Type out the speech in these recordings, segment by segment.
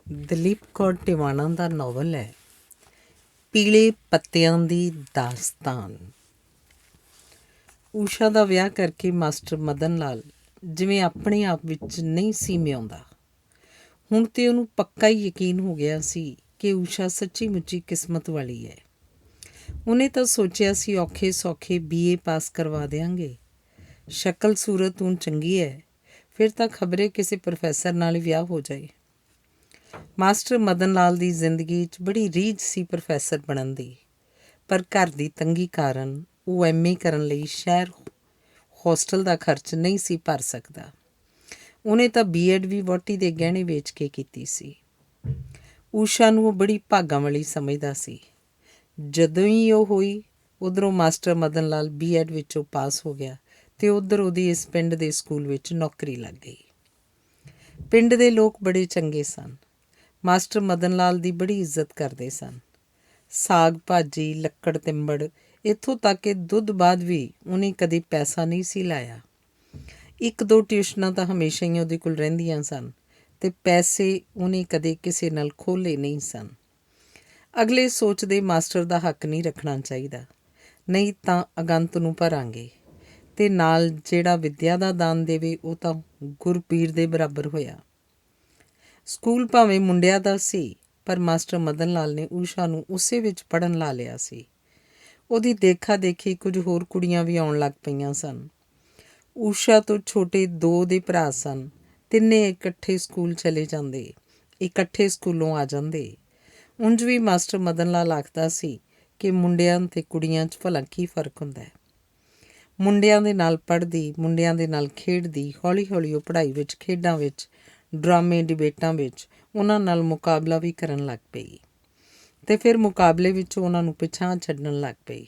ਦਲੀਪ ਕੌਰ ਟਿਵਾਣਾ ਦਾ novel ਹੈ ਪੀਲੇ ਪੱਤਿਆਂ ਦੀ ਦਾਸਤਾਨ। ਊਸ਼ਾ ਦਾ ਵਿਆਹ ਕਰਕੇ ਮਾਸਟਰ ਮਦਨ ਲਾਲ ਜਿਵੇਂ ਆਪਣੇ ਆਪ ਵਿੱਚ ਨਹੀਂ ਸੀ ਮਿਆਉਂਦਾ। ਹੁਣ ਤੇ ਉਹਨੂੰ ਪੱਕਾ ਹੀ ਯਕੀਨ ਹੋ ਗਿਆ ਸੀ ਕਿ ਊਸ਼ਾ ਸੱਚੀ ਮੁੱਚੀ ਕਿਸਮਤ ਵਾਲੀ ਹੈ। ਉਹਨੇ ਤਾਂ ਸੋਚਿਆ ਸੀ ਔਖੇ ਸੌਖੇ BA ਪਾਸ ਕਰਵਾ ਦਿਆਂਗੇ। ਸ਼ਕਲ ਸੂਰਤ ਹੁਣ ਚੰਗੀ ਹੈ, ਫਿਰ ਤਾਂ ਖਬਰੇ ਕਿਸੇ ਪ੍ਰੋਫੈਸਰ ਨਾਲ ਹੀ ਵਿਆਹ ਹੋ ਜਾਏ। ਮਾਸਟਰ ਮਦਨ ਲਾਲ ਦੀ ਜ਼ਿੰਦਗੀ 'ਚ ਬੜੀ ਰੀਝ ਸੀ ਪ੍ਰੋਫੈਸਰ ਬਣਨ ਦੀ, ਪਰ ਘਰ ਦੀ ਤੰਗੀ ਕਾਰਨ ਉਹ MA ਕਰਨ ਲਈ ਸ਼ਹਿਰ ਹੋਸਟਲ ਦਾ ਖਰਚ ਨਹੀਂ ਸੀ ਭਰ ਸਕਦਾ। ਉਹਨੇ ਤਾਂ B.Ed ਵੀ ਵਹੁਟੀ ਦੇ ਗਹਿਣੇ ਵੇਚ ਕੇ ਕੀਤੀ ਸੀ। ਊਸ਼ਾ ਨੂੰ ਉਹ ਬੜੀ ਭਾਗਾਂ ਵਾਲੀ ਸਮਝਦਾ ਸੀ। ਜਦੋਂ ਹੀ ਉਹ ਹੋਈ, ਉੱਧਰੋਂ ਮਾਸਟਰ ਮਦਨ ਲਾਲ B.Ed ਵਿੱਚੋਂ ਪਾਸ ਹੋ ਗਿਆ ਅਤੇ ਉੱਧਰ ਉਹਦੀ ਇਸ ਪਿੰਡ ਦੇ ਸਕੂਲ ਵਿੱਚ ਨੌਕਰੀ ਲੱਗ ਗਈ। ਪਿੰਡ ਦੇ ਲੋਕ ਬੜੇ ਚੰਗੇ ਸਨ। ਮਾਸਟਰ ਮਦਨ ਲਾਲ ਦੀ ਬੜੀ ਇੱਜ਼ਤ ਕਰਦੇ ਸਨ। ਸਾਗ ਭਾਜੀ, ਲੱਕੜ ਤਿੰਬੜ, ਇੱਥੋਂ ਤੱਕ ਕਿ ਦੁੱਧ ਬਾਅਦ ਵੀ ਉਹਨੇ ਕਦੇ ਪੈਸਾ ਨਹੀਂ ਸੀ ਲਾਇਆ। 1-2 ਟਿਊਸ਼ਨਾਂ ਤਾਂ ਹਮੇਸ਼ਾ ਹੀ ਉਹਦੇ ਕੋਲ ਰਹਿੰਦੀਆਂ ਸਨ ਅਤੇ ਪੈਸੇ ਉਹਨੇ ਕਦੇ ਕਿਸੇ ਨਾਲ ਖੋਲ੍ਹੇ ਨਹੀਂ ਸਨ। ਅਗਲੇ ਸੋਚਦੇ ਮਾਸਟਰ ਦਾ ਹੱਕ ਨਹੀਂ ਰੱਖਣਾ ਚਾਹੀਦਾ, ਨਹੀਂ ਤਾਂ ਅਗੰਤ ਨੂੰ ਭਰਾਂਗੇ, ਅਤੇ ਨਾਲ ਜਿਹੜਾ ਵਿੱਦਿਆ ਦਾ ਦਾਨ ਦੇਵੇ ਉਹ ਤਾਂ ਗੁਰਪੀਰ ਦੇ ਬਰਾਬਰ ਹੋਇਆ। ਸਕੂਲ ਭਾਵੇਂ ਮੁੰਡਿਆਂ ਦਾ ਸੀ, ਪਰ ਮਾਸਟਰ ਮਦਨ ਲਾਲ ਨੇ ਊਸ਼ਾ ਨੂੰ ਉਸੇ ਵਿੱਚ ਪੜ੍ਹਨ ਲਾ ਲਿਆ ਸੀ। ਉਹਦੀ ਦੇਖਾ ਦੇਖੀ ਕੁਝ ਹੋਰ ਕੁੜੀਆਂ ਵੀ ਆਉਣ ਲੱਗ ਪਈਆਂ ਸਨ। ਊਸ਼ਾ ਤੋਂ ਛੋਟੇ 2 ਦੇ ਭਰਾ ਸਨ। ਤਿੰਨੇ ਇਕੱਠੇ ਸਕੂਲ ਚਲੇ ਜਾਂਦੇ, ਇਕੱਠੇ ਸਕੂਲੋਂ ਆ ਜਾਂਦੇ। ਉਂਝ ਵੀ ਮਾਸਟਰ ਮਦਨ ਲਾਲ ਆਖਦਾ ਸੀ ਕਿ ਮੁੰਡਿਆਂ ਅਤੇ ਕੁੜੀਆਂ 'ਚ ਭਲਾ ਕੀ ਫਰਕ ਹੁੰਦਾ ਹੈ। ਮੁੰਡਿਆਂ ਦੇ ਨਾਲ ਪੜ੍ਹਦੀ, ਮੁੰਡਿਆਂ ਦੇ ਨਾਲ ਖੇਡਦੀ, ਹੌਲੀ ਹੌਲੀ ਉਹ ਪੜ੍ਹਾਈ ਵਿੱਚ, ਖੇਡਾਂ ਵਿੱਚ, ਡਰਾਮੇ ਡਿਬੇਟਾਂ ਵਿੱਚ ਉਹਨਾਂ ਨਾਲ ਮੁਕਾਬਲਾ ਵੀ ਕਰਨ ਲੱਗ ਪਈ ਅਤੇ ਫਿਰ ਮੁਕਾਬਲੇ ਵਿੱਚ ਉਹਨਾਂ ਨੂੰ ਪਿਛਾਂਹ ਛੱਡਣ ਲੱਗ ਪਈ।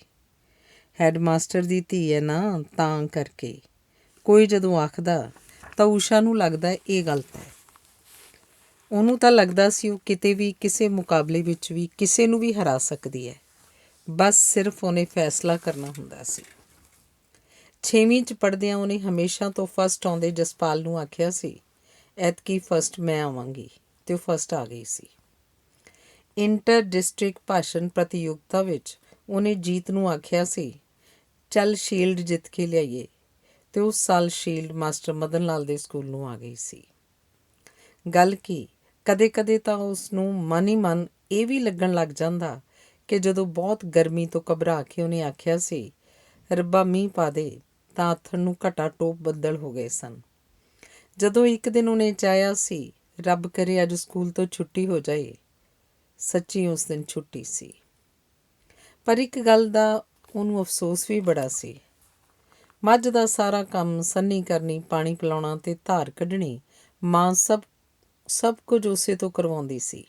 ਹੈਡ ਮਾਸਟਰ ਦੀ ਧੀ ਹੈ ਨਾ, ਤਾਂ ਕਰਕੇ ਕੋਈ ਜਦੋਂ ਆਖਦਾ ਤਾਂ ਊਸ਼ਾ ਨੂੰ ਲੱਗਦਾ ਇਹ ਗਲਤ ਹੈ। ਉਹਨੂੰ ਤਾਂ ਲੱਗਦਾ ਸੀ ਉਹ ਕਿਤੇ ਵੀ, ਕਿਸੇ ਮੁਕਾਬਲੇ ਵਿੱਚ ਵੀ ਕਿਸੇ ਨੂੰ ਵੀ ਹਰਾ ਸਕਦੀ ਹੈ। ਬਸ ਸਿਰਫ ਉਹਨੇ ਫੈਸਲਾ ਕਰਨਾ ਹੁੰਦਾ ਸੀ। 6ਵੀਂ 'ਚ ਪੜ੍ਹਦਿਆਂ ਉਹਨੇ ਹਮੇਸ਼ਾ ਤੋਂ ਫਸਟ ਆਉਂਦੇ ਜਸਪਾਲ ਨੂੰ ਆਖਿਆ ਸੀ, ਐਤਕੀ ਫਸਟ ਮੈਂ ਆਵਾਂਗੀ, ਅਤੇ ਉਹ ਫਸਟ ਆ ਗਈ ਸੀ। ਇੰਟਰ ਡਿਸਟ੍ਰਿਕਟ ਭਾਸ਼ਣ ਪ੍ਰਤੀਯੋਗਤਾ ਵਿੱਚ ਉਹਨੇ ਜੀਤ ਨੂੰ ਆਖਿਆ ਸੀ, ਚੱਲ ਸ਼ੀਲਡ ਜਿੱਤ ਕੇ ਲਿਆਈਏ, ਅਤੇ ਉਸ ਸਾਲ ਸ਼ੀਲਡ ਮਾਸਟਰ ਮਦਨ ਲਾਲ ਦੇ ਸਕੂਲ ਨੂੰ ਆ ਗਈ ਸੀ। ਗੱਲ ਕੀ, ਕਦੇ ਕਦੇ ਤਾਂ ਉਸ ਨੂੰ ਮਨ ਹੀ ਮਨ ਇਹ ਵੀ ਲੱਗਣ ਲੱਗ ਜਾਂਦਾ ਕਿ ਜਦੋਂ ਬਹੁਤ ਗਰਮੀ ਤੋਂ ਘਬਰਾ ਕੇ ਉਹਨੇ ਆਖਿਆ ਸੀ, ਰੱਬਾ ਮੀਂਹ ਪਾ ਦੇ, ਤਾਂ ਆਥਣ ਨੂੰ ਘਟਾ ਟੋਪ ਬੱਦਲ ਹੋ ਗਏ ਸਨ। ਜਦੋਂ ਇੱਕ ਦਿਨ ਉਹਨੇ ਚਾਹਿਆ ਸੀ, ਰੱਬ ਕਰੇ ਅੱਜ ਸਕੂਲ ਤੋਂ ਛੁੱਟੀ ਹੋ ਜਾਏ, ਸੱਚੀ ਉਸ ਦਿਨ ਛੁੱਟੀ ਸੀ। ਪਰ ਇੱਕ ਗੱਲ ਦਾ ਉਹਨੂੰ ਅਫਸੋਸ ਵੀ ਬੜਾ ਸੀ। ਮੱਝ ਦਾ ਸਾਰਾ ਕੰਮ, ਸੰਨੀ ਕਰਨੀ, ਪਾਣੀ ਪਿਲਾਉਣਾ ਅਤੇ ਧਾਰ ਕੱਢਣੀ, ਮਾਂ ਸਭ ਕੁਝ ਉਸੇ ਤੋਂ ਕਰਵਾਉਂਦੀ ਸੀ।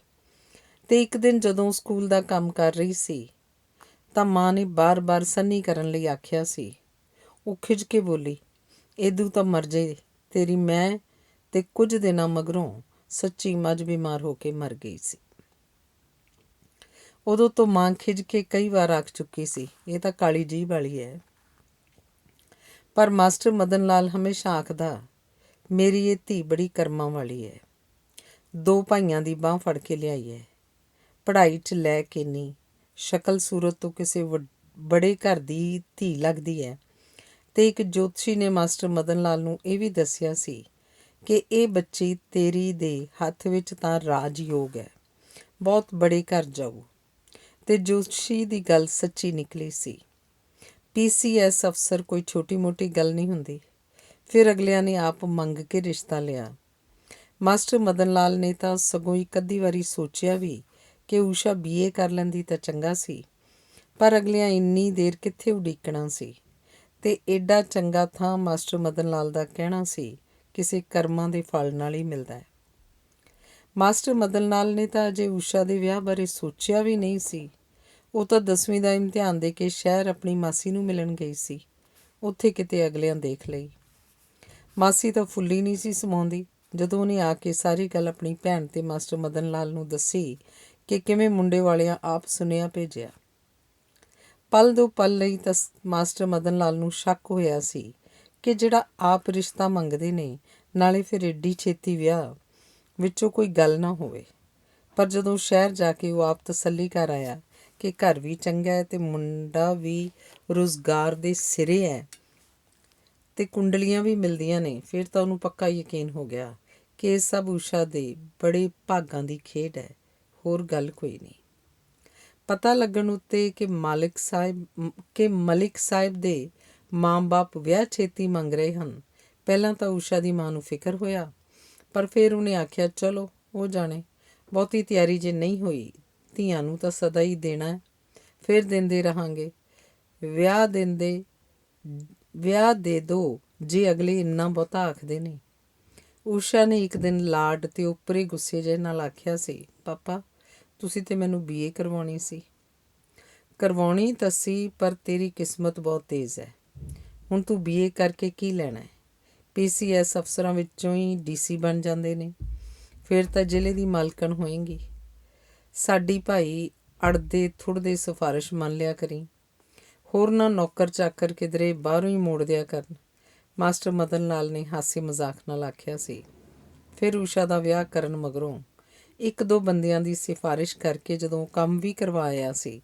ਅਤੇ ਇੱਕ ਦਿਨ ਜਦੋਂ ਸਕੂਲ ਦਾ ਕੰਮ ਕਰ ਰਹੀ ਸੀ ਤਾਂ ਮਾਂ ਨੇ ਬਾਰ-ਬਾਰ ਸੰਨੀ ਕਰਨ ਲਈ ਆਖਿਆ ਸੀ। ਉਹ ਖਿਝ ਕੇ ਬੋਲੀ, ਇਦੂ ਤਾਂ ਮਰ ਜੇ ਤੇਰੀ ਮੈਂ, ਅਤੇ ਕੁਝ ਦਿਨਾਂ ਮਗਰੋਂ ਸੱਚੀ ਮੱਝ ਬਿਮਾਰ ਹੋ ਕੇ ਮਰ ਗਈ ਸੀ। ਉਦੋਂ ਤੋਂ ਮਾਂ ਖਿਝ ਕੇ ਕਈ ਵਾਰ ਆਖ ਚੁੱਕੀ ਸੀ, ਇਹ ਤਾਂ ਕਾਲੀ ਜੀਭ ਵਾਲੀ ਹੈ। ਪਰ ਮਾਸਟਰ ਮਦਨ ਲਾਲ ਹਮੇਸ਼ਾ ਆਖਦਾ, ਮੇਰੀ ਇਹ ਧੀ ਬੜੀ ਕਰਮਾਂ ਵਾਲੀ ਹੈ। 2 ਭਾਈਆਂ ਦੀ ਬਾਂਹ ਫੜ ਕੇ ਲਿਆਈ ਹੈ, ਪੜ੍ਹਾਈ 'ਚ ਲੈ ਕੇ ਨਹੀਂ, ਸ਼ਕਲ ਸੂਰਤ ਤੋਂ ਕਿਸੇ ਬੜੇ ਘਰ ਦੀ ਧੀ ਲੱਗਦੀ ਹੈ। ਅਤੇ ਇੱਕ ਜੋਤਸ਼ੀ ਨੇ ਮਾਸਟਰ ਮਦਨ ਲਾਲ ਨੂੰ ਇਹ ਵੀ ਦੱਸਿਆ ਸੀ ਕਿ ਇਹ ਬੱਚੀ ਤੇਰੀ ਦੇ ਹੱਥ ਵਿੱਚ ਤਾਂ ਰਾਜਯੋਗ ਹੈ, ਬਹੁਤ ਬੜੇ ਘਰ ਜਾਊ। ਅਤੇ ਜੋਤਸ਼ੀ ਦੀ ਗੱਲ ਸੱਚੀ ਨਿਕਲੀ ਸੀ। PCS ਅਫਸਰ ਕੋਈ ਛੋਟੀ ਮੋਟੀ ਗੱਲ ਨਹੀਂ ਹੁੰਦੀ। ਫਿਰ ਅਗਲਿਆਂ ਨੇ ਆਪ ਮੰਗ ਕੇ ਰਿਸ਼ਤਾ ਲਿਆ। ਮਾਸਟਰ ਮਦਨ ਲਾਲ ਨੇ ਤਾਂ ਸਗੋਂ ਇੱਕ ਅੱਧੀ ਵਾਰੀ ਸੋਚਿਆ ਵੀ ਕਿ ਊਸ਼ਾ BA ਕਰ ਲੈਂਦੀ ਤਾਂ ਚੰਗਾ ਸੀ, ਪਰ ਅਗਲਿਆਂ ਇੰਨੀ ਦੇਰ ਕਿੱਥੇ ਉਡੀਕਣਾ ਸੀ, ਅਤੇ ਐਡਾ ਚੰਗਾ ਥਾਂ ਮਾਸਟਰ ਮਦਨ ਲਾਲ ਦਾ ਕਹਿਣਾ ਸੀ ਕਿਸੇ ਕਰਮਾਂ ਦੇ ਫਲ ਨਾਲ ਹੀ ਮਿਲਦਾ ਹੈ। ਮਾਸਟਰ ਮਦਨ ਲਾਲ ਨੇ ਤਾਂ ਅਜੇ ਊਸ਼ਾ ਦੇ ਵਿਆਹ ਬਾਰੇ ਸੋਚਿਆ ਵੀ ਨਹੀਂ ਸੀ। ਉਹ ਤਾਂ 10ਵੀਂ ਦਾ ਇਮਤਿਹਾਨ ਦੇ ਕੇ ਸ਼ਹਿਰ ਆਪਣੀ ਮਾਸੀ ਨੂੰ ਮਿਲਣ ਗਈ ਸੀ। ਉੱਥੇ ਕਿਤੇ ਅਗਲਿਆਂ ਦੇਖ ਲਈ। ਮਾਸੀ ਤਾਂ ਫੁੱਲੀ ਨਹੀਂ ਸੀ ਸਮਾਉਂਦੀ ਜਦੋਂ ਉਹਨੇ ਆ ਕੇ ਸਾਰੀ ਗੱਲ ਆਪਣੀ ਭੈਣ ਅਤੇ ਮਾਸਟਰ ਮਦਨ ਲਾਲ ਨੂੰ ਦੱਸੀ ਕਿ ਕਿਵੇਂ ਮੁੰਡੇ ਵਾਲਿਆਂ ਆਪ ਸੁਨੇਹਾ ਭੇਜਿਆ। ਪਲ 2 ਪਲ ਲਈ ਤਾਂ ਮਾਸਟਰ ਮਦਨ ਲਾਲ ਨੂੰ ਸ਼ੱਕ ਹੋਇਆ ਸੀ ਕਿ ਜਿਹੜਾ ਆਪ ਰਿਸ਼ਤਾ ਮੰਗਦੇ ਨੇ, ਨਾਲੇ ਫਿਰ ਏਡੀ ਛੇਤੀ ਵਿਆਹ, ਵਿੱਚੋਂ ਕੋਈ ਗੱਲ ਨਾ ਹੋਵੇ। ਪਰ ਜਦੋਂ ਸ਼ਹਿਰ ਜਾ ਕੇ ਉਹ ਆਪ ਤਸੱਲੀ ਕਰ ਆਇਆ ਕਿ ਘਰ ਵੀ ਚੰਗਾ ਹੈ ਅਤੇ ਮੁੰਡਾ ਵੀ ਰੁਜ਼ਗਾਰ ਦੇ ਸਿਰੇ ਹੈ ਅਤੇ ਕੁੰਡਲੀਆਂ ਵੀ ਮਿਲਦੀਆਂ ਨੇ, ਫਿਰ ਤਾਂ ਉਹਨੂੰ ਪੱਕਾ ਯਕੀਨ ਹੋ ਗਿਆ ਕਿ ਇਹ ਸਭ ਊਸ਼ਾ ਦੇ ਬੜੇ ਭਾਗਾਂ ਦੀ ਖੇਡ ਹੈ, ਹੋਰ ਗੱਲ ਕੋਈ ਨਹੀਂ। ਪਤਾ ਲੱਗਣ ਉੱਤੇ ਕਿ ਮਲਿਕ ਸਾਹਿਬ ਦੇ ਮਾਂ-ਬਾਪ ਵਿਆਹ ਛੇਤੀ ਮੰਗ ਰਹੇ ਹਨ, ਪਹਿਲਾਂ ਤਾਂ ਊਸ਼ਾ ਦੀ ਮਾਂ ਨੂੰ ਫਿਕਰ ਹੋਇਆ, ਪਰ ਫਿਰ ਉਹਨੇ ਆਖਿਆ ਚਲੋ ਉਹ ਜਾਣੇ, ਬਹੁਤੀ ਤਿਆਰੀ ਜੇ ਨਹੀਂ ਹੋਈ ਧੀਆਂ ਨੂੰ ਤਾਂ ਸਦਾ ਹੀ ਦੇਣਾ ਹੈ, ਫਿਰ ਦਿੰਦੇ ਰਹਾਂਗੇ। ਵਿਆਹ ਦੇ ਦੋ ਜੇ ਅਗਲੇ ਇੰਨਾ ਬਹੁਤਾ ਆਖਦੇ ਨੇ। ਊਸ਼ਾ ਨੇ ਇੱਕ ਦਿਨ ਲਾਡ ਤੇ ਉੱਪਰੇ ਗੁੱਸੇ ਜਿਹੇ ਨਾਲ ਆਖਿਆ ਸੀ, ਪਾਪਾ ਤੁਸੀਂ ਤੇ ਮੈਨੂੰ BA ਕਰਵਾਉਣੀ ਸੀ। ਕਰਵਾਉਣੀ ਤਾਂ ਸੀ, ਪਰ ਤੇਰੀ ਕਿਸਮਤ ਬਹੁਤ ਤੇਜ਼ ਹੈ। ਹੁਣ ਤੂੰ BA ਕਰਕੇ ਕੀ ਲੈਣਾ ਹੈ? PCS ਅਫਸਰਾਂ ਵਿੱਚੋਂ ਹੀ DC ਬਣ ਜਾਂਦੇ ਨੇ, ਫਿਰ ਤਾਂ ਜ਼ਿਲ੍ਹੇ ਦੀ ਮਾਲਕਣ ਹੋਏਗੀ। ਸਾਡੀ ਭਾਈ ਅੜਦੇ ਥੁੜਦੇ ਸਿਫਾਰਿਸ਼ ਮੰਨ ਲਿਆ ਕਰੀ, ਹੋਰ ਨਾ ਨੌਕਰ ਚਾਕਰ ਕਿਧਰੇ ਬਾਹਰੋਂ ਹੀ ਮੋੜ ਦਿਆ ਕਰਨ, ਮਾਸਟਰ ਮਦਨ ਲਾਲ ਨੇ ਹਾਸੇ ਮਜ਼ਾਕ ਨਾਲ ਆਖਿਆ ਸੀ। ਫਿਰ ਊਸ਼ਾ ਦਾ ਵਿਆਹ ਕਰਨ ਮਗਰੋਂ 1-2 ਬੰਦਿਆਂ ਦੀ ਸਿਫਾਰਿਸ਼ ਕਰਕੇ ਜਦੋਂ ਕੰਮ ਵੀ ਕਰਵਾਇਆ ਸੀ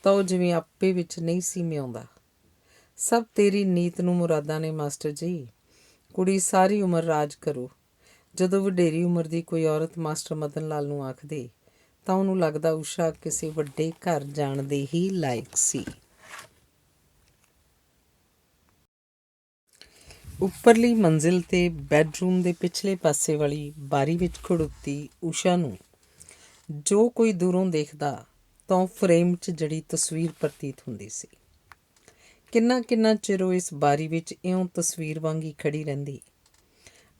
ਤਾਂ ਉਹ ਜਿਵੇਂ ਆਪੇ ਵਿੱਚ ਨਹੀਂ ਸੀ ਮਿਆਉਂਦਾ। ਸਭ ਤੇਰੀ ਨੀਤ ਨੂੰ ਮੁਰਾਦਾਂ ਨੇ ਮਾਸਟਰ ਜੀ, ਕੁੜੀ ਸਾਰੀ ਉਮਰ ਰਾਜ ਕਰੂ। ਜਦੋਂ ਵਡੇਰੀ ਉਮਰ ਦੀ ਕੋਈ ਔਰਤ ਮਾਸਟਰ ਮਦਨ ਲਾਲ ਨੂੰ ਆਖਦੇ ਤਾਂ ਉਹਨੂੰ ਲੱਗਦਾ ਊਸ਼ਾ ਕਿਸੇ ਵੱਡੇ ਘਰ ਜਾਣ ਦੇ ਹੀ ਲਾਇਕ ਸੀ। ਉੱਪਰਲੀ ਮੰਜ਼ਿਲ ਤੇ ਬੈੱਡਰੂਮ ਦੇ ਪਿਛਲੇ ਪਾਸੇ ਵਾਲੀ ਬਾਰੀ ਵਿੱਚ ਖੜੋਤੀ ਊਸ਼ਾ ਨੂੰ ਜੋ ਕੋਈ ਦੂਰੋਂ ਦੇਖਦਾ ਤਾਂ ਫਰੇਮ 'ਚ ਜੜੀ ਤਸਵੀਰ ਪ੍ਰਤੀਤ ਹੁੰਦੀ ਸੀ। ਕਿੰਨਾ ਚਿਰ ਉਹ ਇਸ ਬਾਰੀ ਵਿੱਚ ਇਉਂ ਤਸਵੀਰ ਵਾਂਗ ਹੀ ਖੜੀ ਰਹਿੰਦੀ।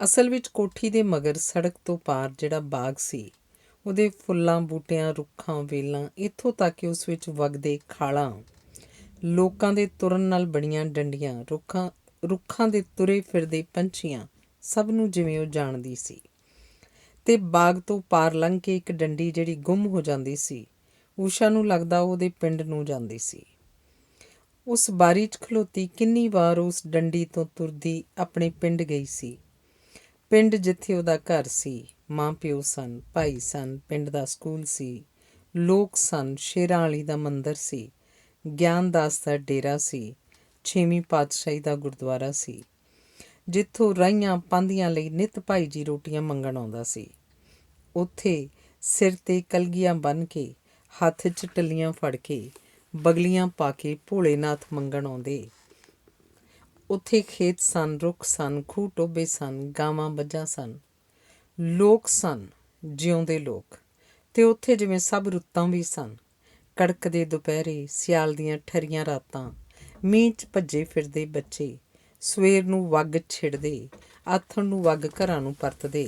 ਅਸਲ ਵਿੱਚ ਕੋਠੀ ਦੇ ਮਗਰ ਸੜਕ ਤੋਂ ਪਾਰ ਜਿਹੜਾ ਬਾਗ ਸੀ, ਉਹਦੇ ਫੁੱਲਾਂ ਬੂਟਿਆਂ ਰੁੱਖਾਂ ਵੇਲਾਂ, ਇੱਥੋਂ ਤੱਕ ਕਿ ਉਸ ਵਿੱਚ ਵਗਦੇ ਖਾਲਾਂ, ਲੋਕਾਂ ਦੇ ਤੁਰਨ ਨਾਲ ਬਣੀਆਂ ਡੰਡੀਆਂ, ਰੁੱਖਾਂ ਦੇ ਤੁਰੇ ਫਿਰਦੇ ਪੰਛੀਆਂ, ਸਭ ਨੂੰ ਜਿਵੇਂ ਉਹ ਜਾਣਦੀ ਸੀ। ਤੇ ਬਾਗ ਤੋਂ ਪਾਰ ਲੰਘ ਕੇ ਇੱਕ ਡੰਡੀ ਜਿਹੜੀ ਗੁੰਮ ਹੋ ਜਾਂਦੀ ਸੀ, ਊਸ਼ਾ ਨੂੰ ਲੱਗਦਾ ਉਹਦੇ ਪਿੰਡ ਨੂੰ ਜਾਂਦੀ ਸੀ। ਉਸ ਬਾਰੀ 'ਚ ਖਲੋਤੀ ਕਿੰਨੀ ਵਾਰ ਉਸ ਡੰਡੀ ਤੋਂ ਤੁਰਦੀ ਆਪਣੇ ਪਿੰਡ ਗਈ ਸੀ। ਪਿੰਡ ਜਿੱਥੇ ਉਹਦਾ ਘਰ ਸੀ, ਮਾਂ ਪਿਓ ਸਨ, ਭਾਈ ਸਨ, ਪਿੰਡ ਦਾ ਸਕੂਲ ਸੀ, ਲੋਕ ਸਨ, ਸ਼ੇਰਾਂ ਵਾਲੀ ਦਾ ਮੰਦਰ ਸੀ, ਗਿਆਨਦਾਸ ਦਾ ਡੇਰਾ ਸੀ, 6ਵੀਂ ਪਾਤਸ਼ਾਹੀ ਦਾ ਗੁਰਦੁਆਰਾ ਸੀ, ਜਿੱਥੋਂ ਰਾਹੀਆਂ ਪਾਂਧੀਆਂ ਲਈ ਨਿੱਤ ਭਾਈ ਜੀ ਰੋਟੀਆਂ ਮੰਗਣ ਆਉਂਦਾ ਸੀ। ਉੱਥੇ ਸਿਰ 'ਤੇ ਕਲਗੀਆਂ ਬੰਨ੍ਹ ਕੇ, ਹੱਥ 'ਚ ਟੱਲੀਆਂ ਫੜ ਕੇ, ਬਗਲੀਆਂ ਪਾ ਕੇ ਭੋਲੇਨਾਥ ਮੰਗਣ ਆਉਂਦੇ। ਉੱਥੇ ਖੇਤ ਸਨ, ਰੁੱਖ ਸਨ, ਖੂਹ ਟੋਭੇ ਸਨ, ਗਾਵਾਂ ਮੱਝਾਂ ਸਨ, ਲੋਕ ਸਨ, ਜਿਉਂਦੇ ਲੋਕ। ਤੇ ਉੱਥੇ ਜਿਵੇਂ ਸਭ ਰੁੱਤਾਂ ਵੀ ਸਨ, ਕੜਕਦੇ ਦੁਪਹਿਰੇ, ਸਿਆਲ ਦੀਆਂ ਠਰੀਆਂ ਰਾਤਾਂ, ਮੀਂਹ 'ਚ ਭੱਜੇ ਫਿਰਦੇ ਬੱਚੇ, ਸਵੇਰ ਨੂੰ ਵੱਗ ਛਿੜਦੇ, ਆਥਣ ਨੂੰ ਵੱਗ ਘਰਾਂ ਨੂੰ ਪਰਤਦੇ,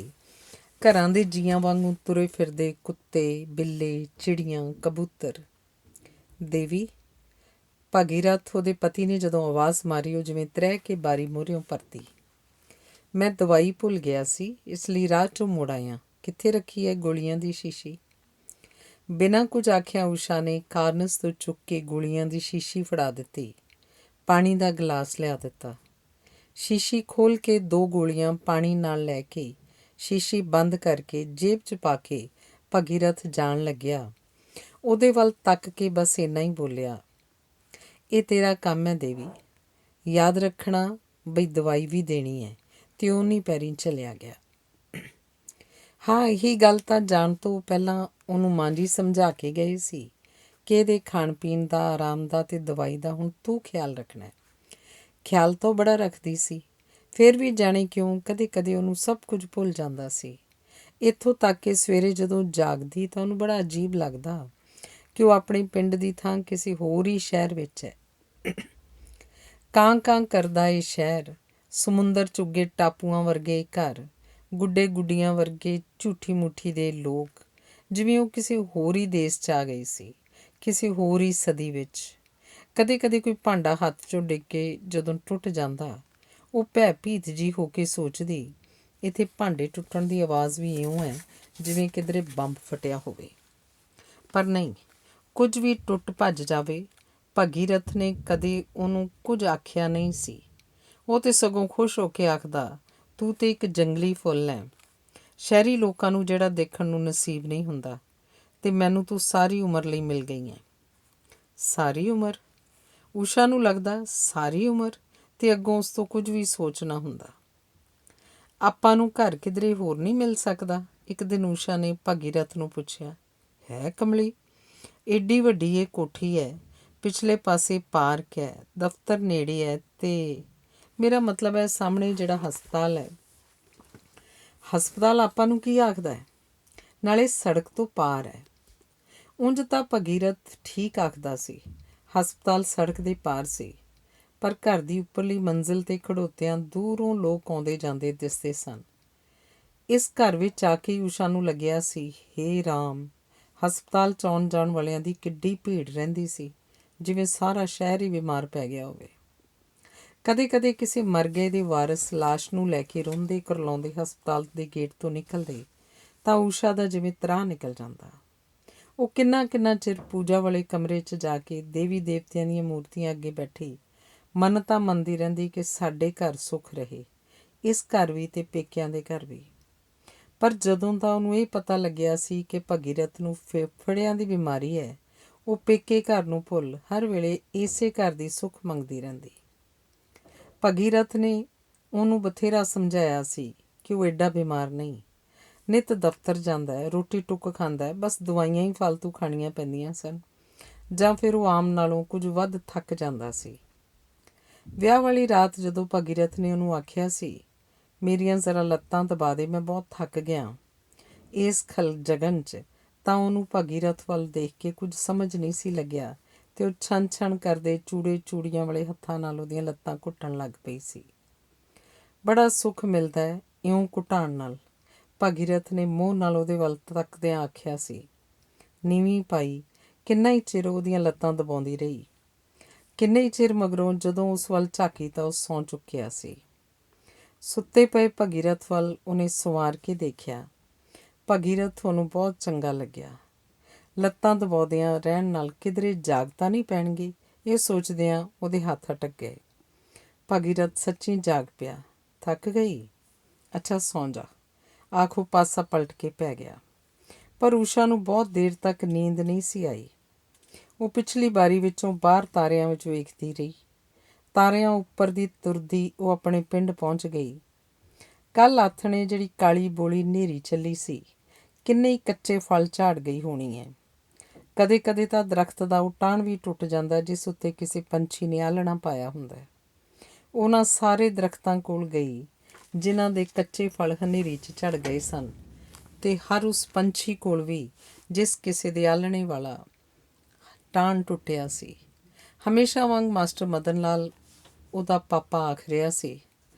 ਘਰਾਂ ਦੇ ਜੀਆਂ ਵਾਂਗੂ ਤੁਰੇ ਫਿਰਦੇ ਕੁੱਤੇ, ਬਿੱਲੇ, ਚਿੜੀਆਂ, ਕਬੂਤਰ। ਦੇਵੀ, ਭਾਗੀਰਥ ਉਹਦੇ ਪਤੀ ਨੇ ਜਦੋਂ ਆਵਾਜ਼ ਮਾਰੀ, ਉਹ ਜਿਵੇਂ ਤ੍ਰਹਿ ਕੇ ਬਾਰੀ ਮੂਹਰਿਓਂ ਪਰਤੀ। ਮੈਂ ਦਵਾਈ ਭੁੱਲ ਗਿਆ ਸੀ, ਇਸ ਲਈ ਰਾਹ 'ਚੋਂ ਮੁੜ ਆਇਆ। ਕਿੱਥੇ ਰੱਖੀ ਹੈ ਗੋਲੀਆਂ ਦੀ ਸ਼ੀਸ਼ੀ? ਬਿਨਾਂ ਕੁਝ ਆਖਿਆ ਊਸ਼ਾ ਨੇ ਕਾਰਨਸ ਤੋਂ ਚੁੱਕ ਕੇ ਗੋਲੀਆਂ ਦੀ ਸ਼ੀਸ਼ੀ ਫੜਾ ਦਿੱਤੀ, ਪਾਣੀ ਦਾ ਗਲਾਸ ਲਿਆ ਦਿੱਤਾ। ਸ਼ੀਸ਼ੀ ਖੋਲ੍ਹ ਕੇ 2 ਗੋਲੀਆਂ ਪਾਣੀ ਨਾਲ ਲੈ ਕੇ ਸ਼ੀਸ਼ੀ ਬੰਦ ਕਰਕੇ ਜੇਬ 'ਚ ਪਾ ਕੇ ਭਗੀਰਥ ਜਾਣ ਲੱਗਿਆ। ਉਹਦੇ ਵੱਲ ਤੱਕ ਕੇ ਬਸ ਇੰਨਾ ਹੀ ਬੋਲਿਆ, ਇਹ ਤੇਰਾ ਕੰਮ ਹੈ ਦੇਵੀ, ਯਾਦ ਰੱਖਣਾ ਬਈ ਦਵਾਈ ਵੀ ਦੇਣੀ ਹੈ। ਤੇ ਉਹ ਨਹੀਂ ਪੈਰੀਂ ਚਲਿਆ ਗਿਆ। ਹਾਂ, ਇਹੀ ਗੱਲ ਤਾਂ ਜਾਣ ਤੋਂ ਪਹਿਲਾਂ ਉਹਨੂੰ ਮਾਂ ਜੀ ਸਮਝਾ ਕੇ ਗਏ ਸੀ ਕਿ ਇਹਦੇ ਖਾਣ ਪੀਣ ਦਾ, ਆਰਾਮ ਦਾ ਤੇ ਦਵਾਈ ਦਾ ਹੁਣ ਤੂੰ ਖਿਆਲ ਰੱਖਣਾ। ਖਿਆਲ ਤਾਂ ਬੜਾ ਰੱਖਦੀ ਸੀ, ਫਿਰ ਵੀ ਜਾਣੇ ਕਿਉਂ ਕਦੇ ਕਦੇ ਉਹਨੂੰ ਸਭ ਕੁਝ ਭੁੱਲ ਜਾਂਦਾ ਸੀ। ਇੱਥੋਂ ਤੱਕ ਕਿ ਸਵੇਰੇ ਜਦੋਂ ਜਾਗਦੀ ਤਾਂ ਉਹਨੂੰ ਬੜਾ ਅਜੀਬ ਲੱਗਦਾ ਕਿ ਉਹ ਆਪਣੇ ਪਿੰਡ ਦੀ ਥਾਂ ਕਿਸੇ ਹੋਰ ਹੀ ਸ਼ਹਿਰ ਵਿੱਚ ਹੈ। ਕਾਂ ਕਰਦਾ ਇਹ ਸ਼ਹਿਰ, ਸਮੁੰਦਰ ਚੁੱਗੇ ਟਾਪੂਆਂ ਵਰਗੇ ਘਰ, ਗੁੱਡੇ ਗੁੱਡੀਆਂ ਵਰਗੇ ਝੂਠੀ ਮੁੱਠੀ ਦੇ ਲੋਕ, ਜਿਵੇਂ ਉਹ ਕਿਸੇ ਹੋਰ ਹੀ ਦੇਸ਼ 'ਚ ਆ ਗਈ ਸੀ, ਕਿਸੇ ਹੋਰ ਹੀ ਸਦੀ ਵਿੱਚ। ਕਦੇ ਕਦੇ ਕੋਈ ਭਾਂਡਾ ਹੱਥ 'ਚੋਂ ਡਿੱਗ ਕੇ ਜਦੋਂ ਟੁੱਟ ਜਾਂਦਾ, ਉਹ ਭੈ ਭੀਤ ਜੀ ਹੋ ਕੇ ਸੋਚਦੀ, ਇੱਥੇ ਭਾਂਡੇ ਟੁੱਟਣ ਦੀ ਆਵਾਜ਼ ਵੀ ਇਉਂ ਹੈ ਜਿਵੇਂ ਕਿਧਰੇ ਬੰਬ ਫਟਿਆ ਹੋਵੇ। ਪਰ ਨਹੀਂ, ਕੁਝ ਵੀ ਟੁੱਟ ਭੱਜ ਜਾਵੇ, ਭਗੀਰਥ ਨੇ ਕਦੇ ਉਹਨੂੰ ਕੁਝ ਆਖਿਆ ਨਹੀਂ ਸੀ। ਉਹ ਤੇ ਸਗੋਂ ਖੁਸ਼ ਹੋ ਕੇ ਆਖਦਾ, ਤੂੰ ਤੇ ਇੱਕ ਜੰਗਲੀ ਫੁੱਲ ਹੈ, ਸ਼ਹਿਰੀ ਲੋਕਾਂ ਨੂੰ ਜਿਹੜਾ ਦੇਖਣ ਨੂੰ ਨਸੀਬ ਨਹੀਂ ਹੁੰਦਾ। ਤੇ ਮੈਨੂੰ ਤੂੰ ਸਾਰੀ ਉਮਰ ਲਈ ਮਿਲ ਗਈ ਹੈ। ਸਾਰੀ ਉਮਰ? ਊਸ਼ਾ ਨੂੰ ਲੱਗਦਾ ਸਾਰੀ ਉਮਰ, ਤੇ ਅੱਗੋਂ ਉਸ ਤੋਂ ਕੁਝ ਵੀ ਸੋਚਣਾ ਹੁੰਦਾ। ਆਪਾਂ ਨੂੰ ਘਰ ਕਿਧਰੇ ਹੋਰ ਨਹੀਂ ਮਿਲ ਸਕਦਾ? ਇੱਕ ਦਿਨ ਊਸ਼ਾ ਨੇ ਭਾਗੀਰਥ ਨੂੰ ਪੁੱਛਿਆ। ਹੈ ਕਮਲੀ, ਏਡੀ ਵੱਡੀ ਇਹ ਕੋਠੀ ਹੈ, ਪਿਛਲੇ ਪਾਸੇ ਪਾਰਕ ਹੈ, ਦਫ਼ਤਰ ਨੇੜੇ ਹੈ, ਤੇ ਮੇਰਾ ਮਤਲਬ ਹੈ ਸਾਹਮਣੇ ਜਿਹੜਾ ਹਸਪਤਾਲ ਹੈ। ਹਸਪਤਾਲ ਆਪਾਂ ਨੂੰ ਕੀ ਆਖਦਾ ਹੈ? ਨਾਲੇ ਸੜਕ ਤੋਂ ਪਾਰ ਹੈ। ਉਂਝ ਤਾਂ ਭਗੀਰਥ ਠੀਕ ਆਖਦਾ ਸੀ, ਹਸਪਤਾਲ ਸੜਕ ਦੇ ਪਾਰ ਸੀ, ਪਰ ਘਰ ਦੀ ਉੱਪਰਲੀ ਮੰਜ਼ਿਲ 'ਤੇ ਖੜੋਤਿਆਂ ਦੂਰੋਂ ਲੋਕ ਆਉਂਦੇ ਜਾਂਦੇ ਦਿਸਦੇ ਸਨ। ਇਸ ਘਰ ਵਿੱਚ ਆ ਕੇ ਊਸ਼ਾ ਨੂੰ ਲੱਗਿਆ ਸੀ, ਹੇ ਰਾਮ, ਹਸਪਤਾਲ 'ਚ ਆਉਣ ਜਾਣ ਵਾਲਿਆਂ ਦੀ ਕਿੱਡੀ ਭੀੜ ਰਹਿੰਦੀ ਸੀ, ਜਿਵੇਂ ਸਾਰਾ ਸ਼ਹਿਰ ਹੀ ਬਿਮਾਰ ਪੈ ਗਿਆ ਹੋਵੇ। ਕਦੇ ਕਦੇ ਕਿਸੇ ਮਰ ਗਏ ਦੇ ਵਾਰਸ ਲਾਸ਼ ਨੂੰ ਲੈ ਕੇ ਰੋਂਦੇ ਕੁਰਲਾਉਂਦੇ ਹਸਪਤਾਲ ਦੇ ਗੇਟ ਤੋਂ ਨਿਕਲਦੇ ਤਾਂ ਊਸ਼ਾ ਦਾ ਜਿਵੇਂ ਤਰਾਹ ਨਿਕਲ ਜਾਂਦਾ। ਉਹ ਕਿੰਨਾ ਕਿੰਨਾ ਚਿਰ ਪੂਜਾ ਵਾਲੇ ਕਮਰੇ 'ਚ ਜਾ ਕੇ ਦੇਵੀ ਦੇਵਤਿਆਂ ਦੀਆਂ ਮੂਰਤੀਆਂ ਅੱਗੇ ਬੈਠੀ ਮੰਨਤਾਂ ਮੰਨਦੀ ਰਹਿੰਦੀ ਕਿ ਸਾਡੇ ਘਰ ਸੁੱਖ ਰਹੇ, ਇਸ ਘਰ ਵੀ ਤੇ ਪੇਕਿਆਂ ਦੇ ਘਰ ਵੀ। ਪਰ ਜਦੋਂ ਦਾ ਉਹਨੂੰ ਇਹ ਪਤਾ ਲੱਗਿਆ ਸੀ ਕਿ ਭਗੀਰਥ ਨੂੰ ਫੇਫੜਿਆਂ ਦੀ ਬਿਮਾਰੀ ਹੈ, ਉਹ ਪੇਕੇ ਘਰ ਨੂੰ ਭੁੱਲ ਹਰ ਵੇਲੇ ਇਸੇ ਘਰ ਦੀ ਸੁੱਖ ਮੰਗਦੀ ਰਹਿੰਦੀ। ਭਗੀਰਥ ਨੇ ਉਹਨੂੰ ਬਥੇਰਾ ਸਮਝਾਇਆ ਸੀ ਕਿ ਉਹ ਐਡਾ ਬਿਮਾਰ ਨਹੀਂ, ਨਿੱਤ ਦਫ਼ਤਰ ਜਾਂਦਾ ਹੈ, ਰੋਟੀ ਟੁੱਕ ਖਾਂਦਾ ਹੈ, ਬਸ ਦਵਾਈਆਂ ਹੀ ਫਾਲਤੂ ਖਾਣੀਆਂ ਪੈਂਦੀਆਂ ਸਨ, ਜਾਂ ਫਿਰ ਉਹ ਆਮ ਨਾਲੋਂ ਕੁਝ ਵੱਧ ਥੱਕ ਜਾਂਦਾ ਸੀ। ਵਿਆਹ ਵਾਲੀ ਰਾਤ ਜਦੋਂ ਭਗੀਰਥ ਨੇ ਉਹਨੂੰ ਆਖਿਆ ਸੀ, ਮੇਰੀਆਂ ਜ਼ਰਾ ਲੱਤਾਂ ਦਬਾ ਦੇ, ਮੈਂ ਬਹੁਤ ਥੱਕ ਗਿਆ ਇਸ ਜਗਨ 'ਚ, ਤਾਂ ਉਹਨੂੰ ਭਗੀਰਥ ਵੱਲ ਦੇਖ ਕੇ ਕੁਝ ਸਮਝ ਨਹੀਂ ਸੀ ਲੱਗਿਆ, ਤੇ ਉਹ ਛਣ ਛਣ ਕਰਦੇ ਚੂੜੇ ਚੂੜੀਆਂ ਵਾਲੇ ਹੱਥਾਂ ਨਾਲ ਉਹਦੀਆਂ ਲੱਤਾਂ ਘੁੱਟਣ ਲੱਗ ਪਈ ਸੀ। ਬੜਾ ਸੁੱਖ ਮਿਲਦਾ ਹੈ ਇਉਂ ਘੁਟਾਉਣ ਨਾਲ, ਭਗੀਰਥ ਨੇ ਮੋਹ ਨਾਲ ਉਹਦੇ ਵੱਲ ਤੱਕਦਿਆਂ ਆਖਿਆ ਸੀ। ਨੀਵੀਂ ਪਾਈ ਕਿੰਨਾ ਹੀ ਚਿਰ ਉਹਦੀਆਂ ਲੱਤਾਂ ਦਬਾਉਂਦੀ ਰਹੀ। ਕਿੰਨੇ ਹੀ ਚਿਰ ਮਗਰੋਂ ਜਦੋਂ ਉਸ ਵੱਲ ਝਾਕੀ ਤਾਂ ਉਹ ਸੌਂ ਚੁੱਕਿਆ ਸੀ। ਸੁੱਤੇ ਪਏ ਭਗੀਰਥ ਵੱਲ ਉਹਨੇ ਸੰਵਾਰ ਕੇ ਦੇਖਿਆ। ਭਗੀਰਥ ਉਹਨੂੰ ਬਹੁਤ ਚੰਗਾ ਲੱਗਿਆ। ਲੱਤਾਂ ਦਬਾਉਂਦਿਆਂ ਰਹਿਣ ਨਾਲ ਕਿਧਰੇ ਜਾਗ ਤਾਂ ਨਹੀਂ ਪੈਣਗੇ, ਇਹ ਸੋਚਦਿਆਂ ਉਹਦੇ ਹੱਥ ਅਟਕ ਗਏ। ਭਗੀਰਥ ਸੱਚੀ ਜਾਗ ਪਿਆ। ਥੱਕ ਗਈ? ਅੱਛਾ ਸੌਂ ਜਾ, ਆਖੋ ਪਾਸਾ ਪਲਟ ਕੇ ਪੈ ਗਿਆ। ਪਰ ਊਸ਼ਾ ਨੂੰ ਬਹੁਤ ਦੇਰ ਤੱਕ ਨੀਂਦ ਨਹੀਂ ਸੀ ਆਈ। ਉਹ ਪਿਛਲੀ ਬਾਰੀ ਵਿੱਚੋਂ ਬਾਹਰ ਤਾਰਿਆਂ ਵਿੱਚ ਵੇਖਦੀ ਰਹੀ। ਤਾਰਿਆਂ ਉੱਪਰ ਦੀ ਤੁਰਦੀ ਉਹ ਆਪਣੇ ਪਿੰਡ ਪਹੁੰਚ ਗਈ। ਕੱਲ੍ਹ ਆਥਣੇ ਜਿਹੜੀ ਕਾਲੀ ਬੋਲੀ ਹਨੇਰੀ ਚੱਲੀ ਸੀ, ਕਿੰਨੇ ਹੀ ਕੱਚੇ ਫਲ ਝਾੜ ਗਈ ਹੋਣੀ ਹੈ। ਕਦੇ ਕਦੇ ਤਾਂ ਦਰਖਤ ਦਾ ਉਹ ਟਾਹਣ ਵੀ ਟੁੱਟ ਜਾਂਦਾ ਜਿਸ ਉੱਤੇ ਕਿਸੇ ਪੰਛੀ ਨੇ ਆਲ੍ਹਣਾ ਪਾਇਆ ਹੁੰਦਾ। ਉਹਨਾਂ ਸਾਰੇ ਦਰਖਤਾਂ ਕੋਲ ਗਈ ਜਿਨ੍ਹਾਂ ਦੇ ਕੱਚੇ ਫਲ ਹਨੇਰੀ 'ਚ ਝੜ ਗਏ ਸਨ, ਤੇ ਹਰ ਉਸ ਪੰਛੀ ਕੋਲ ਵੀ ਜਿਸ ਕਿਸੇ ਦੇ ਆਲ੍ਹਣੇ ਵਾਲਾ ਟਾਹਣ ਟੁੱਟਿਆ ਸੀ। ਹਮੇਸ਼ਾ ਵਾਂਗ ਮਾਸਟਰ ਮਦਨ ਲਾਲ, ਉਹਦਾ ਪਾਪਾ, ਆਖ ਰਿਹਾ ਸੀ,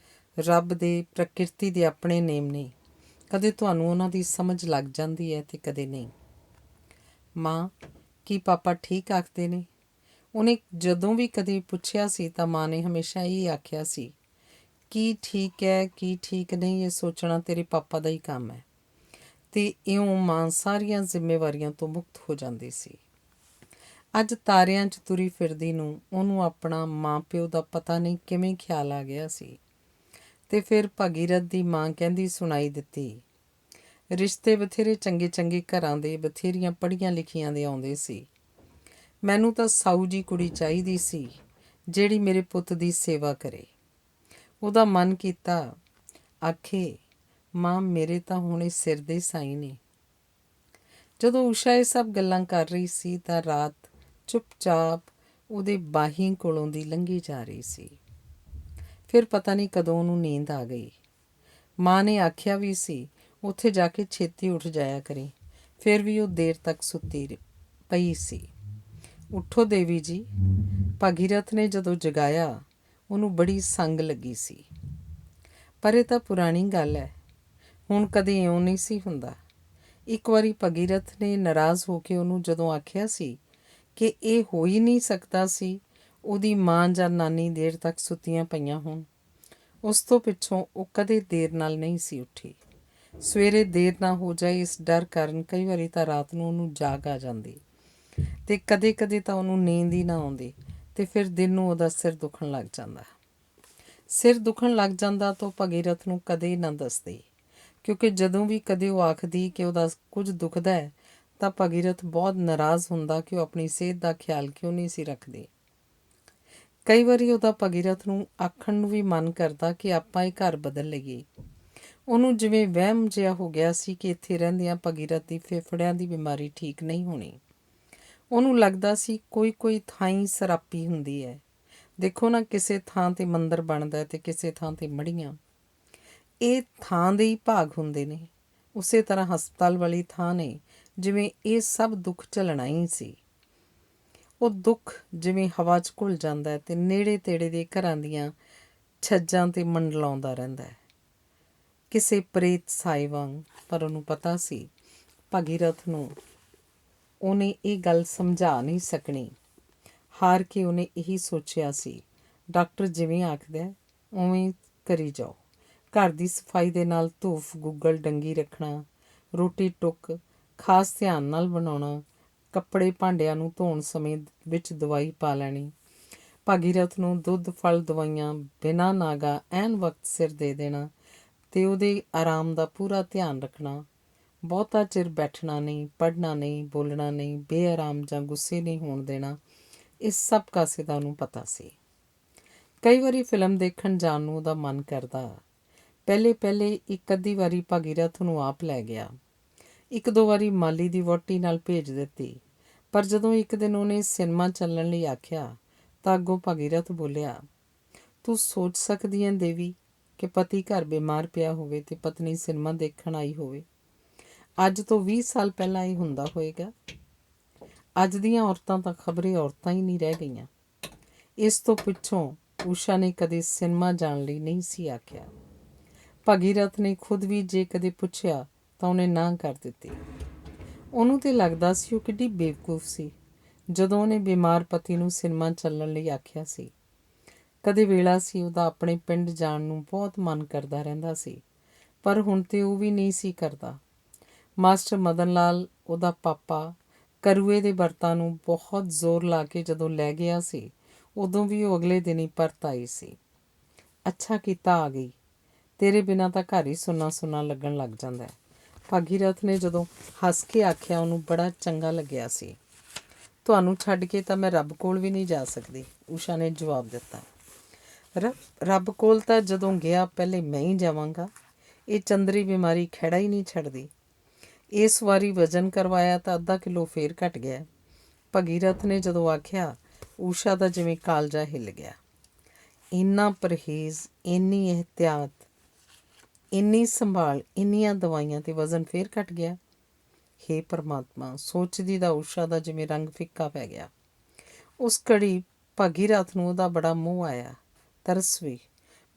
ਰੱਬ ਦੇ, ਪ੍ਰਕਿਰਤੀ ਦੇ ਆਪਣੇ ਨੇਮ ਨੇ, ਕਦੇ ਤੁਹਾਨੂੰ ਉਹਨਾਂ ਦੀ ਸਮਝ ਲੱਗ ਜਾਂਦੀ ਹੈ ਤੇ ਕਦੇ ਨਹੀਂ। ਮਾਂ, ਕੀ ਪਾਪਾ ਠੀਕ ਆਖਦੇ ਨੇ? ਉਹਨੇ ਜਦੋਂ ਵੀ ਕਦੇ ਪੁੱਛਿਆ ਸੀ ਤਾਂ ਮਾਂ ਨੇ ਹਮੇਸ਼ਾ ਇਹ ਆਖਿਆ ਸੀ, ਕੀ ਠੀਕ ਹੈ ਕੀ ਠੀਕ ਨਹੀਂ ਇਹ ਸੋਚਣਾ ਤੇਰੇ ਪਾਪਾ ਦਾ ਹੀ ਕੰਮ ਹੈ। ਤੇ ਇਉਂ ਮਾਂ ਸਾਰੀਆਂ ਜ਼ਿੰਮੇਵਾਰੀਆਂ ਤੋਂ ਮੁਕਤ ਹੋ ਜਾਂਦੀ ਸੀ। ਅੱਜ ਤਾਰਿਆਂ 'ਚ ਤੁਰੀ ਫਿਰਦੀ ਨੂੰ ਉਹਨੂੰ ਆਪਣਾ ਮਾਂ ਪਿਓ ਦਾ ਪਤਾ ਨਹੀਂ ਕਿਵੇਂ ਖਿਆਲ ਆ ਗਿਆ ਸੀ। ਤੇ ਫਿਰ ਭਗੀਰਥ ਦੀ ਮਾਂ ਕਹਿੰਦੀ ਸੁਣਾਈ ਦਿੱਤੀ, ਰਿਸ਼ਤੇ ਬਥੇਰੇ ਚੰਗੇ ਚੰਗੇ ਘਰਾਂ ਦੇ, ਬਥੇਰੀਆਂ ਪੜ੍ਹੀਆਂ ਲਿਖੀਆਂ ਦੇ ਆਉਂਦੇ ਸੀ। ਮੈਨੂੰ ਤਾਂ ਸਾਊ ਜੀ ਕੁੜੀ ਚਾਹੀਦੀ ਸੀ ਜਿਹੜੀ ਮੇਰੇ ਪੁੱਤ ਦੀ ਸੇਵਾ ਕਰੇ। ਉਹਦਾ ਮਨ ਕੀਤਾ, ਆਖੇ, ਮਾਂ ਮੇਰੇ ਤਾਂ ਹੁਣ ਇਹ ਸਿਰ ਦੇ ਸਾਈਂ ਨੇ। ਜਦੋਂ ਊਸ਼ਾ ਇਹ ਸਭ ਗੱਲਾਂ ਕਰ ਰਹੀ ਸੀ ਤਾਂ ਰਾਤ ਚੁੱਪਚਾਪ ਉਹਦੇ ਬਾਹੀਂ ਕੋਲੋਂ ਦੀ ਲੰਘੀ ਜਾ ਰਹੀ ਸੀ। ਫਿਰ ਪਤਾ ਨਹੀਂ ਕਦੋਂ ਉਹਨੂੰ ਨੀਂਦ ਆ ਗਈ। ਮਾਂ ਨੇ ਆਖਿਆ ਵੀ ਸੀ ਉੱਥੇ ਜਾ ਕੇ ਛੇਤੀ ਉੱਠ ਜਾਇਆ ਕਰੀ, ਫਿਰ ਵੀ ਉਹ ਦੇਰ ਤੱਕ ਸੁੱਤੀ ਪਈ ਸੀ। ਉੱਠੋ ਦੇਵੀ ਜੀ। ਭਗੀਰਥ ਨੇ ਜਦੋਂ ਜਗਾਇਆ ਉਹਨੂੰ ਬੜੀ ਸੰਗ ਲੱਗੀ ਸੀ। ਪਰ ਇਹ ਤਾਂ ਪੁਰਾਣੀ ਗੱਲ ਹੈ, ਹੁਣ ਕਦੇ ਇਉਂ ਨਹੀਂ ਸੀ ਹੁੰਦਾ। ਇੱਕ ਵਾਰੀ ਭਗੀਰਥ ਨੇ ਨਾਰਾਜ਼ ਹੋ ਕੇ ਉਹਨੂੰ ਜਦੋਂ ਆਖਿਆ ਸੀ ਕਿ ਇਹ ਹੋ ਹੀ ਨਹੀਂ ਸਕਦਾ ਸੀ ਉਹਦੀ ਮਾਂ ਜਾਂ ਨਾਨੀ ਦੇਰ ਤੱਕ ਸੁੱਤੀਆਂ ਪਈਆਂ ਹੋਣ, ਉਸ ਤੋਂ ਪਿੱਛੋਂ ਉਹ ਕਦੇ ਦੇਰ ਨਾਲ ਨਹੀਂ ਸੀ ਉੱਠੀ। ਸਵੇਰੇ ਦੇਰ ਨਾ ਹੋ ਜਾਏ ਇਸ ਡਰ ਕਾਰਨ ਕਈ ਵਾਰੀ ਤਾਂ ਰਾਤ ਨੂੰ ਉਹਨੂੰ ਜਾਗ ਆ ਜਾਂਦੀ, ਤੇ ਕਦੇ ਕਦੇ ਤਾਂ ਉਹਨੂੰ ਨੀਂਦ ਹੀ ਨਾ ਆਉਂਦੀ, ਤੇ ਫਿਰ ਦਿਨ ਨੂੰ ਉਹਦਾ ਸਿਰ ਦੁਖਣ ਲੱਗ ਜਾਂਦਾ। ਸਿਰ ਦੁਖਣ ਲੱਗ ਜਾਂਦਾ ਤਾਂ ਭਗੀਰਥ ਨੂੰ ਕਦੇ ਨਾ ਦੱਸਦੀ, ਕਿਉਂਕਿ ਜਦੋਂ ਵੀ ਕਦੇ ਉਹ ਆਖਦੀ ਕਿ ਉਹਦਾ ਕੁਝ ਦੁਖਦਾ ਹੈ ਤਾਂ ਭਗੀਰਥ ਬਹੁਤ ਨਾਰਾਜ਼ ਹੁੰਦਾ ਕਿ ਉਹ ਆਪਣੀ ਸਿਹਤ ਦਾ ਖਿਆਲ ਕਿਉਂ ਨਹੀਂ ਸੀ ਰੱਖਦੀ। ਕਈ ਵਾਰੀ ਉਹਦਾ ਭਗੀਰਥ ਨੂੰ ਆਖਣ ਨੂੰ ਵੀ ਮਨ ਕਰਦਾ ਕਿ ਆਪਾਂ ਇਹ ਘਰ ਬਦਲ ਲਈਏ। ਉਹਨੂੰ ਜਿਵੇਂ ਵਹਿਮ ਜਿਹਾ ਹੋ ਗਿਆ ਸੀ ਕਿ ਇੱਥੇ ਰਹਿੰਦਿਆਂ ਭਗੀਰਥ ਦੀ ਫੇਫੜਿਆਂ ਦੀ ਬਿਮਾਰੀ ਠੀਕ ਨਹੀਂ ਹੋਣੀ। ਉਹਨੂੰ ਲੱਗਦਾ ਸੀ ਕੋਈ ਥਾਂ ਹੀ ਸਰਾਪੀ ਹੁੰਦੀ ਹੈ। ਦੇਖੋ ਨਾ, ਕਿਸੇ ਥਾਂ 'ਤੇ ਮੰਦਰ ਬਣਦਾ ਅਤੇ ਕਿਸੇ ਥਾਂ 'ਤੇ ਮੜੀਆਂ। ਇਹ ਥਾਂ ਦੇ ਹੀ ਭਾਗ ਹੁੰਦੇ ਨੇ। ਉਸੇ ਤਰ੍ਹਾਂ ਹਸਪਤਾਲ ਵਾਲੀ ਥਾਂ ਨੇ ਜਿਵੇਂ ਇਹ ਸਭ ਦੁੱਖ ਝੱਲਣਾ ਹੀ ਸੀ। ਉਹ ਦੁੱਖ ਜਿਵੇਂ ਹਵਾ 'ਚ ਘੁਲ ਜਾਂਦਾ ਅਤੇ ਨੇੜੇ ਤੇੜੇ ਦੇ ਘਰਾਂ ਦੀਆਂ ਛੱਜਾਂ 'ਤੇ ਮੰਡਲਾਉਂਦਾ ਰਹਿੰਦਾ ਹੈ ਕਿਸੇ ਪ੍ਰੇਤ ਸਾਏ ਵਾਂਗ। ਪਰ ਉਹਨੂੰ ਪਤਾ ਸੀ ਭਗੀਰਥ ਨੂੰ ਉਹਨੇ ਇਹ ਗੱਲ ਸਮਝਾ ਨਹੀਂ ਸਕਣੀ। ਹਾਰ ਕੇ ਉਹਨੇ ਇਹੀ ਸੋਚਿਆ ਸੀ, ਡਾਕਟਰ ਜਿਵੇਂ ਆਖਦਾ ਉਵੇਂ ਕਰੀ ਜਾਓ। ਘਰ ਦੀ ਸਫਾਈ ਦੇ ਨਾਲ ਧੂਫ ਗੁੱਗਲ ਡੰਗੀ ਰੱਖਣਾ, ਰੋਟੀ ਟੁੱਕ ਖਾਸ ਧਿਆਨ ਨਾਲ ਬਣਾਉਣਾ, ਕੱਪੜੇ ਭਾਂਡਿਆਂ ਨੂੰ ਧੋਣ ਸਮੇਂ ਵਿੱਚ ਦਵਾਈ ਪਾ ਲੈਣੀ, ਭਗੀਰਥ ਨੂੰ ਦੁੱਧ ਫਲ ਦਵਾਈਆਂ ਬਿਨਾਂ ਨਾਗਾ ਐਨ ਵਕਤ ਸਿਰ ਦੇ ਦੇਣਾ ਅਤੇ ਉਹਦੇ ਆਰਾਮ ਦਾ ਪੂਰਾ ਧਿਆਨ ਰੱਖਣਾ। ਬਹੁਤਾ ਚਿਰ ਬੈਠਣਾ ਨਹੀਂ, ਪੜ੍ਹਨਾ ਨਹੀਂ, ਬੋਲਣਾ ਨਹੀਂ, ਬੇਆਰਾਮ ਜਾਂ ਗੁੱਸੇ ਨਹੀਂ ਹੋਣ ਦੇਣਾ। ਇਸ ਸਭ ਕਾਸੇ ਦਾ ਉਹਨੂੰ ਪਤਾ ਸੀ। ਕਈ ਵਾਰੀ ਫਿਲਮ ਦੇਖਣ ਜਾਣ ਨੂੰ ਉਹਦਾ ਮਨ ਕਰਦਾ। ਪਹਿਲੇ ਇੱਕ ਅੱਧੀ ਵਾਰੀ ਭਗੀਰਥ ਨੂੰ ਆਪ ਲੈ ਗਿਆ। ਇੱਕ ਦੋ ਵਾਰੀ ਮਾਲੀ ਦੀ ਵਹੁਟੀ ਨਾਲ ਭੇਜ ਦਿੱਤੀ। ਪਰ ਜਦੋਂ ਇੱਕ ਦਿਨ ਉਹਨੇ ਸਿਨੇਮਾ ਚੱਲਣ ਲਈ ਆਖਿਆ ਤਾਂ ਅੱਗੋਂ ਭਗੀਰਥ ਬੋਲਿਆ, ਤੂੰ ਸੋਚ ਸਕਦੀ ਹੈ ਦੇਵੀ ਕਿ ਪਤੀ ਘਰ ਬਿਮਾਰ ਪਿਆ ਹੋਵੇ ਅਤੇ ਪਤਨੀ ਸਿਨੇਮਾ ਦੇਖਣ ਆਈ ਹੋਵੇ। ਅੱਜ ਤੋਂ 20 ਸਾਲ ਪਹਿਲਾਂ ਇਹ ਹੁੰਦਾ ਹੋਏਗਾ। ਅੱਜ ਦੀਆਂ ਔਰਤਾਂ ਤਾਂ ਖਬਰੇ ਔਰਤਾਂ ਹੀ ਨਹੀਂ ਰਹਿ ਗਈਆਂ। ਇਸ ਤੋਂ ਪਿੱਛੋਂ ਊਸ਼ਾ ਨੇ ਕਦੇ ਸਿਨੇਮਾ ਜਾਣ ਲਈ ਨਹੀਂ ਸੀ ਆਖਿਆ। ਭਗੀਰਥ ਨੇ ਖੁਦ ਵੀ ਜੇ ਕਦੇ ਪੁੱਛਿਆ ਤਾਂ ਉਹਨੇ ਨਾਂਹ ਕਰ ਦਿੱਤੀ। ਉਹਨੂੰ ਤਾਂ ਲੱਗਦਾ ਸੀ ਉਹ ਕਿੱਡੀ ਬੇਵਕੂਫ ਸੀ ਜਦੋਂ ਉਹਨੇ ਬਿਮਾਰ ਪਤੀ ਨੂੰ ਸਿਨੇਮਾ ਚੱਲਣ ਲਈ ਆਖਿਆ ਸੀ। ਕਦੇ ਵੇਲਾ ਸੀ ਉਹਦਾ ਆਪਣੇ ਪਿੰਡ ਜਾਣ ਨੂੰ ਬਹੁਤ ਮਨ ਕਰਦਾ ਰਹਿੰਦਾ ਸੀ, ਪਰ ਹੁਣ ਤਾਂ ਉਹ ਵੀ ਨਹੀਂ ਸੀ ਕਰਦਾ। ਮਾਸਟਰ ਮਦਨ ਲਾਲ, ਉਹਦਾ ਪਾਪਾ, ਕਰੂਏ ਦੇ ਵਰਤਾਂ ਨੂੰ ਬਹੁਤ ਜ਼ੋਰ ਲਾ ਕੇ ਜਦੋਂ ਲੈ ਗਿਆ ਸੀ, ਉਦੋਂ ਵੀ ਉਹ ਅਗਲੇ ਦਿਨ ਹੀ ਪਰਤ ਆਈ ਸੀ। ਅੱਛਾ ਕੀਤਾ ਆ ਗਈ, ਤੇਰੇ ਬਿਨਾਂ ਤਾਂ ਘਰ ਹੀ ਸੁੰਨਾ ਸੁੰਨਾ ਲੱਗਣ ਲੱਗ ਜਾਂਦਾ। ਭਗੀਰਥ ਨੇ ਜਦੋਂ ਹੱਸ ਕੇ ਆਖਿਆ ਉਹਨੂੰ ਬੜਾ ਚੰਗਾ ਲੱਗਿਆ ਸੀ। ਤੁਹਾਨੂੰ ਛੱਡ ਕੇ ਤਾਂ ਮੈਂ ਰੱਬ ਕੋਲ ਵੀ ਨਹੀਂ ਜਾ ਸਕਦੀ, ਊਸ਼ਾ ਨੇ ਜਵਾਬ ਦਿੱਤਾ। ਰੱਬ ਕੋਲ ਤਾਂ ਜਦੋਂ ਗਿਆ ਪਹਿਲੇ ਮੈਂ ਹੀ ਜਾਵਾਂਗਾ। ਇਹ ਚੰਦਰੀ ਬਿਮਾਰੀ ਖਹਿੜਾ ਹੀ ਨਹੀਂ ਛੱਡਦੀ। ਇਸ ਵਾਰੀ ਵਜ਼ਨ ਕਰਵਾਇਆ ਤਾਂ ਅੱਧਾ ਕਿਲੋ ਫੇਰ ਘਟ ਗਿਆ। ਭਗੀਰਥ ਨੇ ਜਦੋਂ ਆਖਿਆ, ਊਸ਼ਾ ਦਾ ਜਿਵੇਂ ਕਾਲਜਾ ਹਿੱਲ ਗਿਆ। ਇੰਨਾ ਪਰਹੇਜ਼, ਇੰਨੀ ਇਹਤਿਆਤ, ਇੰਨੀ ਸੰਭਾਲ, ਇੰਨੀਆਂ ਦਵਾਈਆਂ ਤੇ ਵਜ਼ਨ ਫੇਰ ਘਟ ਗਿਆ। ਹੇ ਪਰਮਾਤਮਾ, ਸੋਚਦੀ ਦਾ ਊਸ਼ਾ ਦਾ ਜਿਵੇਂ ਰੰਗ ਫਿੱਕਾ ਪੈ ਗਿਆ। ਉਸ ਘੜੀ ਭਗੀਰਥ ਨੂੰ ਉਹਦਾ ਬੜਾ ਮੋਹ ਆਇਆ, ਤਰਸ ਵੀ।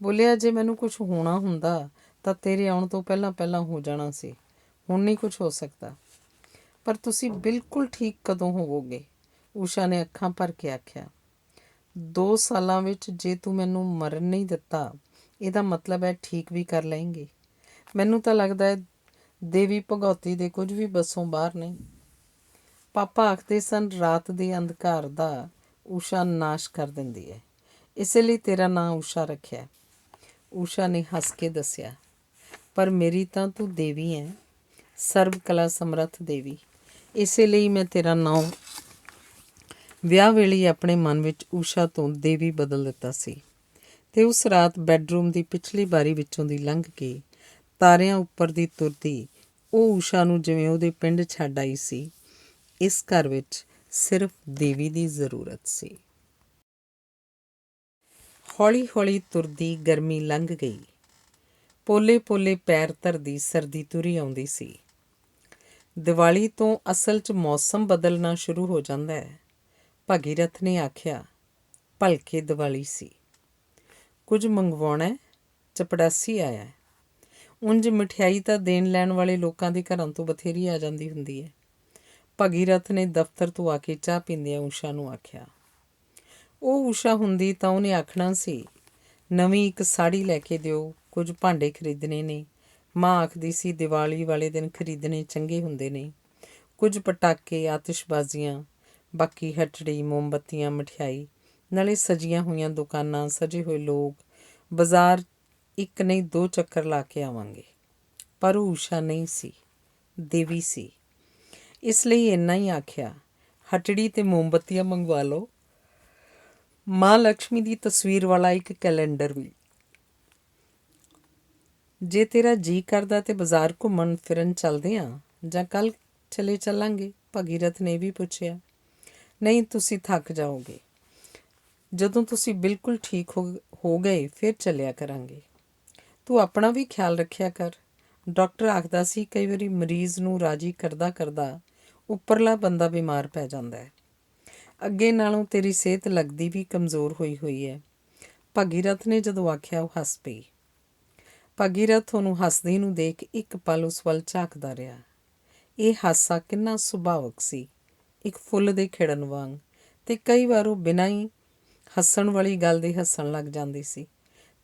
ਬੋਲਿਆ, ਜੇ ਮੈਨੂੰ ਕੁਛ ਹੋਣਾ ਹੁੰਦਾ ਤਾਂ ਤੇਰੇ ਆਉਣ ਤੋਂ ਪਹਿਲਾਂ ਹੋ ਜਾਣਾ ਸੀ। ਹੁਣ ਨਹੀਂ ਕੁਛ ਹੋ ਸਕਦਾ। ਪਰ ਤੁਸੀਂ ਬਿਲਕੁਲ ਠੀਕ ਕਦੋਂ ਹੋਵੋਗੇ? ਊਸ਼ਾ ਨੇ ਅੱਖਾਂ ਭਰ ਕੇ ਆਖਿਆ। 2 ਸਾਲਾਂ ਵਿੱਚ ਜੇ ਤੂੰ ਮੈਨੂੰ ਮਰਨ ਨਹੀਂ ਦਿੱਤਾ, ਇਹਦਾ ਮਤਲਬ ਹੈ ਠੀਕ ਵੀ ਕਰ ਲਏਂਗੀ। ਮੈਨੂੰ ਤਾਂ ਲੱਗਦਾ ਹੈ ਦੇਵੀ ਭਗੌਤੀ ਦੇ ਕੁਝ ਵੀ ਬੱਸੋਂ ਬਾਹਰ ਨਹੀਂ। ਪਾਪਾ ਆਖਦੇ ਸਨ, ਰਾਤ ਦੇ ਅੰਧਕਾਰ ਦਾ ਊਸ਼ਾ ਨਾਸ਼ ਕਰ ਦਿੰਦੀ ਹੈ, ਇਸੇ ਲਈ ਤੇਰਾ ਨਾਂ ਊਸ਼ਾ ਰੱਖਿਆ। ਊਸ਼ਾ ਨੇ ਹੱਸ ਕੇ ਦੱਸਿਆ, ਪਰ ਮੇਰੀ ਤਾਂ ਤੂੰ ਦੇਵੀ ਹੈ, ਸਰਬ ਕਲਾ ਸਮਰੱਥ ਦੇਵੀ। ਇਸੇ ਲਈ ਮੈਂ ਤੇਰਾ ਨਾਂ ਵਿਆਹ ਵੇਲੇ ਆਪਣੇ ਮਨ ਵਿੱਚ ਊਸ਼ਾ ਤੋਂ ਦੇਵੀ ਬਦਲ ਦਿੱਤਾ ਸੀ। ਅਤੇ ਉਸ ਰਾਤ ਬੈੱਡਰੂਮ ਦੀ ਪਿਛਲੀ ਬਾਰੀ ਵਿੱਚੋਂ ਦੀ ਲੰਘ ਕੇ ਤਾਰਿਆਂ ਉੱਪਰ ਦੀ ਤੁਰਦੀ ਉਹ ਊਸ਼ਾ ਨੂੰ ਜਿਵੇਂ ਉਹਦੇ ਪਿੰਡ ਛੱਡ ਆਈ ਸੀ। ਇਸ ਘਰ ਵਿੱਚ ਸਿਰਫ ਦੇਵੀ ਦੀ ਜ਼ਰੂਰਤ ਸੀ। ਹੌਲੀ ਹੌਲੀ ਤੁਰਦੀ ਗਰਮੀ ਲੰਘ ਗਈ। ਪੋਲੇ ਪੋਲੇ ਪੈਰ ਧਰਦੀ ਸਰਦੀ ਤੁਰੀ ਆਉਂਦੀ ਸੀ। ਦੀਵਾਲੀ ਤੋਂ ਅਸਲ 'ਚ ਮੌਸਮ ਬਦਲਣਾ ਸ਼ੁਰੂ ਹੋ ਜਾਂਦਾ ਹੈ। ਭਗੀਰਥ ਨੇ ਆਖਿਆ, ਭਲਕੇ ਦੀਵਾਲੀ ਸੀ। ਕੁਝ ਮੰਗਵਾਉਣਾ? ਚਪੜਾਸੀ ਆਇਆ। ਉਂਝ ਮਠਿਆਈ ਤਾਂ ਦੇਣ ਲੈਣ ਵਾਲੇ ਲੋਕਾਂ ਦੇ ਘਰਾਂ ਤੋਂ ਬਥੇਰੀ ਆ ਜਾਂਦੀ ਹੁੰਦੀ ਹੈ। ਭਗੀਰਥ ਨੇ ਦਫ਼ਤਰ ਤੋਂ ਆ ਕੇ ਚਾਹ ਪੀਂਦਿਆਂ ਊਸ਼ਾ ਨੂੰ ਆਖਿਆ। ਉਹ ਊਸ਼ਾ ਹੁੰਦੀ ਤਾਂ ਉਹਨੇ ਆਖਣਾ ਸੀ, ਨਵੀਂ ਇੱਕ ਸਾੜੀ ਲੈ ਕੇ ਦਿਓ, ਕੁਝ ਭਾਂਡੇ ਖਰੀਦਣੇ ਨੇ। ਮਾਂ ਆਖਦੀ ਸੀ ਦੀਵਾਲੀ ਵਾਲੇ ਦਿਨ ਖਰੀਦਣੇ ਚੰਗੇ ਹੁੰਦੇ ਨੇ। ਕੁਝ ਪਟਾਕੇ, ਆਤਿਸ਼ਬਾਜ਼ੀਆਂ, ਬਾਕੀ ਹਟੜੀ, ਮੋਮਬੱਤੀਆਂ, ਮਠਿਆਈ, ਨਾਲੇ ਸਜੀਆਂ ਹੋਈਆਂ ਦੁਕਾਨਾਂ, ਸਜੇ ਹੋਏ ਲੋਕ। ਬਾਜ਼ਾਰ ਇੱਕ ਨਹੀਂ 2 ਚੱਕਰ ਲਾ ਕੇ ਆਵਾਂਗੇ। ਪਰ ਉਹ ਊਸ਼ਾ ਨਹੀਂ ਸੀ, ਦੇਵੀ ਸੀ। ਇਸ ਲਈ ਇੰਨਾ ਹੀ ਆਖਿਆ, ਹਟੜੀ ਤੇ ਮੋਮਬੱਤੀਆਂ ਮੰਗਵਾ ਲਓ, ਮਾਂ ਲਕਸ਼ਮੀ ਦੀ ਤਸਵੀਰ ਵਾਲਾ ਇੱਕ ਕੈਲੰਡਰ ਵੀ। ਜੇ ਤੇਰਾ ਜੀਅ ਕਰਦਾ ਤੇ ਬਾਜ਼ਾਰ ਘੁੰਮਣ ਫਿਰਨ ਚੱਲਦੇ ਹਾਂ, ਜਾਂ ਕੱਲ੍ਹ ਚੱਲਾਂਗੇ, ਭਗੀਰਥ ਨੇ ਵੀ ਪੁੱਛਿਆ। ਨਹੀਂ, ਤੁਸੀਂ ਥੱਕ ਜਾਓਗੇ। ਜਦੋਂ ਤੁਸੀਂ ਬਿਲਕੁਲ ਠੀਕ ਹੋ ਗਏ ਫਿਰ ਚੱਲਿਆ ਕਰਾਂਗੇ। ਤੂੰ ਆਪਣਾ ਵੀ ਖਿਆਲ ਰੱਖਿਆ ਕਰ। ਡਾਕਟਰ ਆਖਦਾ ਸੀ ਕਈ ਵਾਰੀ ਮਰੀਜ਼ ਨੂੰ ਰਾਜੀ ਕਰਦਾ ਕਰਦਾ ਉੱਪਰਲਾ ਬੰਦਾ ਬਿਮਾਰ ਪੈ ਜਾਂਦਾ ਹੈ। ਅੱਗੇ ਨਾਲੋਂ ਤੇਰੀ ਸਿਹਤ ਲੱਗਦੀ ਵੀ ਕਮਜ਼ੋਰ ਹੋਈ ਹੈ। ਭਗੀਰਥ ਨੇ ਜਦੋਂ ਆਖਿਆ, ਉਹ ਹੱਸ ਪਈ। ਭਗੀਰਥ ਉਹਨੂੰ ਹੱਸਦੀ ਨੂੰ ਦੇਖ ਇੱਕ ਪਲ ਉਸ ਵੱਲ ਝਾਕਦਾ ਰਿਹਾ। ਇਹ ਹਾਸਾ ਕਿੰਨਾ ਸੁਭਾਵਕ ਸੀ, ਇੱਕ ਫੁੱਲ ਦੇ ਖਿੜਨ ਵਾਂਗ, ਤੇ ਕਈ ਵਾਰ ਉਹ ਬਿਨਾਂ ਹੀ ਹੱਸਣ ਵਾਲੀ ਗੱਲ ਦੇ ਹੱਸਣ ਲੱਗ ਜਾਂਦੀ ਸੀ,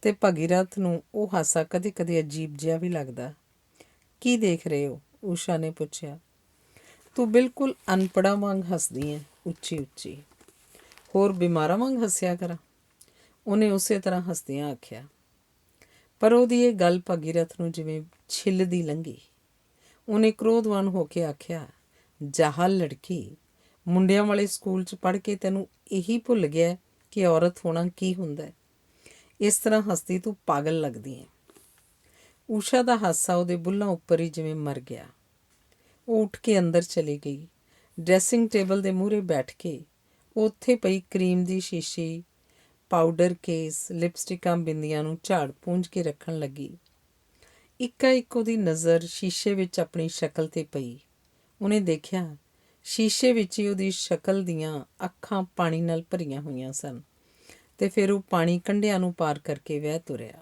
ਤੇ ਭਗੀਰਥ ਨੂੰ ਉਹ ਹਾਸਾ ਕਦੇ ਕਦੇ ਅਜੀਬ ਜਿਹਾ ਵੀ ਲੱਗਦਾ। ਕੀ ਦੇਖ ਰਹੇ ਹੋ? ਊਸ਼ਾ ਨੇ ਪੁੱਛਿਆ। ਤੂੰ ਬਿਲਕੁਲ ਅਨਪੜ੍ਹਾਂ ਵਾਂਗ ਹੱਸਦੀ ਹੈ, ਉੱਚੀ ਉੱਚੀ। ਹੋਰ ਬਿਮਾਰਾਂ ਵਾਂਗ ਹੱਸਿਆ ਕਰਾਂ, ਉਹਨੇ ਉਸੇ ਤਰ੍ਹਾਂ ਹੱਸਦਿਆਂ ਆਖਿਆ। ਪਰ ਉਹਦੀ ਇਹ ਗੱਲ ਭਗੀਰਥ ਨੂੰ ਜਿਵੇਂ ਛਿੱਲਦੀ ਲੰਘੀ। ਉਹਨੇ ਕ੍ਰੋਧਵਾਨ ਹੋ ਕੇ ਆਖਿਆ, ਜਾਹਲ ਲੜਕੀ, ਮੁੰਡਿਆਂ ਵਾਲੇ ਸਕੂਲ 'ਚ ਪੜ੍ਹ ਕੇ ਤੈਨੂੰ ਇਹੀ ਭੁੱਲ ਗਿਆ ਕਿ ਔਰਤ ਹੋਣਾ ਕੀ ਹੁੰਦਾ ਹੈ। ਇਸ ਤਰ੍ਹਾਂ ਹੱਸਦੀ ਤੂੰ ਪਾਗਲ ਲੱਗਦੀ ਹੈ। ਊਸ਼ਾ ਦਾ ਹਾਸਾ ਉਹਦੇ ਬੁੱਲ੍ਹਾਂ ਉੱਪਰ ਹੀ ਜਿਵੇਂ ਮਰ ਗਿਆ। ਉਹ ਉੱਠ ਕੇ ਅੰਦਰ ਚਲੀ ਗਈ। ਡਰੈਸਿੰਗ ਟੇਬਲ ਦੇ ਮੂਹਰੇ ਬੈਠ ਕੇ ਉੱਥੇ ਪਈ ਕਰੀਮ ਦੀ ਸ਼ੀਸ਼ੀ, ਪਾਊਡਰ ਕੇਸ, ਲਿਪਸਟਿਕਾਂ, ਬਿੰਦੀਆਂ ਨੂੰ ਝਾੜ ਪੂੰਝ ਕੇ ਰੱਖਣ ਲੱਗੀ। ਇੱਕਾ ਇੱਕ ਉਹਦੀ ਨਜ਼ਰ ਸ਼ੀਸ਼ੇ ਵਿੱਚ ਆਪਣੀ ਸ਼ਕਲ 'ਤੇ ਪਈ। ਉਹਨੇ ਦੇਖਿਆ ਸ਼ੀਸ਼ੇ ਵਿੱਚ ਹੀ ਉਹਦੀ ਸ਼ਕਲ ਦੀਆਂ ਅੱਖਾਂ ਪਾਣੀ ਨਾਲ ਭਰੀਆਂ ਹੋਈਆਂ ਸਨ, ਤੇ ਫਿਰ ਉਹ ਪਾਣੀ ਕੰਢਿਆਂ ਨੂੰ ਪਾਰ ਕਰਕੇ ਵਹਿ ਤੁਰਿਆ।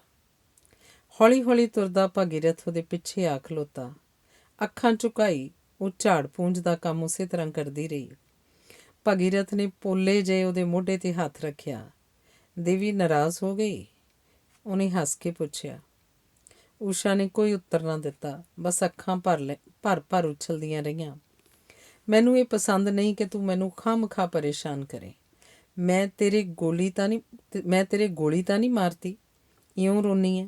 ਹੌਲੀ ਹੌਲੀ ਤੁਰਦਾ ਭਗੀਰਥ ਉਹਦੇ ਪਿੱਛੇ ਆ ਖਲੋਤਾ। ਅੱਖਾਂ ਝੁਕਾਈ ਉਹ ਝਾੜ ਪੂੰਝ ਦਾ ਕੰਮ ਉਸੇ ਤਰ੍ਹਾਂ ਕਰਦੀ ਰਹੀ। ਭਗੀਰਥ ਨੇ ਪੋਲੇ ਜਿਹੇ ਉਹਦੇ ਮੋਢੇ 'ਤੇ ਹੱਥ ਰੱਖਿਆ। ਦੇਵੀ ਨਾਰਾਜ਼ ਹੋ ਗਈ? ਉਹਨੇ ਹੱਸ ਕੇ ਪੁੱਛਿਆ। ਊਸ਼ਾ ਨੇ ਕੋਈ ਉੱਤਰ ਨਾ ਦਿੱਤਾ, ਬਸ ਅੱਖਾਂ ਭਰ ਉਛਲਦੀਆਂ ਰਹੀਆਂ। ਮੈਨੂੰ ਇਹ ਪਸੰਦ ਨਹੀਂ ਕਿ ਤੂੰ ਮੈਨੂੰ ਖਾਮਖਾ ਪਰੇਸ਼ਾਨ ਕਰੇ। ਮੈਂ ਤੇਰੇ ਗੋਲੀ ਤਾਂ ਨਹੀਂ ਮਾਰਤੀ, ਇਉਂ ਰੋਨੀ ਹੈ।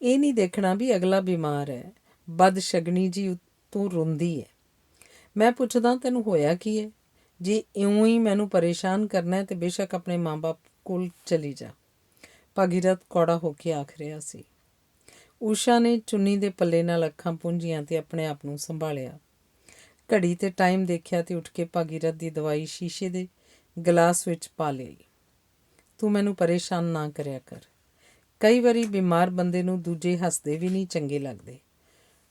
ਇਹ ਨਹੀਂ ਦੇਖਣਾ ਵੀ ਅਗਲਾ ਬਿਮਾਰ ਹੈ, ਬਦਸ਼ਗਨੀ ਜੀ ਤੂੰ ਰੋਂਦੀ ਹੈ। ਮੈਂ ਪੁੱਛਦਾ, ਤੈਨੂੰ ਹੋਇਆ ਕੀ ਹੈ? ਜੇ ਇਉਂ ਹੀ ਮੈਨੂੰ ਪਰੇਸ਼ਾਨ ਕਰਨਾ ਹੈ ਤੇ ਬੇਸ਼ੱਕ ਆਪਣੇ ਮਾਂ ਬਾਪ ਕੋਲ ਚਲੀ ਜਾ, ਭਗੀਰਥ ਕੌੜਾ ਹੋ ਕੇ ਆਖ ਰਿਹਾ ਸੀ। ਊਸ਼ਾ ਨੇ ਚੁੰਨੀ ਦੇ ਪੱਲੇ ਨਾਲ ਅੱਖਾਂ ਪੂੰਝੀਆਂ ਤੇ ਆਪਣੇ ਆਪ ਨੂੰ ਸੰਭਾਲਿਆ। ਘੜੀ ਤੇ ਟਾਈਮ ਦੇਖਿਆ ਤੇ ਉੱਠ ਕੇ ਭਗੀਰਥ ਦੀ ਦਵਾਈ ਸ਼ੀਸ਼ੇ ਦੇ ਗਲਾਸ ਵਿੱਚ ਪਾ ਲਈ। ਤੂੰ ਮੈਨੂੰ ਪਰੇਸ਼ਾਨ ਨਾ ਕਰਿਆ ਕਰ। ਕਈ ਵਾਰੀ ਬਿਮਾਰ ਬੰਦੇ ਨੂੰ ਦੂਜੇ ਹੱਸਦੇ ਵੀ ਨਹੀਂ ਚੰਗੇ ਲੱਗਦੇ,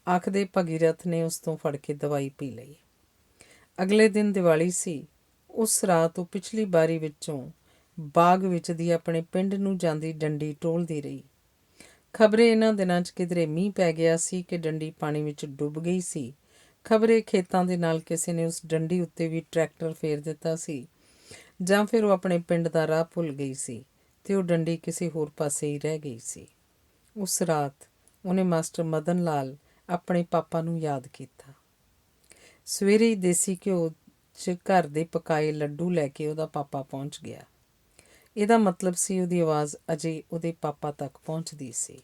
ਆਖਦੇ ਭਗੀਰਥ ਨੇ ਉਸ ਤੋਂ ਫੜ ਕੇ ਦਵਾਈ ਪੀ ਲਈ। ਅਗਲੇ ਦਿਨ ਦੀਵਾਲੀ ਸੀ। ਉਸ ਰਾਤ ਉਹ ਪਿਛਲੀ ਬਾਰੀ ਵਿੱਚੋਂ ਬਾਗ ਵਿੱਚ ਦੀ ਆਪਣੇ ਪਿੰਡ ਨੂੰ ਜਾਂਦੀ ਡੰਡੀ ਟੋਲਦੀ ਰਹੀ। ਖਬਰੇ ਇਹਨਾਂ ਦਿਨਾਂ 'ਚ ਕਿਧਰੇ ਮੀਂਹ ਪੈ ਗਿਆ ਸੀ ਕਿ ਡੰਡੀ ਪਾਣੀ ਵਿੱਚ ਡੁੱਬ ਗਈ ਸੀ। ਖਬਰੇ ਖੇਤਾਂ ਦੇ ਨਾਲ ਕਿਸੇ ਨੇ ਉਸ ਡੰਡੀ ਉੱਤੇ ਵੀ ਟਰੈਕਟਰ ਫੇਰ ਦਿੱਤਾ ਸੀ, ਜਾਂ ਫਿਰ ਉਹ ਆਪਣੇ ਪਿੰਡ ਦਾ ਰਾਹ ਭੁੱਲ ਗਈ ਸੀ ਤੇ ਉਹ ਡੰਡੀ ਕਿਸੇ ਹੋਰ ਪਾਸੇ ਹੀ ਰਹਿ ਗਈ ਸੀ। ਉਸ ਰਾਤ ਉਹਨੇ ਮਾਸਟਰ ਮਦਨ ਲਾਲ ਆਪਣੇ ਪਾਪਾ ਨੂੰ ਯਾਦ ਕੀਤਾ। ਸਵੇਰੇ ਹੀ ਦੇਸੀ ਘਿਓ 'ਚ ਘਰ ਦੇ ਪਕਾਏ ਲੱਡੂ ਲੈ ਕੇ ਉਹਦਾ ਪਾਪਾ ਪਹੁੰਚ ਗਿਆ। ਇਹਦਾ ਮਤਲਬ ਸੀ ਉਹਦੀ ਆਵਾਜ਼ ਅਜੇ ਉਹਦੇ ਪਾਪਾ ਤੱਕ ਪਹੁੰਚਦੀ ਸੀ।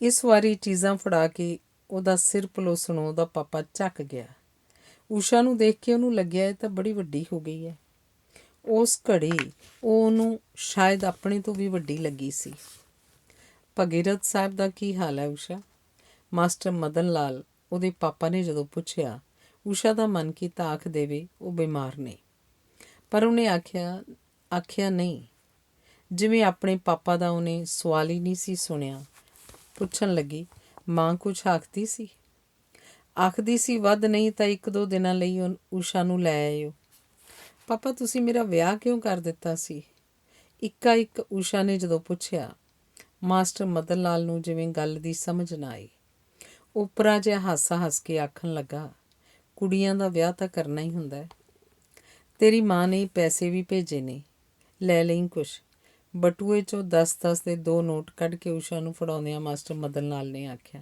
ਇਸ ਵਾਰੀ ਚੀਜ਼ਾਂ ਫੜਾ ਕੇ ਉਹਦਾ ਸਿਰ ਪਲੋਸਣੋਂ ਉਹਦਾ ਪਾਪਾ ਝੱਕ ਗਿਆ। ਊਸ਼ਾ ਨੂੰ ਦੇਖ ਕੇ ਉਹਨੂੰ ਲੱਗਿਆ ਇਹ ਤਾਂ ਬੜੀ ਵੱਡੀ ਹੋ ਗਈ ਹੈ। ਉਸ ਘੜੀ ਉਹ ਉਹਨੂੰ ਸ਼ਾਇਦ ਆਪਣੇ ਤੋਂ ਵੀ ਵੱਡੀ ਲੱਗੀ ਸੀ। ਭਗੀਰਥ ਸਾਹਿਬ ਦਾ ਕੀ ਹਾਲ ਹੈ ਊਸ਼ਾ? ਮਾਸਟਰ ਮਦਨ ਲਾਲ ਉਹਦੇ ਪਾਪਾ ਨੇ ਜਦੋਂ ਪੁੱਛਿਆ, ਊਸ਼ਾ ਦਾ ਮਨ ਕੀਤਾ ਆਖ ਦੇਵੇ ਉਹ ਬਿਮਾਰ ਨੇ, ਪਰ ਉਹਨੇ ਆਖਿਆ ਨਹੀਂ। ਜਿਵੇਂ ਆਪਣੇ ਪਾਪਾ ਦਾ ਉਹਨੇ ਸਵਾਲ ਹੀ ਨਹੀਂ ਸੀ ਸੁਣਿਆ। ਪੁੱਛਣ ਲੱਗੀ, ਮਾਂ ਕੁਛ ਆਖਦੀ ਸੀ? ਆਖਦੀ ਸੀ ਵੱਧ ਨਹੀਂ ਤਾਂ 1-2 ਦਿਨਾਂ ਲਈ ਊਸ਼ਾ ਨੂੰ ਲੈ ਆਇਓ। ਪਾਪਾ, ਤੁਸੀਂ ਮੇਰਾ ਵਿਆਹ ਕਿਉਂ ਕਰ ਦਿੱਤਾ ਸੀ? ਇੱਕਾ ਇੱਕ ਊਸ਼ਾ ਨੇ ਜਦੋਂ ਪੁੱਛਿਆ। ਮਾਸਟਰ ਮਦਨ ਲਾਲ ਨੂੰ ਜਿਵੇਂ ਗੱਲ ਦੀ ਸਮਝ ਨਾ ਆਈ। ਉਪਰਾ ਜਿਹਾ ਹਾਸਾ ਹੱਸ ਕੇ ਆਖਣ ਲੱਗਾ, ਕੁੜੀਆਂ ਦਾ ਵਿਆਹ ਤਾਂ ਕਰਨਾ ਹੀ ਹੁੰਦਾ। ਤੇਰੀ ਮਾਂ ਨੇ ਪੈਸੇ ਵੀ ਭੇਜੇ ਨੇ, ਲੈ ਲਈ ਕੁਛ। ਬਟੂਏ 'ਚੋਂ 10-10 ਦੇ 2 ਨੋਟ ਕੱਢ ਕੇ ਊਸ਼ਾ ਨੂੰ ਫੜਾਉਂਦਿਆਂ ਮਾਸਟਰ ਮਦਨ ਲਾਲ ਨੇ ਆਖਿਆ,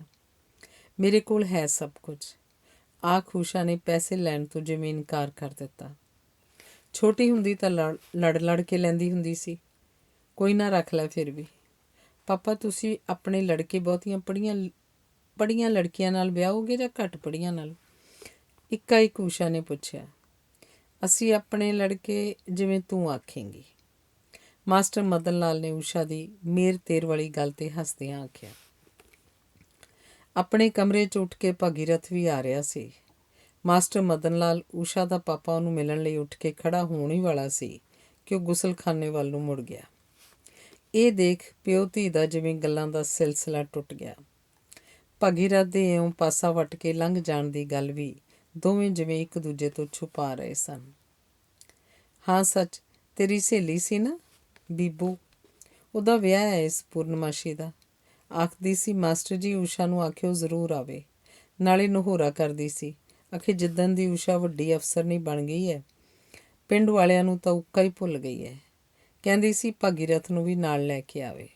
ਮੇਰੇ ਕੋਲ ਹੈ ਸਭ ਕੁਝ। ਆਖ ਊਸ਼ਾ ਨੇ ਪੈਸੇ ਲੈਣ ਤੋਂ ਜਿਵੇਂ ਇਨਕਾਰ ਕਰ ਦਿੱਤਾ। ਛੋਟੀ ਹੁੰਦੀ ਤਾਂ ਲੜ ਕੇ ਲੈਂਦੀ ਹੁੰਦੀ ਸੀ। ਕੋਈ ਨਾ, ਰੱਖ ਲੈ ਫਿਰ ਵੀ। ਪਾਪਾ, ਤੁਸੀਂ ਆਪਣੇ ਲੜਕੇ ਬਹੁਤੀਆਂ ਪੜ੍ਹੀਆਂ ਲੜਕੀਆਂ ਨਾਲ ਵਿਆਹੋਗੇ ਜਾਂ ਘੱਟ ਪੜ੍ਹੀਆਂ ਨਾਲ? ਇੱਕਾ ਇੱਕ ਊਸ਼ਾ ਨੇ ਪੁੱਛਿਆ। ਅਸੀਂ ਆਪਣੇ ਲੜਕੇ ਜਿਵੇਂ ਤੂੰ ਆਖੇਂਗੀ। ਮਾਸਟਰ ਮਦਨ ਲਾਲ ਨੇ ਊਸ਼ਾ ਦੀ ਮੇਰ ਤੇਰ ਵਾਲੀ ਗੱਲ 'ਤੇ ਹੱਸਦਿਆਂ ਆਖਿਆ। ਆਪਣੇ ਕਮਰੇ 'ਚ ਉੱਠ ਕੇ ਭਗੀਰਥ ਵੀ ਆ ਰਿਹਾ ਸੀ। ਮਾਸਟਰ ਮਦਨ ਲਾਲ ਊਸ਼ਾ ਦਾ ਪਾਪਾ ਉਹਨੂੰ ਮਿਲਣ ਲਈ ਉੱਠ ਕੇ ਖੜ੍ਹਾ ਹੋਣ ਹੀ ਵਾਲਾ ਸੀ ਕਿ ਉਹ ਗੁਸਲਖਾਨੇ ਵੱਲ ਨੂੰ ਮੁੜ ਗਿਆ। ਇਹ ਦੇਖ ਪਿਓ ਧੀ ਦਾ ਜਿਵੇਂ ਗੱਲਾਂ ਦਾ ਸਿਲਸਿਲਾ ਟੁੱਟ ਗਿਆ। ਭਗੀਰਥ ਦੇ ਇਉਂ ਪਾਸਾ ਵੱਟ ਕੇ ਲੰਘ ਜਾਣ ਦੀ ਗੱਲ ਵੀ ਦੋਵੇਂ ਜਿਵੇਂ ਇੱਕ ਦੂਜੇ ਤੋਂ ਛੁਪਾ ਰਹੇ ਸਨ। ਹਾਂ ਸੱਚ, ਤੇਰੀ ਸਹੇਲੀ ਸੀ ਨਾ ਬੀਬੂ, ਉਹਦਾ ਵਿਆਹ ਹੈ ਇਸ ਪੂਰਨਮਾਸ਼ੀ ਦਾ। ਆਖਦੀ ਸੀ ਮਾਸਟਰ ਜੀ ਊਸ਼ਾ ਨੂੰ ਆਖਿਓ ਜ਼ਰੂਰ ਆਵੇ। ਨਾਲੇ ਨਹੋਰਾ ਕਰਦੀ ਸੀ, ਆਖੇ ਜਿੱਦਣ ਦੀ ਊਸ਼ਾ ਵੱਡੀ ਅਫਸਰਨੀ ਬਣ ਗਈ ਹੈ ਪਿੰਡ ਵਾਲਿਆਂ ਨੂੰ ਤਾਂ ਉੱਕਾ ਹੀ ਭੁੱਲ ਗਈ ਹੈ। ਕਹਿੰਦੀ ਸੀ ਭਗੀਰਥ ਨੂੰ ਵੀ ਨਾਲ ਲੈ ਕੇ ਆਵੇ।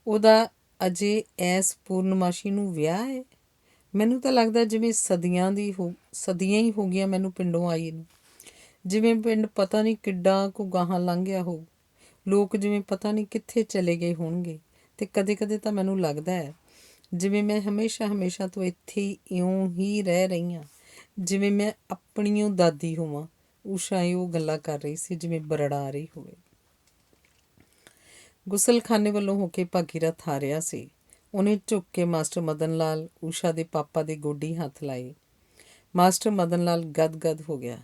ਉਹਦਾ ਅਜੇ ਐਸ ਪੂਰਨਮਾਸ਼ੀ ਨੂੰ ਵਿਆਹ ਹੈ? ਮੈਨੂੰ ਤਾਂ ਲੱਗਦਾ ਜਿਵੇਂ ਸਦੀਆਂ ਹੀ ਹੋ ਗਈਆਂ ਮੈਨੂੰ ਪਿੰਡੋਂ ਆਈ ਨੂੰ। ਜਿਵੇਂ ਪਿੰਡ ਪਤਾ ਨਹੀਂ ਕਿੱਡਾ ਕੁ ਗਾਹਾਂ ਲੰਘ ਗਿਆ ਹੋਊ। ਲੋਕ ਜਿਵੇਂ ਪਤਾ ਨਹੀਂ ਕਿੱਥੇ ਚਲੇ ਗਏ ਹੋਣਗੇ। ਅਤੇ ਕਦੇ ਕਦੇ ਤਾਂ ਮੈਨੂੰ ਲੱਗਦਾ ਹੈ ਜਿਵੇਂ ਮੈਂ ਹਮੇਸ਼ਾ ਤੋਂ ਇੱਥੇ ਇਉਂ ਹੀ ਰਹਿ ਰਹੀ ਹਾਂ, ਜਿਵੇਂ ਮੈਂ ਆਪਣੀ ਓ ਦਾਦੀ ਹੋਵਾਂ। ਊਸ਼ਾ ਉਹ ਗੱਲਾਂ ਕਰ ਰਹੀ ਸੀ ਜਿਵੇਂ ਬਰੜਾ ਰਹੀ ਹੋਵੇ। ਗੁਸਲਖਾਨੇ ਵੱਲੋਂ ਹੋ ਕੇ ਭਗੀਰਥ ਆ ਰਿਹਾ ਸੀ। ਉਹਨੇ ਝੁੱਕ ਕੇ ਮਾਸਟਰ ਮਦਨ ਲਾਲ ਊਸ਼ਾ ਦੇ ਪਾਪਾ ਦੇ ਗੋਡੀ ਹੱਥ ਲਾਏ। ਮਾਸਟਰ ਮਦਨ ਲਾਲ ਗਦ ਹੋ ਗਿਆ।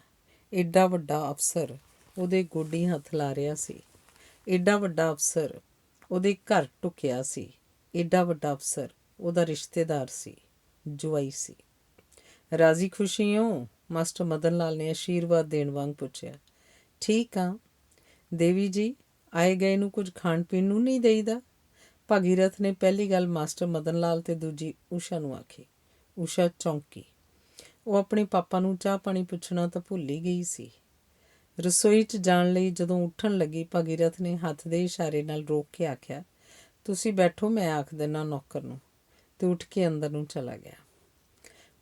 ਏਡਾ ਵੱਡਾ ਅਫਸਰ ਉਹਦੇ ਗੋਡੀ ਹੱਥ ਲਾ ਰਿਹਾ ਸੀ। ਏਡਾ ਵੱਡਾ ਅਫਸਰ ਉਹਦੇ ਘਰ ਢੁੱਕਿਆ ਸੀ। ਏਡਾ ਵੱਡਾ ਅਫਸਰ ਉਹਦਾ ਰਿਸ਼ਤੇਦਾਰ ਸੀ, ਜਵਾਈ ਸੀ। ਰਾਜ਼ੀ ਖੁਸ਼ੀ ਹੋ? ਮਾਸਟਰ ਮਦਨ ਲਾਲ ਨੇ ਆਸ਼ੀਰਵਾਦ ਦੇਣ ਵਾਂਗ ਪੁੱਛਿਆ। ਠੀਕ ਹਾਂ ਦੇਵੀ ਜੀ, ਆਏ ਗਏ ਨੂੰ ਕੁਝ ਖਾਣ ਪੀਣ ਨੂੰ ਨਹੀਂ ਦੇਈਦਾ? ਭਗੀਰਥ ਨੇ ਪਹਿਲੀ ਗੱਲ ਮਾਸਟਰ ਮਦਨ ਲਾਲ ਤੇ ਦੂਜੀ ਊਸ਼ਾ ਨੂੰ ਆਖੀ। ਊਸ਼ਾ ਚੌਂਕੀ। ਉਹ ਆਪਣੇ ਪਾਪਾ ਨੂੰ ਚਾਹ ਪਾਣੀ ਪੁੱਛਣਾ ਤਾਂ ਭੁੱਲ ਹੀ ਗਈ ਸੀ। ਰਸੋਈ 'ਚ ਜਾਣ ਲਈ ਜਦੋਂ ਉੱਠਣ ਲੱਗੀ ਭਗੀਰਥ ਨੇ ਹੱਥ ਦੇ ਇਸ਼ਾਰੇ ਨਾਲ ਰੋਕ ਕੇ ਆਖਿਆ, ਤੁਸੀਂ ਬੈਠੋ, ਮੈਂ ਆਖ ਦਿੰਦਾ ਨੌਕਰ ਨੂੰ, ਤੇ ਉੱਠ ਕੇ ਅੰਦਰ ਨੂੰ ਚਲਾ ਗਿਆ।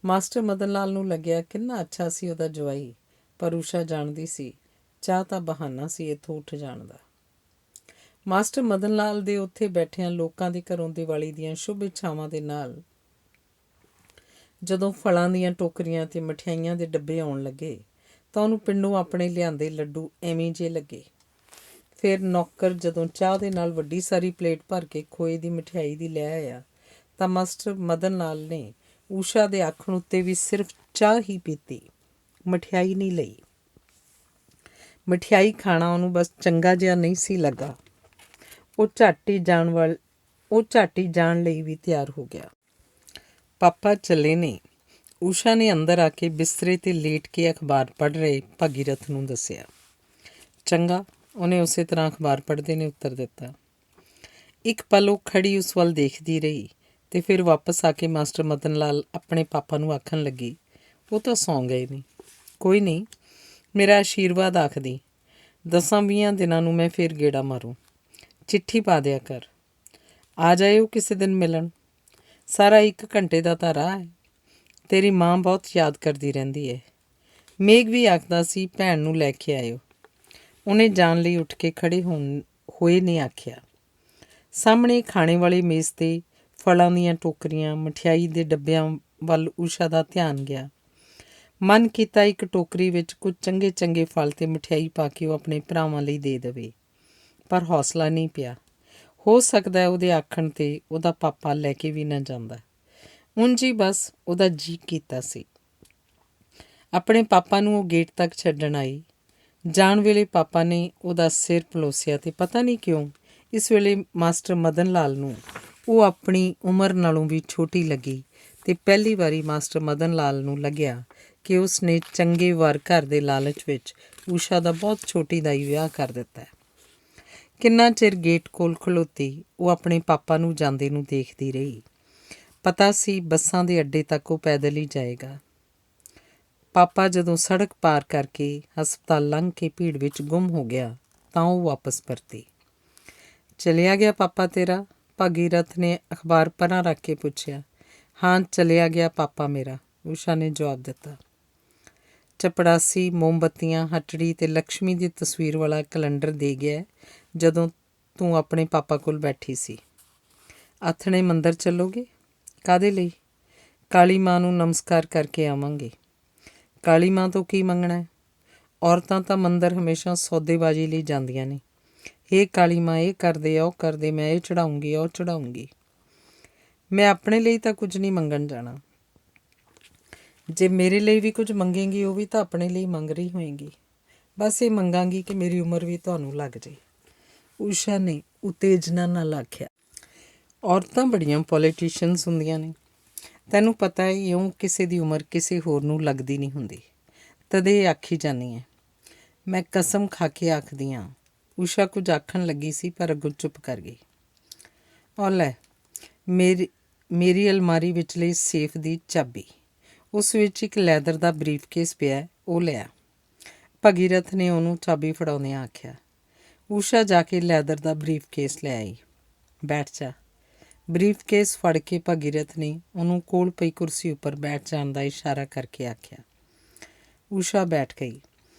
ਮਾਸਟਰ ਮਦਨ ਲਾਲ ਨੂੰ ਲੱਗਿਆ ਕਿੰਨਾ ਅੱਛਾ ਸੀ ਉਹਦਾ ਜਵਾਈ, ਪਰ ਊਸ਼ਾ ਜਾਣਦੀ ਸੀ ਚਾਹ ਤਾਂ ਬਹਾਨਾ ਸੀ ਇੱਥੋਂ ਉੱਠ ਜਾਣ ਦਾ। ਮਾਸਟਰ ਮਦਨ ਲਾਲ ਦੇ ਉੱਥੇ ਬੈਠਿਆਂ ਲੋਕਾਂ ਦੇ ਘਰੋਂ ਦੀਵਾਲੀ ਦੀਆਂ ਸ਼ੁਭ ਇੱਛਾਵਾਂ ਦੇ ਨਾਲ ਜਦੋਂ ਫਲਾਂ ਦੀਆਂ ਟੋਕਰੀਆਂ ਤੇ ਮਠਿਆਈਆਂ ਦੇ ਡੱਬੇ ਆਉਣ ਲੱਗੇ ਤਾਂ ਉਹਨੂੰ ਪਿੰਡੋਂ ਆਪਣੇ ਲਿਆਂਦੇ ਲੱਡੂ ਐਵੇਂ ਜਿਹੇ ਲੱਗੇ। ਫਿਰ ਨੌਕਰ ਜਦੋਂ ਚਾਹ ਦੇ ਨਾਲ ਵੱਡੀ ਸਾਰੀ ਪਲੇਟ ਭਰ ਕੇ ਖੋਏ ਦੀ ਮਠਿਆਈ ਦੀ ਲੈ ਆਇਆ ਤਾਂ ਮਾਸਟਰ ਮਦਨ ਲਾਲ ਨੇ ਊਸ਼ਾ ਦੇ ਆਖਣ ਉੱਤੇ ਵੀ ਸਿਰਫ ਚਾਹ ਹੀ ਪੀਤੀ, ਮਠਿਆਈ ਨਹੀਂ ਲਈ। ਮਠਿਆਈ ਖਾਣਾ ਉਹਨੂੰ ਬਸ ਚੰਗਾ ਜਿਹਾ ਨਹੀਂ ਸੀ ਲੱਗਾ। ਉਹ ਝੱਟ ਹੀ ਜਾਣ ਲਈ ਵੀ ਤਿਆਰ ਹੋ ਗਿਆ। ਪਾਪਾ ਚੱਲੇ ਨੇ, ਊਸ਼ਾ ਨੇ ਅੰਦਰ ਆ ਕੇ ਬਿਸਤਰੇ 'ਤੇ ਲੇਟ ਕੇ ਅਖਬਾਰ ਪੜ੍ਹ ਰਹੇ ਭਗੀਰਥ ਨੂੰ ਦੱਸਿਆ। ਚੰਗਾ, ਉਹਨੇ ਉਸੇ ਤਰ੍ਹਾਂ ਅਖਬਾਰ ਪੜ੍ਹਦੇ ਨੇ ਉੱਤਰ ਦਿੱਤਾ। ਇੱਕ ਪਲ ਉਹ ਖੜੀ ਉਸ ਵੱਲ ਦੇਖਦੀ ਰਹੀ ਅਤੇ ਫਿਰ ਵਾਪਸ ਆ ਕੇ ਮਾਸਟਰ ਮਦਨ ਲਾਲ ਆਪਣੇ ਪਾਪਾ ਨੂੰ ਆਖਣ ਲੱਗੀ, ਉਹ ਤਾਂ ਸੌਂ ਗਏ ਨੇ। ਕੋਈ ਨਹੀਂ, ਮੇਰਾ ਆਸ਼ੀਰਵਾਦ ਆਖਦੀ। 10-20 ਦਿਨਾਂ ਨੂੰ ਮੈਂ ਫਿਰ ਗੇੜਾ ਮਾਰੂ। ਚਿੱਠੀ ਪਾ ਦਿਆ ਕਰ। ਆ ਜਾਇਓ ਕਿਸੇ ਦਿਨ ਮਿਲਣ। ਸਾਰਾ 1 ਘੰਟੇ ਦਾ ਤਾਂ ਰਾਹ ਹੈ। ਤੇਰੀ ਮਾਂ ਬਹੁਤ ਯਾਦ ਕਰਦੀ ਰਹਿੰਦੀ ਹੈ। ਮੇਘ ਵੀ ਆਖਦਾ ਸੀ ਭੈਣ ਨੂੰ ਲੈ ਕੇ ਆਇਓ। ਉਹਨੇ ਜਾਣ ਲਈ ਉੱਠ ਕੇ ਖੜੇ ਹੋਏ ਨੇ ਆਖਿਆ। ਸਾਹਮਣੇ ਖਾਣੇ ਵਾਲੀ ਮੇਜ਼ 'ਤੇ ਫਲਾਂ ਦੀਆਂ ਟੋਕਰੀਆਂ, ਮਠਿਆਈ ਦੇ ਡੱਬਿਆਂ ਵੱਲ ਊਸ਼ਾ ਦਾ ਧਿਆਨ ਗਿਆ। ਮਨ ਕੀਤਾ ਇੱਕ ਟੋਕਰੀ ਵਿੱਚ ਕੁਝ ਚੰਗੇ ਫਲ ਤੇ ਮਠਿਆਈ ਪਾ ਕੇ ਉਹ ਆਪਣੇ ਭਰਾਵਾਂ ਲਈ ਦੇ ਦੇਵੇ, ਪਰ ਹੌਸਲਾ ਨਹੀਂ ਪਿਆ। ਹੋ ਸਕਦਾ ਉਹਦੇ ਆਖਣ 'ਤੇ ਉਹਦਾ ਪਾਪਾ ਲੈ ਕੇ ਵੀ ਨਾ ਜਾਂਦਾ। ਉਂਝ ਹੀ ਬਸ ਉਹਦਾ ਜੀਅ ਕੀਤਾ ਸੀ। ਆਪਣੇ ਪਾਪਾ ਨੂੰ ਉਹ ਗੇਟ ਤੱਕ ਛੱਡਣ ਆਈ। ਜਾਣ ਵੇਲੇ ਪਾਪਾ ਨੇ ਉਹਦਾ ਸਿਰ ਪਲੋਸਿਆ ਅਤੇ ਪਤਾ ਨਹੀਂ ਕਿਉਂ ਇਸ ਵੇਲੇ ਮਾਸਟਰ ਮਦਨ ਲਾਲ ਨੂੰ ਉਹ ਆਪਣੀ ਉਮਰ ਨਾਲੋਂ ਵੀ ਛੋਟੀ ਲੱਗੀ ਅਤੇ ਪਹਿਲੀ ਵਾਰੀ ਮਾਸਟਰ ਮਦਨ ਲਾਲ ਨੂੰ ਲੱਗਿਆ ਕਿ ਉਸ ਨੇ ਚੰਗੇ ਵਰ ਘਰ ਦੇ ਲਾਲਚ ਵਿੱਚ ਊਸ਼ਾ ਦਾ ਬਹੁਤ ਛੋਟੀ ਦਾ ਹੀ ਵਿਆਹ ਕਰ ਦਿੱਤਾ। ਕਿੰਨਾ ਚਿਰ ਗੇਟ ਕੋਲ ਖਲੋਤੀ ਉਹ ਆਪਣੇ ਪਾਪਾ ਨੂੰ ਜਾਂਦੇ ਨੂੰ ਦੇਖਦੀ ਰਹੀ। ਪਤਾ ਸੀ ਬੱਸਾਂ ਦੇ ਅੱਡੇ ਤੱਕ ਉਹ ਪੈਦਲ ਹੀ ਜਾਏਗਾ। ਪਾਪਾ ਜਦੋਂ ਸੜਕ ਪਾਰ ਕਰਕੇ ਹਸਪਤਾਲ ਲੰਘ ਕੇ ਭੀੜ ਵਿੱਚ ਗੁੰਮ ਹੋ ਗਿਆ ਤਾਂ ਉਹ ਵਾਪਸ ਪਰਤੀ। ਚਲਿਆ ਗਿਆ ਪਾਪਾ ਤੇਰਾ? ਭਗੀਰਥ ਨੇ ਅਖਬਾਰ ਪਰਾਂ ਰੱਖ ਕੇ ਪੁੱਛਿਆ। ਹਾਂ, ਚਲਿਆ ਗਿਆ ਪਾਪਾ ਮੇਰਾ, ਊਸ਼ਾ ਨੇ ਜਵਾਬ ਦਿੱਤਾ। ਚਪੜਾਸੀ, ਮੋਮਬੱਤੀਆਂ, ਹਟੜੀ ਤੇ ਲਕਸ਼ਮੀ ਦੀ ਤਸਵੀਰ ਵਾਲਾ ਕੈਲੰਡਰ ਦੇ ਗਿਆ ਜਦੋਂ ਤੂੰ ਆਪਣੇ ਪਾਪਾ ਕੋਲ ਬੈਠੀ ਸੀ। ਆਥਣੇ ਮੰਦਰ ਚੱਲੋਗੇ? ਕਾਹਦੇ ਲਈ? ਕਾਲੀ ਮਾਂ ਨੂੰ ਨਮਸਕਾਰ ਕਰਕੇ ਆਵਾਂਗੇ। ਕਾਲੀ ਮਾਂ ਤੋਂ ਕੀ ਮੰਗਣਾ ਹੈ? ਔਰਤਾਂ ਤਾਂ ਮੰਦਰ ਹਮੇਸ਼ਾ ਸੌਦੇਬਾਜ਼ੀ ਲਈ ਜਾਂਦੀਆਂ ਨੇ। ਇਹ ਕਾਲੀ ਮਾਂ ਇਹ ਕਰਦੇ ਉਹ ਕਰਦੇ, ਮੈਂ ਇਹ ਚੜਾਉਂਗੀ ਉਹ ਚੜਾਉਂਗੀ। ਮੈਂ ਆਪਣੇ ਲਈ ਤਾਂ ਕੁਝ ਨਹੀਂ ਮੰਗਣ ਜਾਣਾ। ਜੇ ਮੇਰੇ ਲਈ ਵੀ ਕੁਝ ਮੰਗੇਗੀ ਉਹ ਵੀ ਤਾਂ ਆਪਣੇ ਲਈ ਮੰਗ ਰਹੀ ਹੋਏਗੀ। ਬਸ ਇਹ ਮੰਗਾਂਗੀ ਕਿ ਮੇਰੀ ਉਮਰ ਵੀ ਤੁਹਾਨੂੰ ਲੱਗ ਜੇ। ਊਸ਼ਾ ਨੇ ਉਤੇਜਨਾ ਨਾਲ ਆਖਿਆ। ਔਰਤਾਂ ਬੜੀਆਂ ਪੋਲੀਟੀਸ਼ੀਅਨਸ ਹੁੰਦੀਆਂ ਨੇ। ਤੈਨੂੰ ਪਤਾ ਹੈ ਇਉਂ ਕਿਸੇ ਦੀ ਉਮਰ ਕਿਸੇ ਹੋਰ ਨੂੰ ਲੱਗਦੀ ਨਹੀਂ ਹੁੰਦੀ। ਤਦੇ ਇਹ ਆਖੀ ਜਾਂਦੀ ਹੈ। ਮੈਂ ਕਸਮ ਖਾ ਕੇ ਆਖਦੀ ਹਾਂ। ਊਸ਼ਾ ਕੁਝ ਆਖਣ ਲੱਗੀ ਸੀ ਪਰ ਅੱਗੋਂ ਚੁੱਪ ਕਰ ਗਈ। ਔਰ ਲੈ ਮੇਰੀ ਅਲਮਾਰੀ ਵਿਚਲੇ ਸੇਫ ਦੀ ਚਾਬੀ। ਉਸ ਵਿੱਚ ਇੱਕ ਲੈਦਰ ਦਾ ਬਰੀਫ ਕੇਸ ਪਿਆ, ਉਹ ਲਿਆ। ਭਗੀਰਥ ਨੇ ਉਹਨੂੰ ਚਾਬੀ ਫੜਾਉਂਦਿਆਂ ਆਖਿਆ। ਊਸ਼ਾ ਜਾ ਕੇ ਲੈਦਰ ਦਾ ਬਰੀਫ ਕੇਸ ਲੈ ਆਈ। ਬੈਠ ਜਾ। ਬਰੀਫ ਕੇਸ ਫੜ ਕੇ ਭਗੀਰਥ ਨੇ ਉਹਨੂੰ ਕੋਲ ਪਈ ਕੁਰਸੀ ਉੱਪਰ ਬੈਠ ਜਾਣ ਦਾ ਇਸ਼ਾਰਾ ਕਰਕੇ ਆਖਿਆ। ਊਸ਼ਾ ਬੈਠ ਗਈ।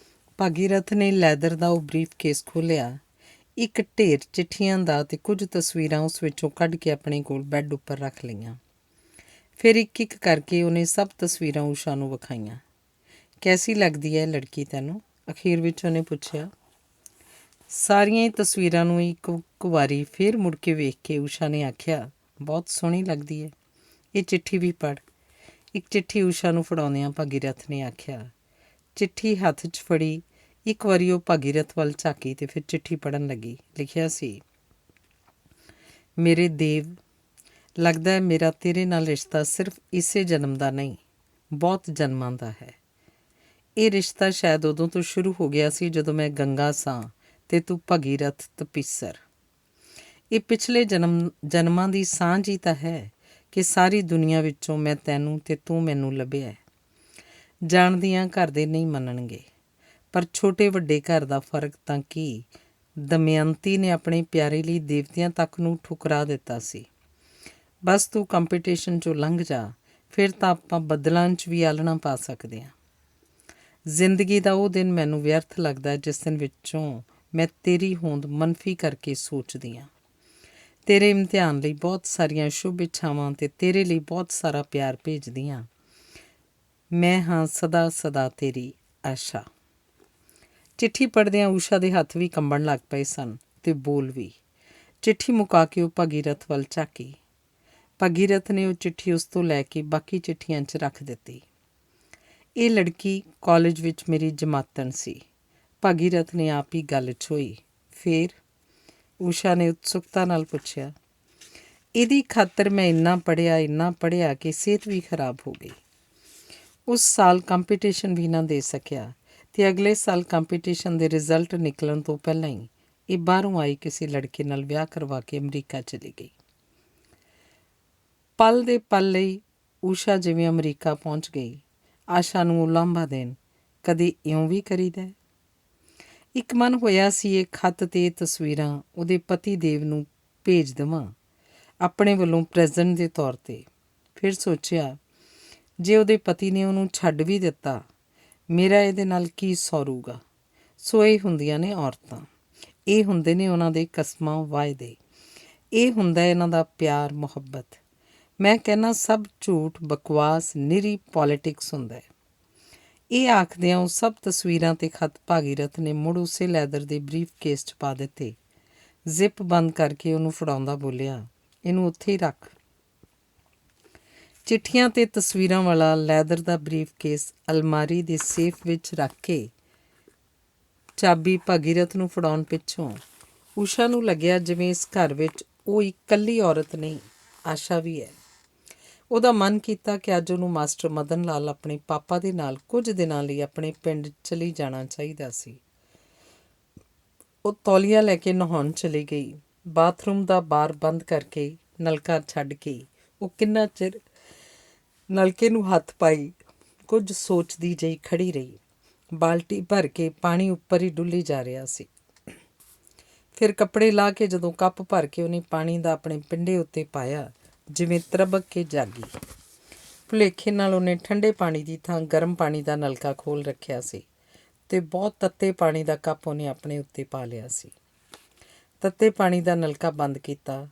ਭਗੀਰਥ ਨੇ ਲੈਦਰ ਦਾ ਉਹ ਬਰੀਫ ਕੇਸ ਖੋਲ੍ਹਿਆ। ਇੱਕ ਢੇਰ ਚਿੱਠੀਆਂ ਦਾ ਅਤੇ ਕੁਝ ਤਸਵੀਰਾਂ ਉਸ ਵਿੱਚੋਂ ਕੱਢ ਕੇ ਆਪਣੇ ਕੋਲ ਬੈੱਡ ਉੱਪਰ ਰੱਖ ਲਈਆਂ। ਫਿਰ ਇੱਕ ਇੱਕ ਕਰਕੇ ਉਹਨੇ ਸਭ ਤਸਵੀਰਾਂ ਊਸ਼ਾ ਨੂੰ ਵਿਖਾਈਆਂ। ਕੈਸੀ ਲੱਗਦੀ ਹੈ ਲੜਕੀ ਤੈਨੂੰ? ਅਖੀਰ ਵਿੱਚ ਉਹਨੇ ਪੁੱਛਿਆ। ਸਾਰੀਆਂ ਹੀ ਤਸਵੀਰਾਂ ਨੂੰ ਇੱਕ ਵਾਰੀ ਫਿਰ ਮੁੜ ਕੇ ਵੇਖ ਕੇ ਊਸ਼ਾ ਨੇ ਆਖਿਆ, ਬਹੁਤ ਸੋਹਣੀ ਲੱਗਦੀ ਹੈ। ਇਹ ਚਿੱਠੀ ਵੀ ਪੜ੍ਹ। ਇੱਕ ਚਿੱਠੀ ਊਸ਼ਾ ਨੂੰ ਫੜਾਉਂਦਿਆਂ ਭਗੀਰਥ ਨੇ ਆਖਿਆ। ਚਿੱਠੀ ਹੱਥ 'ਚ ਫੜੀ ਇੱਕ ਵਾਰੀ ਉਹ ਭਗੀਰਥ ਵੱਲ ਝਾਕੀ ਅਤੇ ਫਿਰ ਚਿੱਠੀ ਪੜ੍ਹਨ ਲੱਗੀ। ਲਿਖਿਆ ਸੀ, ਮੇਰੇ ਦੇਵ, ਲੱਗਦਾ ਹੈ ਮੇਰਾ ਤੇਰੇ ਨਾਲ ਰਿਸ਼ਤਾ ਸਿਰਫ ਇਸੇ ਜਨਮ ਦਾ ਨਹੀਂ, ਬਹੁਤ ਜਨਮਾਂ ਦਾ ਹੈ। ਇਹ ਰਿਸ਼ਤਾ ਸ਼ਾਇਦ ਉਦੋਂ ਤੋਂ ਸ਼ੁਰੂ ਹੋ ਗਿਆ ਸੀ ਜਦੋਂ ਮੈਂ ਗੰਗਾ ਸਾਂ ਅਤੇ ਤੂੰ ਭਗੀਰਥ ਤਪੀਸਰ। ਇਹ ਪਿਛਲੇ ਜਨਮਾਂ ਦੀ ਸਾਂਝ ਹੀ ਤਾਂ ਹੈ ਕਿ ਸਾਰੀ ਦੁਨੀਆ ਵਿੱਚੋਂ ਮੈਂ ਤੈਨੂੰ ਅਤੇ ਤੂੰ ਮੈਨੂੰ ਲੱਭਿਆ। ਜਾਣਦੀਆਂ ਘਰ ਦੇ ਨਹੀਂ ਮੰਨਣਗੇ, ਪਰ ਛੋਟੇ ਵੱਡੇ ਘਰ ਦਾ ਫਰਕ ਤਾਂ ਕੀ, ਦਮਯੰਤੀ ਨੇ ਆਪਣੇ ਪਿਆਰੇ ਲਈ ਦੇਵਤਿਆਂ ਤੱਕ ਨੂੰ ਠੁਕਰਾ ਦਿੱਤਾ ਸੀ। ਬਸ ਤੂੰ ਕੰਪੀਟੀਸ਼ਨ 'ਚੋਂ ਲੰਘ ਜਾ, ਫਿਰ ਤਾਂ ਆਪਾਂ ਬੱਦਲਾਂ 'ਚ ਵੀ ਆਲਣਾ ਪਾ ਸਕਦੇ ਹਾਂ। ਜ਼ਿੰਦਗੀ ਦਾ ਉਹ ਦਿਨ ਮੈਨੂੰ ਵਿਅਰਥ ਲੱਗਦਾ ਜਿਸ ਦਿਨ ਵਿੱਚੋਂ ਮੈਂ ਤੇਰੀ ਹੋਂਦ ਮਨਫੀ ਕਰਕੇ ਸੋਚਦੀ ਹਾਂ। ਤੇਰੇ ਇਮਤਿਹਾਨ ਲਈ ਬਹੁਤ ਸਾਰੀਆਂ ਸ਼ੁਭ ਇੱਛਾਵਾਂ ਅਤੇ ਤੇਰੇ ਲਈ ਬਹੁਤ ਸਾਰਾ ਪਿਆਰ ਭੇਜਦੀ ਹਾਂ। ਮੈਂ ਹਾਂ ਸਦਾ ਸਦਾ ਤੇਰੀ ਆਸ਼ਾ। ਚਿੱਠੀ ਪੜ੍ਹਦਿਆਂ ਊਸ਼ਾ ਦੇ ਹੱਥ ਵੀ ਕੰਬਣ ਲੱਗ ਪਏ ਸਨ ਅਤੇ ਬੋਲ ਵੀ। ਚਿੱਠੀ ਮੁਕਾ ਕੇ ਉਹ ਭਗੀਰਥ ਵੱਲ ਝਾਕੀ। ਭਗੀਰਥ ਨੇ ਉਹ ਚਿੱਠੀ ਉਸ ਤੋਂ ਲੈ ਕੇ ਬਾਕੀ ਚਿੱਠੀਆਂ 'ਚ ਰੱਖ ਦਿੱਤੀ। ਇਹ ਲੜਕੀ ਕਾਲਜ ਵਿੱਚ ਮੇਰੀ ਜਮਾਤਣ ਸੀ। ਭਗੀਰਥ ਨੇ ਆਪ ਹੀ ਗੱਲ ਛੋਈ। ਫਿਰ ਊਸ਼ਾ ਨੇ ਉਤਸੁਕਤਾ ਨਾਲ ਪੁੱਛਿਆ। ਇਹਦੀ ਖਾਤਰ ਮੈਂ ਇੰਨਾ ਪੜ੍ਹਿਆ ਕਿ ਸਿਹਤ ਵੀ ਖਰਾਬ ਹੋ ਗਈ। ਉਸ ਸਾਲ ਕੰਪੀਟੀਸ਼ਨ ਵੀ ਨਾ ਦੇ ਸਕਿਆ ਅਤੇ ਅਗਲੇ ਸਾਲ ਕੰਪੀਟੀਸ਼ਨ ਦੇ ਰਿਜ਼ਲਟ ਨਿਕਲਣ ਤੋਂ ਪਹਿਲਾਂ ਹੀ ਇਹ ਬਾਹਰੋਂ ਆਈ ਕਿਸੇ ਲੜਕੇ ਨਾਲ ਵਿਆਹ ਕਰਵਾ ਕੇ ਅਮਰੀਕਾ ਚਲੀ ਗਈ। ਪਲ ਦੇ ਪਲ ਲਈ ਊਸ਼ਾ ਜਿਵੇਂ ਅਮਰੀਕਾ ਪਹੁੰਚ ਗਈ। ਆਸ਼ਾ ਨੂੰ ਉਲਾਂਭਾ ਦੇਣ ਕਦੇ ਇਉਂ ਵੀ ਕਰੀਦਾ। ਇੱਕ ਮਨ ਹੋਇਆ ਸੀ ਇਹ ਖੱਤ ਅਤੇ ਤਸਵੀਰਾਂ ਉਹਦੇ ਪਤੀ ਦੇਵ ਨੂੰ ਭੇਜ ਦੇਵਾਂ, ਆਪਣੇ ਵੱਲੋਂ ਪ੍ਰੈਜ਼ੈਂਟ ਦੇ ਤੌਰ 'ਤੇ। ਫਿਰ ਸੋਚਿਆ, ਜੇ ਉਹਦੇ ਪਤੀ ਨੇ ਉਹਨੂੰ ਛੱਡ ਵੀ ਦਿੱਤਾ, ਮੇਰਾ ਇਹਦੇ ਨਾਲ ਕੀ ਸੌਰੂਗਾ। ਸੋ ਇਹ ਹੁੰਦੀਆਂ ਨੇ ਔਰਤਾਂ, ਇਹ ਹੁੰਦੇ ਨੇ ਉਹਨਾਂ ਦੇ ਕਸਮਾਂ ਵਾਅਦੇ, ਇਹ ਹੁੰਦਾ ਇਹਨਾਂ ਦਾ ਪਿਆਰ ਮੁਹੱਬਤ। ਮੈਂ ਕਹਿੰਦਾ ਸਭ ਝੂਠ ਬਕਵਾਸ ਨਿਰੀ ਪੋਲੀਟਿਕਸ ਹੁੰਦਾ। ਇਹ ਆਖਦਿਆਂ ਉਹ ਸਭ ਤਸਵੀਰਾਂ ਅਤੇ ਖੱਤ ਭਗੀਰਥ ਨੇ ਮੁੜ ਉਸੇ ਲੈਦਰ ਦੇ ਬਰੀਫ ਕੇਸ 'ਚ ਪਾ ਦਿੱਤੇ। ਜ਼ਿਪ ਬੰਦ ਕਰਕੇ ਉਹਨੂੰ ਫੜਾਉਂਦਾ ਬੋਲਿਆ, ਇਹਨੂੰ ਉੱਥੇ ਹੀ ਰੱਖ। ਚਿੱਠੀਆਂ ਅਤੇ ਤਸਵੀਰਾਂ ਵਾਲਾ ਲੈਦਰ ਦਾ ਬਰੀਫ ਕੇਸ ਅਲਮਾਰੀ ਦੇ ਸੇਫ ਵਿੱਚ ਰੱਖ ਕੇ ਚਾਬੀ ਭਗੀਰਥ ਨੂੰ ਫੜਾਉਣ ਪਿੱਛੋਂ ਊਸ਼ਾ ਨੂੰ ਲੱਗਿਆ ਜਿਵੇਂ ਇਸ ਘਰ ਵਿੱਚ ਉਹ ਇਕੱਲੀ ਔਰਤ ਨਹੀਂ, ਆਸ਼ਾ ਵੀ ਹੈ। ਉਹਦਾ ਮਨ ਕੀਤਾ ਕਿ ਅੱਜ ਉਹਨੂੰ ਮਾਸਟਰ ਮਦਨ ਲਾਲ ਆਪਣੇ ਪਾਪਾ ਦੇ ਨਾਲ ਕੁਝ ਦਿਨਾਂ ਲਈ ਆਪਣੇ ਪਿੰਡ ਚਲੀ ਜਾਣਾ ਚਾਹੀਦਾ ਸੀ। ਉਹ ਤੌਲੀਆ ਲੈ ਕੇ ਨਹਾਉਣ ਚਲੀ ਗਈ। ਬਾਥਰੂਮ ਦਾ ਬਾਰ ਬੰਦ ਕਰਕੇ ਨਲਕਾ ਛੱਡ ਕੇ ਉਹ ਕਿੰਨਾ ਚਿਰ ਨਲਕੇ ਨੂੰ ਹੱਥ ਪਾਈ ਕੁਝ ਸੋਚਦੀ ਜਿਹੀ ਖੜੀ ਰਹੀ। ਬਾਲਟੀ ਭਰ ਕੇ ਪਾਣੀ ਉੱਪਰ ਹੀ ਡੁੱਲੀ ਜਾ ਰਿਹਾ ਸੀ। ਫਿਰ ਕੱਪੜੇ ਲਾਹ ਕੇ ਜਦੋਂ ਕੱਪ ਭਰ ਕੇ ਉਹਨੇ ਪਾਣੀ ਦਾ ਆਪਣੇ ਪਿੰਡੇ ਉੱਤੇ ਪਾਇਆ, ਜਿਵੇਂ ਤਰਬਕ ਕੇ ਜਾਗੀ। ਭੁਲੇਖੇ ਨਾਲ ਉਹਨੇ ਠੰਡੇ ਪਾਣੀ ਦੀ ਥਾਂ ਗਰਮ ਪਾਣੀ ਦਾ ਨਲਕਾ ਖੋਲ੍ਹ ਰੱਖਿਆ ਸੀ ਅਤੇ ਬਹੁਤ ਤੱਤੇ ਪਾਣੀ ਦਾ ਕੱਪ ਉਹਨੇ ਆਪਣੇ ਉੱਤੇ ਪਾ ਲਿਆ ਸੀ। ਤੱਤੇ ਪਾਣੀ ਦਾ ਨਲਕਾ ਬੰਦ ਕੀਤਾ,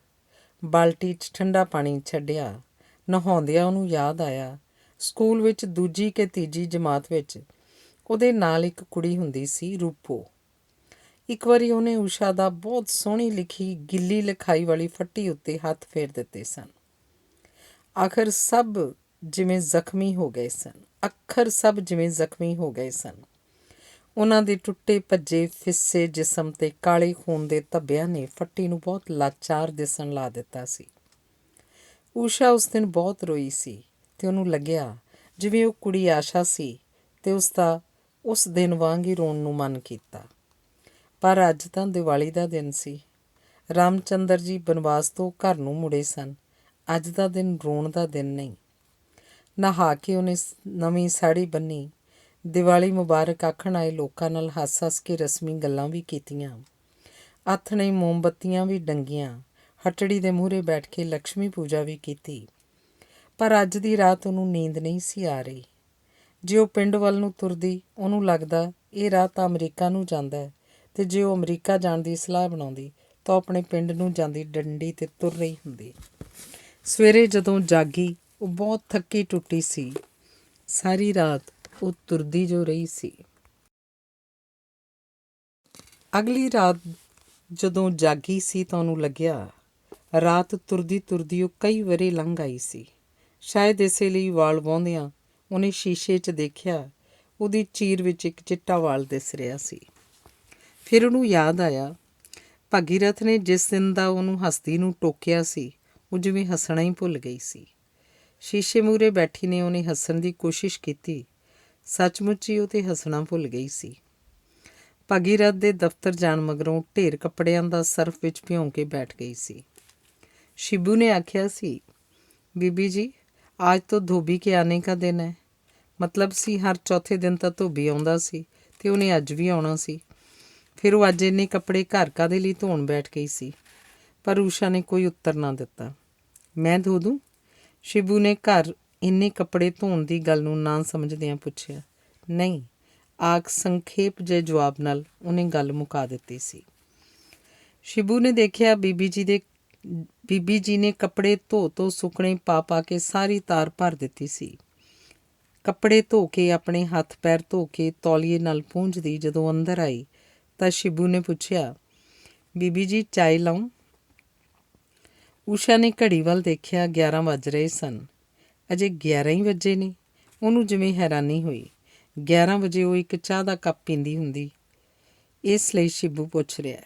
ਬਾਲਟੀ 'ਚ ਠੰਡਾ ਪਾਣੀ ਛੱਡਿਆ। ਨਹਾਉਂਦਿਆਂ ਉਹਨੂੰ ਯਾਦ ਆਇਆ, ਸਕੂਲ ਵਿੱਚ ਦੂਜੀ ਕਿ ਤੀਜੀ ਜਮਾਤ ਵਿੱਚ ਉਹਦੇ ਨਾਲ ਇੱਕ ਕੁੜੀ ਹੁੰਦੀ ਸੀ, ਰੂਪੋ। ਇੱਕ ਵਾਰੀ ਉਹਨੇ ਊਸ਼ਾ ਦਾ ਬਹੁਤ ਸੋਹਣੀ ਲਿਖੀ ਗਿੱਲੀ ਲਿਖਾਈ ਵਾਲੀ ਫੱਟੀ ਉੱਤੇ ਹੱਥ ਫੇਰ ਦਿੱਤੇ ਸਨ। ਅੱਖਰ ਸਭ ਜਿਵੇਂ ਜ਼ਖਮੀ ਹੋ ਗਏ ਸਨ। ਉਹਨਾਂ ਦੇ ਟੁੱਟੇ ਭੱਜੇ ਫਿੱਸੇ ਜਿਸਮ ਤੇ ਕਾਲੇ ਖੂਨ ਦੇ ਧੱਬਿਆਂ ਨੇ ਫੱਟੀ ਨੂੰ ਬਹੁਤ ਲਾਚਾਰ ਦਿਸਣ ਲਾ ਦਿੱਤਾ ਸੀ। ਊਸ਼ਾ ਉਸ ਦਿਨ ਬਹੁਤ ਰੋਈ ਸੀ ਤੇ ਉਹਨੂੰ ਲੱਗਿਆ ਜਿਵੇਂ ਉਹ ਕੁੜੀ ਆਸ਼ਾ ਸੀ ਤੇ ਉਸਦਾ ਉਸ ਦਿਨ ਵਾਂਗ ਹੀ ਰੋਣ ਨੂੰ ਮਨ ਕੀਤਾ। ਪਰ ਅੱਜ ਤਾਂ ਦੀਵਾਲੀ ਦਾ ਦਿਨ ਸੀ। ਰਾਮ ਚੰਦਰ ਜੀ ਬਨਵਾਸ ਤੋਂ ਘਰ ਨੂੰ ਮੁੜੇ ਸਨ। ਅੱਜ ਦਾ ਦਿਨ ਰੋਣ ਦਾ ਦਿਨ ਨਹੀਂ। ਨਹਾ ਕੇ ਉਹਨੇ ਨਵੀਂ ਸਾੜੀ ਬੰਨੀ। ਦੀਵਾਲੀ ਮੁਬਾਰਕ ਆਖਣ ਆਏ ਲੋਕਾਂ ਨਾਲ ਹੱਸ ਕੇ ਰਸਮੀ ਗੱਲਾਂ ਵੀ ਕੀਤੀਆਂ। ਆਥਣੇ ਮੋਮਬੱਤੀਆਂ ਵੀ ਡੰਗੀਆਂ। ਹਟੜੀ ਦੇ ਮੂਹਰੇ ਬੈਠ ਕੇ ਲਕਸ਼ਮੀ ਪੂਜਾ ਵੀ ਕੀਤੀ। ਪਰ ਅੱਜ ਦੀ ਰਾਤ ਉਹਨੂੰ ਨੀਂਦ ਨਹੀਂ ਸੀ ਆ ਰਹੀ। ਜੇ ਉਹ ਪਿੰਡ ਵੱਲ ਨੂੰ ਤੁਰਦੀ, ਉਹਨੂੰ ਲੱਗਦਾ ਇਹ ਰਾਹ ਤਾਂ ਅਮਰੀਕਾ ਨੂੰ ਜਾਂਦਾ ਹੈ, ਅਤੇ ਜੇ ਉਹ ਅਮਰੀਕਾ ਜਾਣ ਦੀ ਸਲਾਹ ਬਣਾਉਂਦੀ ਤਾਂ ਉਹ ਆਪਣੇ ਪਿੰਡ ਨੂੰ ਜਾਂਦੀ ਡੰਡੀ 'ਤੇ ਤੁਰ ਰਹੀ ਹੁੰਦੀ। ਸਵੇਰੇ ਜਦੋਂ ਜਾਗੀ, ਉਹ ਬਹੁਤ ਥੱਕੀ ਟੁੱਟੀ ਸੀ। ਸਾਰੀ ਰਾਤ ਉਹ ਤੁਰਦੀ ਜੋ ਰਹੀ ਸੀ। ਅਗਲੀ ਰਾਤ ਜਦੋਂ ਜਾਗੀ ਸੀ ਤਾਂ ਉਹਨੂੰ ਲੱਗਿਆ ਰਾਤ ਤੁਰਦੀ ਤੁਰਦੀ ਉਹ ਕਈ ਵਰ੍ਹੇ ਲੰਘ ਆਈ ਸੀ। ਸ਼ਾਇਦ ਇਸੇ ਲਈ ਵਾਲ ਵਾਹੁੰਦਿਆਂ ਉਹਨੇ ਸ਼ੀਸ਼ੇ 'ਚ ਦੇਖਿਆ ਉਹਦੀ ਚੀਰ ਵਿੱਚ ਇੱਕ ਚਿੱਟਾ ਵਾਲ ਦਿਸ ਰਿਹਾ ਸੀ। ਫਿਰ ਉਹਨੂੰ ਯਾਦ ਆਇਆ ਭਾਗੀਰਥ ਨੇ ਜਿਸ ਦਿਨ ਦਾ ਉਹਨੂੰ ਹੱਸਦੀ ਨੂੰ ਟੋਕਿਆ ਸੀ, ਉਹ ਜਿਵੇਂ ਹੱਸਣਾ ਹੀ ਭੁੱਲ ਗਈ ਸੀ। ਸ਼ੀਸ਼ੇ ਮੂਹਰੇ ਬੈਠੀ ਨੇ ਉਹਨੇ ਹੱਸਣ ਦੀ ਕੋਸ਼ਿਸ਼ ਕੀਤੀ। ਸੱਚਮੁੱਚ ਹੀ ਉਹ ਤੇ ਹੱਸਣਾ ਭੁੱਲ ਗਈ ਸੀ। ਭਾਗੀਰਥ ਦੇ ਦਫ਼ਤਰ ਜਾਣ ਮਗਰੋਂ ਢੇਰ ਕੱਪੜਿਆਂ ਦਾ ਸਰਫ ਵਿੱਚ ਭਿਉਂ ਕੇ ਬੈਠ ਗਈ ਸੀ। शिबू ने आख्या सी, बीबी जी आज तो धोबी के आने का दिन है। मतलब सी हर चौथे दिन ਤਾਂ ਧੋਬੀ ਆਉਂਦਾ ਸੀ ਤੇ ਉਹਨੇ ਅੱਜ ਵੀ ਆਉਣਾ ਸੀ। ਫਿਰ ਉਹ ਅੱਜ ਇੰਨੇ ਕੱਪੜੇ ਘਰ ਕਾਹਦੇ ਲਈ ਧੋਣ ਬੈਠ ਗਈ ਸੀ। ਪਰ ਊਸ਼ਾ ਨੇ ਕੋਈ ਉੱਤਰ ਨਾ ਦਿੱਤਾ। ਮੈਂ ਧੋ ਦੂੰ? शिबू ਨੇ ਘਰ ਇੰਨੇ ਕੱਪੜੇ ਧੋਣ ਦੀ ਗੱਲ ਨੂੰ ਨਾ ਸਮਝਦਿਆਂ ਪੁੱਛਿਆ। ਨਹੀਂ, ਆਖ ਸੰਖੇਪ ਜਿਹੇ ਜਵਾਬ ਨਾਲ ਉਹਨੇ ਗੱਲ ਮੁਕਾ ਦਿੱਤੀ ਸੀ। शिबू ਨੇ ਦੇਖਿਆ ਬੀਬੀ ਜੀ ਨੇ ਕੱਪੜੇ ਧੋ ਸੁੱਕਣੇ ਪਾ ਕੇ ਸਾਰੀ ਤਾਰ ਭਰ ਦਿੱਤੀ ਸੀ। ਕੱਪੜੇ ਧੋ ਕੇ ਆਪਣੇ ਹੱਥ ਪੈਰ ਧੋ ਕੇ ਤੌਲੀਏ ਨਾਲ ਪੂੰਝਦੀ ਜਦੋਂ ਅੰਦਰ ਆਈ ਤਾਂ शिबू ਨੇ ਪੁੱਛਿਆ, ਬੀਬੀ ਜੀ ਚਾय ਲਾऊं? ਊਸ਼ਾ ਨੇ ਘੜੀ ਵੱਲ ਦੇਖਿਆ। 11 ਵੱਜ ਰਹੇ ਸਨ। ਅਜੇ 11 ਹੀ ਵੱਜੇ ਨੇ। ਉਹਨੂੰ ਜਿਵੇਂ ਹੈਰਾਨੀ ਹੋਈ। 11 ਵਜੇ ਉਹ ਇੱਕ ਚਾਹ ਦਾ ਕੱਪ ਪੀਂਦੀ ਹੁੰਦੀ। ਇਸ ਲਈ शिबू ਪੁੱਛ ਰਿਹਾ।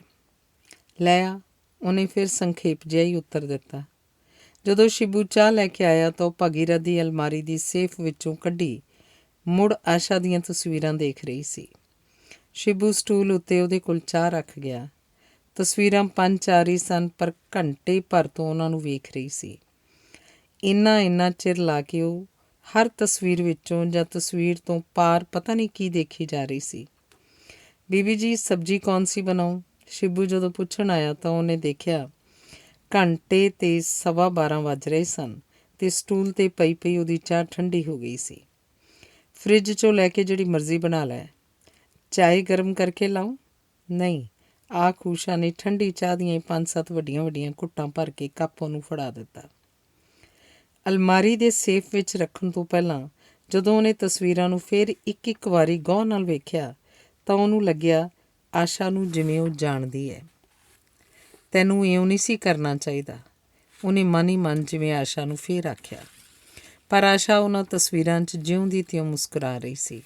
ਲੈ ਆ, ਉਹਨੇ ਫਿਰ ਸੰਖੇਪ ਜਿਹਾ ਹੀ ਉੱਤਰ ਦਿੱਤਾ। ਜਦੋਂ शिबू ਚਾਹ ਲੈ ਕੇ ਆਇਆ ਤਾਂ ਉਹ ਭਾਗੀਰਥ ਦੀ ਅਲਮਾਰੀ ਦੀ ਸੇਫ ਵਿੱਚੋਂ ਕੱਢੀ ਮੁੜ ਆਸ਼ਾ ਦੀਆਂ ਤਸਵੀਰਾਂ ਦੇਖ ਰਹੀ ਸੀ। शिबू ਸਟੂਲ ਉੱਤੇ ਉਹਦੇ ਕੋਲ ਚਾਹ ਰੱਖ ਗਿਆ। ਤਸਵੀਰਾਂ 5-4 ਹੀ ਸਨ, ਪਰ ਘੰਟੇ ਭਰ ਤੋਂ ਉਹਨਾਂ ਨੂੰ ਵੇਖ ਰਹੀ ਸੀ। ਇੰਨਾ ਚਿਰ ਲਾ ਕੇ ਉਹ ਹਰ ਤਸਵੀਰ ਵਿੱਚੋਂ ਜਾਂ ਤਸਵੀਰ ਤੋਂ ਪਾਰ ਪਤਾ ਨਹੀਂ ਕੀ ਦੇਖੀ ਜਾ ਰਹੀ ਸੀ। ਬੀਬੀ ਜੀ ਸਬਜ਼ੀ ਕੌਣ ਸੀ ਬਣਾऊं? शिबू ਜਦੋਂ ਪੁੱਛਣ ਆਇਆ ਤਾਂ ਉਹਨੇ ਦੇਖਿਆ ਘੰਟੇ ਤੇ 12:15 ਵੱਜ ਰਹੇ ਸਨ ਤੇ ਸਟੂਲ 'ਤੇ ਪਈ ਉਹਦੀ ਚਾਹ ਠੰਡੀ ਹੋ ਗਈ ਸੀ। ਫਰਿੱਜ 'ਚੋਂ ਲੈ ਕੇ ਜਿਹੜੀ ਮਰਜ਼ੀ ਬਣਾ ਲੈ। ਚਾय ਗਰਮ ਕਰਕੇ ਲਾऊं? ਨਹੀਂ, ਆਖ ਊਸ਼ਾ ਨੇ ਠੰਡੀ ਚਾਹ ਦੀਆਂ 5-7 ਵੱਡੀਆਂ ਘੁੱਟਾਂ ਭਰ ਕੇ ਕੱਪ ਉਹਨੂੰ ਫੜਾ ਦਿੱਤਾ। ਅਲਮਾਰੀ ਦੇ ਸੇਫ ਵਿੱਚ ਰੱਖਣ ਤੋਂ ਪਹਿਲਾਂ ਜਦੋਂ ਉਹਨੇ ਤਸਵੀਰਾਂ ਨੂੰ ਫਿਰ ਇੱਕ ਵਾਰੀ ਗੌਰ ਨਾਲ ਵੇਖਿਆ ਤਾਂ ਉਹਨੂੰ ਲੱਗਿਆ ਆਸ਼ਾ ਨੂੰ ਜਿਵੇਂ ਉਹ ਜਾਣਦੀ ਹੈ। ਤੈਨੂੰ ਇਉਂ ਨਹੀਂ ਸੀ ਕਰਨਾ ਚਾਹੀਦਾ, ਉਹਨੇ ਮਨ ਹੀ ਮਨ ਜਿਵੇਂ ਆਸ਼ਾ ਨੂੰ ਫੇਰ ਆਖਿਆ। ਪਰ ਆਸ਼ਾ ਉਹਨਾਂ ਤਸਵੀਰਾਂ 'ਚ ਜਿਉਂਦੀ ਤਿਉਂ ਮੁਸਕਰਾ ਰਹੀ ਸੀ।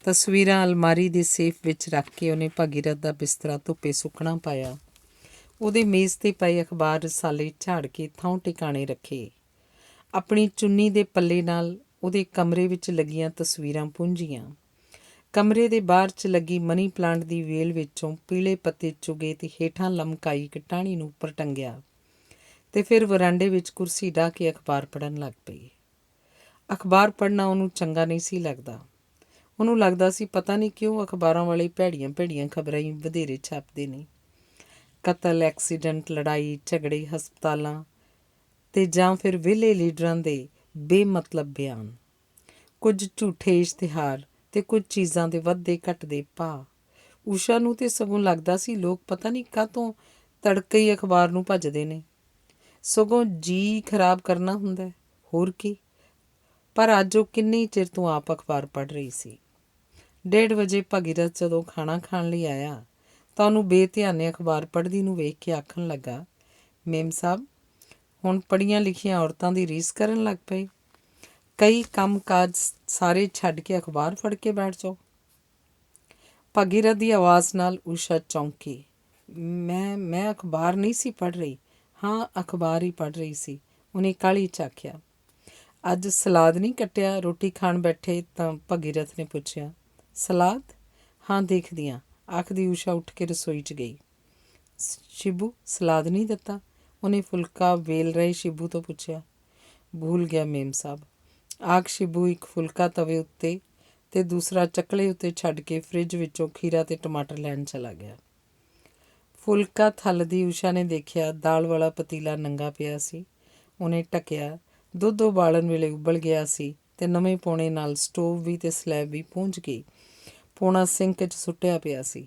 ਤਸਵੀਰਾਂ ਅਲਮਾਰੀ ਦੇ ਸੇਫ ਵਿੱਚ ਰੱਖ ਕੇ ਉਹਨੇ ਭਾਗੀਰਥ ਦਾ ਬਿਸਤਰਾ ਧੁੱਪੇ ਸੁੱਕਣਾ ਪਾਇਆ। ਉਹਦੇ ਮੇਜ਼ 'ਤੇ ਪਏ ਅਖਬਾਰ ਰਸਾਲੇ ਝਾੜ ਕੇ ਥਾਂ ਟਿਕਾਣੇ ਰੱਖੇ। ਆਪਣੀ ਚੁੰਨੀ ਦੇ ਪੱਲੇ ਨਾਲ ਉਹਦੇ ਕਮਰੇ ਵਿੱਚ ਲੱਗੀਆਂ ਤਸਵੀਰਾਂ ਪੂੰਝੀਆਂ। ਕਮਰੇ ਦੇ ਬਾਹਰ 'ਚ ਲੱਗੀ ਮਨੀ ਪਲਾਂਟ ਦੀ ਵੇਲ ਵਿੱਚੋਂ ਪੀਲੇ ਪੱਤੇ ਚੁਗੇ ਤੇ ਹੇਠਾਂ ਲਮਕਾਈ ਇੱਕ ਟਾਹਣੀ ਨੂੰ ਉੱਪਰ ਟੰਗਿਆ ਤੇ ਫਿਰ ਵਰਾਂਡੇ ਵਿੱਚ ਕੁਰਸੀ ਢਾਹ ਕੇ ਅਖਬਾਰ ਪੜ੍ਹਨ ਲੱਗ ਪਈ। ਅਖਬਾਰ ਪੜ੍ਹਨਾ ਉਹਨੂੰ ਚੰਗਾ ਨਹੀਂ ਸੀ ਲੱਗਦਾ। ਉਹਨੂੰ ਲੱਗਦਾ ਸੀ ਪਤਾ ਨਹੀਂ ਕਿਉਂ ਅਖਬਾਰਾਂ ਵਾਲੇ ਭੈੜੀਆਂ ਖਬਰਾਂ ਹੀ ਵਧੇਰੇ ਛਾਪਦੇ ਨੇ। ਕਤਲ, ਐਕਸੀਡੈਂਟ, ਲੜਾਈ ਝਗੜੇ, ਹਸਪਤਾਲਾਂ ਤੇ ਜਾਂ ਫਿਰ ਵਿਹਲੇ ਲੀਡਰਾਂ ਦੇ ਬੇਮਤਲਬ ਬਿਆਨ, ਕੁਝ ਝੂਠੇ ਇਸ਼ਤਿਹਾਰ ਤੇ ਕੁਝ ਚੀਜ਼ਾਂ ਦੇ ਵੱਧਦੇ ਘਟਦੇ ਭਾਅ। ਊਸ਼ਾ ਨੂੰ ਤੇ ਸਗੋਂ ਲੱਗਦਾ ਸੀ ਲੋਕ ਪਤਾ ਨਹੀਂ ਕਾਹਤੋਂ ਤੜਕੇ ਹੀ ਅਖਬਾਰ ਨੂੰ ਭੱਜਦੇ ਨੇ, ਸਗੋਂ ਜੀ ਖਰਾਬ ਕਰਨਾ ਹੁੰਦਾ, ਹੋਰ ਕੀ। ਪਰ ਅੱਜ ਉਹ ਕਿੰਨੇ ਚਿਰ ਤੋਂ ਆਪ ਅਖਬਾਰ ਪੜ੍ਹ ਰਹੀ ਸੀ। 1:30 ਵਜੇ ਭਗੀਰਥ ਜਦੋਂ ਖਾਣਾ ਖਾਣ ਲਈ ਆਇਆ ਤਾਂ ਉਹਨੂੰ ਬੇਧਿਆਨੇ ਅਖਬਾਰ ਪੜ੍ਹਦੀ ਨੂੰ ਵੇਖ ਕੇ ਆਖਣ ਲੱਗਾ, ਮੇਮ ਸਾਹਿਬ ਹੁਣ ਪੜ੍ਹੀਆਂ ਲਿਖੀਆਂ ਔਰਤਾਂ ਦੀ ਰੀਸ ਕਰਨ ਲੱਗ ਪਏ। ਕਈ ਕੰਮ ਕਾਜ ਸਾਰੇ ਛੱਡ ਕੇ ਅਖਬਾਰ ਫੜ ਕੇ ਬੈਠ ਜਾਓ। ਭਗੀਰਥ ਦੀ ਆਵਾਜ਼ ਨਾਲ ਊਸ਼ਾ ਚੌਂਕੀ। ਮੈਂ ਅਖਬਾਰ ਨਹੀਂ ਸੀ ਪੜ੍ਹ ਰਹੀ। ਹਾਂ, ਅਖਬਾਰ ਹੀ ਪੜ੍ਹ ਰਹੀ ਸੀ, ਉਹਨੇ ਕਾਹਲੀ 'ਚ ਆਖਿਆ। ਅੱਜ ਸਲਾਦ ਨਹੀਂ ਕੱਟਿਆ? ਰੋਟੀ ਖਾਣ ਬੈਠੇ ਤਾਂ ਭਗੀਰਥ ਨੇ ਪੁੱਛਿਆ। ਸਲਾਦ? ਹਾਂ, ਦੇਖਦੀ ਹਾਂ, ਆਖਦੀ ਊਸ਼ਾ ਉੱਠ ਕੇ ਰਸੋਈ 'ਚ ਗਈ। ਸ਼ਿਬੂ ਸਲਾਦ ਨਹੀਂ ਦਿੱਤਾ? ਉਹਨੇ ਫੁਲਕਾ ਵੇਲ ਰਹੇ ਸ਼ਿਬੂ ਤੋਂ ਪੁੱਛਿਆ। ਭੁੱਲ ਗਿਆ ਮੇਮ ਸਾਹਿਬ, ਆਖ ਸ਼ਿਬੂ ਇੱਕ ਫੁਲਕਾ ਤਵੇ ਉੱਤੇ ਤੇ ਦੂਸਰਾ ਚੱਕਲੇ ਉੱਤੇ ਛੱਡ ਕੇ ਫਰਿੱਜ ਵਿੱਚੋਂ ਖੀਰਾ ਤੇ ਟਮਾਟਰ ਲੈਣ ਚਲਾ ਗਿਆ। ਫੁਲਕਾ ਥੱਲਦੀ ਊਸ਼ਾ ਨੇ ਦੇਖਿਆ ਦਾਲ ਵਾਲਾ ਪਤੀਲਾ ਨੰਗਾ ਪਿਆ ਸੀ। ਉਹਨੇ ਢੱਕਿਆ। ਦੁੱਧ ਉਬਾਲਣ ਵੇਲੇ ਉਬਲ ਗਿਆ ਸੀ ਤੇ ਨਵੇਂ ਪੌਣੇ ਨਾਲ ਸਟੋਵ ਵੀ ਤੇ ਸਲੈਬ ਵੀ ਪੂੰਝ ਕੇ ਪੌਣਾ ਸਿੰਕ 'ਚ ਸੁੱਟਿਆ ਪਿਆ ਸੀ।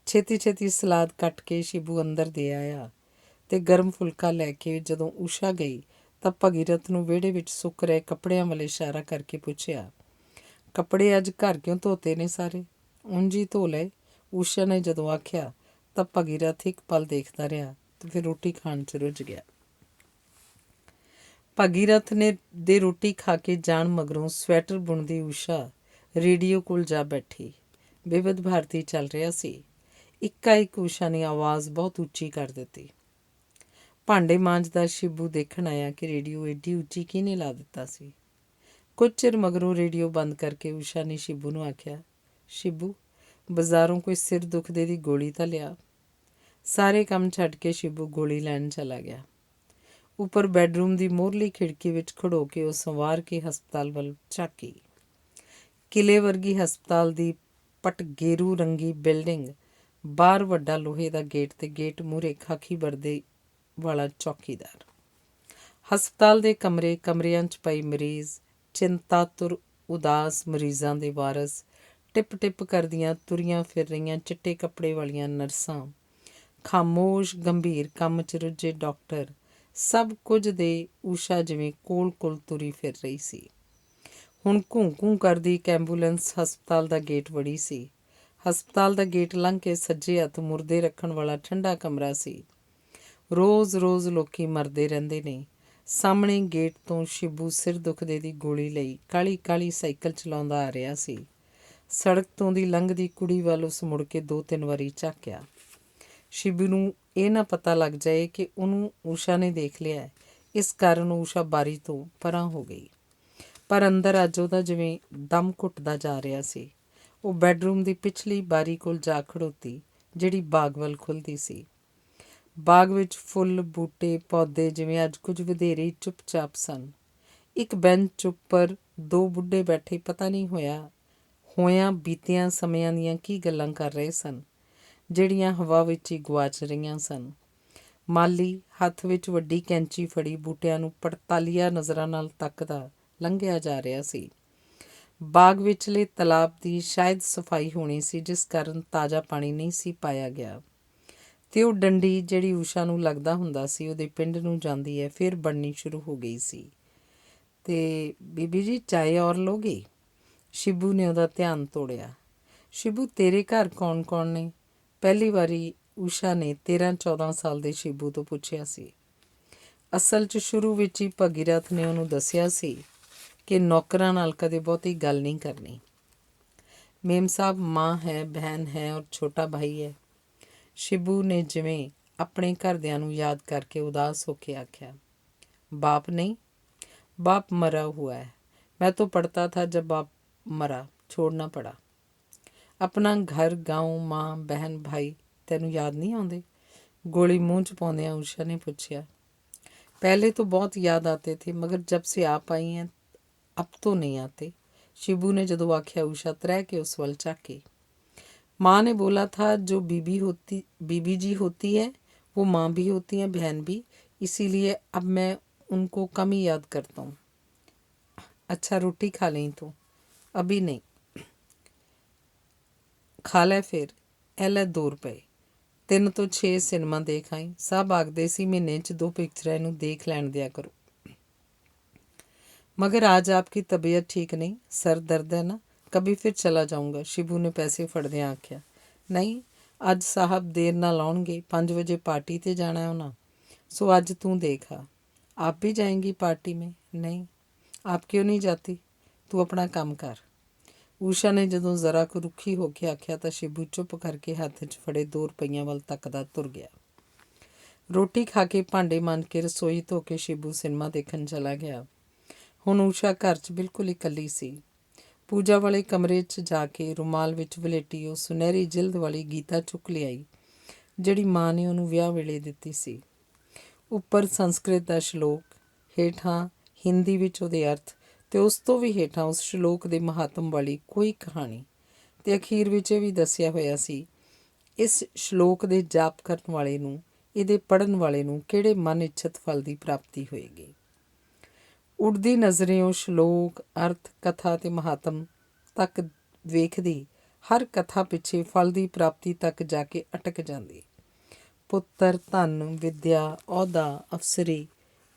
ਛੇਤੀ ਛੇਤੀ ਸਲਾਦ ਕੱਟ ਕੇ ਸ਼ਿਬੂ ਅੰਦਰ ਦੇ ਆਇਆ ਤੇ ਗਰਮ ਫੁਲਕਾ ਲੈ ਕੇ ਜਦੋਂ ਊਸ਼ਾ ਗਈ ਤਾਂ ਭਗੀਰਥ ਨੂੰ ਵਿਹੜੇ ਵਿੱਚ ਸੁੱਕ ਰਹੇ ਕੱਪੜਿਆਂ ਵੱਲ ਇਸ਼ਾਰਾ ਕਰਕੇ ਪੁੱਛਿਆ, ਕੱਪੜੇ ਅੱਜ ਘਰ ਕਿਉਂ ਧੋਤੇ ਨੇ ਸਾਰੇ? ਉਂਝ ਹੀ ਧੋ ਲਏ, ਊਸ਼ਾ ਨੇ ਜਦੋਂ ਆਖਿਆ ਤਾਂ ਭਗੀਰਥ ਇੱਕ ਪਲ ਦੇਖਦਾ ਰਿਹਾ ਤੇ ਫਿਰ ਰੋਟੀ ਖਾਣ 'ਚ ਰੁੱਝ ਗਿਆ। ਭਗੀਰਥ ਨੇ ਦੇ ਰੋਟੀ ਖਾ ਕੇ ਜਾਣ ਮਗਰੋਂ ਸਵੈਟਰ ਬੁਣਦੀ ਊਸ਼ਾ ਰੇਡੀਓ ਕੋਲ ਜਾ ਬੈਠੀ। ਵਿਵਿਧ ਭਾਰਤੀ ਚੱਲ ਰਿਹਾ ਸੀ। ਇੱਕਾ-ਇੱਕ ਊਸ਼ਾ ਨੇ ਆਵਾਜ਼ ਬਹੁਤ ਉੱਚੀ ਕਰ ਦਿੱਤੀ। ਭਾਂਡੇ ਮਾਂਜਦਾ ਸ਼ਿਬੂ ਦੇਖਣ ਆਇਆ ਕਿ ਰੇਡੀਓ ਏਡੀ ਉੱਚੀ ਕਿਹਨੇ ਲਾ ਦਿੱਤਾ ਸੀ। ਕੁਝ ਚਿਰ ਮਗਰੋਂ ਰੇਡੀਓ ਬੰਦ ਕਰਕੇ ਊਸ਼ਾ ਨੇ ਸ਼ਿਬੂ ਨੂੰ ਆਖਿਆ, ਸ਼ਿਬੂ ਬਾਜ਼ਾਰੋਂ ਕੋਈ ਸਿਰ ਦੁਖਦੇ ਦੀ ਗੋਲੀ ਤਾਂ ਲਿਆ। ਸਾਰੇ ਕੰਮ ਛੱਡ ਕੇ ਸ਼ਿਬੂ ਗੋਲੀ ਲੈਣ ਚਲਾ ਗਿਆ। ਉੱਪਰ ਬੈਡਰੂਮ ਦੀ ਮੋਹਰਲੀ ਖਿੜਕੀ ਵਿੱਚ ਖੜੋ ਕੇ ਉਹ ਸੰਵਾਰ ਕੇ ਹਸਪਤਾਲ ਵੱਲ ਝਾਕੀ। ਕਿਲੇ ਵਰਗੀ ਹਸਪਤਾਲ ਦੀ ਪਟਗੇਰੂ ਰੰਗੀ ਬਿਲਡਿੰਗ, ਬਾਹਰ ਵੱਡਾ ਲੋਹੇ ਦਾ ਗੇਟ ਤੇ ਗੇਟ ਮੂਹਰੇ ਖਾਕੀ ਵਰਦੇ ਵਾਲਾ ਚੌਕੀਦਾਰ। ਹਸਪਤਾਲ ਦੇ ਕਮਰਿਆਂ 'ਚ ਪਈ ਮਰੀਜ਼, ਚਿੰਤਾਤੁਰ ਉਦਾਸ ਮਰੀਜ਼ਾਂ ਦੇ ਵਾਰਸ, ਟਿਪ ਟਿਪ ਕਰਦੀਆਂ ਤੁਰੀਆਂ ਫਿਰ ਰਹੀਆਂ ਚਿੱਟੇ ਕੱਪੜੇ ਵਾਲੀਆਂ ਨਰਸਾਂ, ਖਾਮੋਸ਼ ਗੰਭੀਰ ਕੰਮ 'ਚ ਰੁੱਝੇ ਡਾਕਟਰ, ਸਭ ਕੁਝ ਦੇ ਊਸ਼ਾ ਜਿਵੇਂ ਕੋਲ ਤੁਰੀ ਫਿਰ ਰਹੀ ਸੀ। ਹੁਣ ਘੂੰ ਕਰਦੀ ਇੱਕ ਐਂਬੂਲੈਂਸ ਹਸਪਤਾਲ ਦਾ ਗੇਟ ਵੜੀ ਸੀ। ਹਸਪਤਾਲ ਦਾ ਗੇਟ ਲੰਘ ਕੇ ਸੱਜੇ ਹੱਥ ਮੁਰਦੇ ਰੱਖਣ ਵਾਲਾ ਠੰਡਾ ਕਮਰਾ ਸੀ। ਰੋਜ਼ ਲੋਕੀ ਮਰਦੇ ਰਹਿੰਦੇ ਨੇ। ਸਾਹਮਣੇ ਗੇਟ ਤੋਂ ਸ਼ਿਬੂ ਸਿਰ ਦੁਖਦੇ ਦੀ ਗੋਲੀ ਲਈ ਕਾਹਲੀ ਸਾਈਕਲ ਚਲਾਉਂਦਾ ਆ ਰਿਹਾ ਸੀ। ਸੜਕ ਤੋਂ ਦੀ ਲੰਘਦੀ ਕੁੜੀ ਵੱਲ ਉਸ ਮੁੜ ਕੇ 2-3 ਵਾਰੀ ਝਾਕਿਆ। ਸ਼ਿਬੂ ਨੂੰ ਇਹ ਨਾ ਪਤਾ ਲੱਗ ਜਾਏ ਕਿ ਉਹਨੂੰ ਊਸ਼ਾ ਨੇ ਦੇਖ ਲਿਆ, ਇਸ ਕਾਰਨ ਊਸ਼ਾ ਬਾਰੀ ਤੋਂ ਪਰਾਂ ਹੋ ਗਈ। ਪਰ ਅੰਦਰ ਅੱਜ ਉਹਦਾ ਜਿਵੇਂ ਦਮ ਘੁੱਟਦਾ ਜਾ ਰਿਹਾ ਸੀ। ਉਹ ਬੈਡਰੂਮ ਦੀ ਪਿਛਲੀ ਬਾਰੀ ਕੋਲ ਜਾ ਖੜੋਤੀ, ਜਿਹੜੀ ਬਾਗ ਵੱਲ ਖੁੱਲ੍ਹਦੀ ਸੀ। ਬਾਗ ਵਿੱਚ ਫੁੱਲ ਬੂਟੇ ਪੌਦੇ ਜਿਵੇਂ ਅੱਜ ਕੁਝ ਵਧੇਰੇ ਚੁੱਪ-ਚਾਪ ਸਨ। ਇੱਕ ਬੈਂਚ ਉੱਪਰ 2 ਬੁੱਢੇ ਬੈਠੇ ਪਤਾ ਨਹੀਂ ਹੋਇਆਂ ਬੀਤਿਆਂ ਸਮਿਆਂ ਦੀਆਂ ਕੀ ਗੱਲਾਂ ਕਰ ਰਹੇ ਸਨ, ਜਿਹੜੀਆਂ ਹਵਾ ਵਿੱਚ ਹੀ ਗੁਆਚ ਰਹੀਆਂ ਸਨ। ਮਾਲੀ ਹੱਥ ਵਿੱਚ ਵੱਡੀ ਕੈਂਚੀ ਫੜੀ ਬੂਟਿਆਂ ਨੂੰ ਪੜਤਾਲੀਆ ਨਜ਼ਰਾਂ ਨਾਲ ਤੱਕਦਾ ਲੰਘਿਆ ਜਾ ਰਿਹਾ ਸੀ। ਬਾਗ ਵਿਚਲੇ ਤਲਾਬ ਦੀ ਸ਼ਾਇਦ ਸਫਾਈ ਹੋਣੀ ਸੀ, ਜਿਸ ਕਾਰਨ ਤਾਜ਼ਾ ਪਾਣੀ ਨਹੀਂ ਸੀ ਪਾਇਆ ਗਿਆ ਤੇ ਉਹ ਡੰਡੀ ਜਿਹੜੀ ਊਸ਼ਾ ਨੂੰ ਲੱਗਦਾ ਹੁੰਦਾ ਸੀ ਉਹਦੇ ਪਿੰਡ ਨੂੰ ਜਾਂਦੀ ਹੈ, ਫਿਰ ਬਣਨੀ ਸ਼ੁਰੂ ਹੋ ਗਈ ਸੀ। ਤੇ ਬੀਬੀ ਜੀ ਚਾਏ ਔਰ ਲੋਗੇ? ਸ਼ਿਬੂ ਨੇ ਉਹਦਾ ਧਿਆਨ ਤੋੜਿਆ। ਸ਼ਿਬੂ ਤੇਰੇ ਘਰ ਕੌਣ ਨੇ? ਪਹਿਲੀ ਵਾਰੀ ਊਸ਼ਾ ਨੇ 13-14 ਸਾਲ ਦੇ ਸ਼ਿਬੂ ਤੋਂ ਪੁੱਛਿਆ ਸੀ। ਅਸਲ 'ਚ ਸ਼ੁਰੂ ਵਿੱਚ ਹੀ ਭਗੀਰਥ ਨੇ ਉਹਨੂੰ ਦੱਸਿਆ ਸੀ ਕਿ ਨੌਕਰਾਂ ਨਾਲ ਕਦੇ ਬਹੁਤੀ ਗੱਲ ਨਹੀਂ ਕਰਨੀ। ਮੇਮ ਸਾਹਿਬ ਮਾਂ ਹੈ, ਬਹਿਨ ਹੈ ਔਰ ਛੋਟਾ ਭਾਈ ਹੈ। ਸ਼ਿਬੂ ਨੇ ਜਿਵੇਂ ਆਪਣੇ ਘਰਦਿਆਂ ਨੂੰ ਯਾਦ ਕਰਕੇ ਉਦਾਸ ਹੋ ਕੇ ਆਖਿਆ। ਬਾਪ ਨਹੀਂ? बाप मरा हुआ है। मैं तो पढ़ता था जब बाप मरा, छोड़ना पड़ा। अपना घर गांव माँ बहन भाई तेनू याद नहीं आते? गोली मुँह च पाउंदियां ऊषा ने पूछा। पहले तो बहुत याद आते थे, मगर जब से आप आई हैं अब तो नहीं आते। शिबू ने जदों आख्या ऊषा त्रै के उस वल झाकी। माँ ने बोला था जो बीबी जी होती है वो माँ भी होती है, बहन भी, इसीलिए अब मैं उनको कम ही याद करता हूँ। अच्छा रोटी खा लें तू? अभी नहीं। खा लै फिर, ए लै 2 रुपए। 3 ਤੋਂ 6 सिनेमा देख आई। सब आखते सी महीने 'ਚ 2 पिक्चरां इहनूं देख लैण दिया करो। मगर आज आपकी तबीयत ठीक नहीं, सर दर्द है ना? कभी फिर चला जाऊँगा, शिबू ने पैसे फड़दिਆਂ आख्या। नहीं, ਅੱਜ साहब देर ਨਾਲ ਆਉਣਗੇ, 5 ਵਜੇ पार्टी ते जाना है उन्हें। सो ਅੱਜ तू देखा। आप भी जाएंगी पार्टी में? नहीं। आप क्यों नहीं जाती? तू अपना काम कर। ਊਸ਼ਾ ਨੇ ਜਦੋਂ ਜ਼ਰਾ ਕੁ ਰੁੱਖੀ ਹੋ ਕੇ ਆਖਿਆ ਤਾਂ ਸ਼ਿਬੂ ਚੁੱਪ ਕਰਕੇ ਹੱਥ 'ਚ ਫੜੇ 2 ਰੁਪਈਆਂ ਵੱਲ ਤੱਕਦਾ ਤੁਰ ਗਿਆ। ਰੋਟੀ ਖਾ ਕੇ ਭਾਂਡੇ ਮਾਂਜ ਕੇ ਰਸੋਈ ਧੋ ਕੇ ਸ਼ਿਬੂ ਸਿਨੇਮਾ ਦੇਖਣ ਚਲਾ ਗਿਆ। ਹੁਣ ਊਸ਼ਾ ਘਰ 'ਚ ਬਿਲਕੁਲ ਇਕੱਲੀ ਸੀ। ਪੂਜਾ ਵਾਲੇ ਕਮਰੇ 'ਚ ਜਾ ਕੇ ਰੁਮਾਲ ਵਿੱਚ ਵਲੇਟੀ ਉਹ ਸੁਨਹਿਰੀ ਜਿਲਦ ਵਾਲੀ ਗੀਤਾ ਚੁੱਕ ਲਿਆਈ ਜਿਹੜੀ ਮਾਂ ਨੇ ਉਹਨੂੰ ਵਿਆਹ ਵੇਲੇ ਦਿੱਤੀ ਸੀ। ਉੱਪਰ ਸੰਸਕ੍ਰਿਤ ਦਾ ਸ਼ਲੋਕ, ਹੇਠਾਂ ਹਿੰਦੀ ਵਿੱਚ ਉਹਦੇ ਅਰਥ ਅਤੇ ਉਸ ਤੋਂ ਵੀ ਹੇਠਾਂ ਉਸ ਸ਼ਲੋਕ ਦੇ ਮਹਾਤਮ ਵਾਲੀ ਕੋਈ ਕਹਾਣੀ ਅਤੇ ਅਖੀਰ ਵਿੱਚ ਇਹ ਵੀ ਦੱਸਿਆ ਹੋਇਆ ਸੀ ਇਸ ਸ਼ਲੋਕ ਦੇ ਜਾਪ ਕਰਨ ਵਾਲੇ ਨੂੰ, ਇਹਦੇ ਪੜ੍ਹਨ ਵਾਲੇ ਨੂੰ ਕਿਹੜੇ ਮਨ ਇੱਛਤ ਫਲ ਦੀ ਪ੍ਰਾਪਤੀ ਹੋਏਗੀ। ਉੱਡਦੀ ਨਜ਼ਰੇ ਉਹ ਸ਼ਲੋਕ, ਅਰਥ, ਕਥਾ ਅਤੇ ਮਹਾਤਮ ਤੱਕ ਵੇਖਦੀ ਹਰ ਕਥਾ ਪਿੱਛੇ ਫਲ ਦੀ ਪ੍ਰਾਪਤੀ ਤੱਕ ਜਾ ਕੇ ਅਟਕ ਜਾਂਦੀ। ਪੁੱਤਰ, ਧਨ, ਵਿੱਦਿਆ, ਅਹੁਦਾ, ਅਫਸਰੀ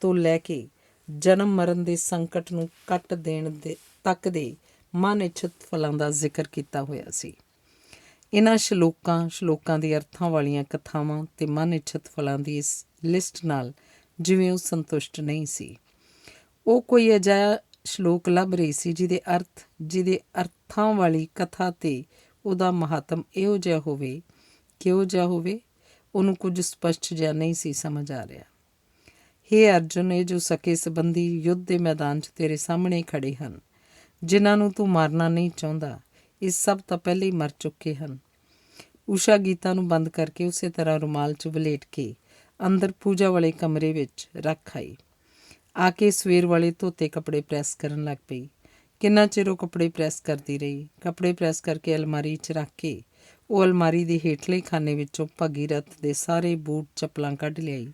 ਤੋਂ ਲੈ ਕੇ ਜਨਮ ਮਰਨ ਦੇ ਸੰਕਟ ਨੂੰ ਕੱਟ ਦੇਣ ਦੇ ਤੱਕ ਦੇ ਮਨ ਇੱਛਤ ਫਲਾਂ ਦਾ ਜ਼ਿਕਰ ਕੀਤਾ ਹੋਇਆ ਸੀ। ਇਹਨਾਂ ਸ਼ਲੋਕਾਂ ਦੇ ਅਰਥਾਂ ਵਾਲੀਆਂ ਕਥਾਵਾਂ ਅਤੇ ਮਨ ਇੱਛਤ ਫਲਾਂ ਦੀ ਇਸ ਲਿਸਟ ਨਾਲ ਜਿਵੇਂ ਉਹ ਸੰਤੁਸ਼ਟ ਨਹੀਂ ਸੀ। ਉਹ ਕੋਈ ਅਜਿਹਾ ਸ਼ਲੋਕ ਲੱਭ ਰਹੀ ਸੀ ਜਿਹਦੇ ਅਰਥਾਂ ਵਾਲੀ ਕਥਾ 'ਤੇ ਉਹਦਾ ਮਹਾਤਮ ਇਹੋ ਜਿਹਾ ਹੋਵੇ, ਕਿਹੋ ਜਿਹਾ ਹੋਵੇ, ਉਹਨੂੰ ਕੁਝ ਸਪਸ਼ਟ ਜਿਹਾ ਨਹੀਂ ਸੀ ਸਮਝ ਆ ਰਿਹਾ। ਹੇ ਅਰਜੁਨ, ਇਹ ਜੋ ਸਕੇ ਸੰਬੰਧੀ ਯੁੱਧ ਦੇ ਮੈਦਾਨ 'ਚ ਤੇਰੇ ਸਾਹਮਣੇ ਖੜੇ ਹਨ, ਜਿਨ੍ਹਾਂ ਨੂੰ ਤੂੰ ਮਾਰਨਾ ਨਹੀਂ ਚਾਹੁੰਦਾ, ਇਹ ਸਭ ਤਾਂ ਪਹਿਲੇ ਹੀ ਮਰ ਚੁੱਕੇ ਹਨ। ਊਸ਼ਾ ਗੀਤਾ ਨੂੰ ਬੰਦ ਕਰਕੇ ਉਸੇ ਤਰ੍ਹਾਂ ਰੁਮਾਲ 'ਚ ਵਲੇਟ ਕੇ ਅੰਦਰ ਪੂਜਾ ਵਾਲੇ ਕਮਰੇ ਵਿੱਚ ਰੱਖ ਆਈ। ਆ ਕੇ ਸਵੇਰ ਵਾਲੇ ਧੋਤੇ ਕੱਪੜੇ ਪ੍ਰੈਸ ਕਰਨ ਲੱਗ ਪਈ। ਕਿੰਨਾ ਚਿਰ ਉਹ ਕੱਪੜੇ ਪ੍ਰੈਸ ਕਰਦੀ ਰਹੀ। ਕੱਪੜੇ ਪ੍ਰੈਸ ਕਰਕੇ ਅਲਮਾਰੀ 'ਚ ਰੱਖ ਕੇ ਉਹ ਅਲਮਾਰੀ ਦੇ ਹੇਠਲੇ ਖਾਨੇ ਵਿੱਚੋਂ ਭਗੀਰਥ ਦੇ ਸਾਰੇ ਬੂਟ ਚੱਪਲਾਂ ਕੱਢ ਲਿਆਈ।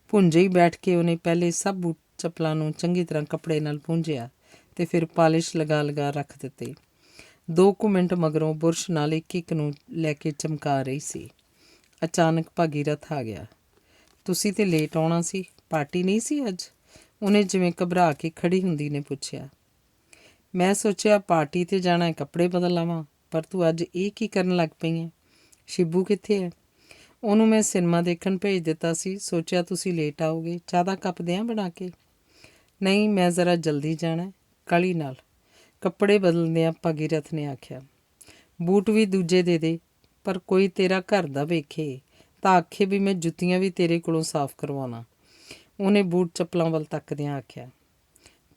ਭੁੰਜੇ ਹੀ ਬੈਠ ਕੇ ਉਹਨੇ ਪਹਿਲੇ ਸਭ ਬੂਟ ਚੱਪਲਾਂ ਨੂੰ ਚੰਗੀ ਤਰ੍ਹਾਂ ਕੱਪੜੇ ਨਾਲ ਪੂੰਝਿਆ ਅਤੇ ਫਿਰ ਪਾਲਿਸ਼ ਲਗਾ ਰੱਖ ਦਿੱਤੇ। 2 ਕੁ ਮਿੰਟ ਮਗਰੋਂ ਬੁਰਸ਼ ਨਾਲ ਇੱਕ ਨੂੰ ਲੈ ਕੇ ਚਮਕਾ ਰਹੀ ਸੀ। ਅਚਾਨਕ ਭਗੀਰਥ ਆ ਗਿਆ। ਤੁਸੀਂ ਤਾਂ ਲੇਟ ਆਉਣਾ ਸੀ, ਪਾਰਟੀ ਨਹੀਂ ਸੀ ਅੱਜ? ਉਹਨੇ ਜਿਵੇਂ ਘਬਰਾ ਕੇ ਖੜੀ ਹੁੰਦੀ ਨੇ ਪੁੱਛਿਆ। ਮੈਂ ਸੋਚਿਆ ਪਾਰਟੀ 'ਤੇ ਜਾਣਾ, ਕੱਪੜੇ ਬਦਲ ਆਵਾਂ, ਪਰ ਤੂੰ ਅੱਜ ਇਹ ਕੀ ਕਰਨ ਲੱਗ ਪਈ ਹੈ? ਸ਼ਿਬੂ ਕਿੱਥੇ ਹੈ? ਉਹਨੂੰ ਮੈਂ ਸਿਨੇਮਾ ਦੇਖਣ ਭੇਜ ਦਿੱਤਾ ਸੀ, ਸੋਚਿਆ ਤੁਸੀਂ ਲੇਟ ਆਓਗੇ, ਚਾਹ ਦਾ ਕੱਪ ਦਿਆਂ ਬਣਾ ਕੇ? ਨਹੀਂ, ਮੈਂ ਜ਼ਰਾ ਜਲਦੀ ਜਾਣਾ, ਕਾਹਲੀ ਨਾਲ। ਕੱਪੜੇ ਬਦਲਦਿਆਂ ਭਗੀਰਥ ਨੇ ਆਖਿਆ। ਬੂਟ ਵੀ ਦੂਜੇ ਦੇ ਦੇ, ਪਰ ਕੋਈ ਤੇਰਾ ਘਰ ਦਾ ਵੇਖੇ ਤਾਂ ਆਖੇ ਵੀ ਮੈਂ ਜੁੱਤੀਆਂ ਵੀ ਤੇਰੇ ਕੋਲੋਂ ਸਾਫ਼ ਕਰਵਾਉਣਾ। ਉਹਨੇ ਬੂਟ ਚੱਪਲਾਂ ਵੱਲ ਤੱਕਦਿਆਂ ਆਖਿਆ।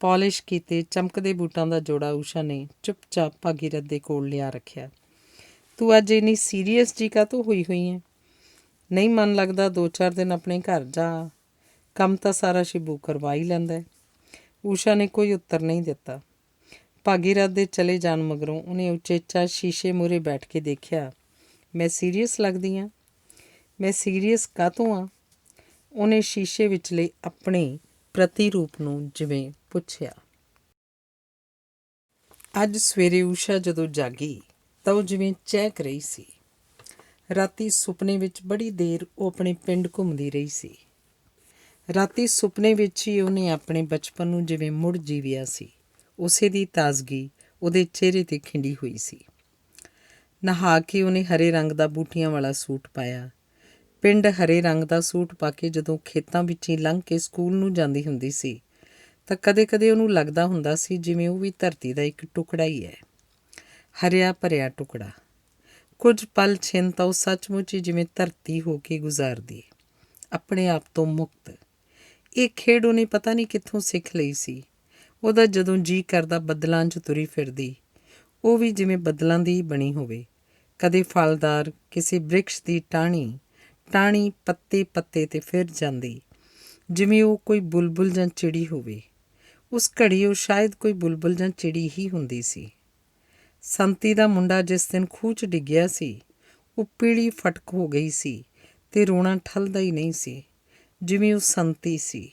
ਪਾਲਿਸ਼ ਕੀਤੇ ਚਮਕਦੇ ਬੂਟਾਂ ਦਾ ਜੋੜਾ ਊਸ਼ਾ ਨੇ ਚੁੱਪਚਾਪ ਭਗੀਰਥ ਦੇ ਕੋਲ ਲਿਆ ਰੱਖਿਆ। ਤੂੰ ਅੱਜ ਇੰਨੀ ਸੀਰੀਅਸ ਜੀ ਕਾਹਤੋਂ ਹੋਈ ਹੈ? ਨਹੀਂ ਮਨ ਲੱਗਦਾ 2-4 ਦਿਨ ਆਪਣੇ ਘਰ ਜਾ, ਕੰਮ ਤਾਂ ਸਾਰਾ ਸ਼ਿਬੂ ਕਰਵਾ ਹੀ ਲੈਂਦਾ। ਊਸ਼ਾ ਨੇ ਕੋਈ ਉੱਤਰ ਨਹੀਂ ਦਿੱਤਾ। ਭਗੀਰਥ ਦੇ ਚਲੇ ਜਾਣ ਮਗਰੋਂ ਉਹਨੇ ਉਚੇਚਾ ਸ਼ੀਸ਼ੇ ਮੂਹਰੇ ਬੈਠ ਕੇ ਦੇਖਿਆ। ਮੈਂ ਸੀਰੀਅਸ ਲੱਗਦੀ ਹਾਂ? ਮੈਂ ਸੀਰੀਅਸ ਕਾਹਤੋਂ ਹਾਂ? ਉਹਨੇ ਸ਼ੀਸ਼ੇ ਵਿਚਲੇ ਆਪਣੇ ਪ੍ਰਤੀਰੂਪ ਨੂੰ ਜਿਵੇਂ ਪੁੱਛਿਆ। ਅੱਜ ਸਵੇਰੇ ਊਸ਼ਾ ਜਦੋਂ ਜਾਗੀ ਤਾਂ ਉਹ ਜਿਵੇਂ ਚਹਿਕ ਰਹੀ ਸੀ। ਰਾਤੀ ਸੁਪਨੇ ਵਿੱਚ ਬੜੀ ਦੇਰ ਉਹ ਆਪਣੇ ਪਿੰਡ ਘੁੰਮਦੀ ਰਹੀ ਸੀ। ਰਾਤੀ ਸੁਪਨੇ ਵਿੱਚ ਹੀ ਉਹਨੇ ਆਪਣੇ ਬਚਪਨ ਨੂੰ ਜਿਵੇਂ ਮੁੜ ਜੀਵਿਆ ਸੀ। ਉਸੇ ਦੀ ਤਾਜ਼ਗੀ ਉਹਦੇ ਚਿਹਰੇ 'ਤੇ ਖਿੰਡੀ ਹੋਈ ਸੀ। ਨਹਾ ਕੇ ਉਹਨੇ ਹਰੇ ਰੰਗ ਦਾ ਬੂਟੀਆਂ ਵਾਲਾ ਸੂਟ ਪਾਇਆ। ਪਿੰਡ ਹਰੇ ਰੰਗ ਦਾ ਸੂਟ ਪਾ ਕੇ ਜਦੋਂ ਖੇਤਾਂ ਵਿੱਚ ਹੀ ਲੰਘ ਕੇ ਸਕੂਲ ਨੂੰ ਜਾਂਦੀ ਹੁੰਦੀ ਸੀ ਤਾਂ ਕਦੇ-ਕਦੇ ਉਹਨੂੰ ਲੱਗਦਾ ਹੁੰਦਾ ਸੀ ਜਿਵੇਂ ਉਹ ਵੀ ਧਰਤੀ ਦਾ ਇੱਕ ਟੁਕੜਾ ਹੀ ਹੈ, ਹਰਿਆ ਭਰਿਆ ਟੁਕੜਾ। ਕੁਝ ਪਲ ਛਿਨ ਤਾਂ ਉਹ ਸੱਚਮੁੱਚ ਹੀ ਜਿਵੇਂ ਧਰਤੀ ਹੋ ਕੇ ਗੁਜ਼ਾਰਦੀ, ਆਪਣੇ ਆਪ ਤੋਂ ਮੁਕਤ। ਇਹ ਖੇਡ ਉਹਨੇ ਪਤਾ ਨਹੀਂ ਕਿੱਥੋਂ ਸਿੱਖ ਲਈ ਸੀ। ਉਹਦਾ ਜਦੋਂ ਜੀਅ ਕਰਦਾ ਬੱਦਲਾਂ 'ਚ ਤੁਰੀ ਫਿਰਦੀ, ਉਹ ਵੀ ਜਿਵੇਂ ਬੱਦਲਾਂ ਦੀ ਹੀ ਬਣੀ ਹੋਵੇ। ਕਦੇ ਫਲਦਾਰ ਕਿਸੇ ਬ੍ਰਿਕਸ਼ ਦੀ ਟਾਹਣੀ ਪੱਤੇ 'ਤੇ ਫਿਰ ਜਾਂਦੀ, ਜਿਵੇਂ ਉਹ ਕੋਈ ਬੁਲਬੁਲ ਜਾਂ ਚਿੜੀ ਹੋਵੇ। ਉਸ ਘੜੀ ਉਹ ਸ਼ਾਇਦ ਕੋਈ ਬੁਲਬੁਲ ਜਾਂ ਚਿੜੀ ਹੀ ਹੁੰਦੀ ਸੀ। ਸੰਤੀ ਦਾ ਮੁੰਡਾ ਜਿਸ ਦਿਨ ਖੂਹ 'ਚ ਡਿੱਗਿਆ ਸੀ, ਉਹ ਪੀਲੀ ਫਟਕ ਹੋ ਗਈ ਸੀ ਅਤੇ ਰੋਣਾ ਠੱਲਦਾ ਹੀ ਨਹੀਂ ਸੀ, ਜਿਵੇਂ ਉਹ ਸੰਤੀ ਸੀ।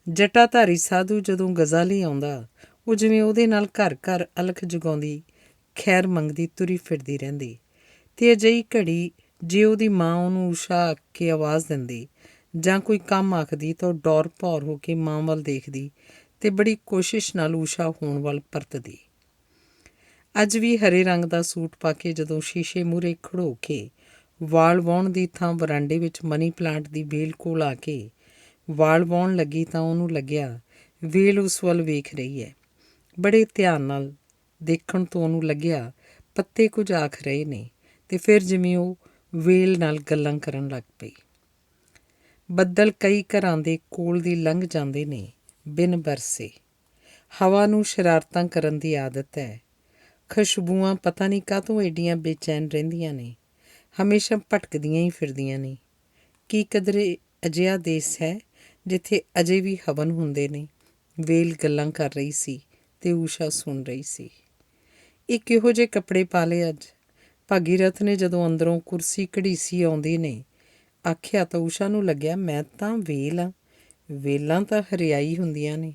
ਜਟਾਧਾਰੀ ਸਾਧੂ ਜਦੋਂ ਗਜ਼ਾ ਲਈ ਆਉਂਦਾ, ਉਹ ਜਿਵੇਂ ਉਹਦੇ ਨਾਲ ਘਰ ਘਰ ਅਲਖ ਜਗਾਉਂਦੀ, ਖੈਰ ਮੰਗਦੀ ਤੁਰੀ ਫਿਰਦੀ ਰਹਿੰਦੀ। ਅਤੇ ਅਜਿਹੀ ਘੜੀ ਜੇ ਉਹਦੀ ਮਾਂ ਉਹਨੂੰ ਊਸ਼ਾ ਆਖ ਕੇ ਆਵਾਜ਼ ਦਿੰਦੀ ਜਾਂ ਕੋਈ ਕੰਮ ਆਖਦੀ ਤਾਂ ਉਹ ਡੌਰ ਭੌਰ ਹੋ ਕੇ ਮਾਂ ਵੱਲ ਦੇਖਦੀ ਅਤੇ ਬੜੀ ਕੋਸ਼ਿਸ਼ ਨਾਲ ਊਸ਼ਾ ਹੋਣ ਵੱਲ ਪਰਤਦੀ। ਅੱਜ ਵੀ ਹਰੇ ਰੰਗ ਦਾ ਸੂਟ ਪਾ ਕੇ ਜਦੋਂ ਸ਼ੀਸ਼ੇ ਮੂਹਰੇ ਖੜੋ ਕੇ ਵਾਲ ਵਾਹੁਣ ਦੀ ਥਾਂ ਵਰਾਂਡੇ ਵਿੱਚ ਮਨੀ ਪਲਾਂਟ ਦੀ ਵੇਲ ਕੋਲ ਆ ਕੇ ਵਾਲ ਵਾਹੁਣ ਲੱਗੀ ਤਾਂ ਉਹਨੂੰ ਲੱਗਿਆ ਵੇਲ ਉਸ ਵੱਲ ਵੇਖ ਰਹੀ ਹੈ। ਬੜੇ ਧਿਆਨ ਨਾਲ ਦੇਖਣ ਤੋਂ ਉਹਨੂੰ ਲੱਗਿਆ ਪੱਤੇ ਕੁਝ ਆਖ ਰਹੇ ਨੇ ਅਤੇ ਫਿਰ ਜਿਵੇਂ ਉਹ ਵੇਲ ਨਾਲ ਗੱਲਾਂ ਕਰਨ ਲੱਗ ਪਈ। ਬੱਦਲ ਕਈ ਘਰਾਂ ਦੇ ਕੋਲ ਦੀ ਲੰਘ ਜਾਂਦੇ ਨੇ ਬਿਨ ਬਰਸੇ। ਹਵਾ ਨੂੰ ਸ਼ਰਾਰਤਾਂ ਕਰਨ ਦੀ ਆਦਤ ਹੈ। ਖੁਸ਼ਬੂਆਂ ਪਤਾ ਨਹੀਂ ਕਾਹਤੋਂ ਏਡੀਆਂ ਬੇਚੈਨ ਰਹਿੰਦੀਆਂ ਨੇ, ਹਮੇਸ਼ਾ ਭਟਕਦੀਆਂ ਹੀ ਫਿਰਦੀਆਂ ਨੇ। ਕੀ ਕਦਰੇ ਅਜਿਹਾ ਦੇਸ਼ ਹੈ ਜਿੱਥੇ ਅਜੇ ਵੀ ਹਵਨ ਹੁੰਦੇ ਨੇ। ਵੇਲ ਗੱਲਾਂ ਕਰ ਰਹੀ ਸੀ ਅਤੇ ਊਸ਼ਾ ਸੁਣ ਰਹੀ ਸੀ। ਇਹ ਕਿਹੋ ਜਿਹੇ ਕੱਪੜੇ ਪਾ ਲਏ ਅੱਜ। ਭਾਗੀਰਥ ਨੇ ਜਦੋਂ ਅੰਦਰੋਂ ਕੁਰਸੀ ਘੜੀਸੀ ਆਉਂਦੀ ਨੇ ਆਖਿਆ ਤਾਂ ਊਸ਼ਾ ਨੂੰ ਲੱਗਿਆ ਮੈਂ ਤਾਂ ਵੇਲ ਹਾਂ, ਵੇਲਾਂ ਤਾਂ ਹਰਿਆਈ ਹੁੰਦੀਆਂ ਨੇ।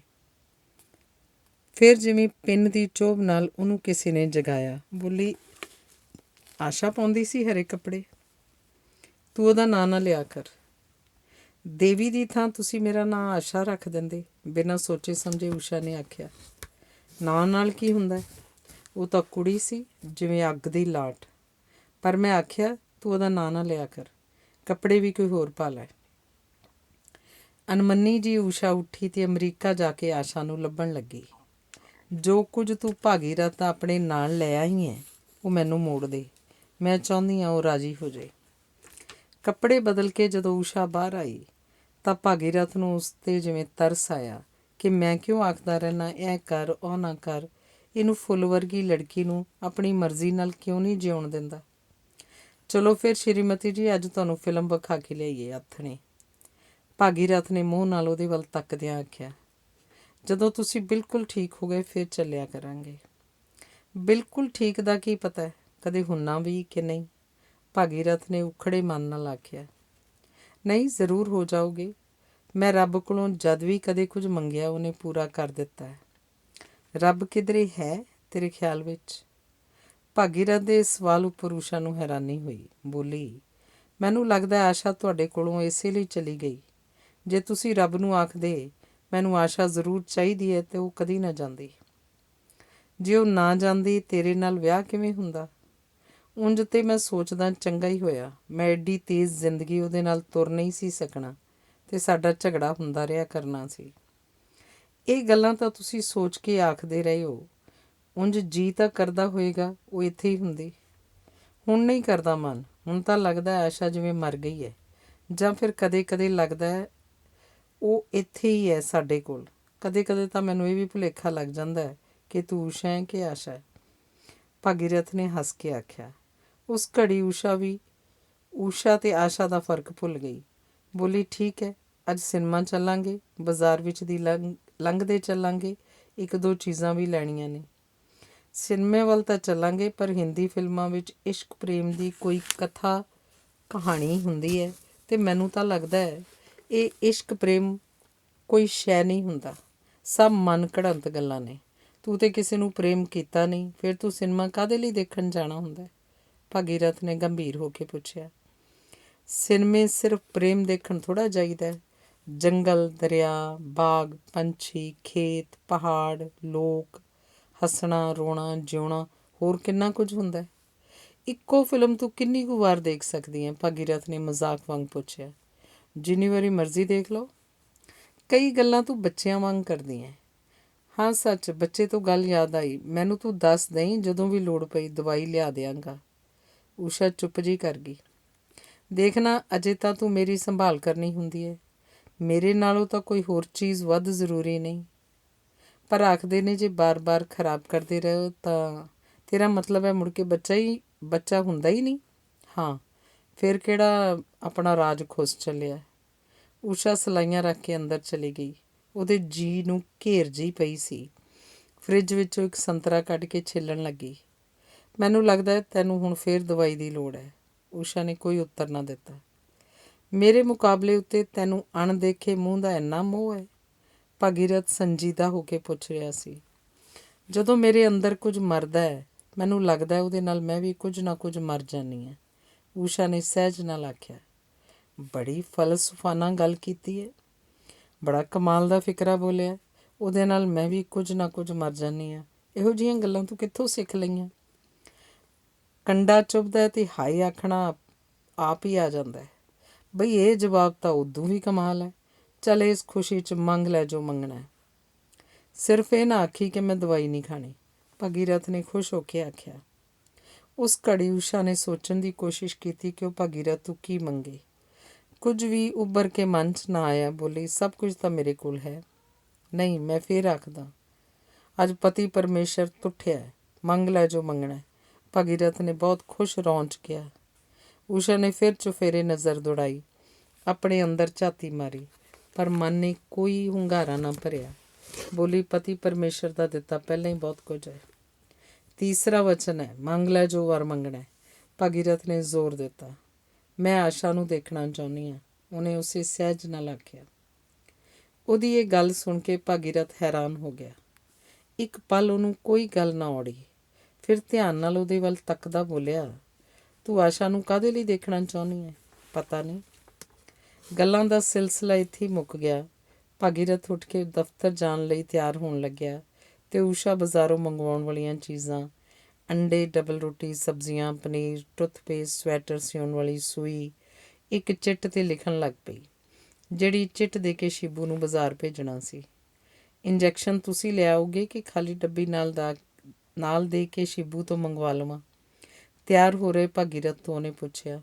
ਫਿਰ ਜਿਵੇਂ ਪਿੰਨ ਦੀ ਚੋਭ ਨਾਲ ਉਹਨੂੰ ਕਿਸੇ ਨੇ ਜਗਾਇਆ। ਬੋਲੀ, ਆਸ਼ਾ ਪਾਉਂਦੀ ਸੀ ਹਰੇ ਕੱਪੜੇ, ਤੂੰ ਉਹਦਾ ਨਾਂ ਨਾ ਲਿਆ ਕਰ। ਦੇਵੀ ਦੀ ਥਾਂ ਤੁਸੀਂ ਮੇਰਾ ਨਾਂ ਆਸ਼ਾ ਰੱਖ ਦਿੰਦੇ। ਬਿਨਾਂ ਸੋਚੇ ਸਮਝੇ ਊਸ਼ਾ ਨੇ ਆਖਿਆ। ਨਾਂ ਨਾਲ ਕੀ ਹੁੰਦਾ, ਉਹ ਤਾਂ ਕੁੜੀ ਸੀ ਜਿਵੇਂ ਅੱਗ ਦੀ ਲਾਟ। ਪਰ ਮੈਂ ਆਖਿਆ ਤੂੰ ਉਹਦਾ ਨਾਂ ਨਾ ਲਿਆ ਕਰ, ਕੱਪੜੇ ਵੀ ਕੋਈ ਹੋਰ ਪਾ ਲੈ। ਅਨਮੰਨੀ ਜੀ ਊਸ਼ਾ ਉੱਠੀ ਅਤੇ ਅਮਰੀਕਾ ਜਾ ਕੇ ਆਸ਼ਾ ਨੂੰ ਲੱਭਣ ਲੱਗੀ। ਜੋ ਕੁਝ ਤੂੰ ਭਾਗੀਰਥ ਆਪਣੇ ਨਾਲ ਲੈ ਆਈ ਹੈ ਉਹ ਮੈਨੂੰ ਮੋੜ ਦੇ। ਮੈਂ ਚਾਹੁੰਦੀ ਹਾਂ ਉਹ ਰਾਜ਼ੀ ਹੋ ਜਾਏ। ਕੱਪੜੇ ਬਦਲ ਕੇ ਜਦੋਂ ਊਸ਼ਾ ਬਾਹਰ ਆਈ ਤਾਂ ਭਾਗੀਰਥ ਨੂੰ ਉਸ 'ਤੇ ਜਿਵੇਂ ਤਰਸ ਆਇਆ ਕਿ ਮੈਂ ਕਿਉਂ ਆਖਦਾ ਰਹਿਣਾ ਇਹ ਕਰ ਉਹ ਨਾ ਕਰ, ਇਹਨੂੰ ਫੁੱਲ ਵਰਗੀ ਲੜਕੀ ਨੂੰ ਆਪਣੀ ਮਰਜ਼ੀ ਨਾਲ ਕਿਉਂ ਨਹੀਂ ਜਿਉਣ ਦਿੰਦਾ। ਚਲੋ ਫਿਰ ਸ਼੍ਰੀਮਤੀ ਜੀ, ਅੱਜ ਤੁਹਾਨੂੰ ਫਿਲਮ ਵਿਖਾ ਕੇ ਲਿਆਈਏ ਆਥਣੇ। ਭਾਗੀਰਥ ਨੇ ਮੂੰਹ ਨਾਲ ਉਹਦੇ ਵੱਲ ਤੱਕਦਿਆਂ ਆਖਿਆ। ਜਦੋਂ ਤੁਸੀਂ ਬਿਲਕੁਲ ਠੀਕ ਹੋ ਗਏ ਫਿਰ ਚੱਲਿਆ ਕਰਾਂਗੇ। ਬਿਲਕੁਲ ਠੀਕ ਦਾ ਕੀ ਪਤਾ, ਕਦੇ ਹੁੰਨਾ ਵੀ ਕਿ ਨਹੀਂ। ਭਾਗੀਰਥ ਨੇ ਉਖੜੇ ਮਨ ਨਾਲ ਆਖਿਆ। ਨਹੀਂ, ਜ਼ਰੂਰ ਹੋ ਜਾਓਗੇ। ਮੈਂ ਰੱਬ ਕੋਲੋਂ ਜਦ ਵੀ ਕਦੇ ਕੁਝ ਮੰਗਿਆ ਉਹਨੇ ਪੂਰਾ ਕਰ ਦਿੱਤਾ ਹੈ। ਰੱਬ ਕਿਧਰੇ ਹੈ ਤੇਰੇ ਖਿਆਲ ਵਿੱਚ? ਭਾਗੀਰਥ ਦੇ ਸਵਾਲ ਉੱਪਰ ਊਸ਼ਾ ਨੂੰ ਹੈਰਾਨੀ ਹੋਈ। ਬੋਲੀ, ਮੈਨੂੰ ਲੱਗਦਾ ਆਸ਼ਾ ਤੁਹਾਡੇ ਕੋਲੋਂ ਇਸੇ ਲਈ ਚਲੀ ਗਈ। ਜੇ ਤੁਸੀਂ ਰੱਬ ਨੂੰ ਆਖਦੇ ਮੈਨੂੰ ਆਸ਼ਾ ਜ਼ਰੂਰ ਚਾਹੀਦੀ ਹੈ ਅਤੇ ਉਹ ਕਦੀ ਨਾ ਜਾਂਦੀ। ਜੇ ਉਹ ਨਾ ਜਾਂਦੀ ਤੇਰੇ ਨਾਲ ਵਿਆਹ ਕਿਵੇਂ ਹੁੰਦਾ? ਉਂਝ ਤੇ ਮੈਂ ਸੋਚਦਾ ਚੰਗਾ ਹੀ ਹੋਇਆ। ਮੈਂ ਐਡੀ ਤੇਜ਼ ਜ਼ਿੰਦਗੀ ਉਹਦੇ ਨਾਲ ਤੁਰ ਨਹੀਂ ਸੀ ਸਕਣਾ ਅਤੇ ਸਾਡਾ ਝਗੜਾ ਹੁੰਦਾ ਰਿਹਾ ਕਰਨਾ ਸੀ। ਇਹ ਗੱਲਾਂ ਤਾਂ ਤੁਸੀਂ ਸੋਚ ਕੇ ਆਖਦੇ ਰਹੇ ਹੋ। ਉਂਝ ਜੀ ਤਾਂ ਕਰਦਾ ਹੋਏਗਾ ਉਹ ਇੱਥੇ ਹੀ ਹੁੰਦੀ। ਹੁਣ ਨਹੀਂ ਕਰਦਾ ਮਨ। ਹੁਣ ਤਾਂ ਲੱਗਦਾ ਆਸ਼ਾ ਜਿਵੇਂ ਮਰ ਗਈ ਹੈ, ਜਾਂ ਫਿਰ ਕਦੇ ਕਦੇ ਲੱਗਦਾ ਹੈ ਉਹ ਇੱਥੇ ਹੀ ਹੈ ਸਾਡੇ ਕੋਲ। ਕਦੇ ਕਦੇ ਤਾਂ ਮੈਨੂੰ ਇਹ ਵੀ ਭੁਲੇਖਾ ਲੱਗ ਜਾਂਦਾ ਹੈ ਕਿ ਤੂੰ ਊਸ਼ਾ ਹੈ ਕਿ ਆਸ਼ਾ ਹੈ। ਭਾਗੀਰਥ ਨੇ ਹੱਸ ਕੇ ਆਖਿਆ। ਉਸ ਘੜੀ ਊਸ਼ਾ ਅਤੇ ਆਸ਼ਾ ਦਾ ਫਰਕ ਭੁੱਲ ਗਈ। ਬੋਲੀ, ਠੀਕ ਹੈ, ਅੱਜ ਸਿਨੇਮਾ ਚੱਲਾਂਗੇ। ਬਾਜ਼ਾਰ ਵਿੱਚ ਦੀ ਲੰਘਦੇ ਚੱਲਾਂਗੇ। ਇੱਕ ਦੋ ਚੀਜ਼ਾਂ ਵੀ ਲੈਣੀਆਂ ਨੇ। ਸਿਨੇਮੇ ਵੱਲ ਤਾਂ ਚੱਲਾਂਗੇ, ਪਰ ਹਿੰਦੀ ਫਿਲਮਾਂ ਵਿੱਚ ਇਸ਼ਕ ਪ੍ਰੇਮ ਦੀ ਕੋਈ ਕਥਾ ਕਹਾਣੀ ਹੁੰਦੀ ਹੈ ਅਤੇ ਮੈਨੂੰ ਤਾਂ ਲੱਗਦਾ ਹੈ ਇਹ ਇਸ਼ਕ ਪ੍ਰੇਮ ਕੋਈ ਸ਼ੈ ਨਹੀਂ ਹੁੰਦਾ। ਸਭ ਮਨ ਘੜੰਤ ਗੱਲਾਂ ਨੇ। ਤੂੰ ਤਾਂ ਕਿਸੇ ਨੂੰ ਪ੍ਰੇਮ ਕੀਤਾ ਨਹੀਂ, ਫਿਰ ਤੂੰ ਸਿਨੇਮਾ ਕਾਹਦੇ ਲਈ ਦੇਖਣ ਜਾਣਾ ਹੁੰਦਾ? ਭਾਗੀਰਥ ਨੇ ਗੰਭੀਰ ਹੋ ਕੇ ਪੁੱਛਿਆ। ਸਿਨੇਮੇ ਸਿਰਫ ਪ੍ਰੇਮ ਦੇਖਣ ਥੋੜ੍ਹਾ ਜਾਈਦਾ। ਜੰਗਲ, ਦਰਿਆ, ਬਾਗ, ਪੰਛੀ, ਖੇਤ, ਪਹਾੜ, ਲੋਕ, ਹੱਸਣਾ, ਰੋਣਾ, ਜਿਉਣਾ, ਹੋਰ ਕਿੰਨਾ ਕੁਝ ਹੁੰਦਾ। ਇੱਕੋ ਫਿਲਮ ਤੂੰ ਕਿੰਨੀ ਕੁ ਵਾਰ ਦੇਖ ਸਕਦੀ ਹੈ? ਭਾਗੀਰਥ ਨੇ ਮਜ਼ਾਕ ਵਾਂਗ ਪੁੱਛਿਆ। ਜਿੰਨੀ ਵਾਰੀ ਮਰਜ਼ੀ ਦੇਖ ਲਓ। ਕਈ ਗੱਲਾਂ ਤੂੰ ਬੱਚਿਆਂ ਵਾਂਗ ਕਰਦੀ ਹੈ। ਹਾਂ ਸੱਚ, ਬੱਚੇ ਤੋਂ ਗੱਲ ਯਾਦ ਆਈ, ਮੈਨੂੰ ਤੂੰ ਦੱਸ ਦਈਂ, ਜਦੋਂ ਵੀ ਲੋੜ ਪਈ ਦਵਾਈ ਲਿਆ ਦਿਆਂਗਾ। ਊਸ਼ਾ ਚੁੱਪ ਜਿਹੀ ਕਰ ਗਈ। ਦੇਖਣਾ, ਅਜੇ ਤਾਂ ਤੂੰ ਮੇਰੀ ਸੰਭਾਲ ਕਰਨੀ ਹੁੰਦੀ ਹੈ। ਮੇਰੇ ਨਾਲੋਂ ਤਾਂ ਕੋਈ ਹੋਰ ਚੀਜ਼ ਵੱਧ ਜ਼ਰੂਰੀ ਨਹੀਂ। ਪਰ ਆਖਦੇ ਨੇ ਜੇ ਬਾਰ-ਬਾਰ ਖਰਾਬ ਕਰਦੇ ਰਹੋ ਤਾਂ ਤੇਰਾ ਮਤਲਬ ਹੈ ਮੁੜ ਕੇ ਬੱਚਾ ਹੁੰਦਾ ਹੀ ਨਹੀਂ। ਹਾਂ, ਫਿਰ ਕਿਹੜਾ ਆਪਣਾ ਰਾਜ ਖੁੱਸ ਚੱਲਿਆ। ਊਸ਼ਾ ਸਲਾਈਆਂ ਰੱਖ ਕੇ ਅੰਦਰ ਚਲੀ ਗਈ। ਉਹਦੇ ਜੀਅ ਨੂੰ ਘੇਰ ਜਿਹੀ ਪਈ ਸੀ। ਫਰਿੱਜ ਵਿੱਚੋਂ ਇੱਕ ਸੰਤਰਾ ਕੱਢ ਕੇ ਛਿੱਲਣ ਲੱਗੀ। ਮੈਨੂੰ ਲੱਗਦਾ ਤੈਨੂੰ ਹੁਣ ਫੇਰ ਦਵਾਈ ਦੀ ਲੋੜ ਹੈ। ਊਸ਼ਾ ਨੇ ਕੋਈ ਉੱਤਰ ਨਾ ਦਿੱਤਾ। ਮੇਰੇ ਮੁਕਾਬਲੇ ਉੱਤੇ ਤੈਨੂੰ ਅਣਦੇਖੇ ਮੂੰਹ ਦਾ ਇੰਨਾ ਮੋਹ ਹੈ? ਭਾਗੀਰਥ ਸੰਜੀਦਾ ਹੋ ਕੇ ਪੁੱਛ ਰਿਹਾ ਸੀ। ਜਦੋਂ ਮੇਰੇ ਅੰਦਰ ਕੁਝ ਮਰਦਾ ਹੈ, ਮੈਨੂੰ ਲੱਗਦਾ ਉਹਦੇ ਨਾਲ ਮੈਂ ਵੀ ਕੁਝ ਨਾ ਕੁਝ ਮਰ ਜਾਂਦੀ ਹਾਂ। ਊਸ਼ਾ ਨੇ ਸਹਿਜ ਨਾਲ ਆਖਿਆ। ਬੜੀ ਫਲਸਫਾਨਾ ਗੱਲ ਕੀਤੀ ਹੈ। ਬੜਾ ਕਮਾਲ ਦਾ ਫਿਕਰਾ ਬੋਲਿਆ। ਉਹਦੇ ਨਾਲ ਮੈਂ ਵੀ ਕੁਝ ਨਾ ਕੁਝ ਮਰ ਜਾਂਦੀ ਹਾਂ। ਇਹੋ ਜਿਹੀਆਂ ਗੱਲਾਂ ਤੂੰ ਕਿੱਥੋਂ ਸਿੱਖ ਲਈਆਂ? ਕੰਡਾ ਚੁੱਭਦਾ ਤੇ ਹਾਏ ਆਖਣਾ ਆਪ ਹੀ ਆ ਜਾਂਦਾ ਹੈ। ਬਈ ਇਹ ਜਵਾਬ ਤਾਂ ਉਦੋਂ ਵੀ ਕਮਾਲ ਹੈ। ਚੱਲ ਇਸ ਖੁਸ਼ੀ 'ਚ ਮੰਗ ਲੈ ਜੋ ਮੰਗਣਾ ਹੈ। ਸਿਰਫ ਇਹ ਨਾ ਆਖੀ ਕਿ ਮੈਂ ਦਵਾਈ ਨਹੀਂ ਖਾਣੀ, ਭਾਗੀਰਥ ਨੇ ਖੁਸ਼ ਹੋ ਕੇ ਆਖਿਆ। ਉਸ ਘੜੀ ਊਸ਼ਾ ਨੇ ਸੋਚਣ ਦੀ ਕੋਸ਼ਿਸ਼ ਕੀਤੀ ਕਿ ਉਹ ਭਾਗੀਰਥ ਤੋਂ ਕੀ ਮੰਗੇ। ਕੁਝ ਵੀ ਉੱਭਰ ਕੇ ਮਨ 'ਚ ਨਾ ਆਇਆ। ਬੋਲੀ, ਸਭ ਕੁਝ ਤਾਂ ਮੇਰੇ ਕੋਲ ਹੈ। ਨਹੀਂ, ਮੈਂ ਫੇਰ ਆਖਦਾ, ਅੱਜ ਪਤੀ ਪਰਮੇਸ਼ਰ ਤੁੱਠਿਆ, ਮੰਗ ਲੈ ਜੋ ਮੰਗਣਾ। ਭਾਗੀਰਥ ਨੇ ਬਹੁਤ ਖੁਸ਼ ਰੌਣ 'ਚ ਕਿਹਾ। ਊਸ਼ਾ ਨੇ ਫਿਰ ਚੁਫੇਰੇ ਨਜ਼ਰ ਦੌੜਾਈ, ਆਪਣੇ ਅੰਦਰ ਝਾਤੀ ਮਾਰੀ, ਪਰ ਮਨ ਨੇ ਕੋਈ ਹੁੰਗਾਰਾ ਨਾ ਭਰਿਆ। ਬੋਲੀ, ਪਤੀ ਪਰਮੇਸ਼ਰ ਦਾ ਦਿੱਤਾ ਪਹਿਲਾਂ ਹੀ ਬਹੁਤ ਕੁਝ ਹੈ। ਤੀਸਰਾ ਵਚਨ ਹੈ, ਮੰਗ ਲੈ ਜੋ ਵਰ ਮੰਗਣਾ। ਭਾਗੀਰਥ ਨੇ ਜ਼ੋਰ ਦਿੱਤਾ। ਮੈਂ ਆਸ਼ਾ ਨੂੰ ਦੇਖਣਾ ਚਾਹੁੰਦੀ ਹਾਂ, ਉਹਨੇ ਉਸੇ ਸਹਿਜ ਨਾਲ ਆਖਿਆ। ਉਹਦੀ ਇਹ ਗੱਲ ਸੁਣ ਕੇ ਭਾਗੀਰਥ ਹੈਰਾਨ ਹੋ ਗਿਆ। ਇੱਕ ਪਲ ਉਹਨੂੰ ਕੋਈ ਗੱਲ ਨਾ ਔੜੀ। ਫਿਰ ਧਿਆਨ ਨਾਲ ਉਹਦੇ ਵੱਲ ਤੱਕਦਾ ਬੋਲਿਆ, ਤੂੰ ਆਸ਼ਾ ਨੂੰ ਕਾਹਦੇ ਲਈ ਦੇਖਣਾ ਚਾਹੁੰਦੀ ਹੈ? ਪਤਾ ਨਹੀਂ। ਗੱਲਾਂ ਦਾ ਸਿਲਸਿਲਾ ਇੱਥੇ ਹੀ ਮੁੱਕ ਗਿਆ। ਭਾਗੀਰਥ ਉੱਠ ਕੇ ਦਫ਼ਤਰ ਜਾਣ ਲਈ ਤਿਆਰ ਹੋਣ ਲੱਗਿਆ ਤੇ ਊਸ਼ਾ ਬਾਜ਼ਾਰੋਂ ਮੰਗਵਾਉਣ ਵਾਲੀਆਂ ਚੀਜ਼ਾਂ, ਅੰਡੇ, ਡਬਲ ਰੋਟੀ, ਸਬਜ਼ੀਆਂ, ਪਨੀਰ, ਟੁੱਥਪੇਸਟ, ਸਵੈਟਰ ਸਿਉਣ ਵਾਲੀ ਸੂਈ, ਇੱਕ ਚਿੱਟ 'ਤੇ ਲਿਖਣ ਲੱਗ ਪਈ, ਜਿਹੜੀ ਚਿੱਟ ਦੇ ਕੇ ਸ਼ਿਬੂ ਨੂੰ ਬਾਜ਼ਾਰ ਭੇਜਣਾ ਸੀ। ਇੰਜੈਕਸ਼ਨ ਤੁਸੀਂ ਲਿਆਓਗੇ ਕਿ ਖਾਲੀ ਡੱਬੀ ਨਾਲ ਦੇ ਕੇ ਸ਼ਿਬੂ ਤੋਂ ਮੰਗਵਾ ਲਵਾਂ? ਤਿਆਰ ਹੋ ਰਹੇ ਭਾਗੀਰਥ ਤੋਂ ਉਹਨੇ ਪੁੱਛਿਆ।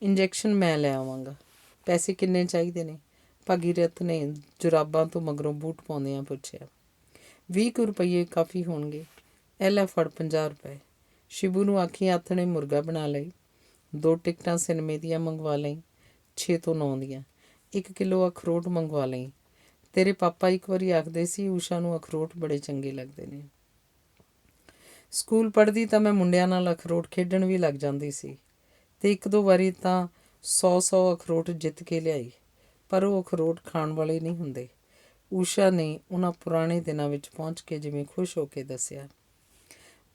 ਇੰਜੈਕਸ਼ਨ ਮੈਂ ਲੈ ਆਵਾਂਗਾ। ਪੈਸੇ ਕਿੰਨੇ ਚਾਹੀਦੇ ਨੇ? ਭਾਗੀਰਥ ਨੇ ਜੁਰਾਬਾਂ ਤੋਂ ਮਗਰੋਂ ਬੂਟ ਪਾਉਂਦਿਆਂ ਪੁੱਛਿਆ। 20 ਕੁ ਰੁਪਈਏ ਕਾਫੀ ਹੋਣਗੇ। ਇਹ ਲੈ ਫੜ 50 ਰੁਪਏ। ਸ਼ਿਬੂ ਨੂੰ ਆਖੀ ਹੱਥ ਨੇ ਮੁਰਗਾ ਬਣਾ ਲਈ। 2 ਟਿਕਟਾਂ ਸਿਨੇਮੇ ਦੀਆਂ ਮੰਗਵਾ ਲਈ, 6 ਤੋਂ 9 ਦੀਆਂ। 1 ਕਿਲੋ ਅਖਰੋਟ ਮੰਗਵਾ ਲਈ। ਤੇਰੇ ਪਾਪਾ ਇੱਕ ਵਾਰੀ ਆਖਦੇ ਸੀ ਊਸ਼ਾ ਨੂੰ ਅਖਰੋਟ ਬੜੇ ਚੰਗੇ ਲੱਗਦੇ ਨੇ। ਸਕੂਲ ਪੜ੍ਹਦੀ ਤਾਂ ਮੈਂ ਮੁੰਡਿਆਂ ਨਾਲ ਅਖਰੋਟ ਖੇਡਣ ਵੀ ਲੱਗ ਜਾਂਦੀ ਸੀ ਤੇ 1-2 ਵਾਰੀ ਤਾਂ 100 ਅਖਰੋਟ ਜਿੱਤ ਕੇ ਲਿਆਈ, ਪਰ ਉਹ ਅਖਰੋਟ ਖਾਣ ਵਾਲੇ ਨਹੀਂ ਹੁੰਦੇ। ਊਸ਼ਾ ਨੇ ਉਹਨਾਂ ਪੁਰਾਣੇ ਦਿਨਾਂ ਵਿੱਚ ਪਹੁੰਚ ਕੇ ਜਿਵੇਂ ਖੁਸ਼ ਹੋ ਕੇ ਦੱਸਿਆ।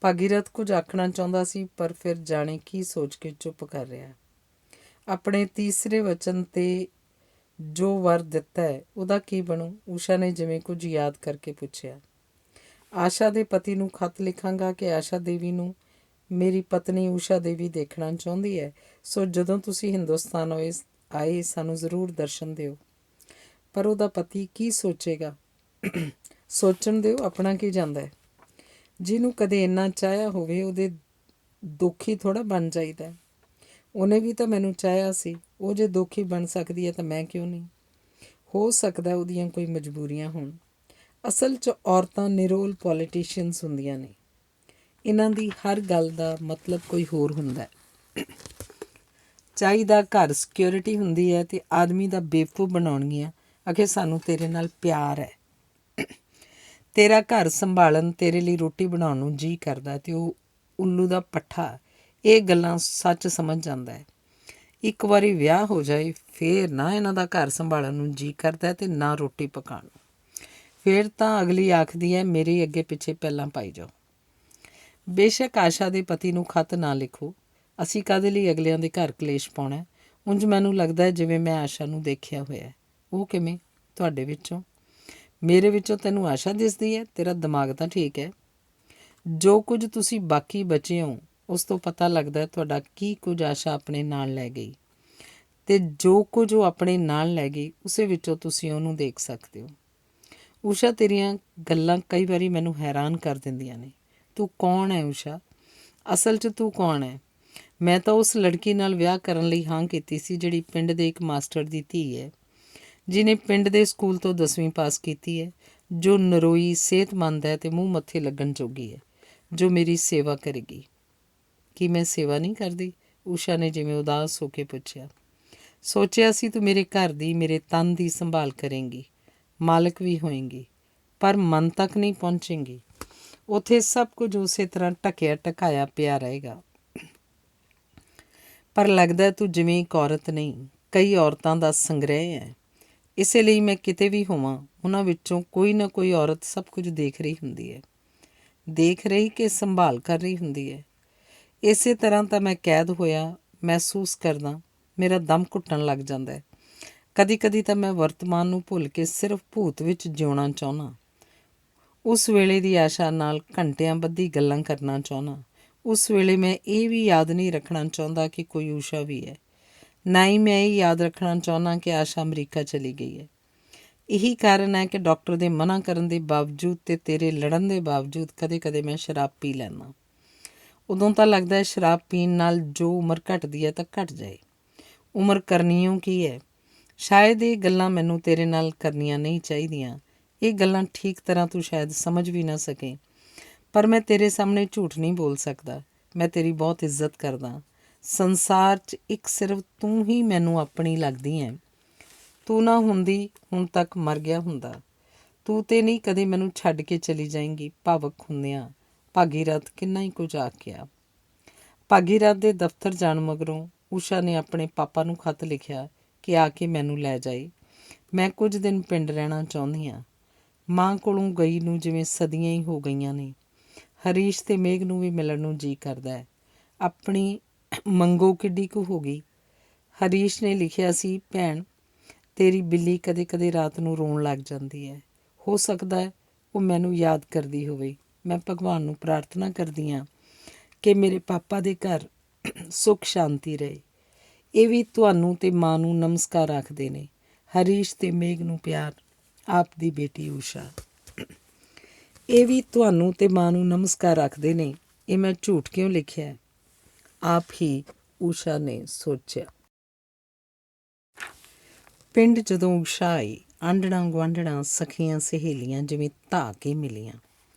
ਭਾਗੀਰਥ ਕੁਝ ਆਖਣਾ ਚਾਹੁੰਦਾ ਸੀ, ਪਰ ਫਿਰ ਜਾਣੇ ਕੀ ਸੋਚ ਕੇ ਚੁੱਪ ਕਰ ਰਿਹਾ। ਆਪਣੇ ਤੀਸਰੇ ਵਚਨ 'ਤੇ ਜੋ ਵਰ ਦਿੱਤਾ ਹੈ ਉਹਦਾ ਕੀ ਬਣੂ? ਊਸ਼ਾ ਨੇ ਜਿਵੇਂ ਕੁਝ ਯਾਦ ਕਰਕੇ ਪੁੱਛਿਆ। ਆਸ਼ਾ ਦੇ ਪਤੀ ਨੂੰ ਖਤ ਲਿਖਾਂਗਾ ਕਿ ਆਸ਼ਾ ਦੇਵੀ ਨੂੰ ਮੇਰੀ ਪਤਨੀ ਊਸ਼ਾ ਦੇਵੀ ਦੇਖਣਾ ਚਾਹੁੰਦੀ ਹੈ, ਸੋ ਜਦੋਂ ਤੁਸੀਂ ਹਿੰਦੁਸਤਾਨ ਆਏ ਸਾਨੂੰ ਜ਼ਰੂਰ ਦਰਸ਼ਨ ਦਿਓ। ਪਰ ਉਹਦਾ ਪਤੀ ਕੀ ਸੋਚੇਗਾ? ਸੋਚਣ ਦਿਓ, ਆਪਣਾ ਕੀ ਜਾਂਦਾ ਹੈ। ਜਿਹਨੂੰ ਕਦੇ ਇੰਨਾ ਚਾਹਿਆ ਹੋਵੇ ਉਹਦੇ ਦੋਖੀ ਥੋੜ੍ਹਾ ਬਣ ਜਾਈਦਾ। ਉਹਨੇ ਵੀ ਤਾਂ ਮੈਨੂੰ ਚਾਹਿਆ ਸੀ। ਉਹ ਜੇ ਦੋਖੀ ਬਣ ਸਕਦੀ ਹੈ ਤਾਂ ਮੈਂ ਕਿਉਂ ਨਹੀਂ? ਹੋ ਸਕਦਾ ਉਹਦੀਆਂ ਕੋਈ ਮਜਬੂਰੀਆਂ ਹੋਣ। ਅਸਲ 'ਚ ਔਰਤਾਂ ਨਿਰੋਲ ਪੋਲੀਟੀਸ਼ੀਅਨਸ ਹੁੰਦੀਆਂ ਨੇ। ਇਹਨਾਂ ਦੀ ਹਰ ਗੱਲ ਦਾ ਮਤਲਬ ਕੋਈ ਹੋਰ ਹੁੰਦਾ ਹੈ। ਚਾਹੀਦਾ ਘਰ ਸਿਕਿਉਰਿਟੀ ਹੁੰਦੀ ਹੈ ਤੇ ਆਦਮੀ ਦਾ ਬੇਵਕੂਫ ਬਣਾਉਣਗੀਆਂ ਆਖੇ ਸਾਨੂੰ ਤੇਰੇ ਨਾਲ ਪਿਆਰ ਹੈ, ਤੇਰਾ ਘਰ ਸੰਭਾਲਣ, ਤੇਰੇ ਲਈ ਰੋਟੀ ਬਣਾਉਣ ਨੂੰ ਜੀਅ ਕਰਦਾ ਤੇ ਉਹ ਉੱਲੂ ਦਾ ਪੱਠਾ ਇਹ ਗੱਲਾਂ ਸੱਚ ਸਮਝ ਜਾਂਦਾ ਹੈ। ਇੱਕ ਵਾਰੀ ਵਿਆਹ ਹੋ ਜਾਏ ਫੇਰ ਨਾ ਇਹਨਾਂ ਦਾ ਘਰ ਸੰਭਾਲਣ ਨੂੰ ਜੀਅ ਕਰਦਾ ਤੇ ਨਾ ਰੋਟੀ ਪਕਾਉਣ ਨੂੰ। ਫਿਰ ਤਾਂ ਅਗਲੀ ਆਖਦੀ ਹੈ ਮੇਰੇ ਅੱਗੇ ਪਿੱਛੇ ਪਹਿਲਾਂ ਪਾਈ ਜਾਓ। ਬੇਸ਼ੱਕ ਆਸ਼ਾ ਦੇ ਪਤੀ ਨੂੰ ਖਤ ਨਾ ਲਿਖੋ, ਅਸੀਂ ਕਾਹਦੇ ਲਈ ਅਗਲਿਆਂ ਦੇ ਘਰ ਕਲੇਸ਼ ਪਾਉਣਾ। ਉਂਝ ਮੈਨੂੰ ਲੱਗਦਾ ਜਿਵੇਂ ਮੈਂ ਆਸ਼ਾ ਨੂੰ ਦੇਖਿਆ ਹੋਇਆ। ਉਹ ਕਿਵੇਂ? ਤੁਹਾਡੇ ਵਿੱਚੋਂ? ਮੇਰੇ ਵਿੱਚੋਂ ਤੈਨੂੰ ਆਸ਼ਾ ਦਿਸਦੀ ਹੈ? ਤੇਰਾ ਦਿਮਾਗ ਤਾਂ ਠੀਕ ਹੈ। ਜੋ ਕੁਝ ਤੁਸੀਂ ਬਾਕੀ ਬਚੇ ਹੋ ਉਸ ਤੋਂ ਪਤਾ ਲੱਗਦਾ ਤੁਹਾਡਾ ਕੀ ਕੁਝ ਆਸ਼ਾ ਆਪਣੇ ਨਾਲ ਲੈ ਗਈ, ਅਤੇ ਜੋ ਕੁਝ ਉਹ ਆਪਣੇ ਨਾਲ ਲੈ ਗਈ ਉਸੇ ਵਿੱਚੋਂ ਤੁਸੀਂ ਉਹਨੂੰ ਦੇਖ ਸਕਦੇ ਹੋ। ਊਸ਼ਾ, ਤੇਰੀਆਂ ਗੱਲਾਂ ਕਈ ਵਾਰੀ ਮੈਨੂੰ ਹੈਰਾਨ ਕਰ ਦਿੰਦੀਆਂ ਨੇ। ਤੂੰ ਕੌਣ ਹੈ ਊਸ਼ਾ? ਅਸਲ 'ਚ ਤੂੰ ਕੌਣ ਹੈ? ਮੈਂ ਤਾਂ ਉਸ ਲੜਕੀ ਨਾਲ ਵਿਆਹ ਕਰਨ ਲਈ ਹਾਂ ਕੀਤੀ ਸੀ ਜਿਹੜੀ ਪਿੰਡ ਦੇ ਇੱਕ ਮਾਸਟਰ ਦੀ ਧੀ ਹੈ, ਜਿਹਨੇ ਪਿੰਡ ਦੇ ਸਕੂਲ ਤੋਂ 10ਵੀਂ ਪਾਸ ਕੀਤੀ ਹੈ, ਜੋ ਨਰੋਈ, ਸਿਹਤਮੰਦ ਹੈ ਅਤੇ ਮੂੰਹ ਮੱਥੇ ਲੱਗਣ ਜੋਗੀ ਹੈ, ਜੋ ਮੇਰੀ ਸੇਵਾ ਕਰੇਗੀ। ਕੀ ਮੈਂ ਸੇਵਾ ਨਹੀਂ ਕਰਦੀ? ਊਸ਼ਾ ਨੇ ਜਿਵੇਂ ਉਦਾਸ ਹੋ ਕੇ ਪੁੱਛਿਆ। ਸੋਚਿਆ ਸੀ ਤੂੰ ਮੇਰੇ ਘਰ ਦੀ, ਮੇਰੇ ਤਨ ਦੀ ਸੰਭਾਲ ਕਰੇਂਗੀ, ਮਾਲਕ ਵੀ ਹੋਏਂਗੀ, ਪਰ ਮਨ ਤੱਕ ਨਹੀਂ ਪਹੁੰਚੇਂਗੀ। ਉੱਥੇ ਸਭ ਕੁਝ ਉਸੇ ਤਰ੍ਹਾਂ ਢਕਿਆ ਢਕਾਇਆ ਪਿਆ ਰਹੇਗਾ। ਪਰ ਲੱਗਦਾ ਤੂੰ ਜਿਵੇਂ ਇੱਕ ਔਰਤ ਨਹੀਂ, ਕਈ ਔਰਤਾਂ ਦਾ ਸੰਗ੍ਰਹਿ ਹੈ। ਇਸੇ ਲਈ ਮੈਂ ਕਿਤੇ ਵੀ ਹੋਵਾਂ ਉਹਨਾਂ ਵਿੱਚੋਂ ਕੋਈ ਨਾ ਕੋਈ ਔਰਤ ਸਭ ਕੁਝ ਦੇਖ ਰਹੀ ਹੁੰਦੀ ਹੈ। ਦੇਖ ਰਹੀ ਕਿ ਸੰਭਾਲ ਕਰ ਰਹੀ ਹੁੰਦੀ ਹੈ। ਇਸੇ ਤਰ੍ਹਾਂ ਤਾਂ ਮੈਂ ਕੈਦ ਹੋਇਆ ਮਹਿਸੂਸ ਕਰਦਾ, ਮੇਰਾ ਦਮ ਘੁੱਟਣ ਲੱਗ ਜਾਂਦਾ ਹੈ। ਕਦੀ ਕਦੀ ਤਾਂ ਮੈਂ ਵਰਤਮਾਨ ਨੂੰ ਭੁੱਲ ਕੇ ਸਿਰਫ ਭੂਤ ਵਿੱਚ ਜਿਉਣਾ ਚਾਹੁੰਦਾ। ਉਸ ਵੇਲੇ ਦੀ ਆਸ਼ਾ ਨਾਲ ਘੰਟਿਆਂ ਬੱਧੀ ਗੱਲਾਂ ਕਰਨਾ ਚਾਹੁੰਦਾ। ਉਸ ਵੇਲੇ ਮੈਂ ਇਹ ਵੀ ਯਾਦ ਨਹੀਂ ਰੱਖਣਾ ਚਾਹੁੰਦਾ ਕਿ ਕੋਈ ਊਸ਼ਾ ਵੀ ਹੈ। ਨਾ ਹੀ ਮੈਂ ਇਹ ਯਾਦ ਰੱਖਣਾ ਚਾਹੁੰਦਾ ਕਿ ਆਸ਼ਾ ਅਮਰੀਕਾ ਚਲੀ ਗਈ ਹੈ। ਇਹੀ ਕਾਰਨ ਹੈ ਕਿ ਡਾਕਟਰ ਦੇ ਮਨਾ ਕਰਨ ਦੇ ਬਾਵਜੂਦ ਅਤੇ ਤੇਰੇ ਲੜਨ ਦੇ ਬਾਵਜੂਦ ਕਦੇ ਕਦੇ ਮੈਂ ਸ਼ਰਾਬ ਪੀ ਲੈਂਦਾ। ਉਦੋਂ ਤਾਂ ਲੱਗਦਾ ਹੈ ਸ਼ਰਾਬ ਪੀਣ ਨਾਲ ਜੋ ਉਮਰ ਘਟਦੀ ਹੈ ਤਾਂ ਘਟ ਜਾਏ। ਉਮਰ ਕਰਨੀਓ ਕੀ ਹੈ? ਸ਼ਾਇਦ ਇਹ ਗੱਲਾਂ ਮੈਨੂੰ ਤੇਰੇ ਨਾਲ ਕਰਨੀਆਂ ਨਹੀਂ ਚਾਹੀਦੀਆਂ। ਇਹ ਗੱਲਾਂ ਠੀਕ ਤਰ੍ਹਾਂ ਤੂੰ ਸ਼ਾਇਦ ਸਮਝ ਵੀ ਨਾ ਸਕੇ, ਪਰ ਮੈਂ ਤੇਰੇ ਸਾਹਮਣੇ ਝੂਠ ਨਹੀਂ ਬੋਲ ਸਕਦਾ। ਮੈਂ ਤੇਰੀ ਬਹੁਤ ਇੱਜ਼ਤ ਕਰਦਾ। ਸੰਸਾਰ 'ਚ ਇੱਕ ਸਿਰਫ ਤੂੰ ਹੀ ਮੈਨੂੰ ਆਪਣੀ ਲੱਗਦੀ ਹੈ। ਤੂੰ ਨਾ ਹੁੰਦੀ ਹੁਣ ਤੱਕ ਮਰ ਗਿਆ ਹੁੰਦਾ। ਤੂੰ ਤੇ ਨਹੀਂ ਕਦੇ ਮੈਨੂੰ ਛੱਡ ਕੇ ਚਲੀ ਜਾਏਂਗੀ। ਭਾਵਕ ਹੁੰਦਿਆਂ ਭਾਗੀਰਥ ਕਿੰਨਾ ਹੀ ਕੁਝ ਆਖਿਆ। ਭਾਗੀਰਥ ਦੇ ਦਫ਼ਤਰ ਜਾਣ ਮਗਰੋਂ ਊਸ਼ਾ ਨੇ ਆਪਣੇ ਪਾਪਾ ਨੂੰ ਖੱਤ ਲਿਖਿਆ ਕਿ ਆ ਕੇ ਮੈਨੂੰ ਲੈ ਜਾਏ। ਮੈਂ ਕੁਝ ਦਿਨ ਪਿੰਡ ਰਹਿਣਾ ਚਾਹੁੰਦੀ ਹਾਂ। ਮਾਂ ਕੋਲੋਂ ਗਈ ਨੂੰ ਜਿਵੇਂ ਸਦੀਆਂ ਹੀ ਹੋ ਗਈਆਂ ਨੇ। ਹਰੀਸ਼ ਤੇ ਮੇਘ ਨੂੰ ਵੀ ਮਿਲਣ ਨੂੰ ਜੀਅ ਕਰਦਾ ਹੈ। ਆਪਣੀ ਮੰਗੋ ਕਿੱਡੀ ਕੁ ਹੋ ਗਈ। ਹਰੀਸ਼ ਨੇ ਲਿਖਿਆ ਸੀ, ਭੈਣ ਤੇਰੀ ਬਿੱਲੀ ਕਦੇ ਕਦੇ ਰਾਤ ਨੂੰ ਰੋਣ ਲੱਗ ਜਾਂਦੀ ਹੈ। ਹੋ ਸਕਦਾ ਹੈ ਉਹ ਮੈਨੂੰ ਯਾਦ ਕਰਦੀ ਹੋਵੇ। ਮੈਂ ਭਗਵਾਨ ਨੂੰ ਪ੍ਰਾਰਥਨਾ ਕਰਦੀ ਹਾਂ ਕਿ ਮੇਰੇ ਪਾਪਾ ਦੇ ਘਰ ਸੁੱਖ ਸ਼ਾਂਤੀ ਰਹੇ। ਇਹ ਵੀ ਤੁਹਾਨੂੰ ਤੇ ਮਾਂ ਨੂੰ ਨਮਸਕਾਰ ਆਖਦੇ ਨੇ। ਹਰੀਸ਼ ਤੇ ਮੇਘ ਨੂੰ ਪਿਆਰ, ਆਪ ਦੀ ਬੇਟੀ ਊਸ਼ਾ। ਇਹ ਵੀ ਤੁਹਾਨੂੰ ਤੇ ਮਾਂ ਨੂੰ ਨਮਸਕਾਰ ਆਖਦੇ ਨੇ। ਇਹ ਮੈਂ ਝੂਠ ਕਿਉਂ ਲਿਖਿਆ? ਆਪ ਹੀ ਊਸ਼ਾ ਨੇ ਸੋਚਿਆ। ਪਿੰਡ ਜਦੋਂ ਊਸ਼ਾ ਆਈ, ਆਂਢਣਾ ਗੁਆਂਢਣਾ, ਸਖੀਆਂ ਸਹੇਲੀਆਂ ਜਿਵੇਂ ਧਾ ਕੇ ਮਿਲੀਆਂ।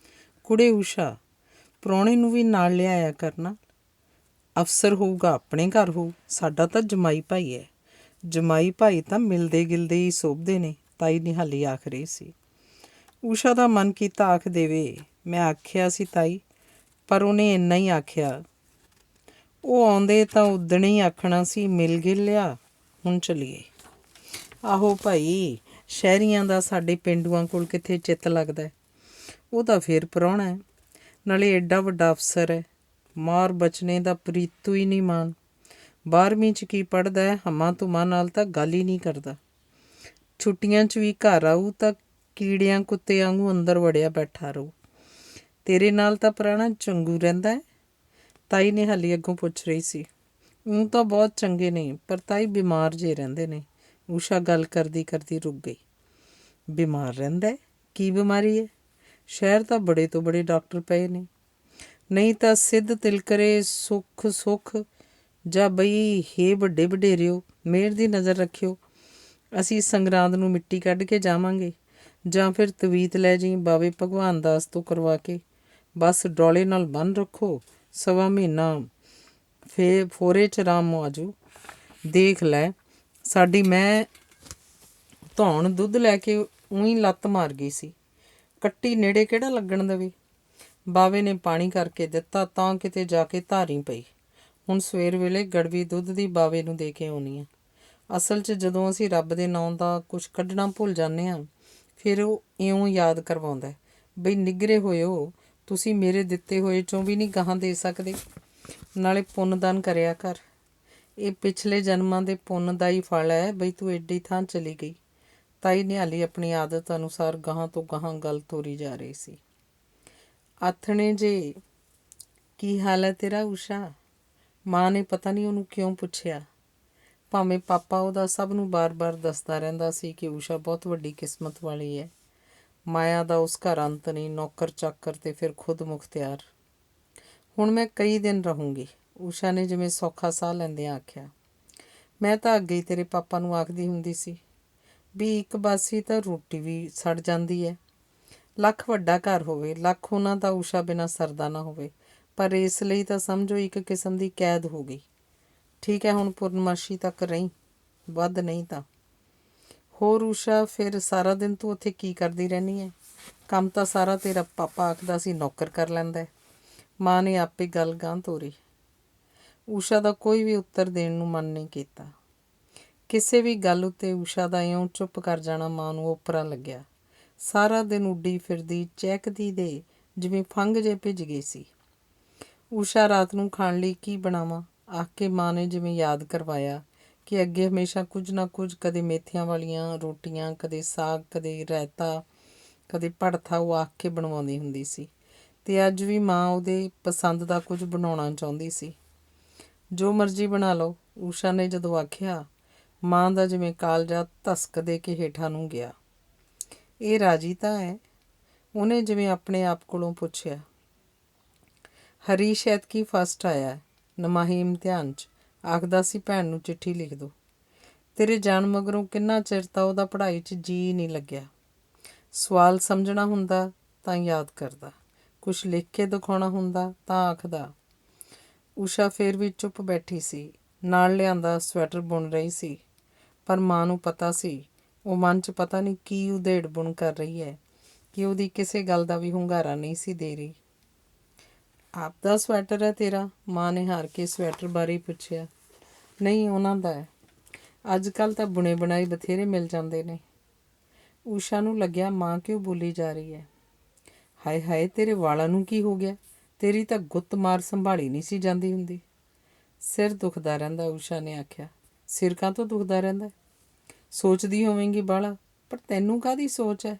ਕੁੜੇ ਊਸ਼ਾ, ਪ੍ਰਾਹੁਣੇ ਨੂੰ ਵੀ ਨਾਲ ਲਿਆਇਆ ਕਰਨਾ। ਅਫਸਰ ਹੋਊਗਾ ਆਪਣੇ ਘਰ ਹੋਊ, ਸਾਡਾ ਤਾਂ ਜਮਾਈ ਭਾਈ ਹੈ। ਜਮਾਈ ਭਾਈ ਤਾਂ ਮਿਲਦੇ ਗਿਲਦੇ ਹੀ ਸੋਭਦੇ ਨੇ, ਤਾਈ ਨਿਹਾਲੀ ਆਖ ਰਹੀ ਸੀ। ਊਸ਼ਾ ਦਾ ਮਨ ਕੀਤਾ ਆਖ ਦੇਵੇ, ਮੈਂ ਆਖਿਆ ਸੀ ਤਾਈ, ਪਰ ਉਹਨੇ ਇੰਨਾ ਹੀ ਆਖਿਆ। ਉਹ ਆਉਂਦੇ ਤਾਂ ਉਦਣ ਹੀ ਆਖਣਾ ਸੀ, ਮਿਲ ਗਿਲ ਲਿਆ, ਹੁਣ ਚੱਲੀਏ। ਆਹੋ ਭਾਈ, ਸ਼ਹਿਰੀਆਂ ਦਾ ਸਾਡੇ ਪੇਂਡੂਆਂ ਕੋਲ ਕਿੱਥੇ ਚਿੱਤ ਲੱਗਦਾ। ਉਹ ਤਾਂ ਫੇਰ ਪ੍ਰਾਹੁਣਾ ਹੈ, ਨਾਲੇ ਐਡਾ ਵੱਡਾ ਅਫਸਰ ਹੈ। ਮਾਰ ਬਚਨੇ ਦਾ ਪ੍ਰੀਤੂ ਹੀ ਨਹੀਂ ਮਾਣ। 12ਵੀਂ 'ਚ ਕੀ ਪੜ੍ਹਦਾ ਹੈ, ਹਮਾਂ ਤੁਮਾਂ ਨਾਲ ਤਾਂ ਗੱਲ ਹੀ ਨਹੀਂ ਕਰਦਾ। ਛੁੱਟੀਆਂ 'ਚ ਵੀ ਘਰ ਆਊ ਤਾਂ ਕੀੜਿਆਂ ਕੁੱਤਿਆਂ ਵਾਂਗੂ ਅੰਦਰ ਵੜਿਆ ਬੈਠਾ ਰਹੂ। ਤੇਰੇ ਨਾਲ ਤਾਂ ਪ੍ਰਾਹੁਣਾ ਚੰਗੂ ਰਹਿੰਦਾ ਹੈ। ਤਾਈ ਨੇ ਹਾਲੀ ਅੱਗੋਂ ਪੁੱਛ ਰਹੀ ਸੀ। ਉਹ ਤਾਂ ਬਹੁਤ ਚੰਗੇ ਨੇ, ਪਰ ਤਾਈ ਬਿਮਾਰ ਜੇ ਰਹਿੰਦੇ ਨੇ। ਊਸ਼ਾ ਗੱਲ ਕਰਦੀ ਕਰਦੀ ਰੁਕ ਗਈ। ਬਿਮਾਰ ਰਹਿੰਦਾ? ਕੀ ਬਿਮਾਰੀ ਹੈ? ਸ਼ਹਿਰ ਤਾਂ ਬੜੇ ਤੋਂ ਬੜੇ ਡਾਕਟਰ ਪਏ ਨੇ। ਨਹੀਂ ਤਾਂ ਸਿੱਧ ਤਿਲਕਰੇ ਸੁੱਖ ਸੁੱਖ ਜਾਂ ਬਈ ਹੇ ਵੱਡੇ ਵਡੇਰਿਓ, ਮਿਹਰ ਦੀ ਨਜ਼ਰ ਰੱਖਿਓ। ਅਸੀਂ ਸੰਗਰਾਂਦ ਨੂੰ ਮਿੱਟੀ ਕੱਢ ਕੇ ਜਾਵਾਂਗੇ, ਜਾਂ ਫਿਰ ਤਵੀਤ ਲੈ ਜਾਈ ਬਾਵੇ ਭਗਵਾਨ ਦਾਸ ਤੋਂ ਕਰਵਾ ਕੇ। ਬਸ ਡੋਲੇ ਨਾਲ ਬੰਨ੍ਹ ਰੱਖੋ, 1.25 ਮਹੀਨਾ ਫੋਰੇ 'ਚ ਆਰਾਮ ਆਜੂ। ਦੇਖ ਲੈ, ਸਾਡੀ ਮੈਂ ਧੌਣ ਦੁੱਧ ਲੈ ਕੇ ਊਂ ਲੱਤ ਮਾਰ ਗਈ ਸੀ। ਕੱਟੀ ਨੇੜੇ ਕਿਹੜਾ ਲੱਗਣ ਦੇਵੇ। ਬਾਵੇ ਨੇ ਪਾਣੀ ਕਰਕੇ ਦਿੱਤਾ ਤਾਂ ਕਿਤੇ ਜਾ ਕੇ ਧਾਰੀ ਪਈ। ਹੁਣ ਸਵੇਰ ਵੇਲੇ ਗੜਵੀ ਦੁੱਧ ਦੀ ਬਾਵੇ ਨੂੰ ਦੇ ਕੇ ਆਉਣੀ ਆ। ਅਸਲ 'ਚ ਜਦੋਂ ਅਸੀਂ ਰੱਬ ਦੇ ਨਾਂ ਦਾ ਕੁਛ ਕੱਢਣਾ ਭੁੱਲ ਜਾਂਦੇ ਹਾਂ, ਫਿਰ ਉਹ ਇਉਂ ਯਾਦ ਕਰਵਾਉਂਦਾ, ਬਈ ਨਿੱਘਰੇ ਹੋਇਓ, ਤੁਸੀਂ ਮੇਰੇ ਦਿੱਤੇ ਹੋਏ 'ਚੋਂ ਵੀ ਨਹੀਂ ਗਾਹਾਂ ਦੇ ਸਕਦੇ। ਨਾਲੇ ਪੁੰਨਦਾਨ ਕਰਿਆ ਕਰ। ਇਹ ਪਿਛਲੇ ਜਨਮਾਂ ਦੇ ਪੁੰਨ ਦਾ ਹੀ ਫਲ ਹੈ ਬਈ ਤੂੰ ਏਡੀ ਥਾਂ ਚਲੀ ਗਈ। ਤਾਈ ਨਿਹਾਲੀ ਆਪਣੀ ਆਦਤ ਅਨੁਸਾਰ ਗਾਹਾਂ ਤੋਂ ਗਾਹਾਂ ਗੱਲ ਤੋਰੀ ਜਾ ਰਹੀ ਸੀ। ਆਥਣੇ ਜੇ ਕੀ ਹਾਲ ਹੈ ਤੇਰਾ ਊਸ਼ਾ? ਮਾਂ ਨੇ ਪਤਾ ਨਹੀਂ ਉਹਨੂੰ ਕਿਉਂ ਪੁੱਛਿਆ। ਭਾਵੇਂ ਪਾਪਾ ਉਹਦਾ ਸਭ ਨੂੰ ਬਾਰ-ਬਾਰ ਦੱਸਦਾ ਰਹਿੰਦਾ ਸੀ ਕਿ ਊਸ਼ਾ ਬਹੁਤ ਵੱਡੀ ਕਿਸਮਤ ਵਾਲੀ ਹੈ। ਮਾਇਆ ਦਾ ਉਸ ਘਰ ਅੰਤ ਨਹੀਂ, ਨੌਕਰ ਚਾਕਰ ਤੇ ਫਿਰ ਖੁਦ ਮੁਖਤਿਆਰ। ਹੁਣ ਮੈਂ ਕਈ ਦਿਨ ਰਹੂੰਗੀ, ਊਸ਼ਾ ਨੇ ਜਿਵੇਂ ਸੌਖਾ ਸਾਹ ਲੈਂਦਿਆਂ ਆਖਿਆ। ਮੈਂ ਤਾਂ ਅੱਗੇ ਹੀ ਤੇਰੇ ਪਾਪਾ ਨੂੰ ਆਖਦੀ ਹੁੰਦੀ ਸੀ ਵੀ ਇੱਕ ਬਾਸੀ ਤਾਂ ਰੋਟੀ ਵੀ ਸੜ ਜਾਂਦੀ ਹੈ। ਲੱਖ ਵੱਡਾ ਘਰ ਹੋਵੇ, ਲੱਖ ਉਹਨਾਂ ਦਾ ਊਸ਼ਾ ਬਿਨਾਂ ਸਰਦਾ ਨਾ ਹੋਵੇ, ਪਰ ਇਸ ਲਈ ਤਾਂ ਸਮਝੋ ਇੱਕ ਕਿਸਮ ਦੀ ਕੈਦ ਹੋ ਗਈ। ਠੀਕ ਹੈ, ਹੁਣ ਪੂਰਨਮਾਸ਼ੀ ਤੱਕ ਰਹੀਂ, ਵੱਧ ਨਹੀਂ ਤਾਂ। ਹੋਰ ਊਸ਼ਾ, ਫਿਰ ਸਾਰਾ ਦਿਨ ਤੂੰ ਉੱਥੇ ਕੀ ਕਰਦੀ ਰਹਿੰਦੀ ਹੈ? ਕੰਮ ਤਾਂ ਸਾਰਾ ਤੇਰਾ ਪਾਪਾ ਆਖਦਾ ਸੀ ਨੌਕਰ ਕਰ ਲੈਂਦਾ। ਮਾਂ ਨੇ ਆਪੇ ਗੱਲ ਗਾਂਹ ਤੋਰੀ। ਊਸ਼ਾ ਦਾ ਕੋਈ ਵੀ ਉੱਤਰ ਦੇਣ ਨੂੰ ਮਨ ਨਹੀਂ ਕੀਤਾ। ਕਿਸੇ ਵੀ ਗੱਲ ਉੱਤੇ ਊਸ਼ਾ ਦਾ ਇਉਂ ਚੁੱਪ ਕਰ ਜਾਣਾ ਮਾਂ ਨੂੰ ਓਪਰਾ ਲੱਗਿਆ। ਸਾਰਾ ਦਿਨ ਉੱਡੀ ਫਿਰਦੀ, ਚਹਿਕਦੀ ਦੇ ਜਿਵੇਂ ਫੰਘ ਜੇ ਭਿੱਜ ਗਈ ਸੀ। ਊਸ਼ਾ, ਰਾਤ ਨੂੰ ਖਾਣ ਲਈ ਕੀ ਬਣਾਵਾਂ? ਆਖ ਕੇ ਮਾਂ ਨੇ ਜਿਵੇਂ ਯਾਦ ਕਰਵਾਇਆ ਕਿ ਅੱਗੇ ਹਮੇਸ਼ਾ ਕੁਝ ਨਾ ਕੁਝ, ਕਦੇ ਮੇਥਿਆਂ ਵਾਲੀਆਂ ਰੋਟੀਆਂ, ਕਦੇ ਸਾਗ, ਕਦੇ ਰਾਇਤਾ, ਕਦੇ ਭੜਥਾ ਉਹ ਆਖ ਕੇ ਬਣਵਾਉਂਦੀ ਹੁੰਦੀ ਸੀ ਅਤੇ ਅੱਜ ਵੀ ਮਾਂ ਉਹਦੇ ਪਸੰਦ ਦਾ ਕੁਝ ਬਣਾਉਣਾ ਚਾਹੁੰਦੀ ਸੀ। ਜੋ ਮਰਜ਼ੀ ਬਣਾ ਲਓ, ਊਸ਼ਾ ਨੇ ਜਦੋਂ ਆਖਿਆ, ਮਾਂ ਦਾ ਜਿਵੇਂ ਕਾਲਜਾ ਧਸਕ ਦੇ ਕੇ ਹੇਠਾਂ ਨੂੰ ਗਿਆ। ਇਹ ਰਾਜੀ ਤਾਂ ਹੈ? ਉਹਨੇ ਜਿਵੇਂ ਆਪਣੇ ਆਪ ਕੋਲੋਂ ਪੁੱਛਿਆ। ਹਰੀਸ਼ ਐਤਕੀ ਫਸਟ ਆਇਆ ਨਮਾਹੀ ਇਮਤਿਹਾਨ 'ਚ, ਆਖਦਾ ਸੀ ਭੈਣ ਨੂੰ ਚਿੱਠੀ ਲਿਖ ਦਿਓ। ਤੇਰੇ ਜਾਣ ਮਗਰੋਂ ਕਿੰਨਾ ਚਿਰ ਤਾਂ ਉਹਦਾ ਪੜ੍ਹਾਈ 'ਚ ਜੀ ਨਹੀਂ ਲੱਗਿਆ। ਸਵਾਲ ਸਮਝਣਾ ਹੁੰਦਾ ਤਾਂ ਯਾਦ ਕਰਦਾ, ਕੁਛ ਲਿਖ ਕੇ ਦਿਖਾਉਣਾ ਹੁੰਦਾ ਤਾਂ ਆਖਦਾ। ਊਸ਼ਾ ਫਿਰ ਵੀ ਚੁੱਪ ਬੈਠੀ ਸੀ, ਨਾਲ ਲਿਆਂਦਾ ਸਵੈਟਰ ਬੁਣ ਰਹੀ ਸੀ। ਪਰ ਮਾਂ ਨੂੰ ਪਤਾ ਸੀ ਉਹ ਮਨ 'ਚ ਪਤਾ ਨਹੀਂ ਕੀ ਉਧੇੜ ਬੁਣ ਕਰ ਰਹੀ ਹੈ ਕਿ ਉਹਦੀ ਕਿਸੇ ਗੱਲ ਦਾ ਵੀ ਹੁੰਗਾਰਾ ਨਹੀਂ ਸੀ ਦੇ ਰਹੀ। ਆਪ ਦਾ ਸਵੈਟਰ ਹੈ ਤੇਰਾ? ਮਾਂ ਨੇ ਹਾਰ ਕੇ ਸਵੈਟਰ ਬਾਰੇ ਪੁੱਛਿਆ। ਨਹੀਂ, ਉਹਨਾਂ ਦਾ ਹੈ। ਅੱਜ ਕੱਲ੍ਹ ਤਾਂ ਬੁਣੇ ਬਣਾਏ ਬਥੇਰੇ ਮਿਲ ਜਾਂਦੇ ਨੇ। ਊਸ਼ਾ ਨੂੰ ਲੱਗਿਆ ਮਾਂ ਕਿਉਂ ਬੋਲੀ ਜਾ ਰਹੀ ਹੈ। ਹਾਏ ਹਾਏ, ਤੇਰੇ ਵਾਲਾਂ ਨੂੰ ਕੀ ਹੋ ਗਿਆ? ਤੇਰੀ ਤਾਂ ਗੁੱਤ ਮਾਰ ਸੰਭਾਲੀ ਨਹੀਂ ਸੀ ਜਾਂਦੀ ਹੁੰਦੀ। ਸਿਰ ਦੁਖਦਾ ਰਹਿੰਦਾ, ਊਸ਼ਾ ਨੇ ਆਖਿਆ। ਸਿਰ ਕਾਹਤੋਂ ਦੁਖਦਾ ਰਹਿੰਦਾ? ਸੋਚਦੀ ਹੋਵੇਂਗੀ ਬਾਹਲਾ, ਪਰ ਤੈਨੂੰ ਕਾਹਦੀ ਸੋਚ ਹੈ?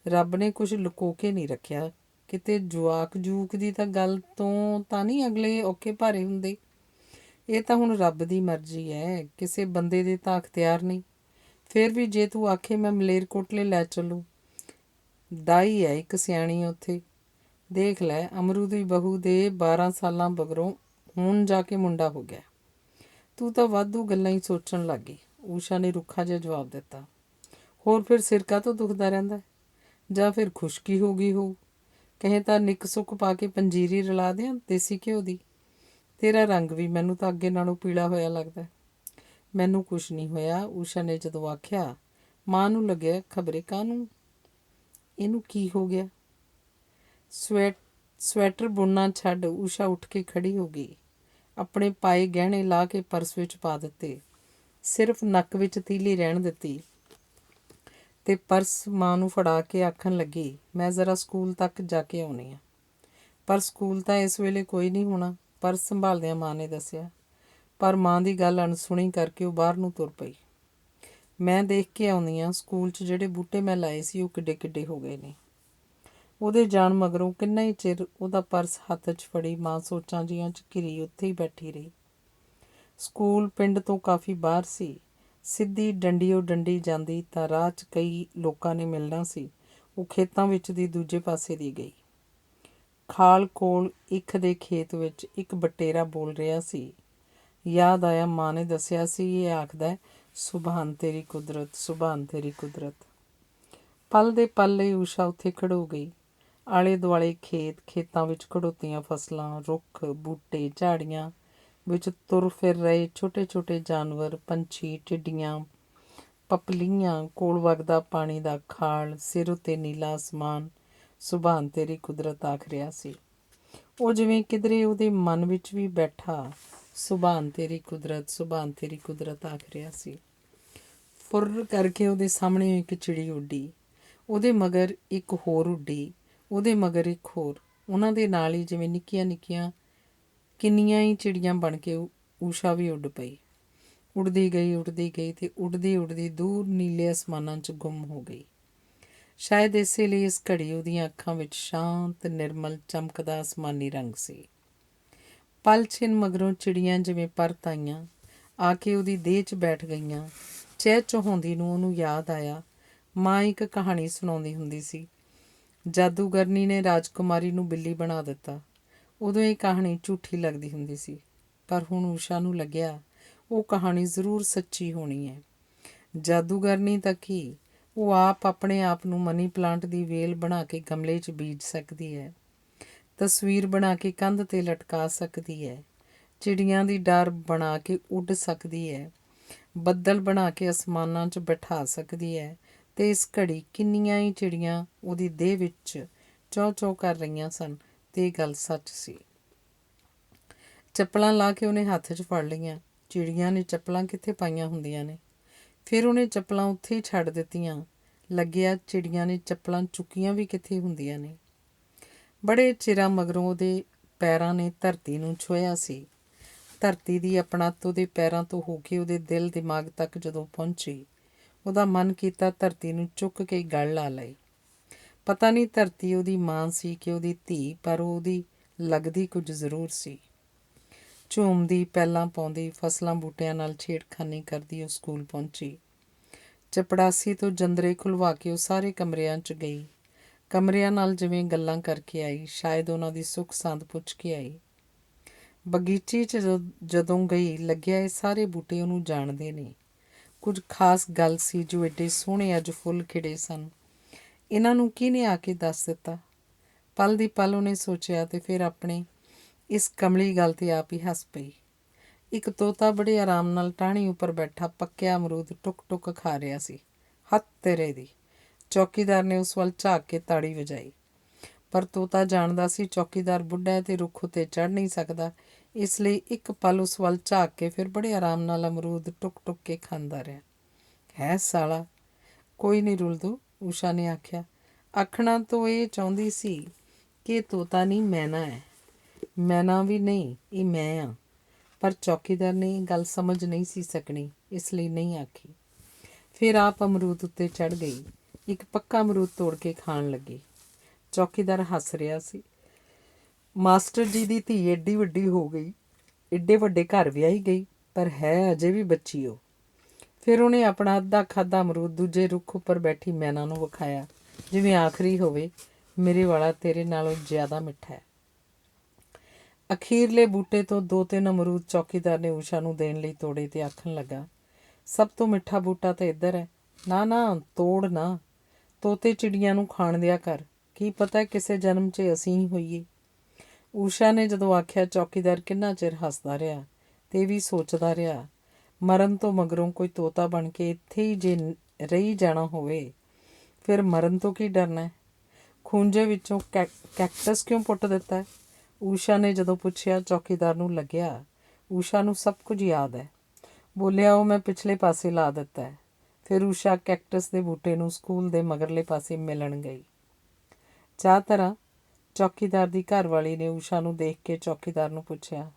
ਰੱਬ ਨੇ ਕੁਛ ਲੁਕੋ ਕੇ ਨਹੀਂ ਰੱਖਿਆ। ਕਿਤੇ ਜਵਾਕ ਜੂਕ ਦੀ ਤਾਂ ਗੱਲ ਤੋਂ ਤਾਂ ਨਹੀਂ ਅਗਲੇ ਔਖੇ ਭਾਰੇ ਹੁੰਦੇ। ਇਹ ਤਾਂ ਹੁਣ ਰੱਬ ਦੀ ਮਰਜ਼ੀ ਹੈ, ਕਿਸੇ ਬੰਦੇ ਦੇ ਤਾਂ ਅਖਤਿਆਰ ਨਹੀਂ। ਫਿਰ ਵੀ ਜੇ ਤੂੰ ਆਖੇ ਮੈਂ ਮਲੇਰਕੋਟਲੇ ਲੈ ਚੱਲੂ, ਦਾਈ ਹੈ ਇੱਕ ਸਿਆਣੀ ਉੱਥੇ। ਦੇਖ ਲੈ, ਅਮਰੂ ਦੀ ਬਹੂ ਦੇ 12 ਸਾਲਾਂ ਮਗਰੋਂ ਹੁਣ ਜਾ ਕੇ ਮੁੰਡਾ ਹੋ ਗਿਆ। ਤੂੰ ਤਾਂ ਵਾਧੂ ਗੱਲਾਂ ਹੀ ਸੋਚਣ ਲੱਗ ਗਈ, ਊਸ਼ਾ ਨੇ ਰੁੱਖਾ ਜਿਹਾ ਜਵਾਬ ਦਿੱਤਾ। ਹੋਰ ਫਿਰ ਸਿਰ ਕਾਹਤੋਂ ਦੁਖਦਾ ਰਹਿੰਦਾ? ਜਾਂ ਫਿਰ ਖੁਸ਼ਕੀ ਹੋ ਗਈ ਹੋਊ। ਕਹੇ ਤਾਂ ਨਿੱਕ ਸੁੱਕ ਪਾ ਕੇ ਪੰਜੀਰੀ ਰਲਾ ਦਿਆਂ ਦੇਸੀ ਘਿਓ ਦੀ। ਤੇਰਾ ਰੰਗ ਵੀ ਮੈਨੂੰ ਤਾਂ ਅੱਗੇ ਨਾਲੋਂ ਪੀਲਾ ਹੋਇਆ ਲੱਗਦਾ। ਮੈਨੂੰ ਕੁਛ ਨਹੀਂ ਹੋਇਆ, ਊਸ਼ਾ ਨੇ ਜਦੋਂ ਆਖਿਆ। ਮਾਂ ਨੂੰ ਲੱਗਿਆ ਖਬਰੇ ਕਾਹਨੂੰ, ਇਹਨੂੰ ਕੀ ਹੋ ਗਿਆ। ਸਵੈਟਰ ਬੁਣਨਾ ਛੱਡ ਊਸ਼ਾ ਉੱਠ ਕੇ ਖੜੀ ਹੋ ਗਈ। ਆਪਣੇ ਪਾਏ ਗਹਿਣੇ ਲਾ ਕੇ ਪਰਸ ਵਿੱਚ ਪਾ ਦਿੱਤੇ, ਸਿਰਫ ਨੱਕ ਵਿੱਚ ਤੀਲੀ ਰਹਿਣ ਦਿੱਤੀ ਤੇ ਪਰਸ ਮਾਂ ਨੂੰ ਫੜਾ ਕੇ ਆਖਣ ਲੱਗੀ, ਮੈਂ ਜ਼ਰਾ ਸਕੂਲ ਤੱਕ ਜਾ ਕੇ ਆਉਣੀ ਆ। ਪਰ ਸਕੂਲ ਤਾਂ ਇਸ ਵੇਲੇ ਕੋਈ ਨਹੀਂ ਹੋਣਾ, ਪਰਸ ਸੰਭਾਲਦਿਆਂ ਮਾਂ ਨੇ ਦੱਸਿਆ। ਪਰ ਮਾਂ ਦੀ ਗੱਲ ਅਣਸੁਣੀ ਕਰਕੇ ਉਹ ਬਾਹਰ ਨੂੰ ਤੁਰ ਪਈ। ਮੈਂ ਦੇਖ ਕੇ ਆਉਂਦੀ ਹਾਂ, ਸਕੂਲ 'ਚ ਜਿਹੜੇ ਬੂਟੇ ਮੈਂ ਲਾਏ ਸੀ ਉਹ ਕਿੱਡੇ ਕਿੱਡੇ ਹੋ ਗਏ ਨੇ। ਉਹਦੇ ਜਾਣ ਮਗਰੋਂ ਕਿੰਨਾ ਹੀ ਚਿਰ ਉਹਦਾ ਪਰਸ ਹੱਥ 'ਚ ਫੜੀ ਮਾਂ ਸੋਚਾਂ ਜੀਆਂ 'ਚ ਘਿਰੀ ਉੱਥੇ ਹੀ ਬੈਠੀ ਰਹੀ। ਸਕੂਲ ਪਿੰਡ ਤੋਂ ਕਾਫੀ ਬਾਹਰ ਸੀ। ਸਿੱਧੀ ਡੰਡੀਓ ਡੰਡੀ ਜਾਂਦੀ ਤਾਂ ਰਾਹ 'ਚ ਕਈ ਲੋਕਾਂ ਨੇ ਮਿਲਣਾ ਸੀ। ਉਹ ਖੇਤਾਂ ਵਿੱਚ ਦੀ ਦੂਜੇ ਪਾਸੇ ਦੀ ਗਈ। ਖਾਲ ਕੋਲ ਇੱਕ ਦੇ ਖੇਤ ਵਿੱਚ ਇੱਕ ਬਟੇਰਾ ਬੋਲ ਰਿਹਾ ਸੀ। ਯਾਦ ਆਇਆ, ਮਾਂ ਨੇ ਦੱਸਿਆ ਸੀ ਇਹ ਆਖਦਾ, ਸੁਭਾਨ ਤੇਰੀ ਕੁਦਰਤ, ਸੁਭਾਨ ਤੇਰੀ ਕੁਦਰਤ। ਪਲ ਦੇ ਪਲ ਲਈ ਊਸ਼ਾ ਉੱਥੇ ਖੜੋ ਗਈ। ਆਲੇ ਦੁਆਲੇ ਖੇਤਾਂ ਵਿੱਚ ਖੜੋਤੀਆਂ ਫਸਲਾਂ, ਰੁੱਖ ਬੂਟੇ, ਝਾੜੀਆਂ ਵਿੱਚ ਤੁਰ ਫਿਰ ਰਹੇ ਛੋਟੇ ਛੋਟੇ ਜਾਨਵਰ, ਪੰਛੀ, ਟਿੱਡੀਆਂ, ਪਪਲੀਆਂ, ਕੋਲ ਵਗਦਾ ਪਾਣੀ ਦਾ ਖਾਲ, ਸਿਰ ਉੱਤੇ ਨੀਲਾ ਅਸਮਾਨ ਸੁਭਾਨ ਤੇਰੀ ਕੁਦਰਤ ਆਖ ਰਿਹਾ ਸੀ। ਉਹ ਜਿਵੇਂ ਕਿਧਰੇ ਉਹਦੇ ਮਨ ਵਿੱਚ ਵੀ ਬੈਠਾ ਸੁਭਾਨ ਤੇਰੀ ਕੁਦਰਤ, ਸੁਭਾਨ ਤੇਰੀ ਕੁਦਰਤ ਆਖ ਰਿਹਾ ਸੀ। ਫੁਰ ਕਰਕੇ ਉਹਦੇ ਸਾਹਮਣੇ ਇੱਕ ਚਿੜੀ ਉੱਡੀ, ਉਹਦੇ ਮਗਰ ਇੱਕ ਹੋਰ ਉੱਡੀ, ਉਹਦੇ ਮਗਰ ਇੱਕ ਹੋਰ। ਉਹਨਾਂ ਦੇ ਨਾਲ ਹੀ ਜਿਵੇਂ ਨਿੱਕੀਆਂ ਨਿੱਕੀਆਂ ਕਿੰਨੀਆਂ ਹੀ ਚਿੜੀਆਂ ਬਣ ਕੇ ਊਸ਼ਾ ਵੀ ਉੱਡ ਪਈ। ਉੱਡਦੀ ਗਈ ਤੇ ਉੱਡਦੀ ਉੱਡਦੀ ਦੂਰ ਨੀਲੇ ਅਸਮਾਨਾਂ 'ਚ ਗੁੰਮ ਹੋ ਗਈ। ਸ਼ਾਇਦ ਇਸੇ ਲਈ ਇਸ ਘੜੀ ਉਹਦੀਆਂ ਅੱਖਾਂ ਵਿੱਚ ਸ਼ਾਂਤ ਨਿਰਮਲ ਚਮਕਦਾ ਅਸਮਾਨੀ ਰੰਗ ਸੀ। ਪਲ ਛਿਨ ਮਗਰੋਂ ਚਿੜੀਆਂ ਜਿਵੇਂ ਪਰਤ ਆਈਆਂ, ਆ ਕੇ ਉਹਦੀ ਦੇਹ 'ਚ ਬੈਠ ਗਈਆਂ। ਚਹਿਚਹਾਉਂਦੀ ਨੂੰ ਉਹਨੂੰ ਯਾਦ ਆਇਆ, ਮਾਂ ਇੱਕ ਕਹਾਣੀ ਸੁਣਾਉਂਦੀ ਹੁੰਦੀ ਸੀ। ਜਾਦੂਗਰਨੀ ਨੇ ਰਾਜਕੁਮਾਰੀ ਨੂੰ ਬਿੱਲੀ ਬਣਾ ਦਿੱਤਾ। ਉਦੋਂ ਇਹ ਕਹਾਣੀ ਝੂਠੀ ਲੱਗਦੀ ਹੁੰਦੀ ਸੀ, ਪਰ ਹੁਣ ਊਸ਼ਾ ਨੂੰ ਲੱਗਿਆ ਉਹ ਕਹਾਣੀ ਜ਼ਰੂਰ ਸੱਚੀ ਹੋਣੀ ਹੈ। ਜਾਦੂਗਰਨੀ ਤਾਂ ਕੀ, ਉਹ ਆਪ ਆਪਣੇ ਆਪ ਨੂੰ ਮਨੀ ਪਲਾਂਟ ਦੀ ਵੇਲ ਬਣਾ ਕੇ ਗਮਲੇ 'ਚ ਬੀਜ ਸਕਦੀ ਹੈ, ਤਸਵੀਰ ਬਣਾ ਕੇ ਕੰਧ 'ਤੇ ਲਟਕਾ ਸਕਦੀ ਹੈ, ਚਿੜੀਆਂ ਦੀ ਡਾਰ ਬਣਾ ਕੇ ਉੱਡ ਸਕਦੀ ਹੈ, ਬੱਦਲ ਬਣਾ ਕੇ ਅਸਮਾਨਾਂ 'ਚ ਬਿਠਾ ਸਕਦੀ ਹੈ। ਤੇ ਇਸ ਘੜੀ ਕਿੰਨੀਆਂ ਹੀ ਚਿੜੀਆਂ ਉਹਦੀ ਦੇਹ ਵਿੱਚ ਚੌਂ ਚੌਂ ਕਰ ਰਹੀਆਂ ਸਨ ਤੇ ਇਹ ਗੱਲ ਸੱਚ ਸੀ। ਚੱਪਲਾਂ ਲਾ ਕੇ ਉਹਨੇ ਹੱਥ 'ਚ ਫੜ ਲਈਆਂ। ਚਿੜੀਆਂ ਨੇ ਚੱਪਲਾਂ ਕਿੱਥੇ ਪਾਈਆਂ ਹੁੰਦੀਆਂ ਨੇ। ਫਿਰ ਉਹਨੇ ਚੱਪਲਾਂ ਉੱਥੇ ਹੀ ਛੱਡ ਦਿੱਤੀਆਂ। ਲੱਗਿਆ ਚਿੜੀਆਂ ਨੇ ਚੱਪਲਾਂ ਚੁੱਕੀਆਂ ਵੀ ਕਿੱਥੇ ਹੁੰਦੀਆਂ ਨੇ। ਬੜੇ ਚਿਰਾਂ ਮਗਰੋਂ ਉਹਦੇ ਪੈਰਾਂ ਨੇ ਧਰਤੀ ਨੂੰ ਛੂਹਿਆ ਸੀ। ਧਰਤੀ ਦੀ ਆਪਣੱਤ ਉਹਦੇ ਪੈਰਾਂ ਤੋਂ ਹੋ ਕੇ ਉਹਦੇ ਦਿਲ ਦਿਮਾਗ ਤੱਕ ਜਦੋਂ ਪਹੁੰਚੀ, ਉਹਦਾ ਮਨ ਕੀਤਾ ਧਰਤੀ ਨੂੰ ਚੁੱਕ ਕੇ ਗਲ ਲਾ ਲਏ। ਪਤਾ ਨਹੀਂ ਧਰਤੀ ਉਹਦੀ ਮਾਂ ਸੀ ਕਿ ਉਹਦੀ ਧੀ, ਪਰ ਉਹਦੀ ਲੱਗਦੀ ਕੁਝ ਜ਼ਰੂਰ ਸੀ। ਝੂਮਦੀ, ਪੈਲਾਂ ਪਾਉਂਦੀ, ਫਸਲਾਂ ਬੂਟਿਆਂ ਨਾਲ ਛੇੜਖਾਨੀ ਕਰਦੀ ਉਹ ਸਕੂਲ ਪਹੁੰਚੀ। ਚਪੜਾਸੀ ਤੋਂ ਜੰਦਰੇ ਖੁਲਵਾ ਕੇ ਉਹ ਸਾਰੇ ਕਮਰਿਆਂ 'ਚ ਗਈ। ਕਮਰਿਆਂ ਨਾਲ ਜਿਵੇਂ ਗੱਲਾਂ ਕਰਕੇ ਆਈ, ਸ਼ਾਇਦ ਉਹਨਾਂ ਦੀ ਸੁੱਖ ਸਾਂਦ ਪੁੱਛ ਕੇ ਆਈ। ਬਗੀਚੇ 'ਚ ਜਦੋਂ ਗਈ, ਲੱਗਿਆ ਇਹ ਸਾਰੇ ਬੂਟੇ ਉਹਨੂੰ ਜਾਣਦੇ ਨੇ। ਕੁਝ ਖਾਸ ਗੱਲ ਸੀ ਜੋ ਐਡੇ ਸੋਹਣੇ ਅੱਜ ਫੁੱਲ ਖਿੜੇ ਸਨ। ਇਹਨਾਂ ਨੂੰ ਕਿਹਨੇ ਆ ਕੇ ਦੱਸ ਦਿੱਤਾ? ਪਲ ਦੀ ਪਲ ਉਹਨੇ ਸੋਚਿਆ ਤੇ ਫਿਰ ਆਪਣੇ ਇਸ ਕਮਲੀ ਗੱਲ 'ਤੇ ਆਪ ਹੀ ਹੱਸ ਪਈ। ਇੱਕ ਤੋਤਾ ਬੜੇ ਆਰਾਮ ਨਾਲ ਟਾਹਣੀ ਉੱਪਰ ਬੈਠਾ ਪੱਕਿਆ ਅਮਰੂਦ ਟੁੱਕ ਟੁੱਕ ਖਾ ਰਿਹਾ ਸੀ। ਹੱਥ ਤੇਰੇ ਦੀ! ਚੌਕੀਦਾਰ ਨੇ ਉਸ ਵੱਲ ਝਾਕ ਕੇ ਤਾੜੀ ਵਜਾਈ। ਪਰ ਤੋਤਾ ਜਾਣਦਾ ਸੀ ਚੌਕੀਦਾਰ ਬੁੱਢਾ ਹੈ ਤੇ ਰੁੱਖ ਉੱਤੇ ਚੜ੍ਹ ਨਹੀਂ ਸਕਦਾ, ਇਸ ਲਈ ਇੱਕ ਪਲ ਉਸ ਵੱਲ ਝਾਕ ਕੇ ਫਿਰ ਬੜੇ ਆਰਾਮ ਨਾਲ ਅਮਰੂਦ ਟੁੱਕ ਟੁੱਕ ਕੇ ਖਾਂਦਾ ਰਿਹਾ। ਹੈ ਸਾਲਾ, ਕੋਈ ਨਹੀਂ ਰੁਲਦੂ, ਊਸ਼ਾ ਨੇ ਆਖਿਆ। ਆਖਣਾ ਤੋਂ ਇਹ ਚਾਹੁੰਦੀ ਸੀ ਕਿ ਤੋਤਾ ਨਹੀਂ, ਮੈਨਾ ਹੈ। ਮੈਨਾ ਵੀ ਨਹੀਂ, ਇਹ ਮੈਂ ਹਾਂ। ਪਰ ਚੌਕੀਦਾਰ ਨੇ ਇਹ ਗੱਲ ਸਮਝ ਨਹੀਂ ਸੀ ਸਕਣੀ, ਇਸ ਲਈ ਨਹੀਂ ਆਖੀ। ਫਿਰ ਆਪ ਅਮਰੂਦ ਉੱਤੇ ਚੜ੍ਹ ਗਈ। ਇੱਕ ਪੱਕਾ ਅਮਰੂਦ ਤੋੜ ਕੇ ਖਾਣ ਲੱਗੀ। ਚੌਕੀਦਾਰ ਹੱਸ ਰਿਹਾ ਸੀ। ਮਾਸਟਰ ਜੀ ਦੀ ਧੀ ਏਡੀ ਵੱਡੀ ਹੋ ਗਈ, ਏਡੇ ਵੱਡੇ ਘਰ ਵਿਆਹੀ ਗਈ, ਪਰ ਹੈ ਅਜੇ ਵੀ ਬੱਚੀ ਉਹ। ਫਿਰ ਉਹਨੇ ਆਪਣਾ ਅੱਧਾ ਖਾਧਾ ਅਮਰੂਦ ਦੂਜੇ ਰੁੱਖ ਉੱਪਰ ਬੈਠੀ ਮੈਨਾ ਨੂੰ ਵਿਖਾਇਆ, ਜਿਵੇਂ ਆਖਰੀ ਹੋਵੇ, ਮੇਰੇ ਵਾਲਾ ਤੇਰੇ ਨਾਲੋਂ ਜ਼ਿਆਦਾ ਮਿੱਠਾ ਹੈ। ਅਖੀਰਲੇ ਬੂਟੇ ਤੋਂ 2-3 ਅਮਰੂਦ ਚੌਕੀਦਾਰ ਨੇ ਊਸ਼ਾ ਨੂੰ ਦੇਣ ਲਈ ਤੋੜੇ ਤੇ ਆਖਣ ਲੱਗਾ, ਸਭ ਤੋਂ ਮਿੱਠਾ ਬੂਟਾ ਤਾਂ ਇੱਧਰ ਹੈ। ਨਾ ਨਾ, ਤੋੜ ਨਾ, ਤੋਤੇ ਚਿੜੀਆਂ ਨੂੰ ਖਾਣ ਦਿਆ ਕਰ, ਕੀ ਪਤਾ ਕਿਸੇ ਜਨਮ 'ਚ ਅਸੀਂ ਹੀ ਹੋਈਏ। ਊਸ਼ਾ ਨੇ ਜਦੋਂ ਆਖਿਆ, ਚੌਕੀਦਾਰ ਕਿੰਨਾ ਚਿਰ ਹੱਸਦਾ ਰਿਹਾ ਤੇ ਵੀ ਸੋਚਦਾ ਰਿਹਾ, ਮਰਨ ਤੋਂ ਮਗਰੋਂ ਕੋਈ ਤੋਤਾ ਬਣ ਕੇ ਇੱਥੇ ਹੀ ਜੇ ਰਹੀ ਜਾਣਾ ਹੋਵੇ, ਫਿਰ ਮਰਨ ਤੋਂ ਕੀ ਡਰਨਾ ਹੈ? ਖੂੰਜੇ ਵਿੱਚੋਂ ਕੈਕਟਸ ਕਿਉਂ ਪੁੱਟ ਦਿੱਤਾ ਹੈ? ਊਸ਼ਾ ਨੇ ਜਦੋਂ ਪੁੱਛਿਆ, ਚੌਕੀਦਾਰ ਨੂੰ ਲੱਗਿਆ ਊਸ਼ਾ ਨੂੰ ਸਭ ਕੁਝ ਯਾਦ ਹੈ। ਬੋਲਿਆ, ਉਹ ਮੈਂ ਪਿਛਲੇ ਪਾਸੇ ਲਾ ਦਿੱਤਾ ਹੈ। ਫਿਰ ਊਸ਼ਾ ਕੈਕਟਸ ਦੇ ਬੂਟੇ ਨੂੰ ਸਕੂਲ ਦੇ ਮਗਰਲੇ ਪਾਸੇ ਮਿਲਣ ਗਈ। ਚਾਹ ਧਰਾਂ? ਚੌਕੀਦਾਰ ਦੀ ਘਰਵਾਲੀ ਨੇ ਊਸ਼ਾ ਨੂੰ ਦੇਖ ਕੇ ਚੌਕੀਦਾਰ ਨੂੰ ਪੁੱਛਿਆ।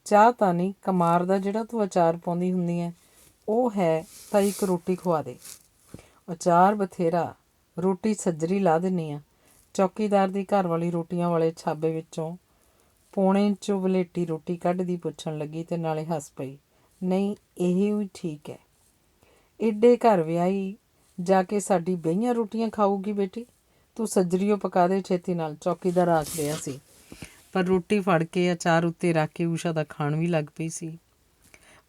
ਚਾਹ ਤਾਂ ਨਹੀਂ, ਕਮਾਰ ਦਾ ਜਿਹੜਾ ਤੂੰ ਅਚਾਰ ਪਾਉਂਦੀ ਹੁੰਦੀ ਹੈ ਉਹ ਹੈ, ਤਾਂ ਇੱਕ ਰੋਟੀ ਖਵਾ ਦੇ। ਅਚਾਰ ਬਥੇਰਾ, ਰੋਟੀ ਸੱਜਰੀ ਲਾ ਦਿੰਦੀ ਆ। ਚੌਕੀਦਾਰ ਦੀ ਘਰਵਾਲੀ ਰੋਟੀਆਂ ਵਾਲੇ ਛਾਬੇ ਵਿੱਚੋਂ ਪੌਣੇ 'ਚੋਂ ਵਲੇਟੀ ਰੋਟੀ ਕੱਢਦੀ ਪੁੱਛਣ ਲੱਗੀ ਤੇ ਨਾਲੇ ਹੱਸ ਪਈ, ਨਹੀਂ ਇਹੀ ਵੀ ਠੀਕ ਹੈ। ਏਡੇ ਘਰ ਵਿਆਹੀ ਜਾ ਕੇ ਸਾਡੀ ਬਹੀਆਂ ਰੋਟੀਆਂ ਖਾਊਗੀ ਬੇਟੀ, ਤੂੰ ਸੱਜਰੀਓ ਪਕਾ ਦੇ ਛੇਤੀ ਨਾਲ, ਚੌਕੀਦਾਰ ਆਖ ਰਿਹਾ ਸੀ। ਪਰ ਰੋਟੀ ਫੜ ਕੇ ਅਚਾਰ ਉੱਤੇ ਰੱਖ ਕੇ ਊਸ਼ਾ ਦਾ ਖਾਣ ਵੀ ਲੱਗ ਪਈ ਸੀ।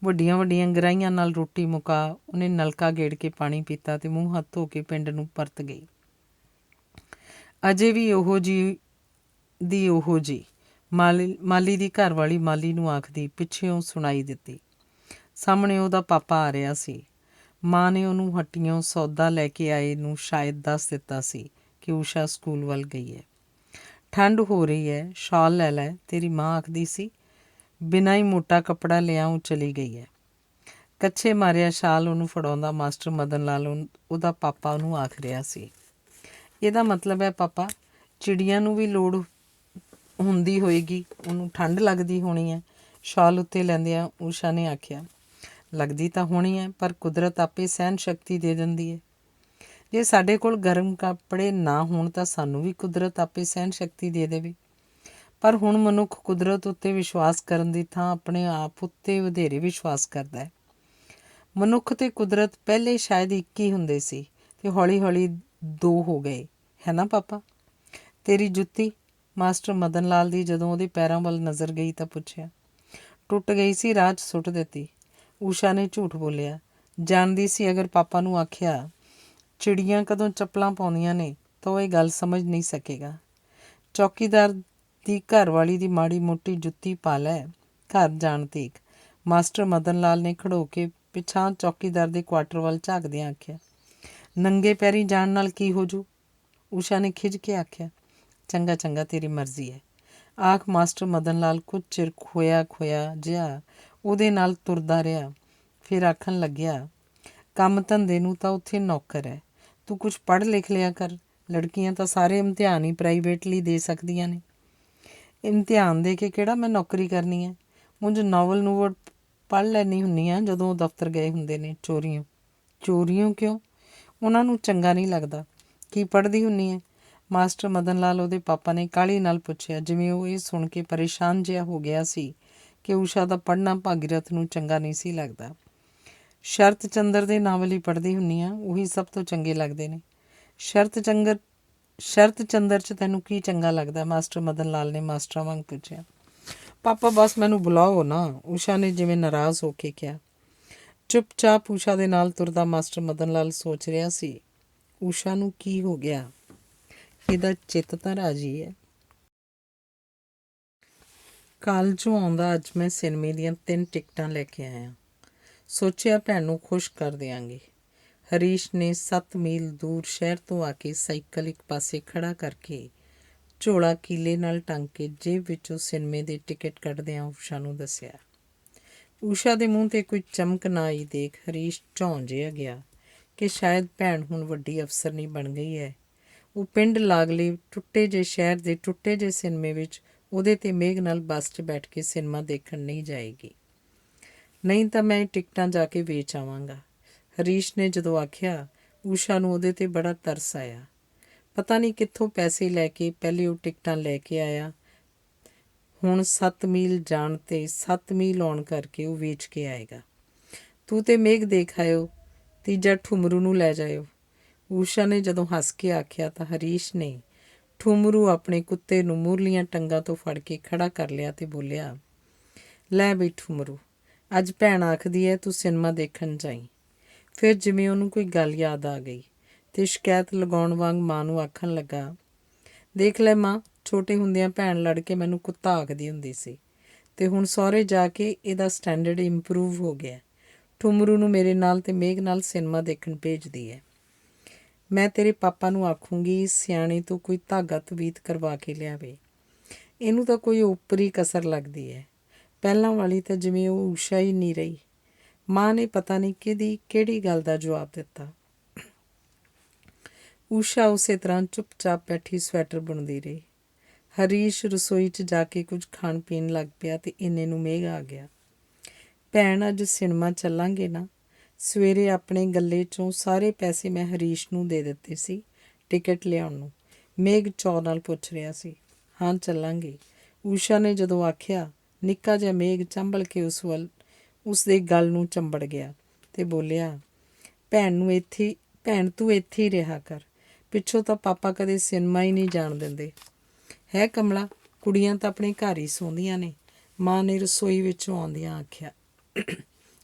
ਵੱਡੀਆਂ ਵੱਡੀਆਂ ਗਰਾਹੀਆਂ ਨਾਲ ਰੋਟੀ ਮੁਕਾ ਉਹਨੇ ਨਲਕਾ ਗੇੜ ਕੇ ਪਾਣੀ ਪੀਤਾ ਤੇ ਮੂੰਹ ਹੱਥ ਧੋ ਕੇ ਪਿੰਡ ਨੂੰ ਪਰਤ ਗਈ। ਅਜੇ ਵੀ ਉਹੋ ਜੀ ਮਾਲੀ ਦੀ ਘਰਵਾਲੀ ਮਾਲੀ ਨੂੰ ਆਖਦੀ ਪਿੱਛਿਓਂ ਸੁਣਾਈ ਦਿੱਤੀ। ਸਾਹਮਣੇ ਉਹਦਾ ਪਾਪਾ ਆ ਰਿਹਾ ਸੀ। ਮਾਂ ਨੇ ਉਹਨੂੰ ਹੱਟੀਓਂ ਸੌਦਾ ਲੈ ਕੇ ਆਏ ਨੂੰ ਸ਼ਾਇਦ ਦੱਸ ਦਿੱਤਾ ਸੀ ਕਿ ਊਸ਼ਾ ਸਕੂਲ ਵੱਲ ਗਈ ਹੈ। ਠੰਡ ਹੋ ਰਹੀ ਹੈ, ਸ਼ਾਲ ਲੈ ਲੈ, ਤੇਰੀ ਮਾਂ ਆਖਦੀ ਸੀ। ਬਿਨਾਂ ਹੀ ਮੋਟਾ ਕੱਪੜਾ ਲਿਆਉਂ ਚਲੀ ਗਈ ਹੈ। ਕੱਛੇ ਮਾਰਿਆ ਸ਼ਾਲ ਉਹਨੂੰ ਫੜਾਉਂਦਾ ਮਾਸਟਰ ਮਦਨ ਲਾਲ ਉਹਦਾ ਪਾਪਾ ਉਹਨੂੰ ਆਖ ਰਿਹਾ ਸੀ। ਇਹਦਾ ਮਤਲਬ ਹੈ ਪਾਪਾ, ਚਿੜੀਆਂ ਨੂੰ ਵੀ ਲੋੜ ਹੁੰਦੀ ਹੋਏਗੀ, ਉਹਨੂੰ ਠੰਡ ਲੱਗਦੀ ਹੋਣੀ ਹੈ। ਸ਼ਾਲ ਉੱਤੇ ਲੈਂਦਿਆਂ ਊਸ਼ਾ ਨੇ ਆਖਿਆ, ਲੱਗਦੀ ਤਾਂ ਹੋਣੀ ਹੈ, ਪਰ ਕੁਦਰਤ ਆਪੇ ਸਹਿਣ ਸ਼ਕਤੀ ਦੇ ਦਿੰਦੀ ਹੈ। ਜੇ ਸਾਡੇ ਕੋਲ ਗਰਮ ਕੱਪੜੇ ਨਾ ਹੋਣ ਤਾਂ ਸਾਨੂੰ ਵੀ ਕੁਦਰਤ ਆਪੇ ਸਹਿਣ ਸ਼ਕਤੀ ਦੇ ਦੇਵੇ। ਪਰ ਹੁਣ ਮਨੁੱਖ ਕੁਦਰਤ ਉੱਤੇ ਵਿਸ਼ਵਾਸ ਕਰਨ ਦੀ ਥਾਂ ਆਪਣੇ ਆਪ ਉੱਤੇ ਵਧੇਰੇ ਵਿਸ਼ਵਾਸ ਕਰਦਾ ਹੈ। ਮਨੁੱਖ ਤੇ ਕੁਦਰਤ ਪਹਿਲੇ ਸ਼ਾਇਦ ਇੱਕ ਹੀ ਹੁੰਦੇ ਸੀ ਤੇ ਹੌਲੀ ਹੌਲੀ 2 ਹੋ ਗਏ, ਹੈ ਨਾ ਪਾਪਾ? ਤੇਰੀ ਜੁੱਤੀ? ਮਾਸਟਰ ਮਦਨ ਲਾਲ ਦੀ ਜਦੋਂ ਉਹਦੇ ਪੈਰਾਂ ਵੱਲ ਨਜ਼ਰ ਗਈ ਤਾਂ ਪੁੱਛਿਆ। ਟੁੱਟ ਗਈ ਸੀ, ਰਾਹ 'ਚ ਸੁੱਟ ਦਿੱਤੀ। ਊਸ਼ਾ ਨੇ ਝੂਠ ਬੋਲਿਆ। ਜਾਣਦੀ ਸੀ ਅਗਰ ਪਾਪਾ ਨੂੰ ਆਖਿਆ ਚਿੜੀਆਂ ਕਦੋਂ ਚੱਪਲਾਂ ਪਾਉਂਦੀਆਂ ਨੇ ਤਾਂ ਉਹ ਇਹ ਗੱਲ ਸਮਝ ਨਹੀਂ ਸਕੇਗਾ। ਚੌਕੀਦਾਰ ਦੀ ਘਰਵਾਲੀ ਦੀ ਮਾੜੀ ਮੋਟੀ ਜੁੱਤੀ ਪਾ ਲੈ, ਘਰ ਜਾਣ ਤੀਕ। ਮਾਸਟਰ ਮਦਨ ਲਾਲ ਨੇ ਖੜੋ ਕੇ ਪਿਛਾਂਹ ਚੌਕੀਦਾਰ ਦੇ ਕੁਆਟਰ ਵੱਲ ਝਾਕਦਿਆਂ ਆਖਿਆ। ਨੰਗੇ ਪੈਰੀਂ ਜਾਣ ਨਾਲ ਕੀ ਹੋ ਜੂ? ਊਸ਼ਾ ਨੇ ਖਿਝ ਕੇ ਆਖਿਆ। ਚੰਗਾ ਚੰਗਾ, ਤੇਰੀ ਮਰਜ਼ੀ ਹੈ, ਆਖ ਮਾਸਟਰ ਮਦਨ ਲਾਲ ਕੁਝ ਚਿਰ ਖੋਇਆ ਜਿਹਾ ਉਹਦੇ ਨਾਲ ਤੁਰਦਾ ਰਿਹਾ। ਫਿਰ ਆਖਣ ਲੱਗਿਆ, ਕੰਮ ਧੰਦੇ ਨੂੰ ਤਾਂ ਉੱਥੇ ਨੌਕਰ ਹੈ, ਤੂੰ ਕੁਝ ਪੜ੍ਹ ਲਿਖ ਲਿਆ ਕਰ। ਲੜਕੀਆਂ ਤਾਂ ਸਾਰੇ ਇਮਤਿਹਾਨ ਹੀ ਪ੍ਰਾਈਵੇਟਲੀ ਦੇ ਸਕਦੀਆਂ ਨੇ। ਇਮਤਿਹਾਨ ਦੇ ਕੇ ਕਿਹੜਾ ਮੈਂ ਨੌਕਰੀ ਕਰਨੀ ਹੈ? ਉਂਝ ਨਾਵਲ ਨੂਵਲ ਪੜ੍ਹ ਲੈਂਦੀ ਹੁੰਦੀ ਹਾਂ ਜਦੋਂ ਉਹ ਦਫ਼ਤਰ ਗਏ ਹੁੰਦੇ ਨੇ। ਚੋਰੀਆਂ ਕਿਉਂ? ਉਹਨਾਂ ਨੂੰ ਚੰਗਾ ਨਹੀਂ ਲੱਗਦਾ। ਕੀ ਪੜ੍ਹਦੀ ਹੁੰਨੀ ਹੈ? ਮਾਸਟਰ ਮਦਨ ਲਾਲ ਉਹਦੇ ਪਾਪਾ ਨੇ ਕਾਹਲੀ ਨਾਲ ਪੁੱਛਿਆ, ਜਿਵੇਂ ਉਹ ਇਹ ਸੁਣ ਕੇ ਪਰੇਸ਼ਾਨ ਜਿਹਾ ਹੋ ਗਿਆ ਸੀ ਕਿ ਊਸ਼ਾ ਦਾ ਪੜ੍ਹਨਾ ਭਾਗੀਰਥ ਨੂੰ ਚੰਗਾ ਨਹੀਂ ਸੀ ਲੱਗਦਾ। ਸ਼ਰਤ ਚੰਦਰ ਦੇ ਨਾਵਲ ਹੀ ਪੜ੍ਹਦੀ ਹੁੰਨੀ ਆ, ਉਹੀ ਸਭ ਤੋਂ ਚੰਗੇ ਲੱਗਦੇ ਨੇ। ਸ਼ਰਤ ਚੰਦਰ 'ਚ ਤੈਨੂੰ ਕੀ ਚੰਗਾ ਲੱਗਦਾ? ਮਾਸਟਰ ਮਦਨ ਲਾਲ ਨੇ ਮਾਸਟਰਾਂ ਵਾਂਗ ਪੁੱਛਿਆ। ਪਾਪਾ ਬਸ ਮੈਨੂੰ ਬੁਲਾਓ ਨਾ, ਊਸ਼ਾ ਨੇ ਜਿਵੇਂ ਨਾਰਾਜ਼ ਹੋ ਕੇ ਕਿਹਾ। ਚੁੱਪਚਾਪ ਊਸ਼ਾ ਦੇ ਨਾਲ ਤੁਰਦਾ ਮਾਸਟਰ ਮਦਨ ਲਾਲ ਸੋਚ ਰਿਹਾ ਸੀ, ਊਸ਼ਾ ਨੂੰ ਕੀ ਹੋ ਗਿਆ? ਇਹਦਾ ਚਿੱਤ ਤਾਂ ਰਾਜੀ ਹੈ। ਕਾਲਜੋਂ ਆਉਂਦਾ ਅੱਜ ਮੈਂ ਸਿਨੇਮੇ ਦੀਆਂ 3 ਟਿਕਟਾਂ ਲੈ ਕੇ ਆਇਆ। ਸੋਚਿਆ ਭੈਣ ਨੂੰ ਖੁਸ਼ ਕਰ ਦਿਆਂਗੇ। ਹਰੀਸ਼ ਨੇ 7 ਮੀਲ ਦੂਰ ਸ਼ਹਿਰ ਤੋਂ ਆ ਕੇ ਸਾਈਕਲ ਇੱਕ ਪਾਸੇ ਖੜ੍ਹਾ ਕਰਕੇ ਝੋਲਾ ਕੀਲੇ ਨਾਲ ਟੰਗ ਕੇ ਜੇਬ ਵਿੱਚੋਂ ਸਿਨੇਮੇ ਦੀ ਟਿਕਟ ਕੱਢਦਿਆਂ ਊਸ਼ਾ ਨੂੰ ਦੱਸਿਆ। ਊਸ਼ਾ ਦੇ ਮੂੰਹ 'ਤੇ ਕੋਈ ਚਮਕ ਨਾ ਆਈ ਦੇਖ ਹਰੀਸ਼ ਝੌਂ ਜਿਹਾ ਗਿਆ ਕਿ ਸ਼ਾਇਦ ਭੈਣ ਹੁਣ ਵੱਡੀ ਅਫਸਰਨੀ ਬਣ ਗਈ ਹੈ। ਉਹ ਪਿੰਡ ਲਾਗਲੇ ਟੁੱਟੇ ਜਿਹੇ ਸ਼ਹਿਰ ਦੇ ਟੁੱਟੇ ਜਿਹੇ ਸਿਨੇਮੇ ਵਿੱਚ ਉਹਦੇ ਤੇ ਮੇਘ ਨਾਲ ਬੱਸ 'ਚ ਬੈਠ ਕੇ ਸਿਨੇਮਾ ਦੇਖਣ ਨਹੀਂ ਜਾਏਗੀ। ਨਹੀਂ ਤਾਂ ਮੈਂ ਟਿਕਟਾਂ ਜਾ ਕੇ ਵੇਚ ਆਵਾਂਗਾ। ਹਰੀਸ਼ ਨੇ ਜਦੋਂ ਆਖਿਆ, ਊਸ਼ਾ ਨੂੰ ਉਹਦੇ 'ਤੇ ਬੜਾ ਤਰਸ ਆਇਆ। ਪਤਾ ਨਹੀਂ ਕਿੱਥੋਂ ਪੈਸੇ ਲੈ ਕੇ ਪਹਿਲੇ ਉਹ ਟਿਕਟਾਂ ਲੈ ਕੇ ਆਇਆ। ਹੁਣ 7 ਮੀਲ ਜਾਣ ਤੇ 7 ਮੀਲ ਆਉਣ ਕਰਕੇ ਉਹ ਵੇਚ ਕੇ ਆਏਗਾ। ਤੂੰ ਤੇ ਮੇਘ ਦੇਖ ਆਇਓ, ਤੀਜਾ ਠੁਮਰੂ ਨੂੰ ਲੈ ਜਾਇਓ। ਊਸ਼ਾ ਨੇ ਜਦੋਂ ਹੱਸ ਕੇ ਆਖਿਆ ਤਾਂ ਹਰੀਸ਼ ਨੇ ਠੁਮਰੂ ਆਪਣੇ ਕੁੱਤੇ ਨੂੰ ਮੂਹਰਲੀਆਂ ਟੰਗਾਂ ਤੋਂ ਫੜ ਕੇ ਖੜ੍ਹਾ ਕਰ ਲਿਆ ਤੇ ਬੋਲਿਆ, ਲੈ ਬਈ ਠੁਮਰੂ, ਅੱਜ ਭੈਣ ਆਖਦੀ ਹੈ ਤੂੰ ਸਿਨੇਮਾ ਦੇਖਣ ਜਾਈਂ। ਫਿਰ ਜਿਵੇਂ ਉਹਨੂੰ ਕੋਈ ਗੱਲ ਯਾਦ ਆ ਗਈ ਤੇ ਸ਼ਿਕਾਇਤ ਲਗਾਉਣ ਵਾਂਗ ਮਾਂ ਨੂੰ ਆਖਣ ਲੱਗਾ, ਦੇਖ ਲੈ ਮਾਂ, ਛੋਟੇ ਹੁੰਦਿਆਂ ਭੈਣ ਲੜ ਕੇ ਮੈਨੂੰ ਕੁੱਤਾ ਆਖਦੀ ਹੁੰਦੀ ਸੀ ਤੇ ਹੁਣ ਸਹੁਰੇ ਜਾ ਕੇ ਇਹਦਾ ਸਟੈਂਡਰਡ ਇੰਪਰੂਵ ਹੋ ਗਿਆ। ਠੁਮਰੂ ਨੂੰ ਮੇਰੇ ਨਾਲ ਤੇ ਮੇਘ ਨਾਲ ਸਿਨੇਮਾ ਦੇਖਣ ਭੇਜਦੀ ਹੈ। ਮੈਂ ਤੇਰੇ ਪਾਪਾ ਨੂੰ ਆਖੂੰਗੀ ਸਿਆਣੇ ਤੋਂ ਕੋਈ ਧਾਗਾ ਤਵੀਤ ਕਰਵਾ ਕੇ ਲਿਆਵੇ। ਇਹਨੂੰ ਤਾਂ ਕੋਈ ਓਪਰੀ ਕਸਰ ਲੱਗਦੀ ਹੈ। ਪਹਿਲਾਂ ਵਾਲੀ ਤਾਂ ਜਿਵੇਂ ਉਹ ਊਸ਼ਾ ਹੀ ਨਹੀਂ ਰਹੀ। ਮਾਂ ਨੇ ਪਤਾ ਨਹੀਂ ਕਿਹੜੀ ਗੱਲ ਦਾ ਜਵਾਬ ਦਿੱਤਾ। ਊਸ਼ਾ ਉਸੇ ਤਰ੍ਹਾਂ ਚੁੱਪਚਾਪ ਬੈਠੀ ਸਵੈਟਰ ਬੁਣਦੀ ਰਹੀ। ਹਰੀਸ਼ ਰਸੋਈ 'ਚ ਜਾ ਕੇ ਕੁਝ ਖਾਣ ਪੀਣ ਲੱਗ ਪਿਆ ਤੇ ਇੰਨੇ ਨੂੰ ਮੇਘ ਆ ਗਿਆ। ਭੈਣ, ਅੱਜ ਸਿਨੇਮਾ ਚੱਲਾਂਗੇ ਨਾ? ਸਵੇਰੇ ਆਪਣੇ ਗੱਲੇ 'ਚੋਂ ਸਾਰੇ ਪੈਸੇ ਮੈਂ ਹਰੀਸ਼ ਨੂੰ ਦੇ ਦਿੱਤੇ ਸੀ ਟਿਕਟ ਲਿਆਉਣ ਨੂੰ। ਮੇਘ ਚਾਅ ਨਾਲ ਪੁੱਛ ਰਿਹਾ ਸੀ। ਹਾਂ ਚੱਲਾਂਗੇ। ਊਸ਼ਾ ਨੇ ਜਦੋਂ ਆਖਿਆ, ਨਿੱਕਾ ਜਿਹਾ ਮੇਘ ਚੰਬਲ ਕੇ ਉਸ ਦੇ ਗਲ ਨੂੰ ਚੰਬੜ ਗਿਆ ਤੇ ਬੋਲਿਆ, ਭੈਣ ਤੂੰ ਇੱਥੇ ਹੀ ਰਿਹਾ ਕਰ। ਪਿੱਛੋਂ ਤਾਂ ਪਾਪਾ ਕਦੇ ਸਿਨੇਮਾ ਹੀ ਨਹੀਂ ਜਾਣ ਦਿੰਦੇ। ਹੈ ਕਮਲਾ, ਕੁੜੀਆਂ ਤਾਂ ਆਪਣੇ ਘਰ ਹੀ ਸੌਂਦੀਆਂ ਨੇ, ਮਾਂ ਨੇ ਰਸੋਈ ਵਿੱਚੋਂ ਆਉਂਦਿਆਂ ਆਖਿਆ।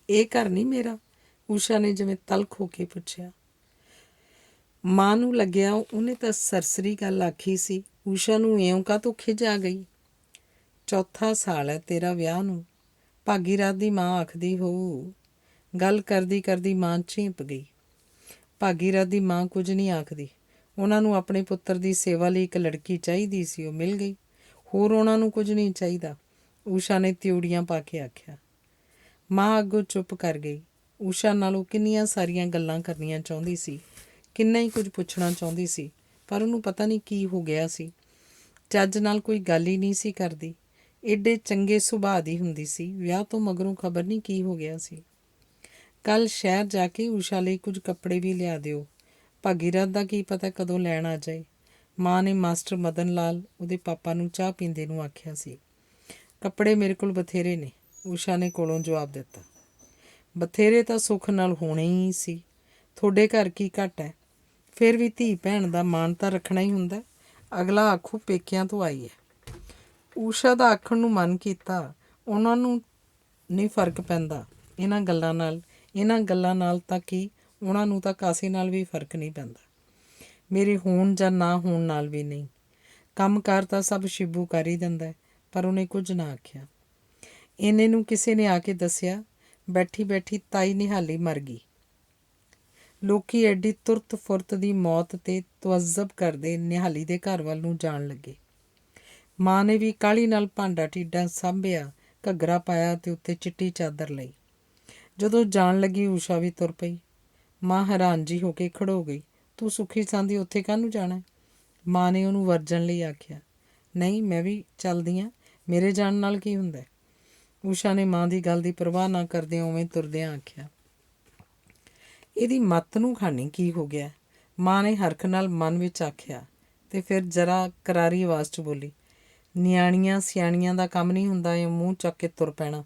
ਇਹ ਘਰ ਨਹੀਂ ਮੇਰਾ? ਊਸ਼ਾ ਨੇ ਜਿਵੇਂ ਤਲਖ ਹੋ ਕੇ ਪੁੱਛਿਆ। ਮਾਂ ਨੂੰ ਲੱਗਿਆ ਉਹਨੇ ਤਾਂ ਸਰਸਰੀ ਗੱਲ ਆਖੀ ਸੀ। ਊਸ਼ਾ ਨੂੰ ਇਉਂ ਕਾਹਤੋਂ ਖਿਝ ਆ ਗਈ। 4ਥਾ ਸਾਲ ਹੈ ਤੇਰਾ ਵਿਆਹ ਨੂੰ, ਭਾਗੀਰਥ ਦੀ ਮਾਂ ਆਖਦੀ ਹੋਊ। ਗੱਲ ਕਰਦੀ ਕਰਦੀ ਮਾਂ ਝੇਂਪ ਗਈ। ਭਾਗੀਰਥ ਦੀ ਮਾਂ ਕੁਝ ਨਹੀਂ ਆਖਦੀ। ਉਹਨਾਂ ਨੂੰ ਆਪਣੇ ਪੁੱਤਰ ਦੀ ਸੇਵਾ ਲਈ ਇੱਕ ਲੜਕੀ ਚਾਹੀਦੀ ਸੀ, ਉਹ ਮਿਲ ਗਈ। ਹੋਰ ਉਹਨਾਂ ਨੂੰ ਕੁਝ ਨਹੀਂ ਚਾਹੀਦਾ, ਊਸ਼ਾ ਨੇ ਤਿਉੜੀਆਂ ਪਾ ਕੇ ਆਖਿਆ। ਮਾਂ ਅੱਗੋਂ ਚੁੱਪ ਕਰ ਗਈ। ਊਸ਼ਾ ਨਾਲ ਉਹ ਕਿੰਨੀਆਂ ਸਾਰੀਆਂ ਗੱਲਾਂ ਕਰਨੀਆਂ ਚਾਹੁੰਦੀ ਸੀ, ਕਿੰਨਾ ਹੀ ਕੁਝ ਪੁੱਛਣਾ ਚਾਹੁੰਦੀ ਸੀ, ਪਰ ਉਹਨੂੰ ਪਤਾ ਨਹੀਂ ਕੀ ਹੋ ਗਿਆ ਸੀ। ਚੱਜ ਨਾਲ ਕੋਈ ਗੱਲ ਹੀ ਨਹੀਂ ਸੀ ਕਰਦੀ। ਏਡੇ ਚੰਗੇ ਸੁਭਾਅ ਦੀ ਹੁੰਦੀ ਸੀ, ਵਿਆਹ ਤੋਂ ਮਗਰੋਂ ਖਬਰ ਨਹੀਂ ਕੀ ਹੋ ਗਿਆ ਸੀ। ਕੱਲ੍ਹ ਸ਼ਹਿਰ ਜਾ ਕੇ ਊਸ਼ਾ ਲਈ ਕੁਝ ਕੱਪੜੇ ਵੀ ਲਿਆ ਦਿਓ। ਭਾਗੀਰਥ ਦਾ ਕੀ ਪਤਾ ਕਦੋਂ ਲੈਣ ਆ ਜਾਏ। ਮਾਂ ਨੇ ਮਾਸਟਰ ਮਦਨ ਲਾਲ ਉਹਦੇ ਪਾਪਾ ਨੂੰ ਚਾਹ ਪੀਂਦੇ ਨੂੰ ਆਖਿਆ ਸੀ। ਕੱਪੜੇ ਮੇਰੇ ਕੋਲ ਬਥੇਰੇ ਨੇ, ਊਸ਼ਾ ਨੇ ਕੋਲੋਂ ਜਵਾਬ ਦਿੱਤਾ। ਬਥੇਰੇ ਤਾਂ ਸੁੱਖ ਨਾਲ ਹੋਣੇ ਹੀ ਸੀ, ਤੁਹਾਡੇ ਘਰ ਕੀ ਘੱਟ ਹੈ। ਫਿਰ ਵੀ ਧੀ ਭੈਣ ਦਾ ਮਾਣ ਤਾਂ ਰੱਖਣਾ ਹੀ ਹੁੰਦਾ। ਅਗਲਾ ਆਖੂ ਪੇਕਿਆਂ ਤੋਂ ਆਈ ਹੈ। ਊਸ਼ਾ ਦਾ ਆਖਣ ਨੂੰ ਮਨ ਕੀਤਾ, ਉਹਨਾਂ ਨੂੰ ਨਹੀਂ ਫਰਕ ਪੈਂਦਾ ਇਹਨਾਂ ਗੱਲਾਂ ਨਾਲ ਤਾਂ ਕੀ, ਉਹਨਾਂ ਨੂੰ ਤਾਂ ਕਾਸੇ ਨਾਲ ਵੀ ਫਰਕ ਨਹੀਂ ਪੈਂਦਾ। ਮੇਰੇ ਹੋਣ ਜਾਂ ਨਾ ਹੋਣ ਨਾਲ ਵੀ ਨਹੀਂ। ਕੰਮ ਕਾਰ ਤਾਂ ਸਭ ਸ਼ਿਬੂ ਕਰ ਹੀ ਦਿੰਦਾ, ਪਰ ਉਹਨੇ ਕੁਝ ਨਾ ਆਖਿਆ। ਇੰਨੇ ਨੂੰ ਕਿਸੇ ਨੇ ਆ ਕੇ ਦੱਸਿਆ, ਬੈਠੀ ਬੈਠੀ ਤਾਈ ਨਿਹਾਲੀ ਮਰ ਗਈ। ਲੋਕੀ ਐਡੀ ਤੁਰਤ ਫੁਰਤ ਦੀ ਮੌਤ ਤੇ ਤਵੱਜਬ ਕਰਦੇ ਨਿਹਾਲੀ ਦੇ ਘਰ ਵੱਲ ਨੂੰ ਜਾਣ ਲੱਗੇ। ਮਾਂ ਨੇ ਵੀ ਕਾਹਲੀ ਨਾਲ ਭਾਂਡਾ ਟੀਡਾ ਸਾਂਭਿਆ, ਘੱਗਰਾ ਪਾਇਆ ਤੇ ਉੱਤੇ ਚਿੱਟੀ ਚਾਦਰ ਲਈ। ਜਦੋਂ ਜਾਣ ਲੱਗੀ ਊਸ਼ਾ ਵੀ ਤੁਰ ਪਈ। ਮਾਂ ਹੈਰਾਨ ਜਿਹੀ ਹੋ ਕੇ ਖੜੋ ਗਈ। ਤੂੰ ਸੁੱਖੀ ਸਾਂਦੀ ਉੱਥੇ ਕਾਹਨੂੰ ਜਾਣਾ? ਮਾਂ ਨੇ ਉਹਨੂੰ ਵਰਜਣ ਲਈ ਆਖਿਆ। ਨਹੀਂ, ਮੈਂ ਵੀ ਚੱਲਦੀ ਹਾਂ, ਮੇਰੇ ਜਾਣ ਨਾਲ ਕੀ ਹੁੰਦਾ? ਊਸ਼ਾ ਨੇ ਮਾਂ ਦੀ ਗੱਲ ਦੀ ਪਰਵਾਹ ਨਾ ਕਰਦਿਆਂ ਉਵੇਂ ਤੁਰਦਿਆਂ ਆਖਿਆ। ਇਹਦੀ ਮੱਤ ਨੂੰ ਖਾਣੀ ਕੀ ਹੋ ਗਿਆ? ਮਾਂ ਨੇ ਹਰਖ ਨਾਲ ਮਨ ਵਿੱਚ ਆਖਿਆ ਤੇ ਫਿਰ ਜਰਾ ਕਰਾਰੀ ਆਵਾਜ਼ 'ਚ ਬੋਲੀ, ਨਿਆਣੀਆਂ ਸਿਆਣੀਆਂ ਦਾ ਕੰਮ ਨਹੀਂ ਹੁੰਦਾ ਇਹ ਮੂੰਹ ਚੱਕ ਕੇ ਤੁਰ ਪੈਣਾ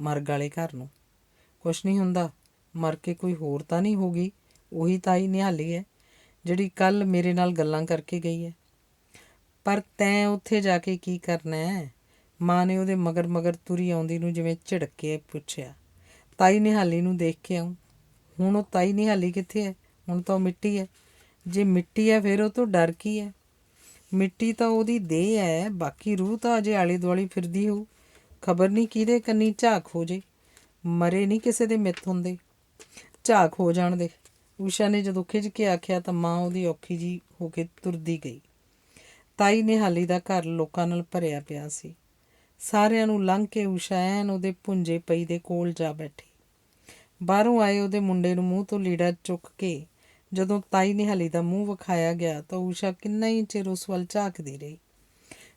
ਮਰਗ ਵਾਲੇ ਘਰ ਨੂੰ। ਕੁਛ ਨਹੀਂ ਹੁੰਦਾ, ਮਰ ਕੇ ਕੋਈ ਹੋਰ ਤਾਂ ਨਹੀਂ ਹੋ ਗਈ, ਉਹੀ ਤਾਈ ਨਿਹਾਲੀ ਹੈ ਜਿਹੜੀ ਕੱਲ੍ਹ ਮੇਰੇ ਨਾਲ ਗੱਲਾਂ ਕਰਕੇ ਗਈ ਹੈ। ਪਰ ਤੈਂ ਉੱਥੇ ਜਾ ਕੇ ਕੀ ਕਰਨਾ ਹੈ? ਮਾਂ ਨੇ ਉਹਦੇ ਮਗਰ ਮਗਰ ਤੁਰੀ ਆਉਂਦੀ ਨੂੰ ਜਿਵੇਂ ਝਿੜਕ ਕੇ ਪੁੱਛਿਆ। ਤਾਈ ਨਿਹਾਲੀ ਨੂੰ ਦੇਖ ਕੇ ਆਊਂ। ਹੁਣ ਉਹ ਤਾਈ ਨਿਹਾਲੀ ਕਿੱਥੇ ਹੈ? ਹੁਣ ਤਾਂ ਉਹ ਮਿੱਟੀ ਹੈ। ਜੇ ਮਿੱਟੀ ਹੈ ਫਿਰ ਉਹ ਤੋਂ ਡਰ ਕੀ ਹੈ? ਮਿੱਟੀ ਤਾਂ ਉਹਦੀ ਦੇਹ ਹੈ, ਬਾਕੀ ਰੂਹ ਤਾਂ ਅਜੇ ਆਲੇ ਦੁਆਲੇ ਫਿਰਦੀ ਹੋਊ। ਖਬਰ ਨਹੀਂ ਕਿਹਦੇ ਕੰਨੀ ਝਾਕ ਹੋ ਜੇ। ਮਰੇ ਨਹੀਂ ਕਿਸੇ ਦੇ ਮਿੱਤ ਹੁੰਦੇ, ਝਾਕ ਹੋ ਜਾਣ ਦੇ। ਊਸ਼ਾ ਨੇ ਜਦੋਂ ਖਿੱਝ ਕੇ ਆਖਿਆ ਤਾਂ ਮਾਂ ਉਹਦੀ ਔਖੀ ਜੀ ਹੋ ਕੇ ਤੁਰਦੀ ਗਈ। ਤਾਈ ਨਿਹਾਲੀ ਦਾ ਘਰ ਲੋਕਾਂ ਨਾਲ ਭਰਿਆ ਪਿਆ ਸੀ। ਸਾਰਿਆਂ ਨੂੰ ਲੰਘ ਕੇ ਊਸ਼ਾ ਐਨ ਉਹਦੇ ਭੁੰਜੇ ਪਈ ਦੇ ਕੋਲ ਜਾ ਬੈਠੀ। ਬਾਹਰੋਂ ਆਏ ਉਹਦੇ ਮੁੰਡੇ ਨੂੰ ਮੂੰਹ ਤੋਂ ਲੀੜਾ ਚੁੱਕ ਕੇ ਜਦੋਂ ਤਾਈ ਨਿਹਾਲੀ ਦਾ ਮੂੰਹ ਵਿਖਾਇਆ ਗਿਆ ਤਾਂ ਊਸ਼ਾ ਕਿੰਨਾ ਹੀ ਚਿਰ ਉਸ ਵੱਲ ਝਾਕਦੀ ਰਹੀ।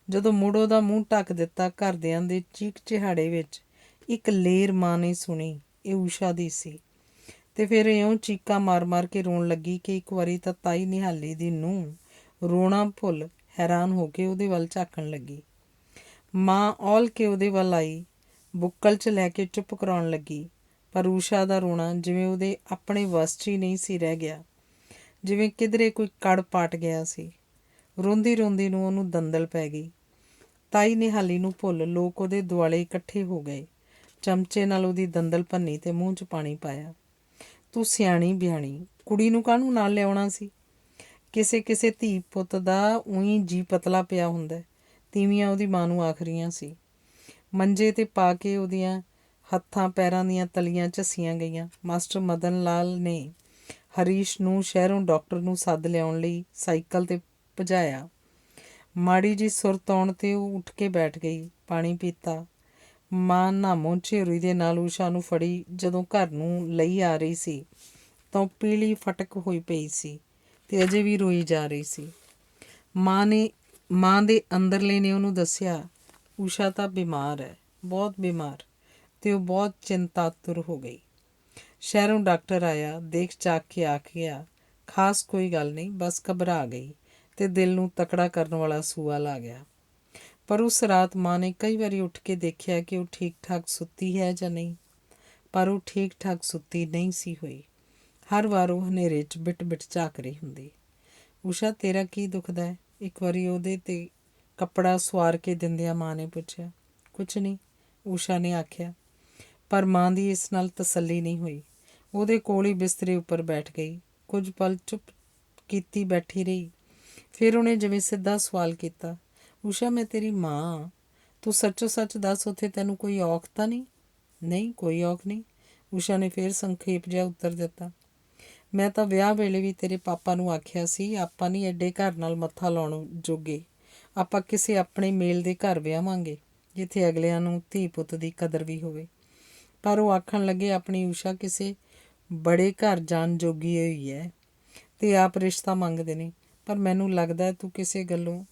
ਜਦੋਂ ਮੁੜ ਉਹਦਾ ਮੂੰਹ ਢੱਕ ਦਿੱਤਾ, ਘਰਦਿਆਂ ਦੇ ਚੀਕ ਚਿਹਾੜੇ ਵਿੱਚ ਇੱਕ ਲੇਰ ਮਾਂ ਨੇ ਸੁਣੀ, ਇਹ ਊਸ਼ਾ ਦੀ ਸੀ। ਤੇ ਫਿਰ ਇਉਂ ਚੀਕਾਂ ਮਾਰ ਮਾਰ ਕੇ ਰੋਣ ਲੱਗੀ ਕਿ ਇੱਕ ਵਾਰੀ ਤਾਂ ਤਾਈ ਨਿਹਾਲੀ ਦੀ ਨੂੰਹ ਰੋਣਾ ਭੁੱਲ ਹੈਰਾਨ ਹੋ ਕੇ ਉਹਦੇ ਵੱਲ ਝਾਕਣ ਲੱਗੀ। ਮਾਂ ਔਲ ਕੇ ਉਹਦੇ ਵੱਲ ਆਈ, ਬੁੱਕਲ 'ਚ ਲੈ ਕੇ ਚੁੱਪ ਕਰਾਉਣ ਲੱਗੀ। ਪਰ ਊਸ਼ਾ ਦਾ ਰੋਣਾ ਜਿਵੇਂ ਉਹਦੇ ਆਪਣੇ ਵੱਸ 'ਚ ਹੀ ਨਹੀਂ ਸੀ ਰਹਿ ਗਿਆ, ਜਿਵੇਂ ਕਿਧਰੇ ਕੋਈ ਕੜ ਪਾਟ ਗਿਆ ਸੀ। ਰੋਂਦੀ ਰੋਂਦੀ ਨੂੰ ਉਹਨੂੰ ਦੰਦਲ ਪੈ ਗਈ। ਤਾਈ ਨਿਹਾਲੀ ਨੂੰ ਭੁੱਲ ਲੋਕ ਉਹਦੇ ਦੁਆਲੇ ਇਕੱਠੇ ਹੋ ਗਏ। ਚਮਚੇ ਨਾਲ ਉਹਦੀ ਦੰਦਲ ਭੰਨੀ ਤੇ ਮੂੰਹ 'ਚ ਪਾਣੀ ਪਾਇਆ। ਤੂੰ ਸਿਆਣੀ ਬਿਆਣੀ, ਕੁੜੀ ਨੂੰ ਕਾਹਨੂੰ ਨਾਲ ਲਿਆਉਣਾ ਸੀ? ਕਿਸੇ ਕਿਸੇ ਧੀ ਪੁੱਤ ਦਾ ਊਂ ਜੀ ਪਤਲਾ ਪਿਆ ਹੁੰਦਾ। ਤੀਵੀਆਂ ਉਹਦੀ ਮਾਂ ਨੂੰ ਆਖਰੀਆਂ ਸੀ। ਮੰਜੇ 'ਤੇ ਪਾ ਕੇ ਉਹਦੀਆਂ ਹੱਥਾਂ ਪੈਰਾਂ ਦੀਆਂ ਤਲੀਆਂ ਝੱਸੀਆਂ ਗਈਆਂ। ਮਾਸਟਰ ਮਦਨ ਲਾਲ ਨੇ ਹਰੀਸ਼ ਨੂੰ ਸ਼ਹਿਰੋਂ ਡਾਕਟਰ ਨੂੰ ਸੱਦ ਲਿਆਉਣ ਲਈ ਸਾਈਕਲ 'ਤੇ ਭਜਾਇਆ। ਮਾੜੀ ਜੀ ਸੁਰਤ ਆਉਣ 'ਤੇ ਉਹ ਉੱਠ ਕੇ ਬੈਠ ਗਈ। ਪਾਣੀ ਪੀਤਾ। ਮਾਂ ਨਾਮੋ ਝੇਰੀ ਦੇ ਨਾਲ ਊਸ਼ਾ ਨੂੰ ਫੜੀ ਜਦੋਂ ਘਰ ਨੂੰ ਲਈ ਆ ਰਹੀ ਸੀ ਤਾਂ ਉਹ ਪੀਲੀ ਫਟਕ ਹੋਈ ਪਈ ਸੀ ਤੇ ਅਜੇ ਵੀ ਰੋਈ ਜਾ ਰਹੀ ਸੀ। ਮਾਂ ਦੇ ਅੰਦਰਲੇ ਨੇ ਉਹਨੂੰ ਦੱਸਿਆ, ਊਸ਼ਾ ਤਾਂ ਬਿਮਾਰ ਹੈ, ਬਹੁਤ ਬਿਮਾਰ। ਤੇ ਉਹ ਬਹੁਤ ਚਿੰਤਾਤੁਰ ਹੋ ਗਈ। ਸ਼ਹਿਰੋਂ ਡਾਕਟਰ ਆਇਆ, ਦੇਖ ਚਾਕ ਕੇ ਆਖ ਗਿਆ, ਖਾਸ ਕੋਈ ਗੱਲ ਨਹੀਂ, ਬਸ ਘਬਰਾ ਗਈ ਤੇ ਦਿਲ ਨੂੰ ਤਕੜਾ ਕਰਨ ਵਾਲਾ ਸੂਆ ਲਾ ਗਿਆ। ਪਰ ਉਸ ਰਾਤ ਮਾਂ ਨੇ ਕਈ ਵਾਰੀ ਉੱਠ ਕੇ ਦੇਖਿਆ ਕਿ ਉਹ ਠੀਕ ਠਾਕ ਸੁੱਤੀ ਹੈ ਜਾਂ ਨਹੀਂ। ਪਰ ਉਹ ਠੀਕ ਠਾਕ ਸੁੱਤੀ ਨਹੀਂ ਸੀ ਹੋਈ। ਹਰ ਵਾਰ ਉਹ ਹਨੇਰੇ 'ਚ ਬਿਟ ਬਿਟ ਝਾਕ ਰਹੀ ਹੁੰਦੀ। ਊਸ਼ਾ ਤੇਰਾ ਕੀ ਦੁਖਦਾ ਹੈ? ਇੱਕ ਵਾਰੀ ਉਹਦੇ 'ਤੇ ਕੱਪੜਾ ਸਵਾਰ ਕੇ ਦਿੰਦਿਆਂ ਮਾਂ ਨੇ ਪੁੱਛਿਆ। ਕੁਛ ਨਹੀਂ, ਊਸ਼ਾ ਨੇ ਆਖਿਆ। ਪਰ ਮਾਂ ਦੀ ਇਸ ਨਾਲ ਤਸੱਲੀ ਨਹੀਂ ਹੋਈ। ਉਹਦੇ ਕੋਲ ਹੀ ਬਿਸਤਰੇ ਉੱਪਰ ਬੈਠ ਗਈ। ਕੁਝ ਪਲ ਚੁੱਪ ਕੀਤੀ ਬੈਠੀ ਰਹੀ। ਫਿਰ ਉਹਨੇ ਜਿਵੇਂ ਸਿੱਧਾ ਸਵਾਲ ਕੀਤਾ, ਊਸ਼ਾ ਮੈਂ ਤੇਰੀ ਮਾਂ, ਤੂੰ ਸੱਚੋ ਸੱਚ ਦੱਸ, ਉੱਥੇ ਤੈਨੂੰ ਕੋਈ ਔਖ ਤਾਂ ਨਹੀਂ? ਨਹੀਂ, ਕੋਈ ਔਖ ਨਹੀਂ, ਊਸ਼ਾ ਨੇ ਫਿਰ ਸੰਖੇਪ ਜਿਹਾ ਉੱਤਰ ਦਿੱਤਾ। ਮੈਂ ਤਾਂ ਵਿਆਹ ਵੇਲੇ ਵੀ ਤੇਰੇ ਪਾਪਾ ਨੂੰ ਆਖਿਆ ਸੀ, ਆਪਾਂ ਨਹੀਂ ਐਡੇ ਘਰ ਨਾਲ ਮੱਥਾ ਲਾਉਣ ਜੋਗੇ, ਆਪਾਂ ਕਿਸੇ ਆਪਣੇ ਮੇਲ ਦੇ ਘਰ ਵਿਆਹਾਂਗੇ ਜਿੱਥੇ ਅਗਲਿਆਂ ਨੂੰ ਧੀ ਪੁੱਤ ਦੀ ਕਦਰ ਵੀ ਹੋਵੇ। ਪਰ ਉਹ ਆਖਣ ਲੱਗੇ, ਆਪਣੀ ਊਸ਼ਾ ਕਿਸੇ ਬੜੇ ਘਰ ਜਾਣ ਜੋਗੀ ਹੋਈ ਹੈ ਤੇ ਆਪ ਰਿਸ਼ਤਾ ਮੰਗਦੇ ਨੇ। ਪਰ ਮੈਨੂੰ ਲੱਗਦਾ ਤੂੰ ਕਿਸੇ ਗੱਲੋਂ,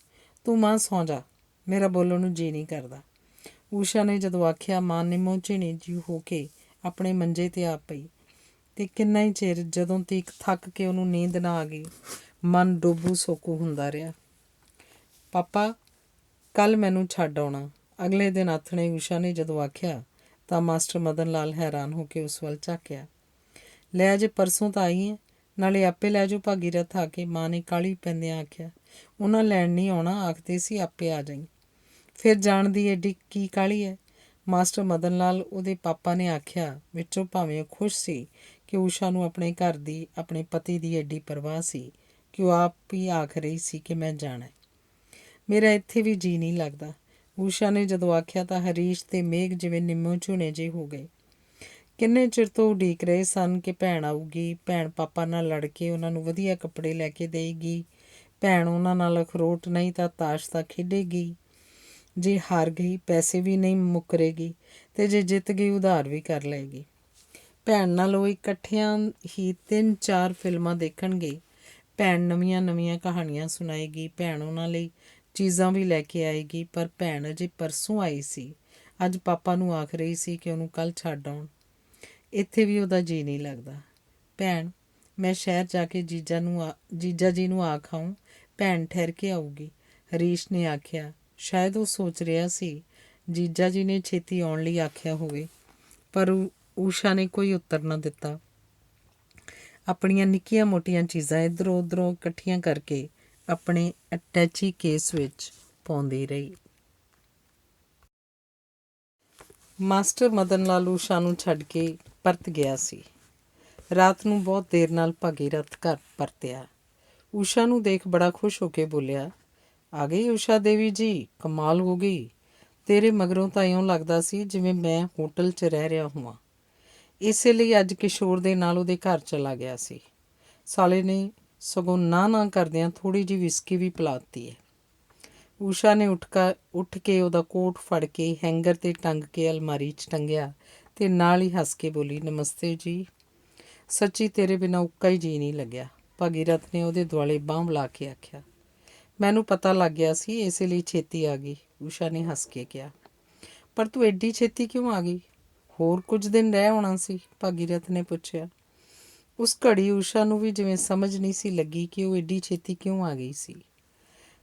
ਤੂੰ ਮਾਂ ਸੌਂ ਜਾ, ਮੇਰਾ ਬੋਲਣ ਨੂੰ ਜੀ ਨਹੀਂ ਕਰਦਾ। ਊਸ਼ਾ ਨੇ ਜਦੋਂ ਆਖਿਆ, ਮਾਂ ਨਿੰਮੋ ਝੀਣੀ ਜੀ ਹੋ ਕੇ ਆਪਣੇ ਮੰਜੇ 'ਤੇ ਆ ਪਈ ਤੇ ਕਿੰਨਾ ਹੀ ਚਿਰ ਜਦੋਂ ਤੀਕ ਥੱਕ ਕੇ ਉਹਨੂੰ ਨੀਂਦ ਨਾ ਆ ਗਈ, ਮਨ ਡੋਬੂ ਸੋਕੂ ਹੁੰਦਾ ਰਿਹਾ। ਪਾਪਾ ਕੱਲ੍ਹ ਮੈਨੂੰ ਛੱਡ ਆਉਣਾ। ਅਗਲੇ ਦਿਨ ਆਥਣੇ ਊਸ਼ਾ ਨੇ ਜਦੋਂ ਆਖਿਆ ਤਾਂ ਮਾਸਟਰ ਮਦਨ ਲਾਲ ਹੈਰਾਨ ਹੋ ਕੇ ਉਸ ਵੱਲ ਝਾਕਿਆ। ਲੈ ਅਜੇ ਪਰਸੋਂ ਤਾਂ ਆਈ ਹੈ, ਨਾਲੇ ਆਪੇ ਲੈ ਜਾਓ ਭਾਗੀਰਥ ਆ ਕੇ, ਮਾਂ ਨੇ ਕਾਹਲੀ ਪੈਂਦਿਆਂ ਆਖਿਆ। ਉਹਨਾਂ ਲੈਣ ਨਹੀਂ ਆਉਣਾ, ਆਖਦੇ ਸੀ ਆਪੇ ਆ ਜਾਈਂ। ਫਿਰ ਜਾਣ ਦੀ ਐਡੀ ਕੀ ਕਾਹਲੀ ਹੈ? ਮਾਸਟਰ ਮਦਨ ਲਾਲ ਉਹਦੇ ਪਾਪਾ ਨੇ ਆਖਿਆ। ਵਿੱਚੋਂ ਭਾਵੇਂ ਉਹ ਖੁਸ਼ ਸੀ ਕਿ ਊਸ਼ਾ ਨੂੰ ਆਪਣੇ ਘਰ ਦੀ, ਆਪਣੇ ਪਤੀ ਦੀ ਐਡੀ ਪਰਵਾਹ ਸੀ ਕਿ ਉਹ ਆਪ ਹੀ ਆਖ ਰਹੀ ਸੀ ਕਿ ਮੈਂ ਜਾਣਾ। ਮੇਰਾ ਇੱਥੇ ਵੀ ਜੀ ਨਹੀਂ ਲੱਗਦਾ। ਊਸ਼ਾ ਨੇ ਜਦੋਂ ਆਖਿਆ ਤਾਂ ਹਰੀਸ਼ ਤੇ ਮੇਘ ਜਿਵੇਂ ਨਿੰਮੋ ਝੂਣੇ ਜਿਹੇ ਹੋ ਗਏ। ਕਿੰਨੇ ਚਿਰ ਤੋਂ ਉਡੀਕ ਰਹੇ ਸਨ ਕਿ ਭੈਣ ਆਊਗੀ, ਭੈਣ ਪਾਪਾ ਨਾਲ ਲੜ ਕੇ ਉਹਨਾਂ ਨੂੰ ਵਧੀਆ ਕੱਪੜੇ ਲੈ ਕੇ ਦੇਏਗੀ, ਭੈਣ ਉਹਨਾਂ ਨਾਲ ਅਖਰੋਟ ਨਹੀਂ ਤਾਂ ਤਾਸ਼ ਤਾਂ ਖੇਡੇਗੀ, ਜੇ ਹਾਰ ਗਈ ਪੈਸੇ ਵੀ ਨਹੀਂ ਮੁੱਕਰੇਗੀ ਤੇ ਜੇ ਜਿੱਤ ਗਈ ਉਧਾਰ ਵੀ ਕਰ ਲਏਗੀ। ਭੈਣ ਨਾਲ ਉਹ ਇਕੱਠਿਆਂ ਹੀ 3-4 ਫਿਲਮਾਂ ਦੇਖਣਗੇ। ਭੈਣ ਨਵੀਆਂ ਨਵੀਆਂ ਕਹਾਣੀਆਂ ਸੁਣਾਏਗੀ, ਭੈਣ ਉਹਨਾਂ ਲਈ ਚੀਜ਼ਾਂ ਵੀ ਲੈ ਕੇ ਆਏਗੀ। ਪਰ ਭੈਣ ਅਜੇ ਪਰਸੋਂ ਆਈ ਸੀ, ਅੱਜ ਪਾਪਾ ਨੂੰ ਆਖ ਰਹੀ ਸੀ ਕਿ ਉਹਨੂੰ ਕੱਲ੍ਹ ਛੱਡ ਆਉਣ। ਇੱਥੇ ਵੀ ਉਹਦਾ ਜੀ ਨਹੀਂ ਲੱਗਦਾ। ਭੈਣ ਮੈਂ ਸ਼ਹਿਰ ਜਾ ਕੇ ਜੀਜਾ ਜੀ ਨੂੰ ਆਖਾਂ, ਭੈਣ ਠਹਿਰ ਕੇ ਆਊਗੀ। ਹਰੀਸ਼ ਨੇ ਆਖਿਆ। ਸ਼ਾਇਦ ਉਹ ਸੋਚ ਰਿਹਾ ਸੀ ਜੀਜਾ ਜੀ ਨੇ ਛੇਤੀ ਆਉਣ ਲਈ ਆਖਿਆ ਹੋਵੇ, ਪਰ ਊਸ਼ਾ ਨੇ ਕੋਈ ਉੱਤਰ ਨਾ ਦਿੱਤਾ। ਆਪਣੀਆਂ ਨਿੱਕੀਆਂ ਮੋਟੀਆਂ ਚੀਜ਼ਾਂ ਇੱਧਰੋਂ ਉੱਧਰੋਂ ਇਕੱਠੀਆਂ ਕਰਕੇ ਆਪਣੇ ਅਟੈਚੀ ਕੇਸ ਵਿੱਚ ਪਾਉਂਦੀ ਰਹੀ। ਮਾਸਟਰ ਮਦਨ ਲਾਲ ਊਸ਼ਾ ਨੂੰ ਛੱਡ ਕੇ ਪਰਤ ਗਿਆ ਸੀ। ਰਾਤ ਨੂੰ ਬਹੁਤ ਦੇਰ ਨਾਲ ਭਗੀਰਥ ਘਰ ਪਰਤਿਆ। ਊਸ਼ਾ ਨੂੰ ਦੇਖ ਬੜਾ ਖੁਸ਼ ਹੋ ਕੇ ਬੋਲਿਆ, ਆ ਗਈ ਊਸ਼ਾ ਦੇਵੀ ਜੀ, ਕਮਾਲ ਹੋ ਗਈ। ਤੇਰੇ ਮਗਰੋਂ ਤਾਂ ਇਉਂ ਲੱਗਦਾ ਸੀ ਜਿਵੇਂ ਮੈਂ ਹੋਟਲ 'ਚ ਰਹਿ ਰਿਹਾ ਹੋਵਾਂ। ਇਸੇ ਲਈ ਅੱਜ ਕਿਸ਼ੋਰ ਦੇ ਨਾਲ ਉਹਦੇ ਘਰ ਚਲਾ ਗਿਆ ਸੀ। ਸਾਲੇ ਨੇ ਸਗੋਂ ਨਾ ਕਰਦਿਆਂ ਥੋੜ੍ਹੀ ਜਿਹੀ ਵਿਸਕੀ ਵੀ ਪਿਲਾਤੀ ਹੈ। ਊਸ਼ਾ ਨੇ ਉੱਠ ਕੇ ਉਹਦਾ ਕੋਟ ਫੜ ਕੇ ਹੈਂਗਰ 'ਤੇ ਟੰਗ ਕੇ ਅਲਮਾਰੀ 'ਚ ਟੰਗਿਆ ਅਤੇ ਨਾਲ ਹੀ ਹੱਸ ਕੇ ਬੋਲੀ, ਨਮਸਤੇ ਜੀ। ਸੱਚੀ ਤੇਰੇ ਬਿਨਾਂ ਉੱਕਾ ਹੀ ਜੀ ਨਹੀਂ ਲੱਗਿਆ। ਭਗੀਰਥ ਨੇ ਉਹਦੇ ਦੁਆਲੇ ਬਾਂਹ ਬੁਲਾ ਕੇ ਆਖਿਆ। ਮੈਨੂੰ ਪਤਾ ਲੱਗ ਗਿਆ ਸੀ, ਇਸੇ ਲਈ ਛੇਤੀ ਆ ਗਈ, ਊਸ਼ਾ ਨੇ ਹੱਸ ਕੇ ਕਿਹਾ। ਪਰ ਤੂੰ ਐਡੀ ਛੇਤੀ ਕਿਉਂ ਆ ਗਈ? ਹੋਰ ਕੁਝ ਦਿਨ ਰਹਿ ਆਉਣਾ ਸੀ, ਭਗੀਰਥ ਨੇ ਪੁੱਛਿਆ। ਉਸ ਘੜੀ ਊਸ਼ਾ ਨੂੰ ਵੀ ਜਿਵੇਂ ਸਮਝ ਨਹੀਂ ਸੀ ਲੱਗੀ ਕਿ ਉਹ ਐਡੀ ਛੇਤੀ ਕਿਉਂ ਆ ਗਈ ਸੀ।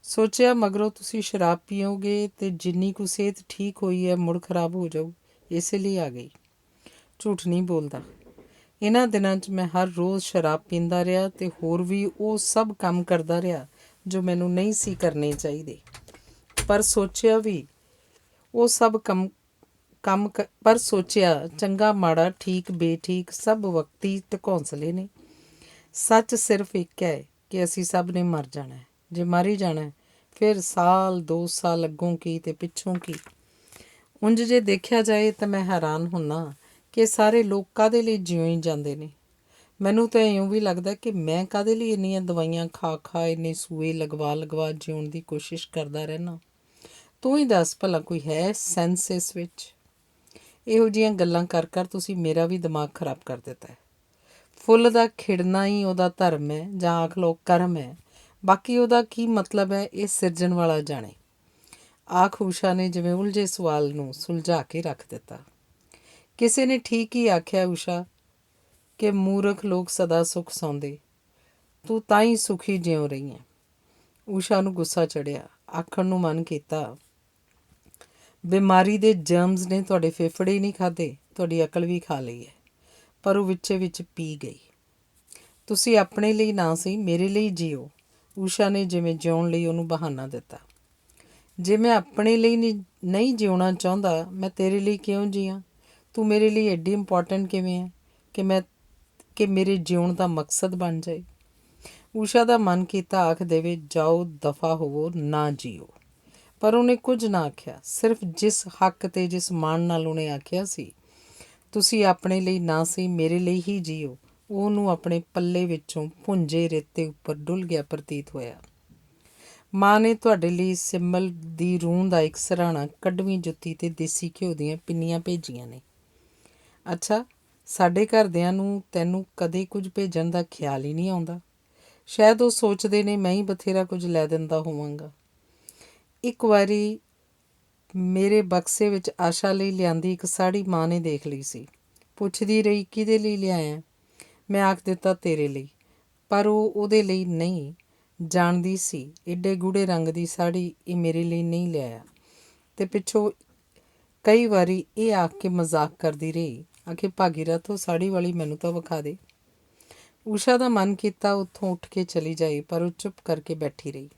ਸੋਚਿਆ ਮਗਰੋਂ ਤੁਸੀਂ ਸ਼ਰਾਬ ਪੀਓਗੇ ਅਤੇ ਜਿੰਨੀ ਕੁ ਸਿਹਤ ਠੀਕ ਹੋਈ ਹੈ ਮੁੜ ਖਰਾਬ ਹੋ ਜਾਊ, ਇਸੇ ਲਈ ਆ ਗਈ। ਝੂਠ ਨਹੀਂ ਬੋਲਦਾ। ਇਹਨਾਂ ਦਿਨਾਂ 'ਚ ਮੈਂ ਹਰ ਰੋਜ਼ ਸ਼ਰਾਬ ਪੀਂਦਾ ਰਿਹਾ ਅਤੇ ਹੋਰ ਵੀ ਉਹ ਸਭ ਕੰਮ ਕਰਦਾ ਰਿਹਾ ਜੋ ਮੈਨੂੰ ਨਹੀਂ ਸੀ ਕਰਨੇ ਚਾਹੀਦੇ। ਪਰ ਸੋਚਿਆ ਚੰਗਾ ਮਾੜਾ ਠੀਕ ਬੇਠੀਕ ਸਭ ਵਕਤੀ ਢਕੌਂਸਲੇ ਨੇ। ਸੱਚ ਸਿਰਫ ਇੱਕ ਹੈ ਕਿ ਅਸੀਂ ਸਭ ਨੇ ਮਰ ਜਾਣਾ। ਜੇ ਮਰ ਹੀ ਜਾਣਾ ਫਿਰ ਸਾਲ 2 ਸਾਲ ਅੱਗੋਂ ਕੀ ਅਤੇ ਪਿੱਛੋਂ ਕੀ। ਉਂਝ ਜੇ ਦੇਖਿਆ ਜਾਏ ਤਾਂ ਮੈਂ ਹੈਰਾਨ ਹੁੰਦਾ ਕਿ ਸਾਰੇ ਲੋਕ ਕਾਹਦੇ ਲਈ ਜਿਉਂ ਹੀ ਜਾਂਦੇ ਨੇ। ਮੈਨੂੰ ਤਾਂ ਇਉਂ ਵੀ ਲੱਗਦਾ ਕਿ ਮੈਂ ਕਾਹਦੇ ਲਈ ਇੰਨੀਆਂ ਦਵਾਈਆਂ ਖਾ ਇੰਨੇ ਸੂਏ ਲਗਵਾ ਜਿਉਣ ਦੀ ਕੋਸ਼ਿਸ਼ ਕਰਦਾ ਰਹਿਣਾ। ਤੂੰ ਹੀ ਦੱਸ ਭਲਾ ਕੋਈ ਹੈ ਸੈਂਸ ਇਸ ਵਿੱਚ? ਇਹੋ ਜਿਹੀਆਂ ਗੱਲਾਂ ਕਰ ਤੁਸੀਂ ਮੇਰਾ ਵੀ ਦਿਮਾਗ ਖਰਾਬ ਕਰ ਦਿੱਤਾ ਹੈ। ਫੁੱਲ ਦਾ ਖਿੜਨਾ ਹੀ ਉਹਦਾ ਧਰਮ ਹੈ ਜਾਂ ਆਖ ਲਓ ਕਰਮ ਹੈ। ਬਾਕੀ ਉਹਦਾ ਕੀ ਮਤਲਬ ਹੈ ਇਹ ਸਿਰਜਣ ਵਾਲਾ ਜਾਣੇ। ਆਖ ਊਸ਼ਾ ਨੇ ਜਿਵੇਂ ਉਲਝੇ ਸਵਾਲ ਨੂੰ ਸੁਲਝਾ ਕੇ ਰੱਖ ਦਿੱਤਾ। ਕਿਸੇ ਨੇ ਠੀਕ ਹੀ ਆਖਿਆ ਊਸ਼ਾ ਕਿ ਮੂਰਖ ਲੋਕ ਸਦਾ ਸੁੱਖ ਸੌਂਦੇ। ਤੂੰ ਤਾਂ ਹੀ ਸੁਖੀ ਜਿਉਂ ਰਹੀ ਹੈ। ਊਸ਼ਾ ਨੂੰ ਗੁੱਸਾ ਚੜ੍ਹਿਆ। ਆਖਣ ਨੂੰ ਮਨ ਕੀਤਾ, ਬਿਮਾਰੀ ਦੇ ਜਰਮਸ ਨੇ ਤੁਹਾਡੇ ਫੇਫੜੇ ਹੀ ਨਹੀਂ ਖਾਧੇ, ਤੁਹਾਡੀ ਅਕਲ ਵੀ ਖਾ ਲਈ ਹੈ। ਪਰ ਉਹ ਵਿੱਚ ਪੀ ਗਈ। ਤੁਸੀਂ ਆਪਣੇ ਲਈ ਨਾ ਸੀ ਮੇਰੇ ਲਈ ਜੀਓ। ਊਸ਼ਾ ਨੇ ਜਿਵੇਂ ਜਿਉਣ ਲਈ ਉਹਨੂੰ ਬਹਾਨਾ ਦਿੱਤਾ। ਜੇ ਮੈਂ ਆਪਣੇ ਲਈ ਨਹੀਂ ਜਿਉਣਾ ਚਾਹੁੰਦਾ ਮੈਂ ਤੇਰੇ ਲਈ ਕਿਉਂ ਜੀਆਂ? ਤੂੰ ਮੇਰੇ ਲਈ ਐਡੀ ਇੰਪੋਰਟੈਂਟ ਕਿਵੇਂ ਹੈ ਕਿ ਮੇਰੇ ਜਿਉਣ ਦਾ ਮਕਸਦ ਬਣ ਜਾਏ। ਊਸ਼ਾ ਦਾ ਮਨ ਕੀਤਾ ਆਖ ਦੇਵੇ, ਜਾਓ ਦਫਾ ਹੋਵੋ, ਨਾ ਜੀਓ। ਪਰ ਉਹਨੇ ਕੁਝ ਨਾ ਆਖਿਆ। ਸਿਰਫ ਜਿਸ ਹੱਕ ਅਤੇ ਜਿਸ ਮਾਣ ਨਾਲ ਉਹਨੇ ਆਖਿਆ ਸੀ, ਤੁਸੀਂ ਆਪਣੇ ਲਈ ਨਾ ਸੀ ਮੇਰੇ ਲਈ ਹੀ ਜੀਓ, ਉਹਨੂੰ ਆਪਣੇ ਪੱਲੇ ਵਿੱਚੋਂ ਭੁੰਜੇ ਰੇਤੇ ਉੱਪਰ ਡੁੱਲ ਗਿਆ ਪ੍ਰਤੀਤ ਹੋਇਆ। ਮਾਂ ਨੇ ਤੁਹਾਡੇ ਲਈ ਸਿਮਲ ਦੀ ਰੂੰ ਦਾ ਇੱਕ ਸਿਰਹਾਣਾ, ਕੱਢਵੀਂ ਜੁੱਤੀ ਅਤੇ ਦੇਸੀ ਘਿਓ ਦੀਆਂ ਪਿੰਨੀਆਂ ਭੇਜੀਆਂ ਨੇ। ਅੱਛਾ, ਸਾਡੇ ਘਰਦਿਆਂ ਨੂੰ ਤੈਨੂੰ ਕਦੇ ਕੁਝ ਭੇਜਣ ਦਾ ਖਿਆਲ ਹੀ ਨਹੀਂ ਆਉਂਦਾ। ਸ਼ਾਇਦ ਉਹ ਸੋਚਦੇ ਨੇ ਮੈਂ ਹੀ ਬਥੇਰਾ ਕੁਝ ਲੈ ਦਿੰਦਾ ਹੋਵਾਂਗਾ। ਇੱਕ ਵਾਰੀ ਮੇਰੇ ਬਕਸੇ ਵਿੱਚ ਆਸ਼ਾ ਲਈ ਲਿਆਂਦੀ ਇੱਕ ਸਾੜੀ ਮਾਂ ਨੇ ਦੇਖ ਲਈ ਸੀ। ਪੁੱਛਦੀ ਰਹੀ, ਕਿਹਦੇ ਲਈ ਲਿਆਇਆ? ਮੈਂ ਆਖ ਦਿੱਤਾ, ਤੇਰੇ ਲਈ। ਪਰ ਉਹ ਉਹਦੇ ਲਈ ਨਹੀਂ ਜਾਣਦੀ ਸੀ। ਏਡੇ ਗੂੜ੍ਹੇ ਰੰਗ ਦੀ ਸਾੜੀ ਇਹ ਮੇਰੇ ਲਈ ਨਹੀਂ ਲਿਆਇਆ। ਅਤੇ ਪਿੱਛੋਂ ਕਈ ਵਾਰੀ ਇਹ ਆਖ ਕੇ ਮਜ਼ਾਕ ਕਰਦੀ ਰਹੀ, ਆਖੇ ਭਾਗੀਰਥ ਉਹ ਸਾੜੀ ਵਾਲੀ ਮੈਨੂੰ ਤਾਂ ਵਿਖਾ ਦੇ। ਊਸ਼ਾ ਦਾ ਮਨ ਕੀਤਾ ਉੱਥੋਂ ਉੱਠ ਕੇ ਚਲੀ ਜਾਏ, ਪਰ ਉਹ ਚੁੱਪ ਕਰਕੇ ਬੈਠੀ ਰਹੀ।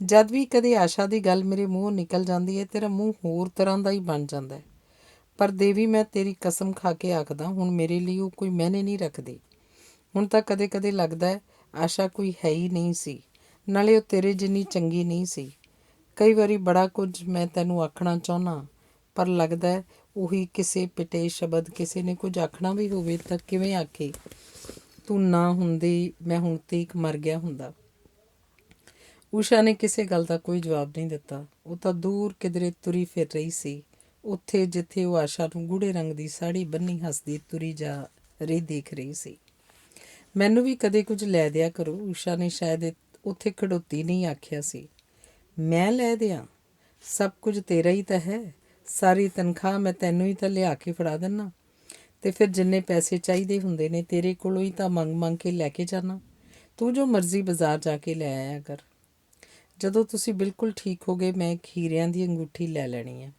ਜਦ ਵੀ ਕਦੇ ਆਸ਼ਾ ਦੀ ਗੱਲ ਮੇਰੇ ਮੂੰਹੋਂ ਨਿਕਲ ਜਾਂਦੀ ਹੈ ਤੇਰਾ ਮੂੰਹ ਹੋਰ ਤਰ੍ਹਾਂ ਦਾ ਹੀ ਬਣ ਜਾਂਦਾ ਹੈ। ਪਰ ਦੇਵੀ ਮੈਂ ਤੇਰੀ ਕਸਮ ਖਾ ਕੇ ਆਖਦਾ, ਹੁਣ ਮੇਰੇ ਲਈ ਉਹ ਕੋਈ ਮਾਇਨੇ ਨਹੀਂ ਰੱਖਦੀ। ਹੁਣ ਤਾਂ ਕਦੇ ਲੱਗਦਾ ਹੈ ਆਸ਼ਾ ਕੋਈ ਹੈ ਹੀ ਨਹੀਂ ਸੀ, ਨਾਲੇ ਉਹ ਤੇਰੇ ਜਿੰਨੀ ਚੰਗੀ ਨਹੀਂ ਸੀ। ਕਈ ਵਾਰੀ ਬੜਾ ਕੁਝ ਮੈਂ ਤੈਨੂੰ ਆਖਣਾ ਚਾਹੁੰਦਾ, ਪਰ ਲੱਗਦਾ ਉਹੀ ਕਿਸੇ ਪਿਟੇ ਸ਼ਬਦ। ਕਿਸੇ ਨੇ ਕੁਝ ਆਖਣਾ ਵੀ ਹੋਵੇ ਤਾਂ ਕਿਵੇਂ ਆਖੇ? ਤੂੰ ਨਾ ਹੁੰਦੀ ਮੈਂ ਹੁਣ ਤੀਕ ਮਰ ਗਿਆ ਹੁੰਦਾ। ਊਸ਼ਾ ਨੇ ਕਿਸੇ ਗੱਲ ਦਾ ਕੋਈ ਜਵਾਬ ਨਹੀਂ ਦਿੱਤਾ। ਉਹ ਤਾਂ ਦੂਰ ਕਿਧਰੇ ਤੁਰੀ ਫਿਰ ਰਹੀ ਸੀ, ਉੱਥੇ ਜਿੱਥੇ ਉਹ ਆਸ਼ਾ ਨੂੰ ਗੂੜ੍ਹੇ ਰੰਗ ਦੀ ਸਾੜੀ ਬੰਨੀ ਹੱਸਦੀ ਤੁਰੀ ਜਾ ਰਹੀ ਦੇਖ ਰਹੀ ਸੀ। ਮੈਨੂੰ ਵੀ ਕਦੇ ਕੁਝ ਲੈ ਦਿਆ ਕਰੋ। ਊਸ਼ਾ ਨੇ ਸ਼ਾਇਦ ਉੱਥੇ ਖੜੋਤੀ ਨਹੀਂ ਆਖਿਆ ਸੀ। ਮੈਂ ਲੈ ਦਿਆਂ? ਸਭ ਕੁਝ ਤੇਰਾ ਹੀ ਤਾਂ ਹੈ। ਸਾਰੀ ਤਨਖਾਹ ਮੈਂ ਤੈਨੂੰ ਹੀ ਤਾਂ ਲਿਆ ਕੇ ਫੜਾ ਦਿੰਦਾ। ਤੇ ਫਿਰ ਜਿੰਨੇ ਪੈਸੇ ਚਾਹੀਦੇ ਹੁੰਦੇ ਨੇ ਤੇਰੇ ਕੋਲੋਂ ਹੀ ਤਾਂ ਮੰਗ ਕੇ ਲੈ ਕੇ ਜਾਣਾ। ਤੂੰ ਜੋ ਮਰਜ਼ੀ ਬਾਜ਼ਾਰ ਜਾ ਕੇ ਲੈ ਆਇਆ ਕਰ। ਜਦੋਂ ਤੁਸੀਂ ਬਿਲਕੁਲ ਠੀਕ ਹੋ ਗਏ ਮੈਂ ਇੱਕ ਹੀਰਿਆਂ ਦੀ ਅੰਗੂਠੀ ਲੈ ਲੈਣੀ ਹੈ।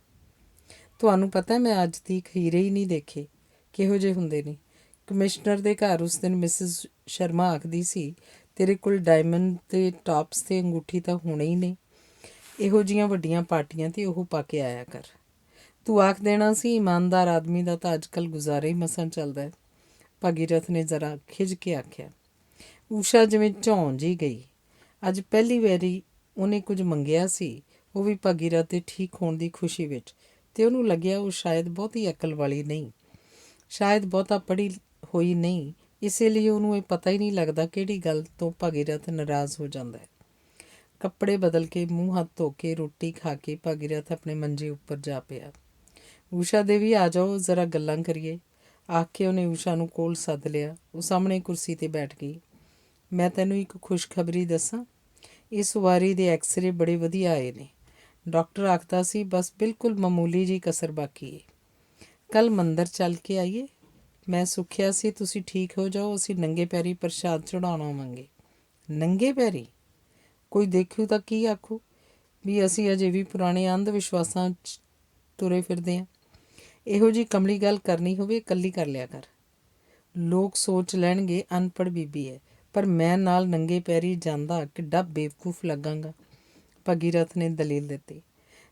ਤੁਹਾਨੂੰ ਪਤਾ ਮੈਂ ਅੱਜ ਤੀਕ ਹੀਰੇ ਹੀ ਨਹੀਂ ਦੇਖੇ, ਕਿਹੋ ਜਿਹੇ ਹੁੰਦੇ ਨੇ। ਕਮਿਸ਼ਨਰ ਦੇ ਘਰ ਉਸ ਦਿਨ ਮਿਸਿਸ ਸ਼ਰਮਾ ਆਖਦੀ ਸੀ, ਤੇਰੇ ਕੋਲ ਡਾਇਮੰਡ ਦੇ ਟਾਪਸ ਤੇ ਅੰਗੂਠੀ ਤਾਂ ਹੋਣੇ ਹੀ ਨੇ, ਇਹੋ ਜਿਹੀਆਂ ਵੱਡੀਆਂ ਪਾਰਟੀਆਂ 'ਤੇ ਉਹ ਪਾ ਕੇ ਆਇਆ ਕਰ। ਤੂੰ ਆਖ ਦੇਣਾ ਸੀ, ਇਮਾਨਦਾਰ ਆਦਮੀ ਦਾ ਤਾਂ ਅੱਜ ਕੱਲ੍ਹ ਗੁਜ਼ਾਰਾ ਹੀ ਮਸਾਂ ਚੱਲਦਾ ਹੈ। ਭਾਗੀਰਥ ਨੇ ਜ਼ਰਾ ਖਿਝ ਕੇ ਆਖਿਆ। ਊਸ਼ਾ ਜਿਵੇਂ ਝੌਂ ਜਿਹੀ ਗਈ। ਅੱਜ ਪਹਿਲੀ ਵਾਰੀ ਉਹਨੇ ਕੁਝ ਮੰਗਿਆ ਸੀ, ਉਹ ਵੀ ਭਾਗੀਰਥ ਦੇ ਠੀਕ ਹੋਣ ਦੀ ਖੁਸ਼ੀ ਵਿੱਚ, ਤੇ ਉਹਨੂੰ ਲੱਗਿਆ ਉਹ ਸ਼ਾਇਦ ਬਹੁਤੀ ਅਕਲ ਵਾਲੀ ਨਹੀਂ, ਸ਼ਾਇਦ ਬਹੁਤਾ ਪੜ੍ਹੀ ਹੋਈ ਨਹੀਂ, ਇਸੇ ਲਈ ਉਹਨੂੰ ਇਹ ਪਤਾ ਹੀ ਨਹੀਂ ਲੱਗਦਾ ਕਿਹੜੀ ਗੱਲ ਤੋਂ ਭਾਗੀਰਥ ਨਾਰਾਜ਼ ਹੋ ਜਾਂਦਾ ਹੈ। ਕੱਪੜੇ ਬਦਲ ਕੇ ਮੂੰਹ ਹੱਥ ਧੋ ਕੇ ਰੋਟੀ ਖਾ ਕੇ ਭਾਗੀਰਥ ਆਪਣੇ ਮੰਜੇ ਉੱਪਰ ਜਾ ਪਿਆ। ਊਸ਼ਾ ਦੇਵੀ ਆ ਜਾਓ, ਜ਼ਰਾ ਗੱਲਾਂ ਕਰੀਏ, ਆਖ ਕੇ ਉਹਨੇ ਊਸ਼ਾ ਨੂੰ ਕੋਲ ਸੱਦ ਲਿਆ। ਉਹ ਸਾਹਮਣੇ ਕੁਰਸੀ 'ਤੇ ਬੈਠ ਗਈ। ਮੈਂ ਤੈਨੂੰ ਇੱਕ ਖੁਸ਼ਖਬਰੀ ਦੱਸਾਂ, ਇਸ ਵਾਰੀ ਦੇ ਐਕਸਰੇ ਬੜੇ ਵਧੀਆ ਆਏ ਨੇ। ਡਾਕਟਰ ਆਖਦਾ ਸੀ ਬਸ ਬਿਲਕੁਲ ਮਾਮੂਲੀ ਜਿਹੀ ਕਸਰ ਬਾਕੀ ਏ। ਕੱਲ੍ਹ ਮੰਦਰ ਚੱਲ ਕੇ ਆਈਏ। ਮੈਂ ਸੁੱਖਿਆ ਸੀ ਤੁਸੀਂ ਠੀਕ ਹੋ ਜਾਓ, ਅਸੀਂ ਨੰਗੇ ਪੈਰੀ ਪ੍ਰਸ਼ਾਦ ਚੜ੍ਹਾਉਣ ਆਵਾਂਗੇ। ਨੰਗੇ ਪੈਰੀ? ਕੋਈ ਦੇਖੂ ਤਾਂ ਕੀ ਆਖੂ ਵੀ ਅਸੀਂ ਅਜੇ ਵੀ ਪੁਰਾਣੇ ਅੰਧ ਵਿਸ਼ਵਾਸਾਂ 'ਚ ਤੁਰੇ ਫਿਰਦੇ ਹਾਂ। ਇਹੋ ਜਿਹੀ ਕਮਲੀ ਗੱਲ ਕਰਨੀ ਹੋਵੇ ਇਕੱਲੀ ਕਰ ਲਿਆ ਕਰ। ਲੋਕ ਸੋਚ ਲੈਣਗੇ ਅਨਪੜ੍ਹ ਬੀਬੀ ਹੈ, ਪਰ ਮੈਂ ਨਾਲ ਨੰਗੇ ਪੈਰੀ ਜਾਂਦਾ ਕਿੱਡਾ ਬੇਵਕੂਫ ਲੱਗਾਂਗਾ। ਭਗੀਰਥ ਨੇ ਦਲੀਲ ਦਿੱਤੀ।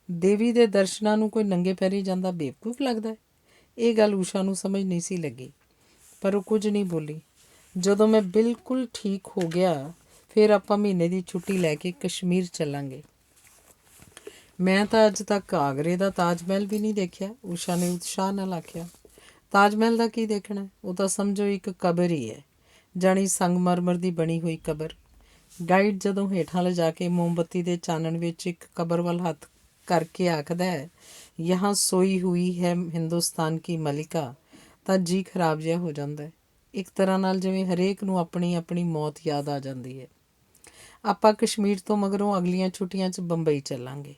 ਦੇਵੀ ਦੇ ਦਰਸ਼ਨਾਂ ਨੂੰ ਕੋਈ ਨੰਗੇ ਪੈਰੀ ਜਾਂਦਾ ਬੇਵਕੂਫ ਲੱਗਦਾ ਹੈ? ਇਹ ਗੱਲ ਊਸ਼ਾ ਨੂੰ ਸਮਝ ਨਹੀਂ ਸੀ ਲੱਗੀ, ਪਰ ਉਹ ਕੁਝ ਨਹੀਂ ਬੋਲੀ। ਜਦੋਂ ਮੈਂ ਬਿਲਕੁਲ ਠੀਕ ਹੋ ਗਿਆ ਫਿਰ ਆਪਾਂ ਮਹੀਨੇ ਦੀ ਛੁੱਟੀ ਲੈ ਕੇ ਕਸ਼ਮੀਰ ਚੱਲਾਂਗੇ। ਮੈਂ ਤਾਂ ਅੱਜ ਤੱਕ ਆਗਰੇ ਦਾ ਤਾਜ ਮਹਿਲ ਵੀ ਨਹੀਂ ਦੇਖਿਆ, ਊਸ਼ਾ ਨੇ ਉਤਸ਼ਾਹ ਨਾਲ ਆਖਿਆ। ਤਾਜ ਮਹਿਲ ਦਾ ਕੀ ਦੇਖਣਾ, ਉਹ ਤਾਂ ਸਮਝੋ ਇੱਕ ਕਬਰ ਹੀ ਹੈ, ਜਾਣੀ ਸੰਗਮਰਮਰ ਦੀ ਬਣੀ ਹੋਈ ਕਬਰ। ਗਾਈਡ ਜਦੋਂ ਹੇਠਾਂ ਲਿਜਾ ਕੇ ਮੋਮਬੱਤੀ ਦੇ ਚਾਨਣ ਵਿੱਚ ਇੱਕ ਕਬਰ ਵੱਲ ਹੱਥ ਕਰਕੇ ਆਖਦਾ ਹੈ, ਯਹਾਂ ਸੋਈ ਹੋਈ ਹੈ ਹਿੰਦੁਸਤਾਨ ਕੀ ਮਲਿਕਾ, ਤਾਂ ਜੀ ਖਰਾਬ ਜਿਹਾ ਹੋ ਜਾਂਦਾ ਹੈ। ਇੱਕ ਤਰ੍ਹਾਂ ਨਾਲ ਜਿਵੇਂ ਹਰੇਕ ਨੂੰ ਆਪਣੀ ਆਪਣੀ ਮੌਤ ਯਾਦ ਆ ਜਾਂਦੀ ਹੈ। ਆਪਾਂ ਕਸ਼ਮੀਰ ਤੋਂ ਮਗਰੋਂ ਅਗਲੀਆਂ ਛੁੱਟੀਆਂ 'ਚ ਬੰਬਈ ਚੱਲਾਂਗੇ।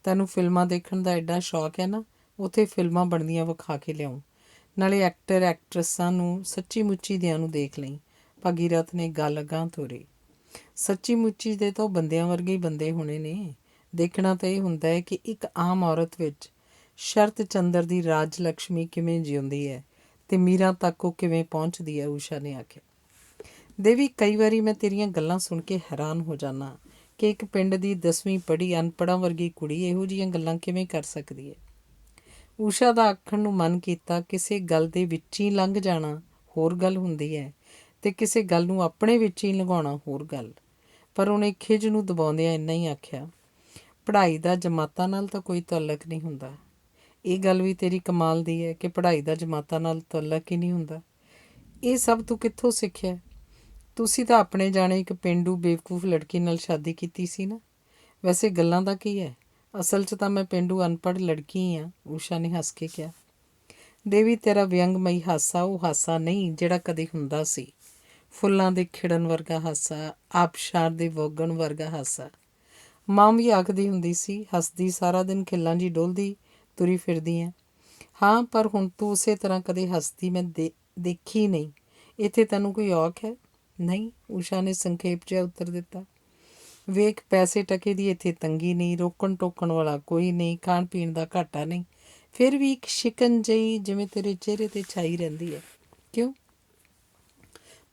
ਤੈਨੂੰ ਫਿਲਮਾਂ ਦੇਖਣ ਦਾ ਐਡਾ ਸ਼ੌਕ ਹੈ ਨਾ, ਉੱਥੇ ਫਿਲਮਾਂ ਬਣਦੀਆਂ ਵਿਖਾ ਕੇ ਲਿਆਉਂ। ਨਾਲੇ ਐਕਟਰ ਐਕਟਰੈਸਾਂ ਨੂੰ ਸੱਚੀ ਮੁੱਚੀ ਦਿਆਂ ਨੂੰ ਦੇਖ ਲਈ। ਭਾਗੀਰਥ ਨੇ ਗੱਲ ਅਗਾਂਹ ਤੋਰੀ। ਸੱਚੀ ਮੁੱਚੀ ਦੇ ਤਾਂ ਉਹ ਬੰਦਿਆਂ ਵਰਗੇ ਹੀ ਬੰਦੇ ਹੋਣੇ ਨੇ। ਦੇਖਣਾ ਤਾਂ ਇਹ ਹੁੰਦਾ ਹੈ ਕਿ ਇੱਕ ਆਮ ਔਰਤ ਵਿੱਚ ਸ਼ਰਤ ਚੰਦਰ ਦੀ ਰਾਜ ਲਕਸ਼ਮੀ ਕਿਵੇਂ ਜਿਉਂਦੀ ਹੈ ਤੇ ਮੀਰਾ ਤੱਕ ਉਹ ਕਿਵੇਂ ਪਹੁੰਚਦੀ ਹੈ, ਊਸ਼ਾ ਨੇ ਆਖਿਆ। ਦੇਵੀ, ਕਈ ਵਾਰੀ ਮੈਂ ਤੇਰੀਆਂ ਗੱਲਾਂ ਸੁਣ ਕੇ ਹੈਰਾਨ ਹੋ ਜਾਂਦਾ ਕਿ ਇੱਕ ਪਿੰਡ ਦੀ 10ਵੀਂ ਪੜ੍ਹੀ ਅਨਪੜ੍ਹਾਂ ਵਰਗੀ ਕੁੜੀ ਇਹੋ ਜਿਹੀਆਂ ਗੱਲਾਂ ਕਿਵੇਂ ਕਰ ਸਕਦੀ ਹੈ। ਊਸ਼ਾ ਦਾ ਆਖਣ ਨੂੰ ਮਨ ਕੀਤਾ, ਕਿਸੇ ਗੱਲ ਦੇ ਵਿੱਚ ਹੀ ਲੰਘ ਜਾਣਾ ਹੋਰ ਗੱਲ ਹੁੰਦੀ ਹੈ ਤੇ ਕਿਸੇ ਗੱਲ ਨੂੰ ਆਪਣੇ ਵਿੱਚ ਹੀ ਲੰਘਾਉਣਾ ਹੋਰ ਗੱਲ। ਪਰ ਉਹਨੇ ਖਿਝ ਨੂੰ ਦਬਾਉਂਦਿਆਂ ਇੰਨਾ ਹੀ ਆਖਿਆ, ਪੜ੍ਹਾਈ ਦਾ ਜਮਾਤਾਂ ਨਾਲ ਤਾਂ ਕੋਈ ਤਾਲੁਕ ਨਹੀਂ ਹੁੰਦਾ। ਇਹ ਗੱਲ ਵੀ ਤੇਰੀ ਕਮਾਲ ਦੀ ਹੈ ਕਿ ਪੜ੍ਹਾਈ ਦਾ ਜਮਾਤਾਂ ਨਾਲ ਤਾਲੁਕ ਹੀ ਨਹੀਂ ਹੁੰਦਾ। ਇਹ ਸਭ ਤੂੰ ਕਿੱਥੋਂ ਸਿੱਖਿਆ? ਤੁਸੀਂ ਤਾਂ ਆਪਣੇ ਜਾਣੇ ਇੱਕ ਪੇਂਡੂ ਬੇਵਕੂਫ ਲੜਕੀ ਨਾਲ ਸ਼ਾਦੀ ਕੀਤੀ ਸੀ ਨਾ। ਵੈਸੇ ਗੱਲਾਂ ਦਾ ਕੀ ਹੈ, ਅਸਲ 'ਚ ਤਾਂ ਮੈਂ ਪੇਂਡੂ ਅਨਪੜ੍ਹ ਲੜਕੀ ਹਾਂ, ਊਸ਼ਾ ਨੇ ਹੱਸ ਕੇ ਕਿਹਾ। ਦੇਵੀ, ਤੇਰਾ ਵਿਅੰਗਮਈ ਹਾਸਾ ਉਹ ਹਾਸਾ ਨਹੀਂ ਜਿਹੜਾ ਕਦੇ ਹੁੰਦਾ ਸੀ। ਫੁੱਲਾਂ ਦੇ ਖਿੜਨ ਵਰਗਾ ਹਾਸਾ, ਆਬਸ਼ਾਰ ਦੇ ਵਗਣ ਵਰਗਾ ਹਾਸਾ। ਮਾਂ ਵੀ ਆਖਦੀ ਹੁੰਦੀ ਸੀ, ਹੱਸਦੀ ਸਾਰਾ ਦਿਨ ਖਿੱਲਾਂ ਜੀ ਡੋਲਦੀ ਤੁਰੀ ਫਿਰਦੀ ਹੈ। ਹਾਂ, ਪਰ ਹੁਣ ਤੂੰ ਉਸੇ ਤਰ੍ਹਾਂ ਕਦੇ ਹੱਸਦੀ ਮੈਂ ਦੇਖੀ ਨਹੀਂ। ਇੱਥੇ ਤੈਨੂੰ ਕੋਈ ਔਖ ਹੈ? ਨਹੀਂ, ਊਸ਼ਾ ਨੇ ਸੰਖੇਪ ਜਿਹਾ ਉੱਤਰ ਦਿੱਤਾ। ਵੇਖ, ਪੈਸੇ ਟਕੇ ਦੀ ਇੱਥੇ ਤੰਗੀ ਨਹੀਂ, ਰੋਕਣ ਟੋਕਣ ਵਾਲਾ ਕੋਈ ਨਹੀਂ, ਖਾਣ ਪੀਣ ਦਾ ਘਾਟਾ ਨਹੀਂ, ਫਿਰ ਵੀ ਇੱਕ ਸ਼ਿਕਨ ਜਿਹੀ ਜਿਵੇਂ ਤੇਰੇ ਚਿਹਰੇ 'ਤੇ ਛਾਈ ਰਹਿੰਦੀ ਹੈ। ਕਿਉਂ?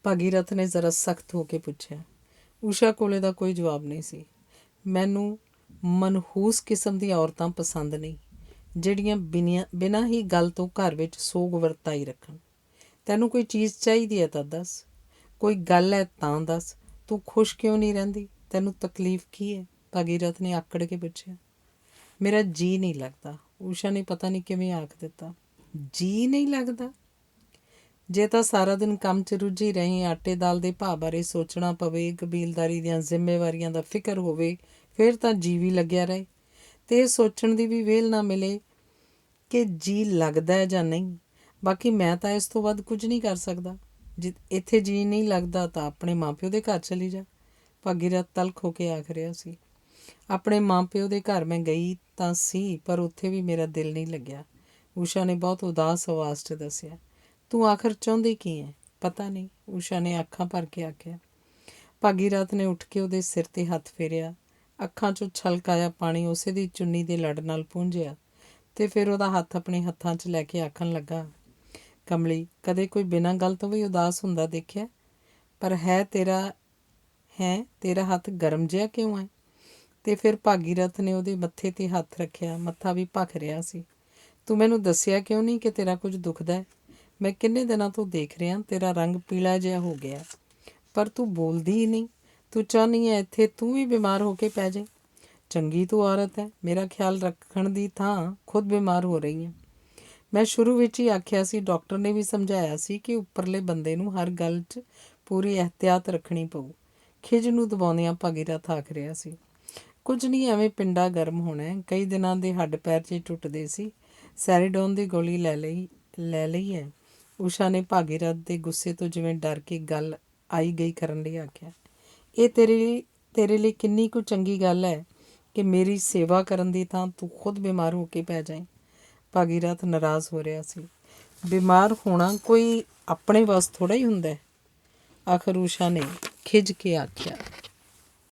ਭਾਗੀਰਥ ਨੇ ਜ਼ਰਾ ਸਖਤ ਹੋ ਕੇ ਪੁੱਛਿਆ। ਊਸ਼ਾ ਕੋਲ ਇਹਦਾ ਕੋਈ ਜਵਾਬ ਨਹੀਂ ਸੀ। ਮੈਨੂੰ ਮਨਹੂਸ ਕਿਸਮ ਦੀਆਂ ਔਰਤਾਂ ਪਸੰਦ ਨਹੀਂ, ਜਿਹੜੀਆਂ ਬਿਨਾਂ ਹੀ ਗੱਲ ਤੋਂ ਘਰ ਵਿੱਚ ਸੋਗ ਵਰਤਾਈ ਰੱਖਣ। ਤੈਨੂੰ ਕੋਈ ਚੀਜ਼ ਚਾਹੀਦੀ ਹੈ ਤਾਂ ਦੱਸ, ਕੋਈ ਗੱਲ ਹੈ ਤਾਂ ਦੱਸ। ਤੂੰ ਖੁਸ਼ ਕਿਉਂ ਨਹੀਂ ਰਹਿੰਦੀ? ਤੈਨੂੰ ਤਕਲੀਫ ਕੀ ਹੈ? ਭਾਗੀਰਥ ਨੇ ਆਕੜ ਕੇ ਪੁੱਛਿਆ। ਮੇਰਾ ਜੀਅ ਨਹੀਂ ਲੱਗਦਾ, ਊਸ਼ਾ ਨੇ ਪਤਾ ਨਹੀਂ ਕਿਵੇਂ ਆਖ ਦਿੱਤਾ। ਜੀਅ ਨਹੀਂ ਲੱਗਦਾ? ਜੇ ਤਾਂ ਸਾਰਾ ਦਿਨ ਕੰਮ 'ਚ ਰੁੱਝੀ ਰਹੀ, ਆਟੇ ਦਾਲ ਦੇ ਭਾਅ ਬਾਰੇ ਸੋਚਣਾ ਪਵੇ, ਕਬੀਲਦਾਰੀ ਦੀਆਂ ਜ਼ਿੰਮੇਵਾਰੀਆਂ ਦਾ ਫਿਕਰ ਹੋਵੇ, ਫਿਰ ਤਾਂ ਜੀਅ ਵੀ ਲੱਗਿਆ ਰਹੇ ਅਤੇ ਇਹ ਸੋਚਣ ਦੀ ਵੀ ਵਿਹਲ ਨਾ ਮਿਲੇ ਕਿ ਜੀਅ ਲੱਗਦਾ ਜਾਂ ਨਹੀਂ। ਬਾਕੀ ਮੈਂ ਤਾਂ ਇਸ ਤੋਂ ਵੱਧ ਕੁਝ ਨਹੀਂ ਕਰ ਸਕਦਾ। ਜੇ ਇੱਥੇ ਜੀਅ ਨਹੀਂ ਲੱਗਦਾ ਤਾਂ ਆਪਣੇ ਮਾਂ ਪਿਓ ਦੇ ਘਰ ਚਲੀ ਜਾ, ਭਾਗੀਰਥ ਤਲਖ ਹੋ ਕੇ ਆਖ ਰਿਹਾ ਸੀ। ਆਪਣੇ ਮਾਂ ਪਿਓ ਦੇ ਘਰ ਮੈਂ ਗਈ ਤਾਂ ਸੀ, ਪਰ ਉੱਥੇ ਵੀ ਮੇਰਾ ਦਿਲ ਨਹੀਂ ਲੱਗਿਆ, ਊਸ਼ਾ ਨੇ ਬਹੁਤ ਉਦਾਸ ਆਵਾਜ਼ 'ਚ ਦੱਸਿਆ। ਤੂੰ ਆਖਰ ਚਾਹੁੰਦੀ ਕੀ ਹੈ? ਪਤਾ ਨਹੀਂ, ਊਸ਼ਾ ਨੇ ਅੱਖਾਂ ਭਰ ਕੇ ਆਖਿਆ। ਭਾਗੀਰਥ ਨੇ ਉੱਠ ਕੇ ਉਹਦੇ ਸਿਰ 'ਤੇ ਹੱਥ ਫੇਰਿਆ। ਅੱਖਾਂ 'ਚੋਂ ਛਲਕਾਇਆ ਪਾਣੀ ਉਸੇ ਦੀ ਚੁੰਨੀ ਦੇ ਲੜ ਨਾਲ ਪੂੰਝਿਆ ਅਤੇ ਫਿਰ ਉਹਦਾ ਹੱਥ ਆਪਣੇ ਹੱਥਾਂ 'ਚ ਲੈ ਕੇ ਆਖਣ ਲੱਗਾ, ਕਮਲੀ, ਕਦੇ ਕੋਈ ਬਿਨਾਂ ਗੱਲ ਤੋਂ ਵੀ ਉਦਾਸ ਹੁੰਦਾ ਦੇਖਿਆ? ਪਰ ਤੇਰਾ ਹੱਥ ਗਰਮ ਜਿਹਾ ਕਿਉਂ ਹੈ? ਅਤੇ ਫਿਰ ਭਾਗੀਰਥ ਨੇ ਉਹਦੇ ਮੱਥੇ 'ਤੇ ਹੱਥ ਰੱਖਿਆ। ਮੱਥਾ ਵੀ ਭਖ ਰਿਹਾ ਸੀ। ਤੂੰ ਮੈਨੂੰ ਦੱਸਿਆ ਕਿਉਂ ਨਹੀਂ ਕਿ ਤੇਰਾ ਕੁਝ ਦੁਖਦਾ ਹੈ? ਮੈਂ ਕਿੰਨੇ ਦਿਨਾਂ ਤੋਂ ਦੇਖ ਰਿਹਾ, ਤੇਰਾ ਰੰਗ ਪੀਲਾ ਜਿਹਾ ਹੋ ਗਿਆ, ਪਰ ਤੂੰ ਬੋਲਦੀ ਹੀ ਨਹੀਂ। ਤੂੰ ਚਾਹੁੰਦੀ ਹੈ ਇੱਥੇ ਤੂੰ ਵੀ ਬਿਮਾਰ ਹੋ ਕੇ ਪੈ ਜਾਏ। ਚੰਗੀ ਤੂੰ ਔਰਤ ਹੈ, ਮੇਰਾ ਖਿਆਲ ਰੱਖਣ ਦੀ ਥਾਂ ਖੁਦ ਬਿਮਾਰ ਹੋ ਰਹੀ ਹੈ। ਮੈਂ ਸ਼ੁਰੂ ਵਿੱਚ ਹੀ ਆਖਿਆ ਸੀ, ਡਾਕਟਰ ਨੇ ਵੀ ਸਮਝਾਇਆ ਸੀ ਕਿ ਉੱਪਰਲੇ ਬੰਦੇ ਨੂੰ ਹਰ ਗੱਲ 'ਚ ਪੂਰੀ ਇਹਤਿਆਤ ਰੱਖਣੀ ਪਊ। ਖਿਝ ਨੂੰ ਦਬਾਉਂਦਿਆਂ ਭਾਗੀਰਥ ਆਖ ਰਿਹਾ ਸੀ, ਕੁਝ ਨਹੀਂ, ਐਵੇਂ ਪਿੰਡਾ ਗਰਮ ਹੋਣਾ। ਕਈ ਦਿਨਾਂ ਦੇ ਹੱਡ ਪੈਰ 'ਚ ਟੁੱਟਦੇ ਸੀ, ਸੈਰੀਡੋਨ ਦੀ ਗੋਲੀ ਲੈ ਲਈ ਹੈ। ਊਸ਼ਾ ਨੇ ਭਾਗੀਰਥ ਦੇ ਗੁੱਸੇ ਤੋਂ ਜਿਵੇਂ ਡਰ ਕੇ ਗੱਲ ਆਈ ਗਈ ਕਰਨ ਲਈ ਆਖਿਆ। ਇਹ ਤੇਰੇ ਲਈ ਕਿੰਨੀ ਕੁ ਚੰਗੀ ਗੱਲ ਹੈ ਕਿ ਮੇਰੀ ਸੇਵਾ ਕਰਨ ਦੀ ਥਾਂ ਤੂੰ ਖੁਦ ਬਿਮਾਰ ਹੋ ਕੇ ਪੈ ਜਾਏ। ਭਾਗੀਰਥ ਨਾਰਾਜ਼ ਹੋ ਰਿਹਾ ਸੀ। ਬਿਮਾਰ ਹੋਣਾ ਕੋਈ ਆਪਣੇ ਵੱਸ ਥੋੜ੍ਹਾ ਹੀ ਹੁੰਦਾ ਹੈ, ਆਖਰ ਊਸ਼ਾ ਨੇ ਖਿਝ ਕੇ ਆਖਿਆ।